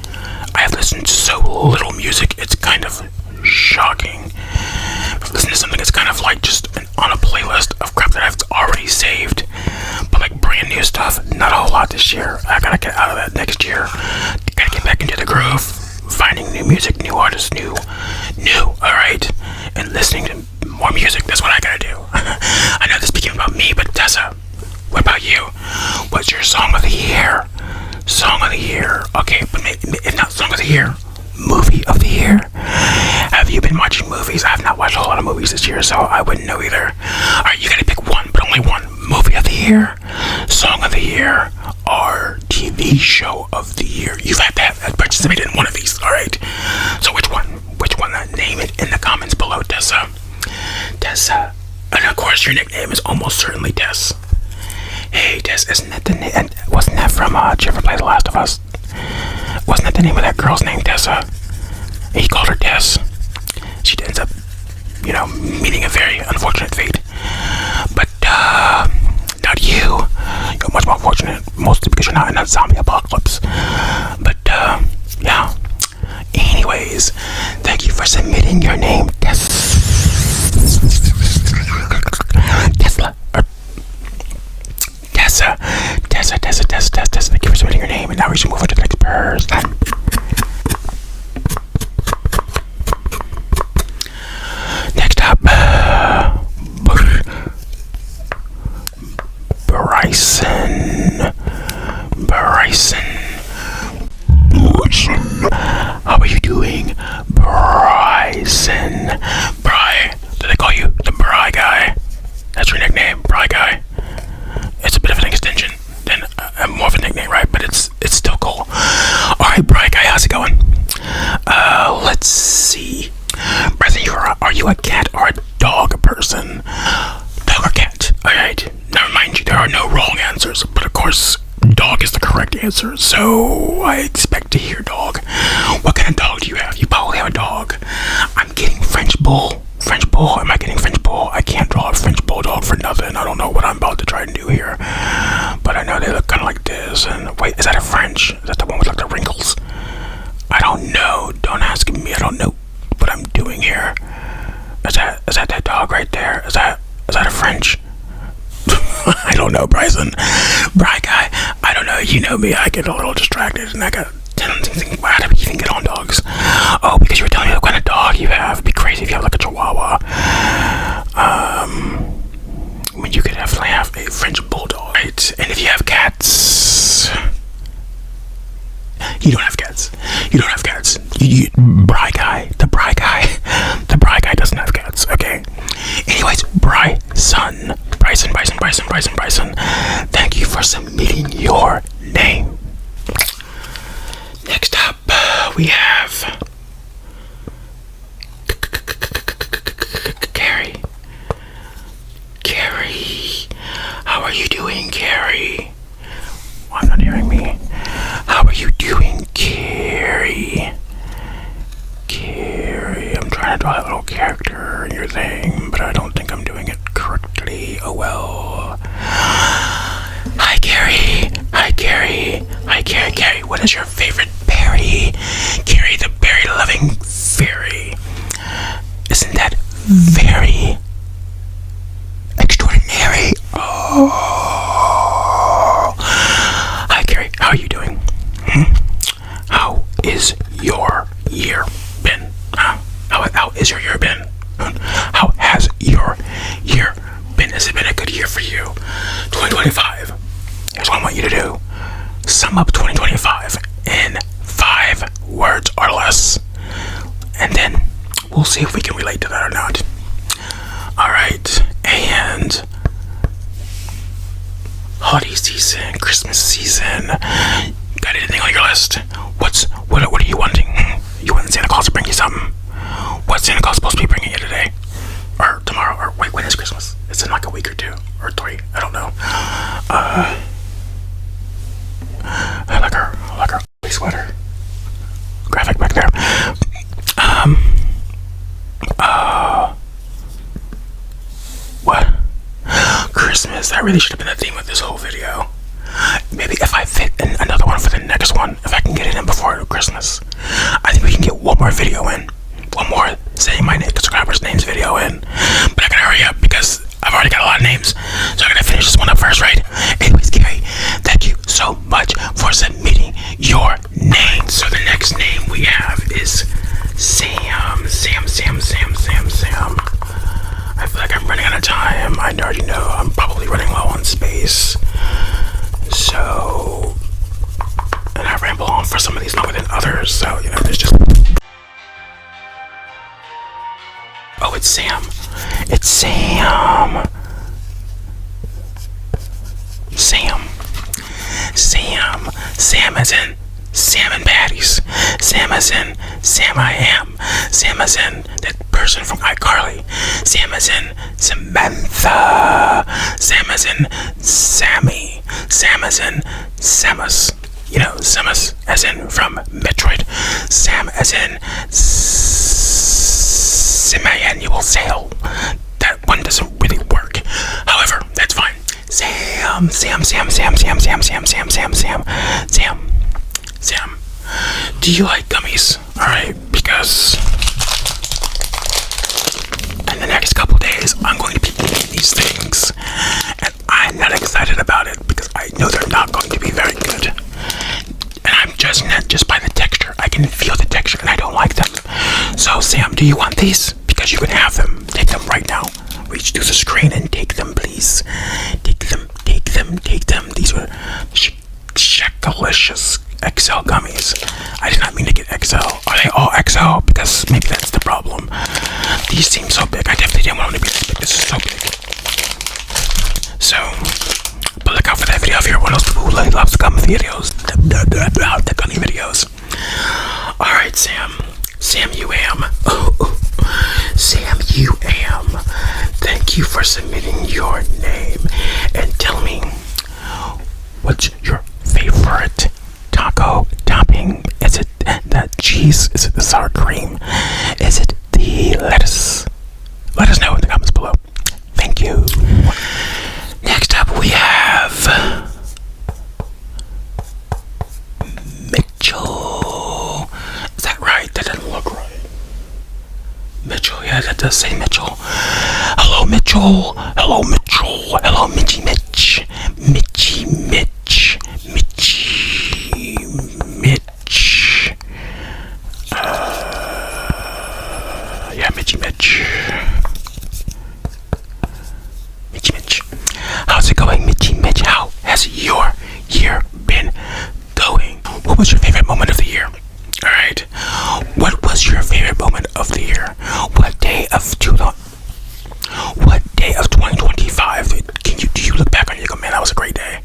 Speaker 1: I have listened to so little music, it's kind of shocking. I've listened to something that's kind of like just on a playlist of crap that I've already saved, but like brand new stuff, not a whole lot this year. I gotta get out of that next year. Gotta get back into the groove, finding new music, new artists, new, alright? And listening to more music, that's what I gotta do. I know this became about me, but Tessa, what about you? What's your song of the year? Okay, but if not song of the year, movie of the year. Have you you've been watching movies. I have not watched a whole lot of movies this year, so I wouldn't know either. Alright, you gotta pick one, but only one. Movie of the year, song of the year, or TV show of the year. You've had to have participated in one of these, alright? So which one? Which one? Name it in the comments below, Tessa. Tessa. And of course, your nickname is almost certainly Tess. Hey, Tess, isn't that the name? Wasn't that from, did you ever play The Last of Us? Wasn't that the name of that girl's name, Tessa? He called her Tess. She ends up, meeting a very unfortunate fate. But, not you. You're much more fortunate, mostly because you're not in a zombie apocalypse. But, yeah. Anyways, thank you for submitting your name, Tesla. Tessa. Thank you for submitting your name, and now we should move on to the next person. Next up, Bryson. How are you doing, Bryson? Bry, do they call you the Bry guy? That's your nickname, Bry guy. It's a bit of an extension than more of a nickname, right? But it's still cool. Alright, Bry guy, how's it going? Let's see. Bryson, are you a cat or a dog person? Dog or cat? Alright, now remind you, there are no wrong answers, but of course, dog is the correct answer, so I expect to hear dog. What kind of dog do you have? You probably have a dog. I'm getting French bull. Am I getting French bull? I can't draw a French bulldog for nothing. I don't know what I'm about to try and do here, but I know they look kind of like this. And wait, is that a French? Is that the one with like the wrinkles? I don't know. Don't ask me. I don't know what I'm doing here. Is that dog right there? Is that a French? I don't know, Bryson. Bry guy, I don't know. You know me. I get a little distracted, and I got tons of things. How do you even get on dogs? Oh, because you were telling me what kind of dog you have. It'd be crazy if you have like a Chihuahua. I mean, you could definitely have a French bulldog, right? And if you have cats, you don't have cats. Bry guy, the Bry guy doesn't have cats. Okay. Anyways, Bryson. Thank you for submitting your name. Next up, we have Carrie. How are you doing, Carrie? I'm not hearing me. How are you doing, Carrie? I'm trying to draw that little character in your thing, but I don't think I'm doing it correctly. Oh well. Hi, Carrie. What is your favorite berry? Carrie, the berry-loving fairy. Isn't that very extraordinary? Oh. Hi, Carrie. How are you doing? How is your year been? How is your year been? How has your year been? Has it been a good year for you? 2025. Here's what I want you to do. Sum up 2025 in 5 words or less. And then we'll see if we can relate to that or not. Alright, and holiday season, Christmas season. Got anything on your list? What are you wanting? You want Santa Claus to bring you something? What's Santa Claus supposed to be bringing you today? Or tomorrow? Or wait, when is Christmas? It's in like a week or 2 or 3. I don't know. I like her sweater. Graphic back there. What? Christmas. That really should have been the theme of this whole video. Maybe if I fit in another one for the next one, if I can get it in before Christmas, I think we can get one more video in. One more saying my subscribers' names video in. But I gotta hurry up because I've already got a lot of names. So I gotta finish this one up first, right? Anyways, Gary, thank you so much for submitting your name. So the next name we have is Sam. I feel like I'm running out of time. I already know I'm probably running low on space. So, and I ramble on for some of these longer than others. So, there's just it's Sam. It's Sam. Sam. Sam. Sam as in salmon patties. Sam as in Sam I am. Sam as in that person from iCarly. Sam as in Samantha. Sam as in Sammy. Sam as in Samus. You know, Samus as in from Metroid. Sam as in semi-annual sale. That one doesn't really work. However, that's fine. Sam. Do you like gummies? Alright, because in the next couple days, I'm going to be eating these things. And I'm not excited about it because I know they're not going to be very good. And I'm judging that just by the texture. I can feel the texture and I don't like them. So, Sam, do you want these? Because you can have them. Take them right now. Reach through the screen and take them, please. Take them. These are delicious XL gummies. I did not mean to get XL. Are they all XL? Because maybe that's the problem. These seem so big. I definitely didn't want them to be this big. This is so big. So, but look out for that video if you're one of those people who really loves gum videos. The gummy videos. Alright, Sam. Sam, you am. Sam, you am. Thank you for submitting your name. And tell me, what's your favorite taco topping? Is it the cheese? Is it the sour cream? Is it the lettuce? Let us know in the comments below. Thank you. Next up we have Mitchell. Is that right? That doesn't look right. Mitchell, yeah, that does say Mitchell. Hello, Mitchell. Hello, Mitchell. Hello, Mitchy Mitch. Mitchy Mitch. Mitchy Mitch. Yeah, Mitchy Mitch. Mitchy Mitch. How's it going, Mitchy Mitch? How has your year been going? What was your favorite moment of the year? Alright. What was your favorite moment of the year? What day of 2025 do you look back on and you go, man, that was a great day?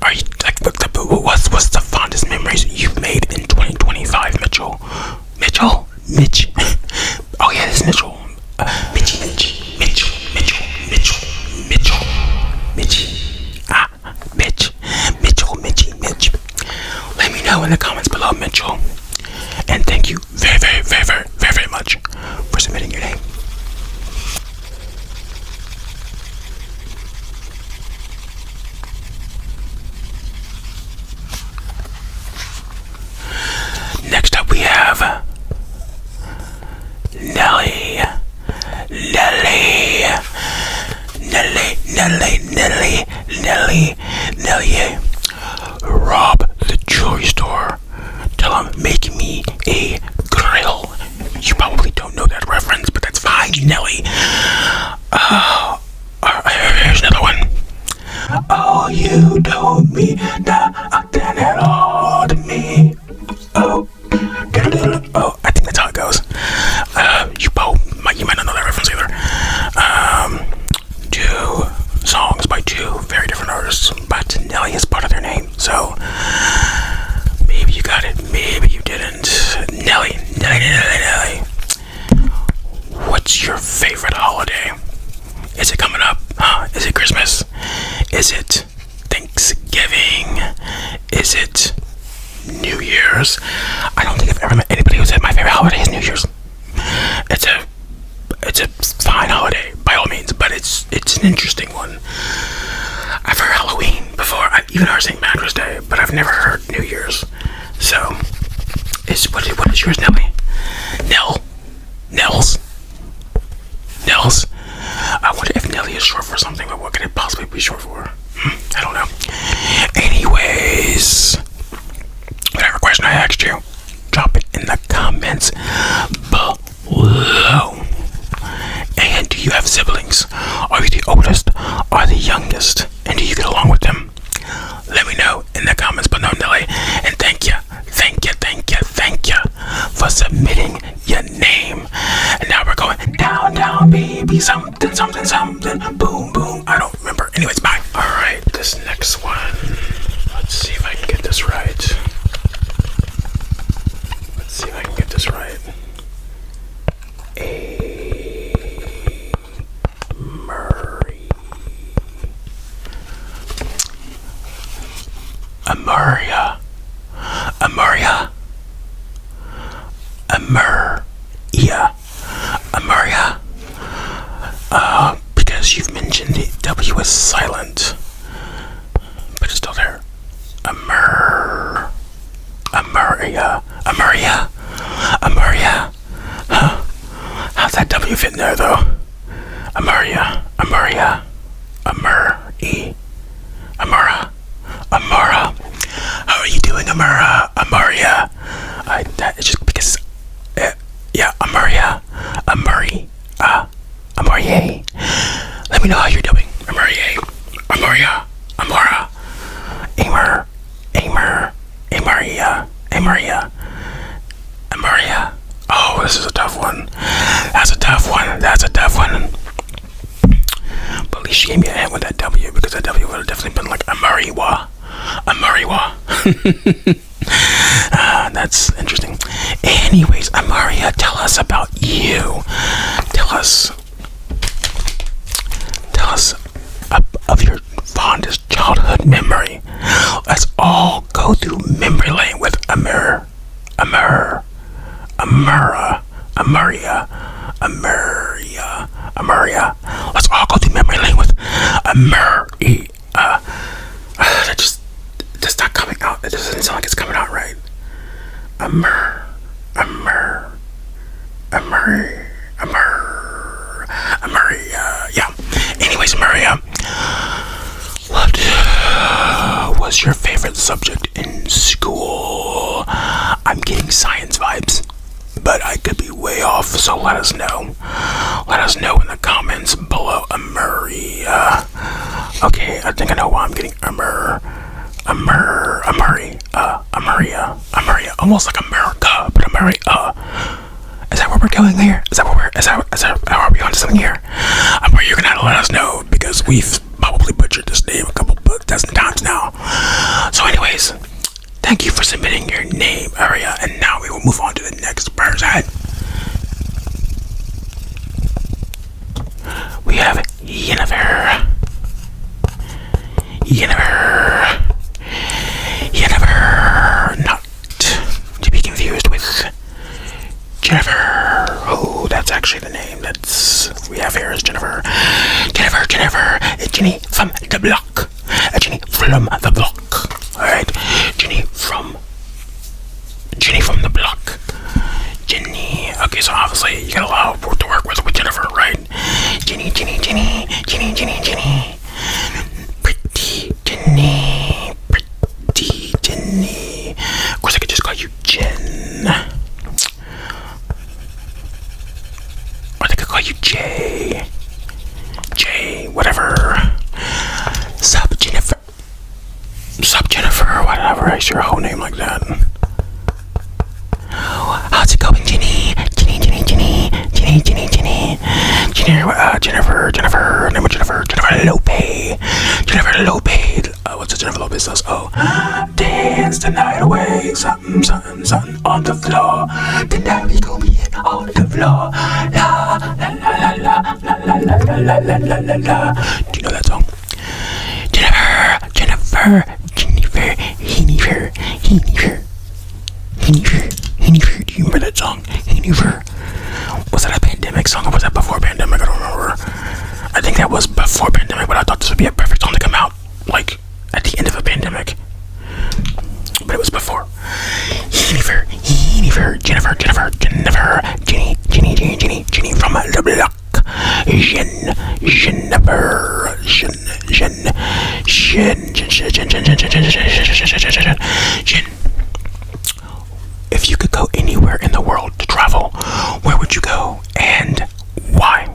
Speaker 1: Are you like what's the fondest memories you've made in 2025, Mitchell? Mitchell? Mitch. Oh yeah, this is Mitchell. Mitchy Mitch. Mitchell. Mitch. Let me know in the comments below, Mitchell. And thank you very much for submitting your name. Next up we have Nelly. Rob the jewelry store. Tell him, make me a grill. You probably don't know that reference, but that's fine, Nelly. Here's another one. Oh, you don't mean nothing at all to me. Oh, I think that's how it goes. You might not know that reference either. Two songs by two very different artists, but Nelly is part of their name, so maybe you got it, maybe you didn't. Nelly. What's your favorite holiday? Is it coming up? Is it Christmas? Is it Thanksgiving? Is it New Year's? I don't think I've ever met anybody who said my favorite holiday is New Year's. It's a fine holiday by all means, but it's an interesting one. I've heard Halloween before. I've even heard St. Patrick's Day, but I've never heard New Year's. So, what is yours, Nelly? Nels. I wonder if Nelly is short for something, but what could it possibly be short for? I don't know. Anyways, whatever question I asked you, drop it in the comments below. And do you have siblings? Are you the oldest or the youngest? And do you get along with them? Let me know in the comments below, Nelly. And thank you for submitting your name. And now we're going down. Amaria. Amaria. Amaria. Huh? How's that W fit in there though? Amaria. Amaria. Amari. Amara. Amara. How are you doing, Amara? Amaria. It's just because, yeah, Amaria. Amari. Amarie. Let me know how you're doing. Amarie. Amaria. Amara. Amer. Amer. Amaria. Amaria. Amaria. Oh, this is a tough one. That's a tough one. That's a tough one. But at least she gave me a hint with that W, because that W would have definitely been like Amariwa. Amariwa. That's interesting. Anyways, Amaria, tell us about you. Tell us of your fondest childhood memory. Let's all go through memory lane with Amara. Amaria. Let's all go through memory lane with Amari. That's not coming out. It doesn't sound like it's coming out right. Amaria. Yeah. Anyways, Amaria, what was your favorite subject in school? I'm getting science vibes, but I could be way off, so let us know. Let us know in the comments below. Amaria. Okay, I think I know why I'm getting Amaria. Almost like America, but Amaria. Is that where we're going here? Is that are we on to something here? You're gonna have to let us know, because we've probably butchered this name a couple dozen times now. So anyways, thank you for submitting your name, Aria, and now we will move on to the next person. We have Yennefer. Not to be confused with Jennifer. Oh, that's actually the name we have here is Jennifer. Jennifer. Jenny from the block. Jenny from the block. Alright. Jenny from the block. Jenny. Okay, so obviously you got a lot of work to work with Jennifer, right? Jenny. Pretty Jenny. Of course I could just call you Jen. Or they could call you Jay, whatever. Sup Jennifer, whatever. I see your whole name like that. How's it going, Jenny? Jennifer. Name of Jennifer Lopez. What's it Jennifer Lopez does? Oh, dance the night away. Something on the floor. Tonight we gon' be on the floor. La la la la la. Do you know that song? Jennifer. Do you remember that song? Jennifer. Was that a pandemic song or was that before pandemic? I don't remember. I think that was before pandemic, but I thought this would be a perfect song to come out like at the end of a pandemic. But it was before. Jennifer, Jenny from the block. Jen. If you could go anywhere in the world to travel, where would you go and why?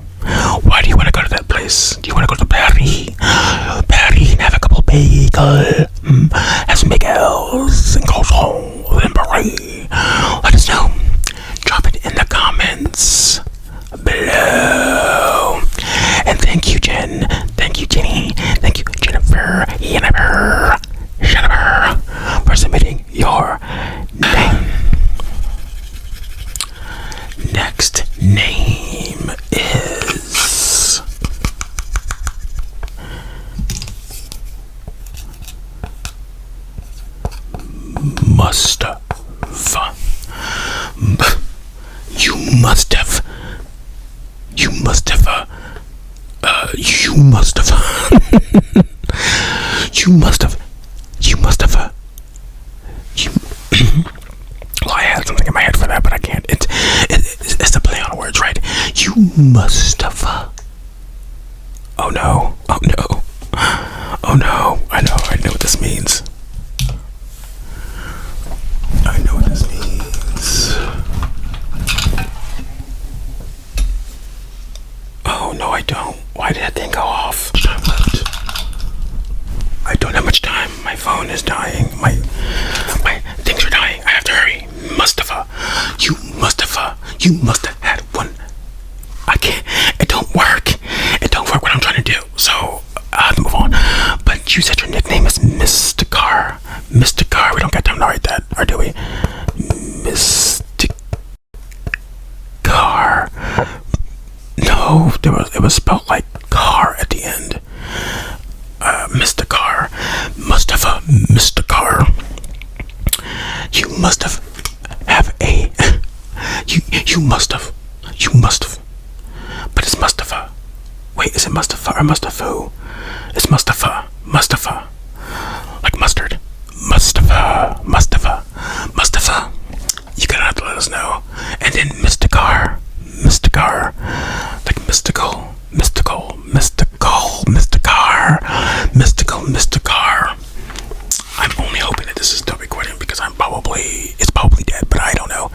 Speaker 1: Why do you want to go to that place? Do you want to go to Paris? Paris and have a couple bagels, have some bagels and croissants and Paris. Let us know. Drop it in the comments below. And thank you, Jen. Thank you, Jenny. Thank you, Jennifer, for submitting your name. Next name is Mustafa. You must have. had something in my head for that, but I can't. It's a play on words, right? You Mustafa. Oh no. Oh no. Oh no. I know what this means. I know what this means. Oh no, I don't. Why did that thing go off? I don't have much time. My phone is dying. My things are dying. I have to hurry. Mustafa. You Mustafa. You must have had one. I can't. It don't work. It don't work what I'm trying to do. So I have to move on. But you said your nickname is Mr. Car. Mr. Car. We don't got time to write that, or do we? Mr. Car. No, it was spelled like car at the end. Mr. Car. Mustafa. Mr. Car. You must have a. You must have. But it's Mustafa. Wait, is it Mustafa or Mustafa? It's Mustafa. Mustafa. Like mustard. Mustafa. You're gonna have to let us know. And then Mr. Car. Like mystical. Mr. Car. I'm only hoping that this is still recording because it's probably dead, but I don't know.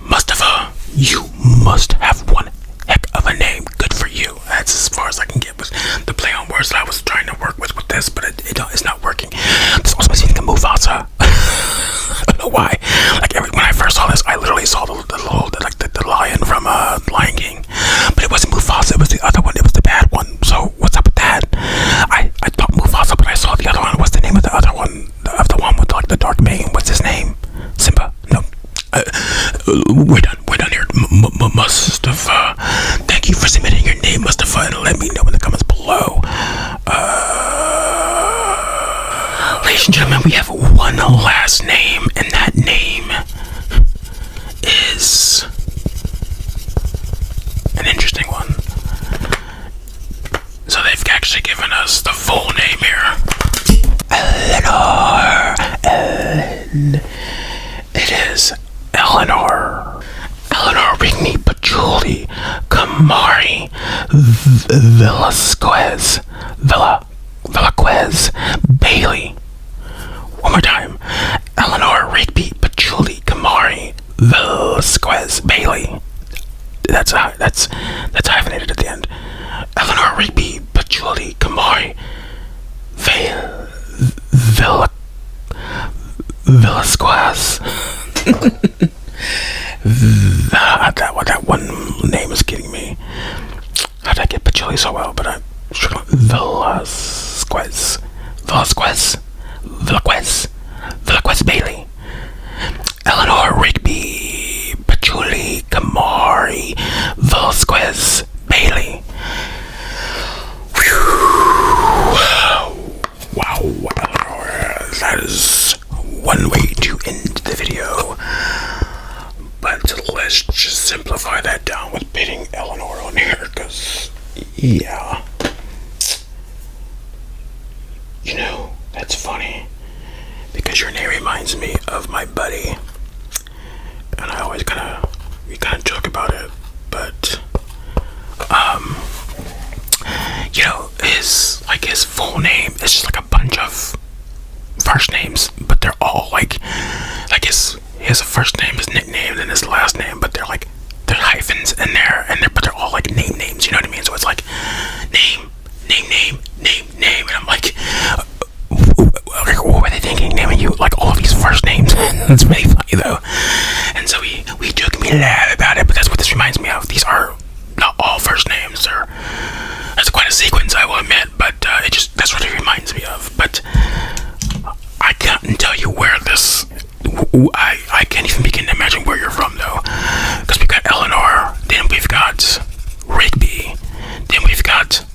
Speaker 1: Mustafa, you must have one heck of a name. Good for you. That's as far as I can get with the play on words that I was trying to work with this, but it's not working. This also makes me think of Mufasa. I don't know why. Like when I first saw this, I literally saw the lion from Lion King, but it wasn't Mufasa. It was the other one. It was the bad one. So what's up with that? I thought Mufasa, but I saw the other one. What's the name of the other one? Of the one with like the dark mane? What's his name? Simba? No. We're done here. Mustafa. Thank you for submitting your name, Mustafa, and let me know in the comments below. Ladies and gentlemen, we have one last name, and that name is an interesting one. So they've actually given us the full name here. Eleanor. It is Eleanor Rigney Patchouli Kamari Velasquez Bailey. One more time. Eleanor Rigby Patchouli Kamari Velasquez Bailey. That's hyphenated at the end. Eleanor Rigby Patchouli Kamari Velasquez. That one name is getting me. How did I get Patchouli so well? But I'm struggling. Velasquez Bailey. Eleanor Rigby Patchouli Kamari Velasquez Bailey. Wow, Eleanor. That is one way to end the video. But let's just simplify that down with pitting Eleanor on here, because, yeah. You know, that's funny, because your name reminds me of my buddy, and I always we kind of joke about it, but, you know, his full name is just like a bunch of first names, but they're all like his first name, his nickname, and his last name, but they're hyphens in there, but they're all like names, you know what I mean? So it's like name, and I'm like, what were they thinking, naming you like all of these first names? It's really funny though. And so we joke and we laugh about it, but that's what this reminds me of. These are not all first names. That's quite a sequence, I will admit, but that's what it reminds me of. But I can't tell you where this. I can't even begin to imagine where you're from though, because we've got Eleanor, then we've got Rigby, then we've got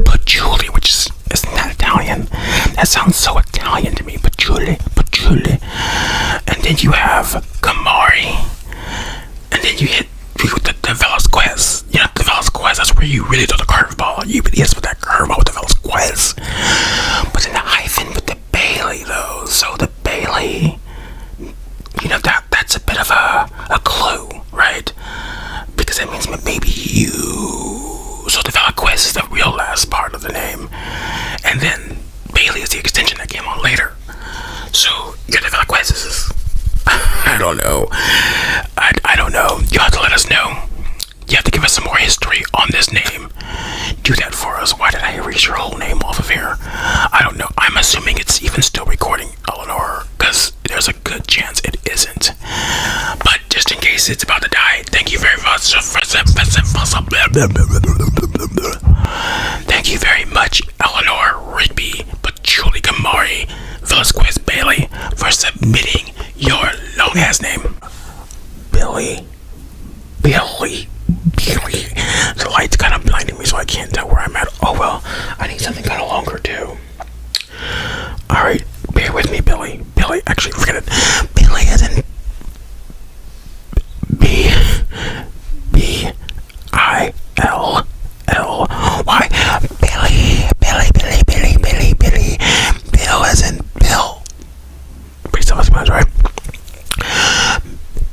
Speaker 1: Patchouli, which isn't that Italian? That sounds so Italian to me. Patchouli, and then you have Kamari, and then you hit the Velasquez. You know, the Velasquez. That's where you really throw the curveball. You really hit with that curveball with the Velasquez. But then the hyphen with the Bailey though. So the Bailey. You know, What is this? I don't know. I don't know. You have to let us know. You have to give us some more history on this name. Do that for us. Why did I erase your whole name off of here? I don't know. I'm assuming it's even still recording, Eleanor, because there's a good chance it isn't. But just in case it's about to die, thank you very much. Thank you very much, Eleanor Rigby Patchouli Kamari Velasquez Bailey, for submitting your long ass name. Billy. The light's kind of blinding me, so I can't tell where I'm at. Oh well, I need something kind of longer too. Alright, bear with me, Billy. Actually, forget it. Billy as in B-I-L-L-Y. Billy. Bill as in Bill. Pretty self-explanatory, right?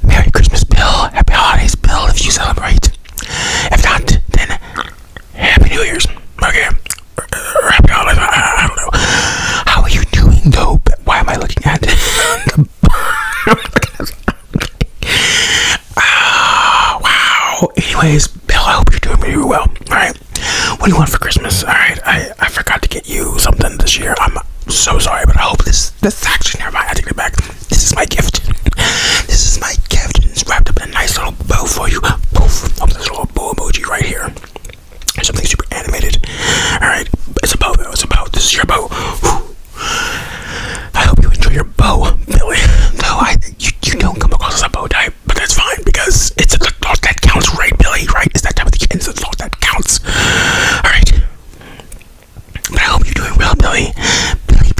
Speaker 1: Merry Christmas, Bill. Happy holidays, Bill, if you celebrate. If not, then Happy New Year's. Okay. Or Happy Holidays. I don't know. How are you doing, though? Why am I looking at the wow. Anyways, Bill, I hope you're doing really well. Alright. What do you want for Christmas? Alright. I forgot to get you something this year. I'm so sorry, but I hope this actually, never mind. I take it back. This is my gift. It's wrapped up in a nice little bow for you. Poof. Oh, there's a little bow emoji right here. There's something super animated. Alright. It's a bow, though. This is your bow. Whew. I hope you enjoy your bow, Billy. Though you don't come across as a bow type, but that's fine because it's a thought that counts, right, Billy? Right? It's that type of thing. It's a thought that counts. Alright. But I hope you're doing well, Billy. Billy.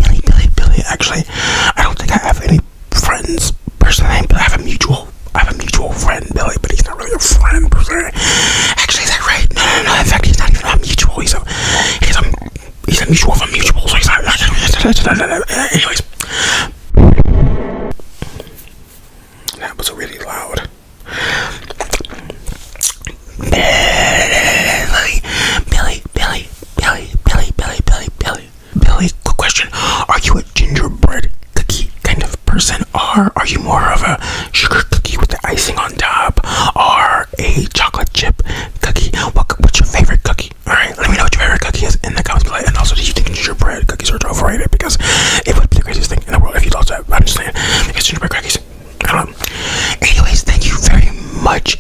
Speaker 1: Actually, I don't think I have any friends personally, but I have a mutual friend, Billy, but he's not really a friend per se. Actually, is that right? No. In fact, he's not even a mutual. He's a mutual of a mutual, so he's not. Anyways, that was really loud. Billy, quick question. Are you a gingerbread cookie kind of person, or are you more of a sugar cookie with the icing on top, or a chocolate chip cookie? What's your favorite cookie? Alright, let me know what your favorite cookie is in the comments below. And also, do you think gingerbread cookies are overrated? Because it would be the craziest thing in the world if you thought that. I'm just saying, because gingerbread cookies, I don't know. Anyways, thank you very much,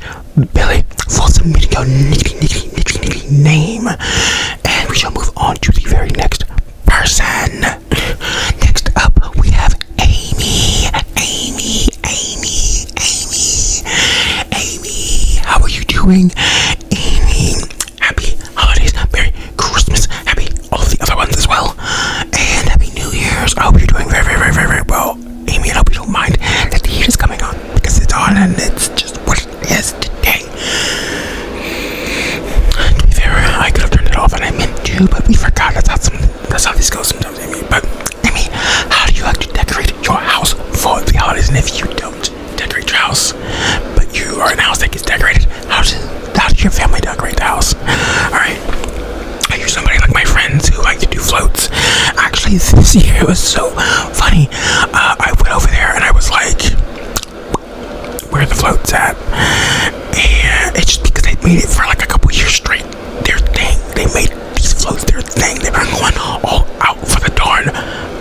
Speaker 1: Billy, for submitting your nitty name. And we shall move on to the very next person. Next up, we have Amy. How are you doing, Amy? Happy holidays, Merry Christmas, happy all of the other ones as well, and Happy New Year's. I hope you're doing very well, Amy. I hope you don't mind that the heat is coming on, because it's on and it's just what it is today. To be fair, I could have turned it off and I meant to, but we forgot. That's how this goes sometimes, Amy. But Amy, how do you like to decorate your house for the holidays? And if you don't decorate your house, but you are in a house that gets decorated, how does your family decorate the house? Alright. Are you somebody like my friends who like to do floats? Actually, this year it was so funny. I went over there and I was like, where are the floats at? And it's just because they made it for like a couple years straight. Their thing. They made these floats their thing. They were going all out for the darn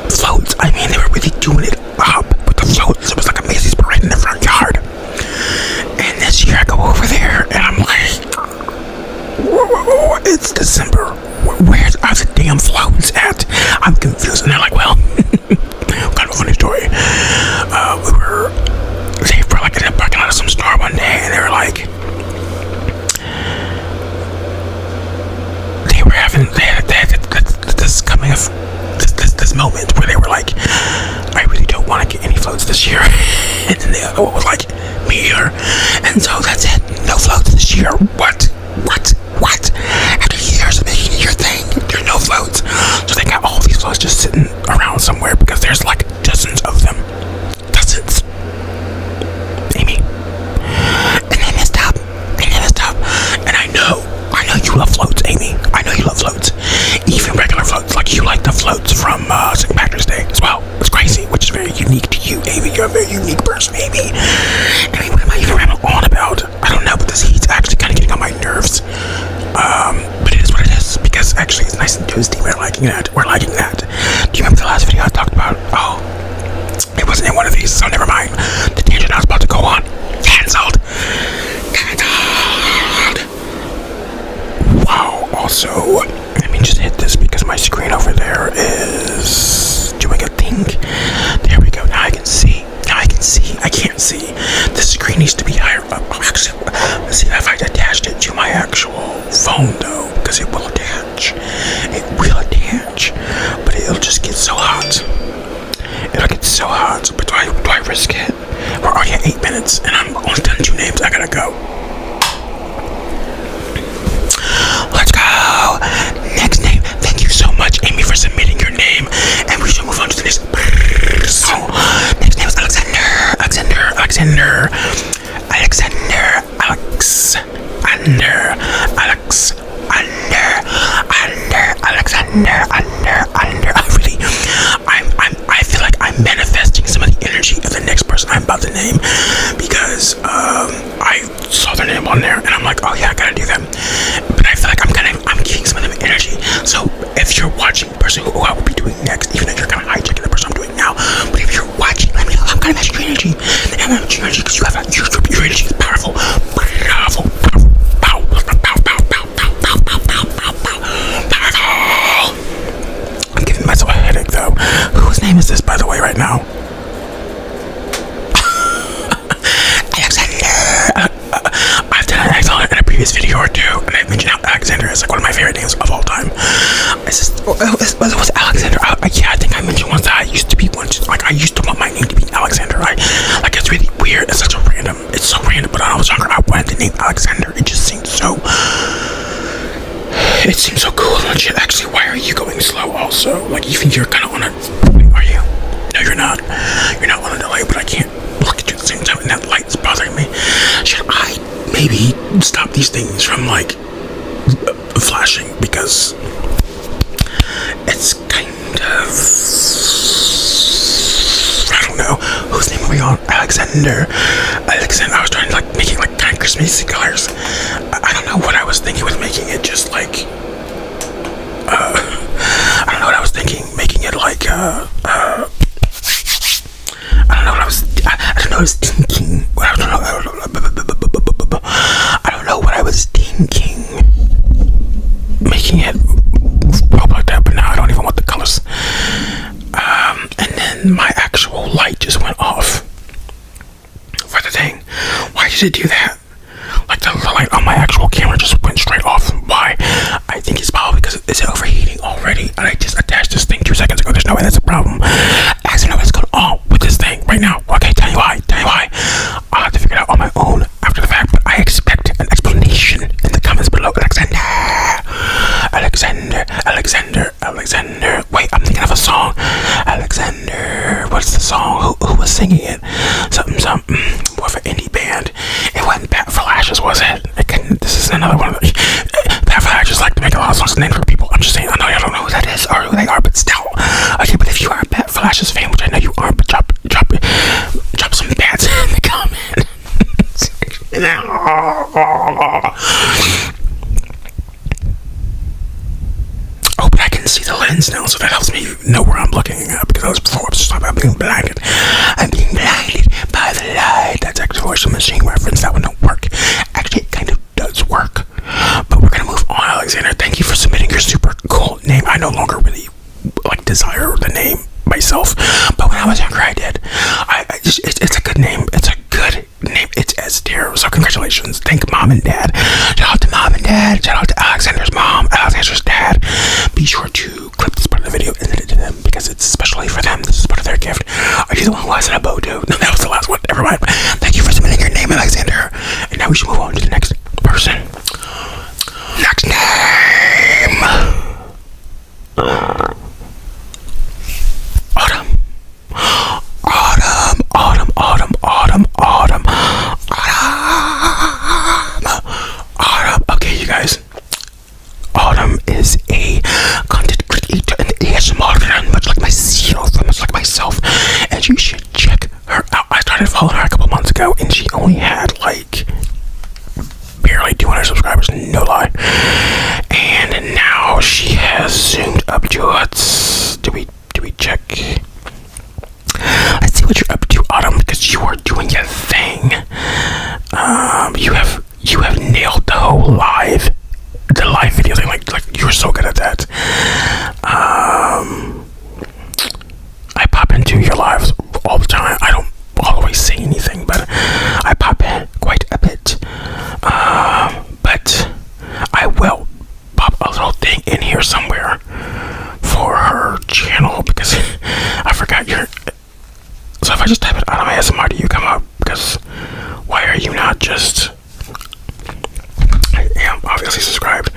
Speaker 1: floats. I mean, they were really doing it up with the floats. It was like a Macy's parade in the front yard. And this year I go over there and I'm like, whoa, it's December. Where are the damn floats at? I'm confused. And they're like, well, kind of a funny story. We were like in the parking lot of some store one day, and they were like, they had this coming of this moment where they were like, I really don't want to get any floats this year. And then the other one was like, me either. And so that's it. No floats this year. What? After years of making it your thing, there's no floats. So they got all these floats just sitting around somewhere because there's like dozens of them. Dozens. Amy. And they messed up. And I know you love floats, Amy. I know you love floats. Even regular floats. Like you like the floats from St. Patrick's Day as well. It's crazy, which is very unique to you, Amy. maybe you're a very unique person, maybe. I mean, what am I even rambling on about? I don't know, but this heat's actually kind of getting on my nerves. But it is what it is, because actually it's nice and toasty. We're liking that. Do you remember the last video I talked about? Oh, it wasn't in one of these, so never mind. The tangent I was about to go on. Cancelled. Wow, also, let me just hit this because my screen over there is doing a thing. There we go, now I can see. I can't see. The screen needs to be higher up. Oh, actually, let's see if I attached it to my actual phone though, because it will attach. But it'll just get so hot. But do I risk it? We're already at 8 minutes and I'm only done 2 names. I gotta go. Let's go. Next name. Thank you so much, Amy, for submitting your name. And we should move on to the next. So, next name is I feel like I'm manifesting some of the energy of the next person I'm about to name, because I saw their name on there and I'm like, oh yeah, I gotta do them. But I feel like I'm getting some of them energy. So if you're watching the person who I will be doing next, even though you're kind of hijacking the person I'm doing now, but if you're watching, let me know. I'm kind of matching your energy. I'm matching your energy because your energy is powerful. I'm giving myself a headache though. Whose name is this, by the way, right now? I've done an excellent in a previous video or two, and I've mentioned how Alexander is like one of my favorite names of all time. Was Alexander? Yeah, I think I mentioned once that I used to want my name to be Alexander. It's really weird. It's so random. But when I was younger, I wanted the name Alexander. It just seemed so. It seems so cool and legit. Actually, why are you going slow? Also, even you're kind of on a. Are you? No, you're not. You're not on a delay, but I can't look at you at the same time, and that light's bothering me. Should I maybe stop these things from flashing, because it's kind of, I don't know, whose name are we on? Alexander. I was trying to make it kind of Christmassy colors. I don't know what I was thinking with making it just I don't know what I was thinking, making it I don't know what I was thinking. I don't know what I was thinking. Making it pop like that, but now I don't even want the colors. And then my actual light just went off for the thing. Why did it do that? The light on my actual camera just went straight off. Why? I think it's probably because it's overheating already, and I just attached this thing 2 seconds ago. There's no way that's a problem. Actually, no, what's going on with this thing right now? Okay, tell you why. I'll have to figure it out on my own after the fact, but I expect an explanation in the comments below. Alexander. Wait, I'm thinking of a song. Alexander. What's the song? Who was singing it? Something. More of an indie band. It wasn't Bat for Lashes, was it? This is another one of the. Bat for Lashes like to make a lot of songs named for people. I'm just saying, I know you don't know who that is or who they are, but still. Okay, but if you are a Bat for Lashes fan, which I know you are, but drop some bats in the comment. Oh, but I can see the lens now, so that helps me know where I'm looking at, because I was before I'm being blinded. I'm being blinded by the light. That's actually some machine reference. That one don't work. Actually, it kind of does work. But we're gonna move on, Alexander. Thank you for submitting your super cool name. I no longer really desire the name myself, but when I was younger, I did. It's a good name. It's a good name. It's S tier. So congratulations. Thank mom and dad. Shout out to mom and dad. Shout out to Alexander's mom, Alexander's dad. Be sure to clip this part of the video and send it to them, because it's especially for them. This is part of their gift. Are you the one who has a bow, dude? No, that was the last one. Never mind. Thank you for submitting your name, Alexander. And now we should move on to the next person. Next name. Autumn. Okay, you guys. Autumn is a content creator and ASMR, much like myself, and you should check her Autumn ASMR, do you come up? Because why are you not just... I am obviously subscribed.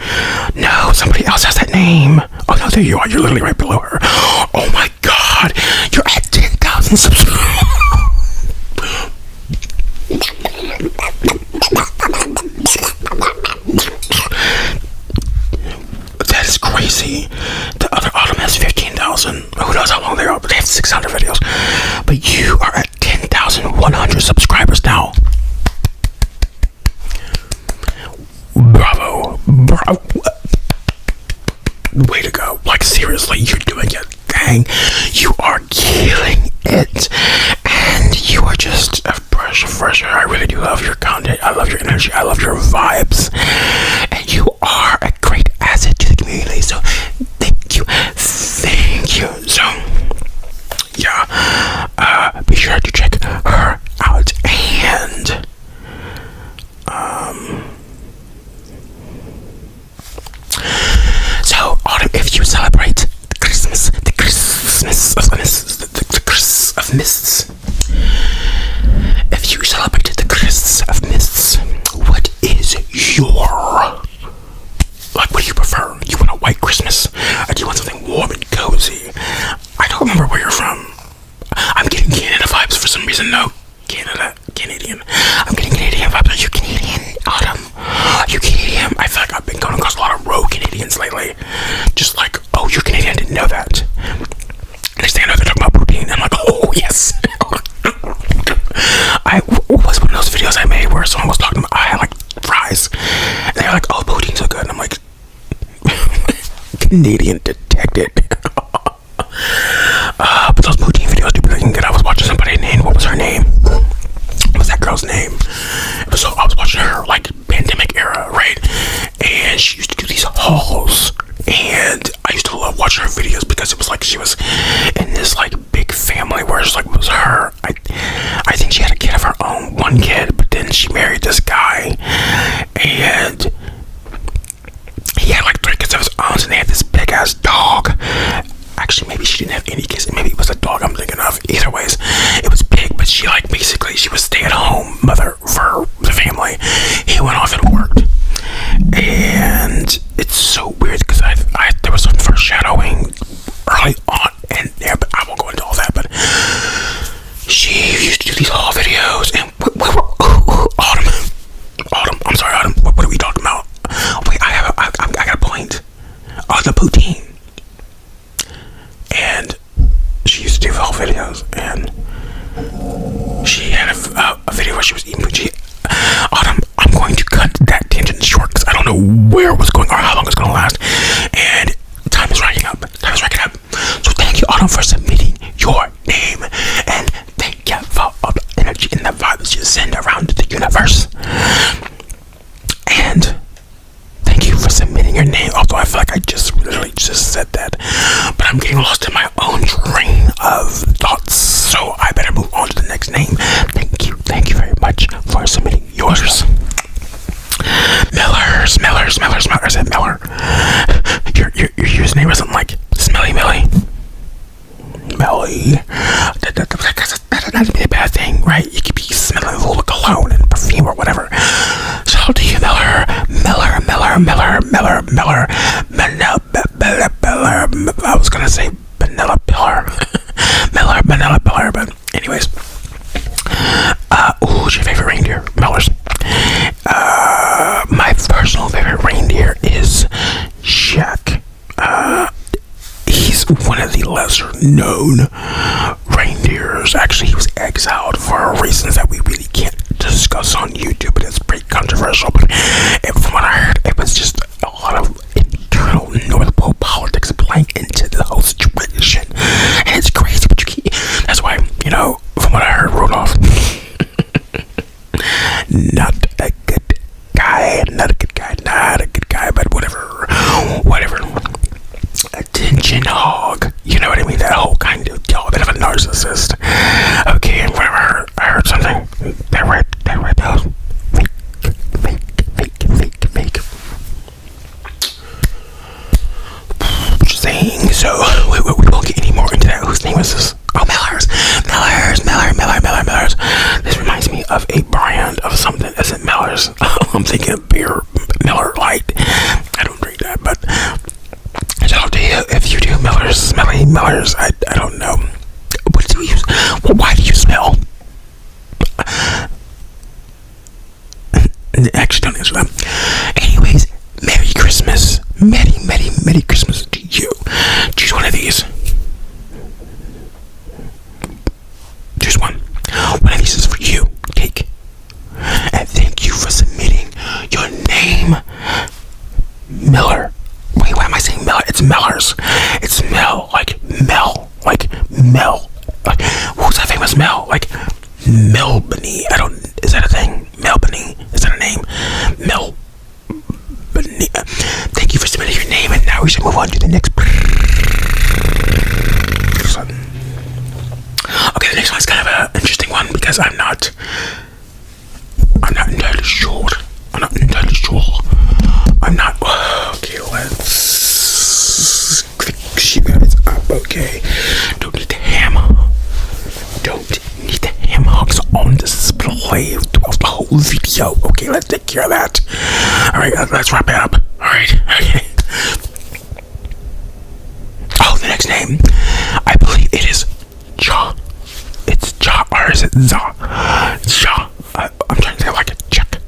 Speaker 1: No, somebody else has that name. Oh no, there you are. You're literally right below her. Oh my god, you're at 10,000 subscribers. That is crazy. The other Autumn has 15,000. Who knows how long they are, but they have 600 videos. But you are at 10,100 subscribers now. Bravo. Way to go. Like, seriously, you're doing it. Dang. You are killing it. And you are just a breath of fresh air. I really do love your content. I love your energy. I love your vibes. And you are a great asset to the community. So, thank you. Thank you. So, yeah. Be sure to check her out. And, so, Autumn, if you celebrate the Christmas of mists, if you celebrate the Christmas of mists, what is your, like, what do you prefer? You want a white Christmas, or do you want something warm and cozy? I don't remember where you're from. I'm getting Canada vibes for some reason. No, Canadian. I'm getting Canadian vibes. Are you Canadian, Autumn? Are you Canadian? I feel like I've been coming across a lot of rogue Canadians lately. Just like, oh, you're Canadian, I didn't know that. Next thing I know, they're talking about poutine. I'm like, oh, yes. What was one of those videos I made where someone was talking about, I had like fries. And they were like, oh, poutine's so good. And I'm like, Canadian detected. But those poutine videos do be looking good. I was watching somebody named, what was her name? What was that girl's name? So I was watching her, like, pandemic era, right? And she used to do these hauls. And I used to love watching her videos because it was like she was in this, like, big family where it's like, it was her. I think she had a kid of her own, one kid, but then she married this guy. And he had, like, 3 kids of his own, and they had this big-ass dog. Actually, maybe she didn't have any kids. Maybe it was a dog I'm thinking of. Either ways, it was big, but she, like, basically, she was stay-at-home mother for the family. He went off and worked. And it's so weird because there was some foreshadowing early on in there, but I won't go into all that. But she used to do these haul videos, and Autumn, I'm sorry, Autumn. What are we talking about? Wait, I got a point. The poutine. And she used to do haul videos, and she had a video where she was eating poutine. Autumn, I'm going to cut that tangent short because I don't know where it was going or how long it's going to last. And time is racking up. So thank you, Autumn, for submitting your name. And thank you for all the energy and the vibes you send around the universe. And thank you for submitting your name. Although I feel like I just literally just said that. But I'm getting lost in my own train of thoughts. So I better move on to the next name. Thank you very much for submitting yours. Miller. I said Miller. Your username isn't like Smelly Millie. Melly. That doesn't be a bad thing, right? You could be smelling full of cologne and perfume or whatever. So do you, Miller. I was gonna say Vanilla Pillar. Vanilla Pillar, but anyways. Who's your favorite reindeer? Miller's. My personal favorite reindeer is Jack. He's one of the lesser known reindeers. Actually, he was exiled for reasons that we really can't discuss on YouTube, but it's pretty controversial. But from what I heard, it was just a lot of internal North Pole politics playing into the whole situation. And it's crazy, but that's why, from what I heard, Rudolph, not a good guy, but whatever. Attention hog. You know what I mean? That whole kind of deal, a bit of a narcissist. Okay, and whatever. I heard something. That right now. Fake. Just saying. So we won't get any more into that. Whose name is this? Oh, Miller. of a brand of something. Is it Miller's? I'm thinking of beer, Miller Lite. I don't drink that, but shout out to you if you do Miller's, smelly Miller's. I don't know. What do you use? Well, why do you smell? Actually, don't answer that. Anyways, Merry Christmas. Merry Christmas to you. Choose one of these. Choose one. One of these is for you. Cake. And thank you for submitting your name. Miller. Wait, why am I saying Miller? It's Miller's. It's Mel. Like Mel. Like Mel. Like, who's that famous Mel? Like Melbany. Is that a thing? Melbany. Is that a name? Melbany. Thank you for submitting your name, and now we should move on to the next. Okay, the next one's kind of an interesting one because I'm not entirely sure. Okay, let's click you guys up. Okay, don't need the hammer. Hooks on display throughout the whole video. Okay, let's take care of that. Alright, let's wrap it up. Alright, okay. Oh, the next name. I believe it is Ja. It's Ja, or is it Za? Ja. I'm trying to say like a check.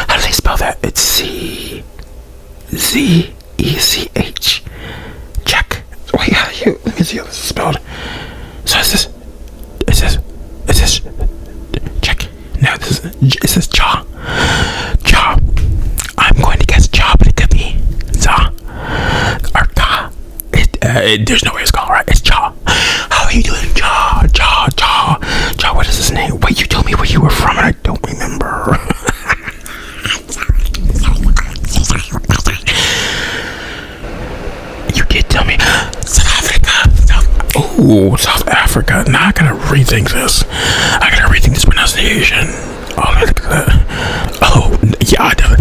Speaker 1: How do they spell that? It's C-Z-E-C-H. Check. Wait, let me see how this is spelled. So is this check? No, is this Ja? I'm going to guess Ja, but it could be Za or Ka. There's no way it's called right. It's Ja. How are you doing, Ja? What is his name? Wait, you told me where you were from, and I don't remember. You did tell me. South Africa. Now I gotta rethink this. Pronunciation. Oh, look at that. Oh, yeah, I do.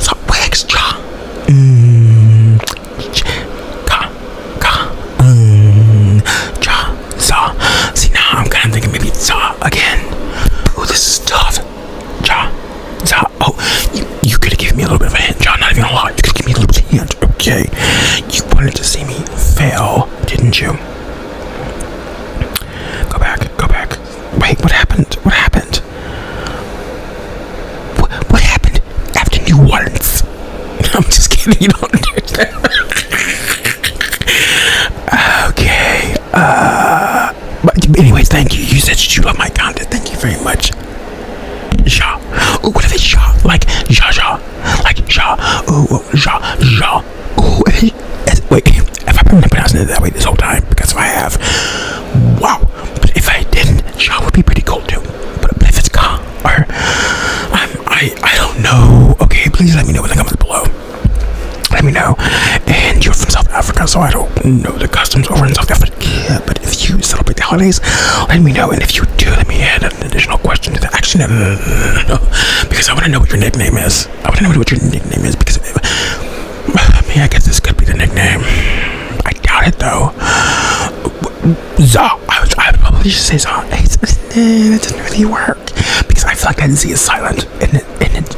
Speaker 1: So, wax Ja. Ja. Za. See, now I'm kind of thinking maybe Za again. Oh, this is tough. Ja. Za. Oh, you could have given me a little bit of a hint, John. Not even a lot. You could give me a little bit of a hint. Okay. You wanted to see me fail, didn't you? Go back. Wait, what happened? What happened after New Orleans? I'm just kidding, you don't understand. Okay. But anyways, thank you. You said you love my content. Thank you very much. Ja. Ooh, what if it's Ja? Like Ja. Like Ja. Ooh, Ja. Ooh, wait, if I've been pronouncing it that way this whole time, because if I have, wow. But if I didn't, Ja would be pretty cool too. But if it's Ka, or I don't know. Okay, please let me know in the comments below. Let me know. And you're from South Africa, so I don't know the customs over in South Africa. But if you celebrate the holidays, let me know. And if you do, let me add an additional question to that. Actually, no. Because I want to know what your nickname is. Because I guess this could be the nickname. I doubt it though. Za. I would probably just say Za. It doesn't really work because I feel like that Z is silent. And it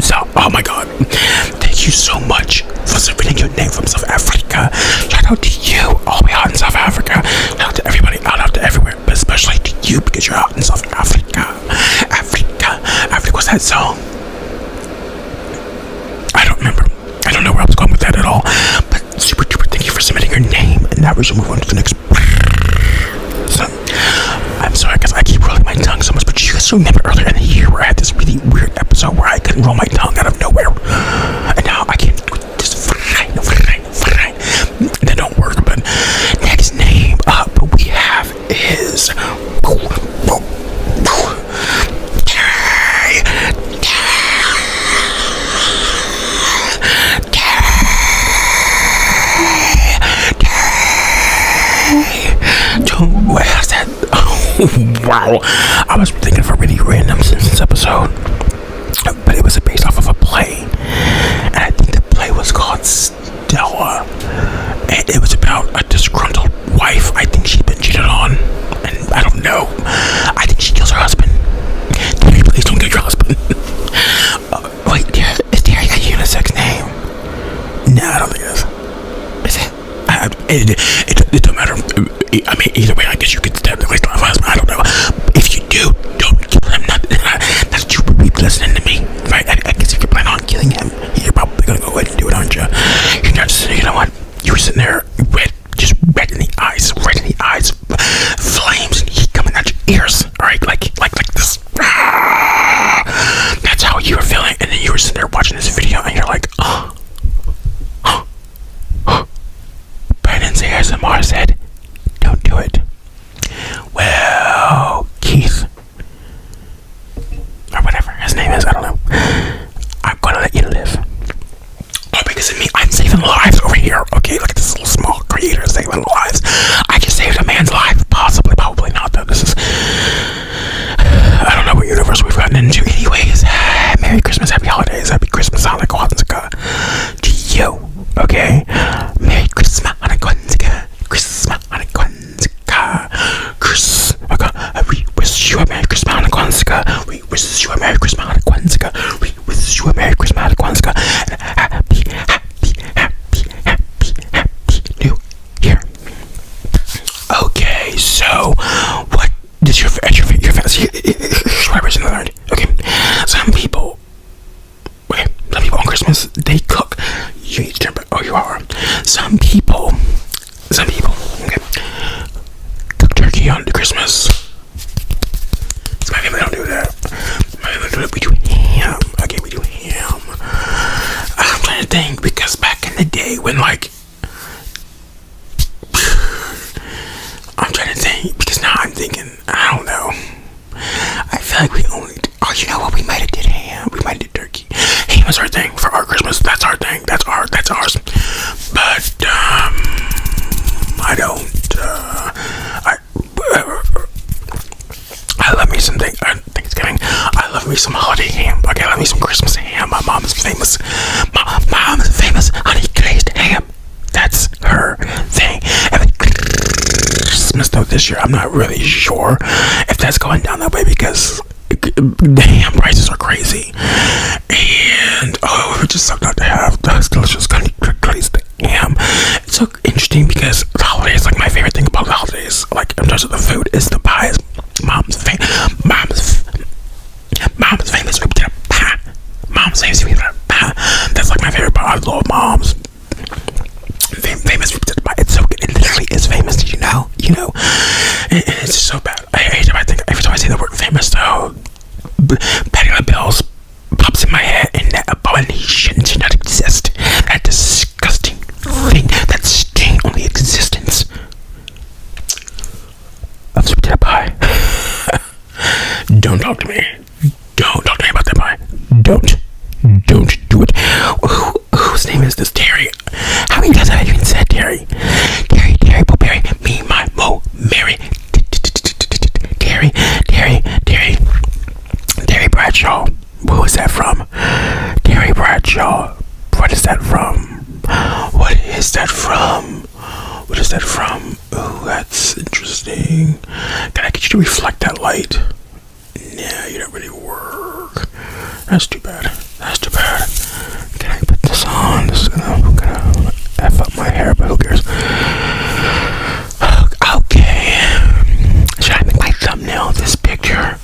Speaker 1: Za. Oh my god. Thank you so much for submitting your name from South Africa. Shout out to you all the way out in South Africa. Shout out to everybody out to everywhere, but especially to you because you're out in South Africa. Africa. What's that song? I don't remember. I don't know where I was going with that at all. But super duper thank you for submitting your name. And now we should move on to the next. So, I'm sorry because I keep rolling my tongue so much, but you guys remember earlier in the year where I had this really weird episode where I couldn't roll my tongue out of nowhere. And now I can just fine. That don't work, but next name up we have is what is that? Oh, wow. I was thinking of a really random Simpsons episode, but it was based off of a play, and I think the play was called Stella, and it was about a disgruntled wife. I think she'd been cheated on, and I don't know. I think she kills her husband. It don't matter. I mean, either way, I guess you could technically still have a husband. I don't know. If you do, don't kill him. Not that you would be listening to me, right? I guess if you're planning on killing him, you're probably gonna go ahead and do it, aren't you? You're not just, you know what? You were sitting there, just red in the eyes, flames and heat coming out your ears. All right, like this. That's how you were feeling, and then you were sitting there watching this video, and you're like, Brandon ASMR said, don't do it. Well, Keith, or whatever his name is, I don't know. I'm gonna let you live. All because of me, I'm saving lives over here. Okay, look at this little small creator saving lives. I just saved a man's life. Possibly, probably not, though. This is, I don't know what universe we've gotten into. Anyways, Merry Christmas, Happy Holidays, Happy Christmas, Hanukkah to you. Okay, Merry Christmas, Hanukkah, Christmas, Hanukkah, we wish you a Merry Christmas, Hanukkah, we wish you a Merry Christmas, Hanukkah, we wish you a Merry Christmas, Hanukkah, and happy New Year. Okay, so what does your fantasy? Okay, some people on Christmas they cook. You need to turn back. Oh, you are. Some people, okay, cook turkey on Christmas. It's my family don't do that. My family do it. We do ham. Okay, we do ham. I'm trying to think because back in the day when I'm trying to think because now I'm thinking I don't know. I feel like we only. Oh, you know what? We might have did ham. We might have did turkey. Ham is our thing for our Christmas. That's our thing. That's ours. But I don't. I love me some Thanksgiving. I love me some holiday ham. Okay, I love me some Christmas ham. My mom's famous honey glazed ham. That's her thing. Christmas though this year, I'm not really sure if that's going down that way because the ham prices are crazy, and it would just suck not to have those delicious glazed ham. It's so interesting because the holidays, like my favorite thing about the holidays, like in terms of the food, is the pies. Mom's famous sweet pie. That's like my favorite pie. I love Mom's famous sweet potato pie. It's so good. It literally is famous. Did you know? It's so bad. Every time I say the word famous, though, Patti LaBelle's pops in my head, and that abomination should not exist. That disgusting thing, that sting on the existence of sweet potato pie. Don't talk to me. Don't talk to me about that pie. Don't do it. Whose name is this? Terry. How many times have I even said Terry? Terry, Blueberry, me, my, Mo, Mary. Terry Bradshaw. Who is that from? Terry Bradshaw. What is that from? Oh, that's interesting. Can I get you to reflect that light? Nah, you don't really work. That's too bad. Can I put this on? This is gonna F up my hair, but who cares? Okay. Should I make my thumbnail this picture?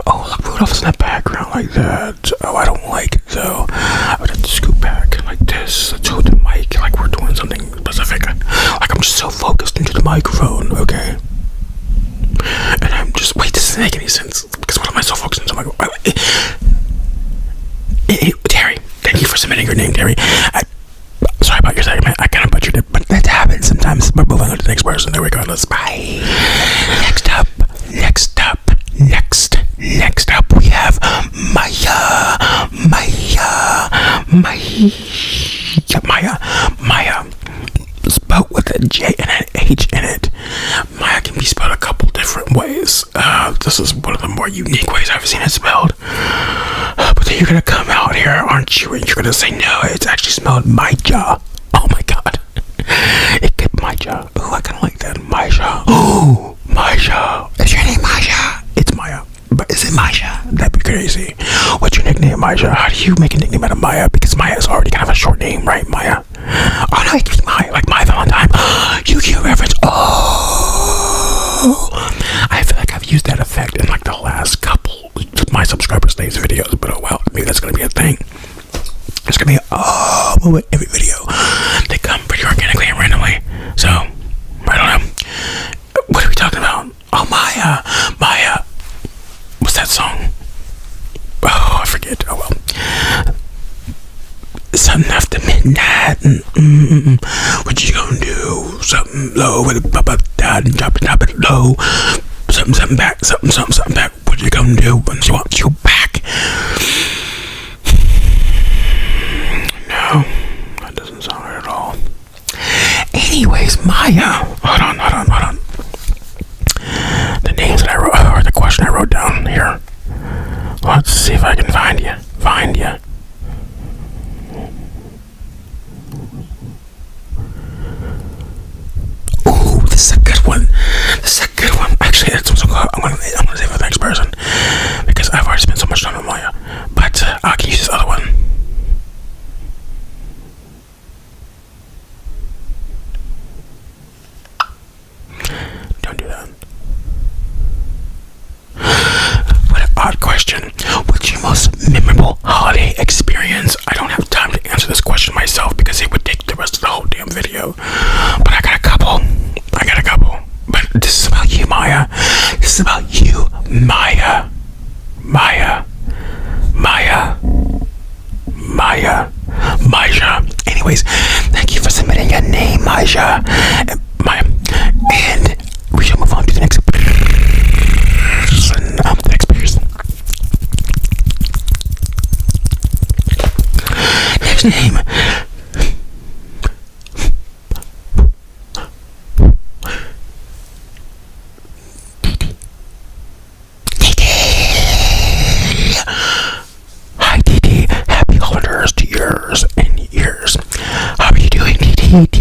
Speaker 1: Oh, look, Rudolph's in the background like that. Oh, I don't like it though. I would have to scoot back like this. Let's hold the mic like we're doing something specific. Like I'm just so focused into the microphone, okay? And I'm just, wait, this doesn't make any sense. Because what am I so focused into the microphone? Terry, thank you for submitting your name, Terry. Sorry about your segment. I kind of butchered it, but that happens sometimes. We're moving on to the next person. There we go. Let's bye. Next up, we have Maya. Spelled with a J and an H in it. Maya can be spelled a couple different ways. This is one of the more unique ways I've seen it spelled. But then you're gonna come out here, aren't you? And you're gonna say, no, it's actually spelled Maya. Oh my god. It could Maya. Oh, I kinda like that. Maya. Oh, Maya. Is your name Maya? It's Maya. But is it Maya? That'd be crazy. What's your nickname, Maya? How do you make a nickname out of Maya? Because Maya is already kind of a short name, right, Maya? Oh no, it could be Maya, like Maya Valentine. used that effect in like the last couple of my subscribers' names videos, but oh well, maybe that's gonna be a thing. It's gonna be moment every video. They come pretty organically and randomly. So I don't know. What are we talking about? Oh, Maya. What's that song? Oh, I forget. Oh well. Something after midnight. What you gonna do? Something low with a pop up down and drop it low. Something back. Something back. What you gonna do when she wants you back? No, that doesn't sound right at all. Anyways, Maya. Hold on. The names that I wrote, or the question I wrote down here. Let's see if I can find you. Ooh, this is a good one. Actually, that's what's I'm gonna say for the next person because I've already spent so much time on Maya. But I can use this other one. Don't do that. What an odd question. What's your most memorable holiday experience? I don't have time to answer this question myself because it would take the rest of the whole damn video. But I got a couple. But this is about you, Maya. Maja. Anyways, thank you for submitting your name, Maja. Maya. And we shall move on to the next person. Next name. Hi, Didi. Happy holidays to yours and years. How are you doing, Didi?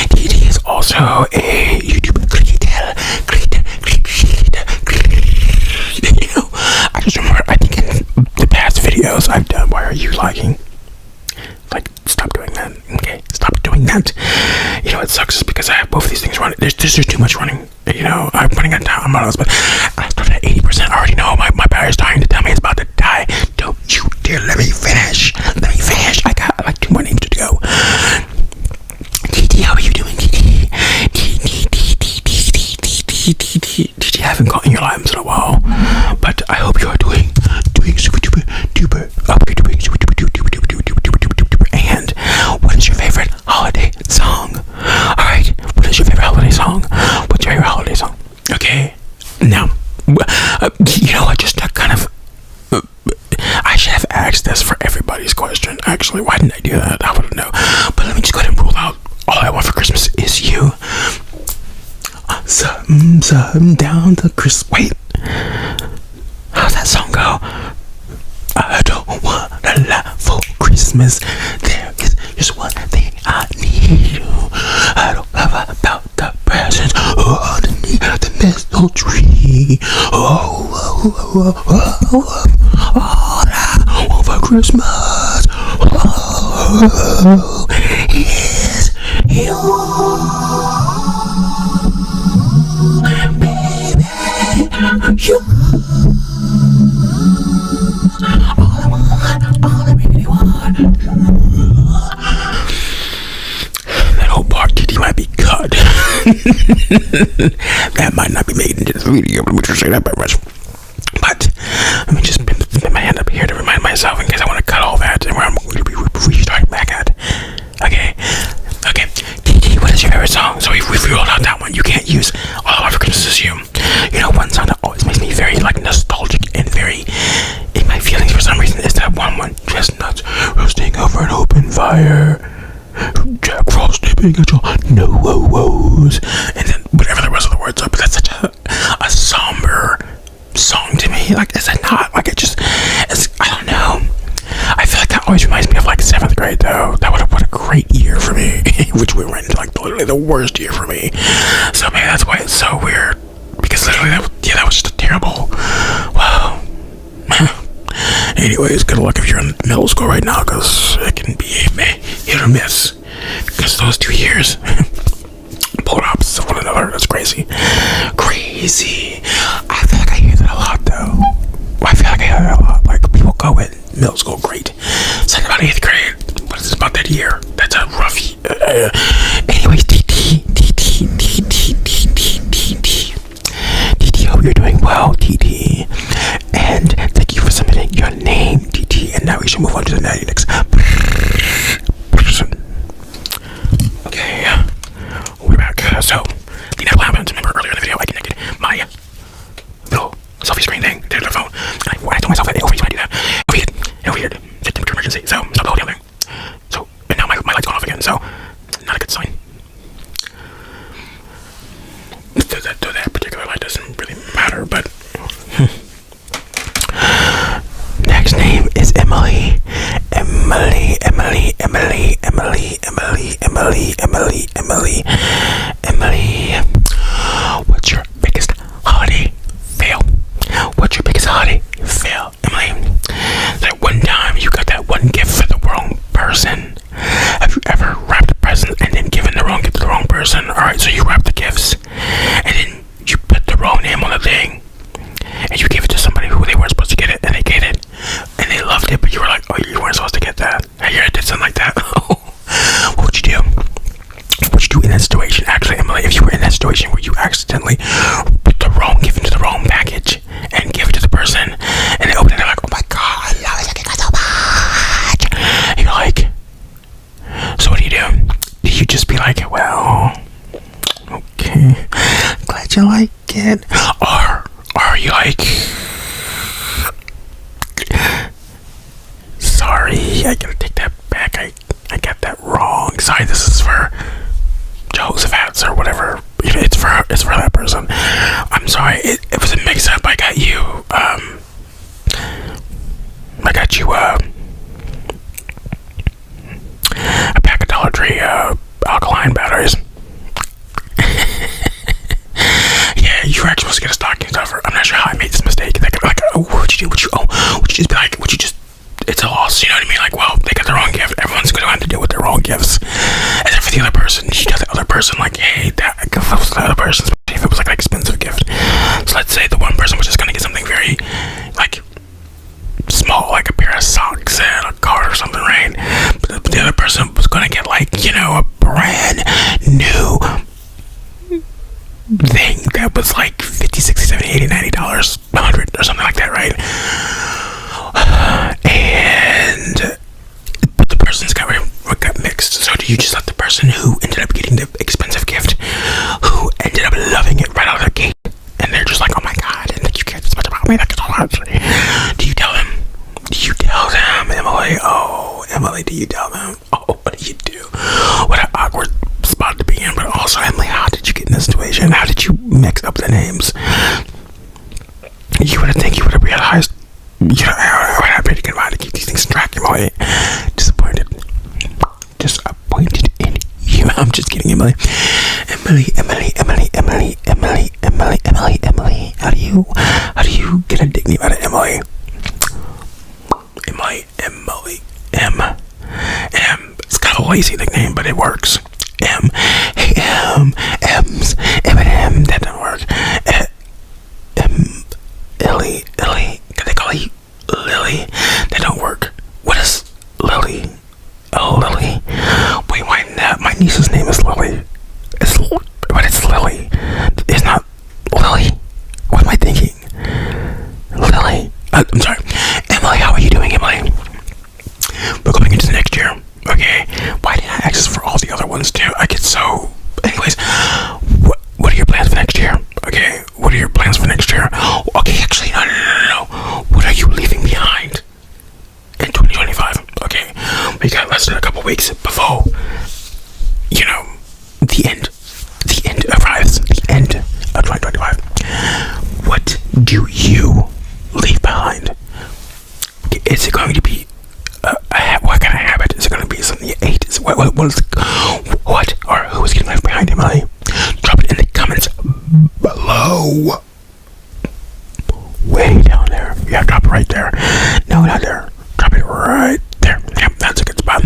Speaker 1: Didi is also a YouTube creator. You know, I just remember, I think in the past videos I've done, why are you liking? Like, stop doing that, okay? Stop doing that. You know, it sucks is because I have both of these things running. There's too much running. You know, I'm running out of time on those, but I started at 80%. I already know my battery's dying to tell me it's about to die. Don't you dare let me finish. I got like 2 more names to go. TT, how are you doing, TT? TT, I haven't gotten your lives in a while, but I hope you are doing super duper. And what is your favorite holiday song? Alright, what is your favorite holiday song? What's your favorite holiday song? Okay, now, you know, I just kind of, I should have asked this for everybody's question. Actually, why didn't I do that? I wouldn't know. But let me just go ahead and rule out all I want for Christmas is you. Something down the Christmas. Wait, how's that song go? I don't want a lot for Christmas. There is just one thing I need. I don't have about the presents underneath the mistletoe tree. All I want for Christmas is you, baby. You. All I really want. That whole part, Didi, might be cut. That might not be made into this video, but let me just say that very much. But let me just put my hand up here to remind myself in case I want to cut all that and where I'm going to be restarting back at. Okay. Didi, what is your favorite song? So we've rolled out that one. You can't use All I Want for Christmas Is You. You know, one song that always makes me very like nostalgic and very in my feelings for some reason is that one. Chestnuts roasting over an open fire. Jack Frost dipping at your nose. And then whatever the rest of the words are, but that's such a somber song to me. Like, is it not? Like, it's I don't know. I feel like that always reminds me of like 7th grade though. What a great year for me. Which we went into like literally the worst year for me. So maybe that's why it's so weird. Because literally that was just a terrible, wow. Anyways, good luck if you're in middle school right now, because it can be hit or miss. Because those 2 years. alert. That's crazy. Crazy. I feel like I hear that a lot, though. I feel like I hear that a lot. Like, people go in middle school, great. Second about 8th grade. What is this about that year? That's a rough year. Anyways, TT, hope you're doing well, TT. And thank you for submitting your name, TT. And now we should move on to the next person. Okay, we're back. So, the next happened. Remember earlier in the video, I connected my little selfie screen thing to the phone. And I told myself that it overheats when I do that. It overheated. It's an emergency. So, stop the whole damn thing. So, and now my light's going off again. So, not a good sign. That particular light doesn't really matter, but next name is Emily. Emily. What's your biggest holiday fail? What's your biggest holiday fail, Emily? That one time you got that one gift for the wrong person. Have you ever wrapped a present and then given the wrong gift to the wrong person? Alright, so you wrapped the gifts and then you put the wrong name on the thing and you gave it to somebody who they weren't supposed to get it, and they get it and they loved it, but you were like, oh, you weren't supposed to get that. Hey, I did something like that. What would you do? What would you do in that situation? Actually, Emily, if you were in that situation where you accidentally put the wrong gift into the wrong package and give it to the person and they open it and they're like, oh my god, I love it so much, and you're like, so what do? Do you just be like, well, okay, glad you like it? Or are you like, sorry, I gotta take that back, I got that wrong. Sorry, this is for Joseph's or whatever. It's for that person. I'm sorry, it was a mix-up. I got you a pack of Dollar Tree alkaline batteries. Yeah, you were actually supposed to get a stocking stuffer. I'm not sure how I made this mistake. Like, oh, what'd you do? Would you just be like, it's a loss, you know what I mean? Like, well, they got the wrong gift. Everyone's going to have to deal with their wrong gifts. And then for the other person, you tell the other person, like, hey, that was the other person, especially if it was like an expensive gift. So let's say the one person was just going to get something very, like, small, like a pair of socks and a card or something, right? But the other person was going to get, like, you know, a brand new thing that was like $50, $60, $70, $80, $90, $100 or something like that, right? And the person's got mixed. So do you just let the person who ended up getting the expensive gift, who ended up loving it right out of the gate, and they're just like, oh my god, and you care this much about me, that's so much, do you tell them, Emily? Oh, Emily, do you tell them? Oh, what do you do? What an awkward spot to be in. But also, Emily, how did you get in this situation? How did you mix up the names? You would have realized, you know, I would have to keep these things track, Emily. Disappointed in you. I'm just kidding, Emily. Emily. How do you get a nickname out of Emily? Emily. It's kind of a lazy nickname, but it works. Hey, M's, Eminem, that doesn't work. Illy, can they call you Lily? That don't work. What is Lily? Oh, Lily. Wait, my niece's name is Lily. But it's Lily. It's not Lily. What am I thinking? Lily. I'm sorry. Emily, how are you doing, Emily? We're going into the next year. Okay. Why didn't I access for all the other ones too? I get so. Anyways, what are your plans for next year? Okay. What are your plans for next year? Okay, actually, no. What are you leaving behind in 2025? Okay. We got less than a couple weeks before, you know, the end arrives. The end of 2025. What do you leave behind? Is it going to be what kind of habit? Is it going to be something you ate? Is it, what or who is getting left behind, Emily? Drop it in the comments below. Way down there. Yeah, drop it right there. No, not there. Drop it right there. Yep, that's a good spot.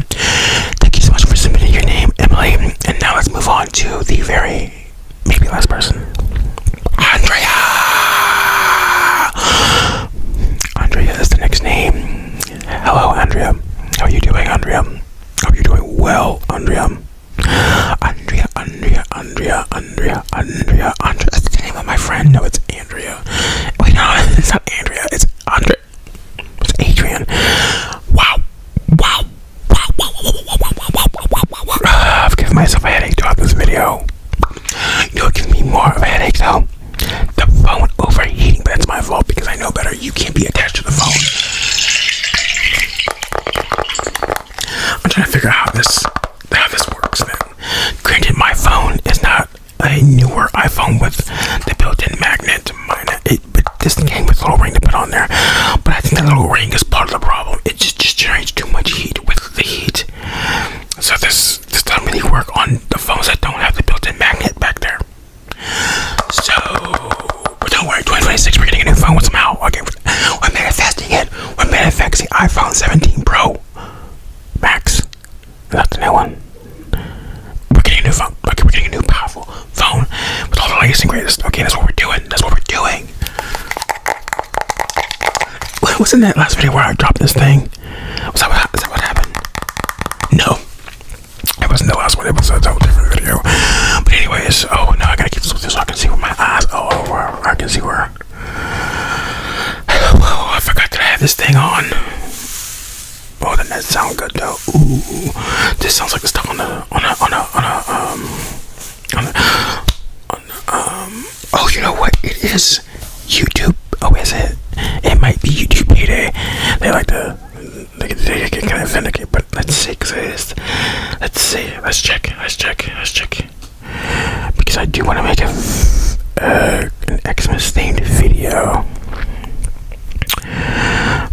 Speaker 1: Thank you so much for submitting your name, Emily. And now let's move on to the maybe be the last person. Andrea! Andrea is the next name. Hello, Andrea. How are you doing, Andrea? Hope you're doing well, Andrea. Andrea. That's the name of my friend. No, it's Andrea. Wait, no, it's not Andrea. It's Andrea. It's Adrian. Wow. I've given myself a headache throughout this video. You know what gives me more of a headache though? The phone overheating, but that's my fault because I know better. You can't be attached to the phone. I'm trying to figure out how this works then. Granted, my phone is not a newer iPhone with the built-in magnet. But this came with a little ring to put on there. But I think that little ring is part of the problem. It just generates too much heat with the heat. So this doesn't really work on the phones that don't have the built-in magnet back there. So, but don't worry, 2026 we're getting a new phone somehow. Okay, we're manifesting it. We're manifesting iPhone 17 Pro Max. That's the new one. We're getting a new phone. Okay, we're getting a new powerful phone with all the latest and greatest. Okay, that's what we're doing. Wasn't that last video where I dropped this thing? Is that what happened? No. It wasn't the last one. It was a whole different video. But anyways, oh no, I gotta keep this so I can see where my eyes. I can see where. Well, I forgot that I have this thing on. Oh, doesn't that sound good though? Ooh, this sounds like the stuff Oh, you know what? It is YouTube. Oh, is it? It might be YouTube payday. They like to. They get kind of vindicate, but let's see, because it is. Let's see. Let's check. Because I do want to make an Xmas themed video.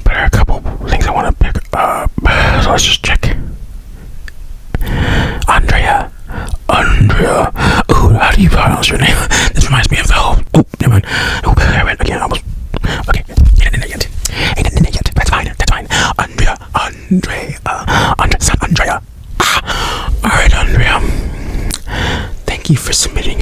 Speaker 1: But there are a couple things I want to pick up. So let's just check. Andrea. Ooh, how do you pronounce your name? This reminds me of the whole. Oh, never mind. Oh, I went again. I was. Okay. Ain't in there yet. That's fine. Andrea. Alright, Andrea. Thank you for submitting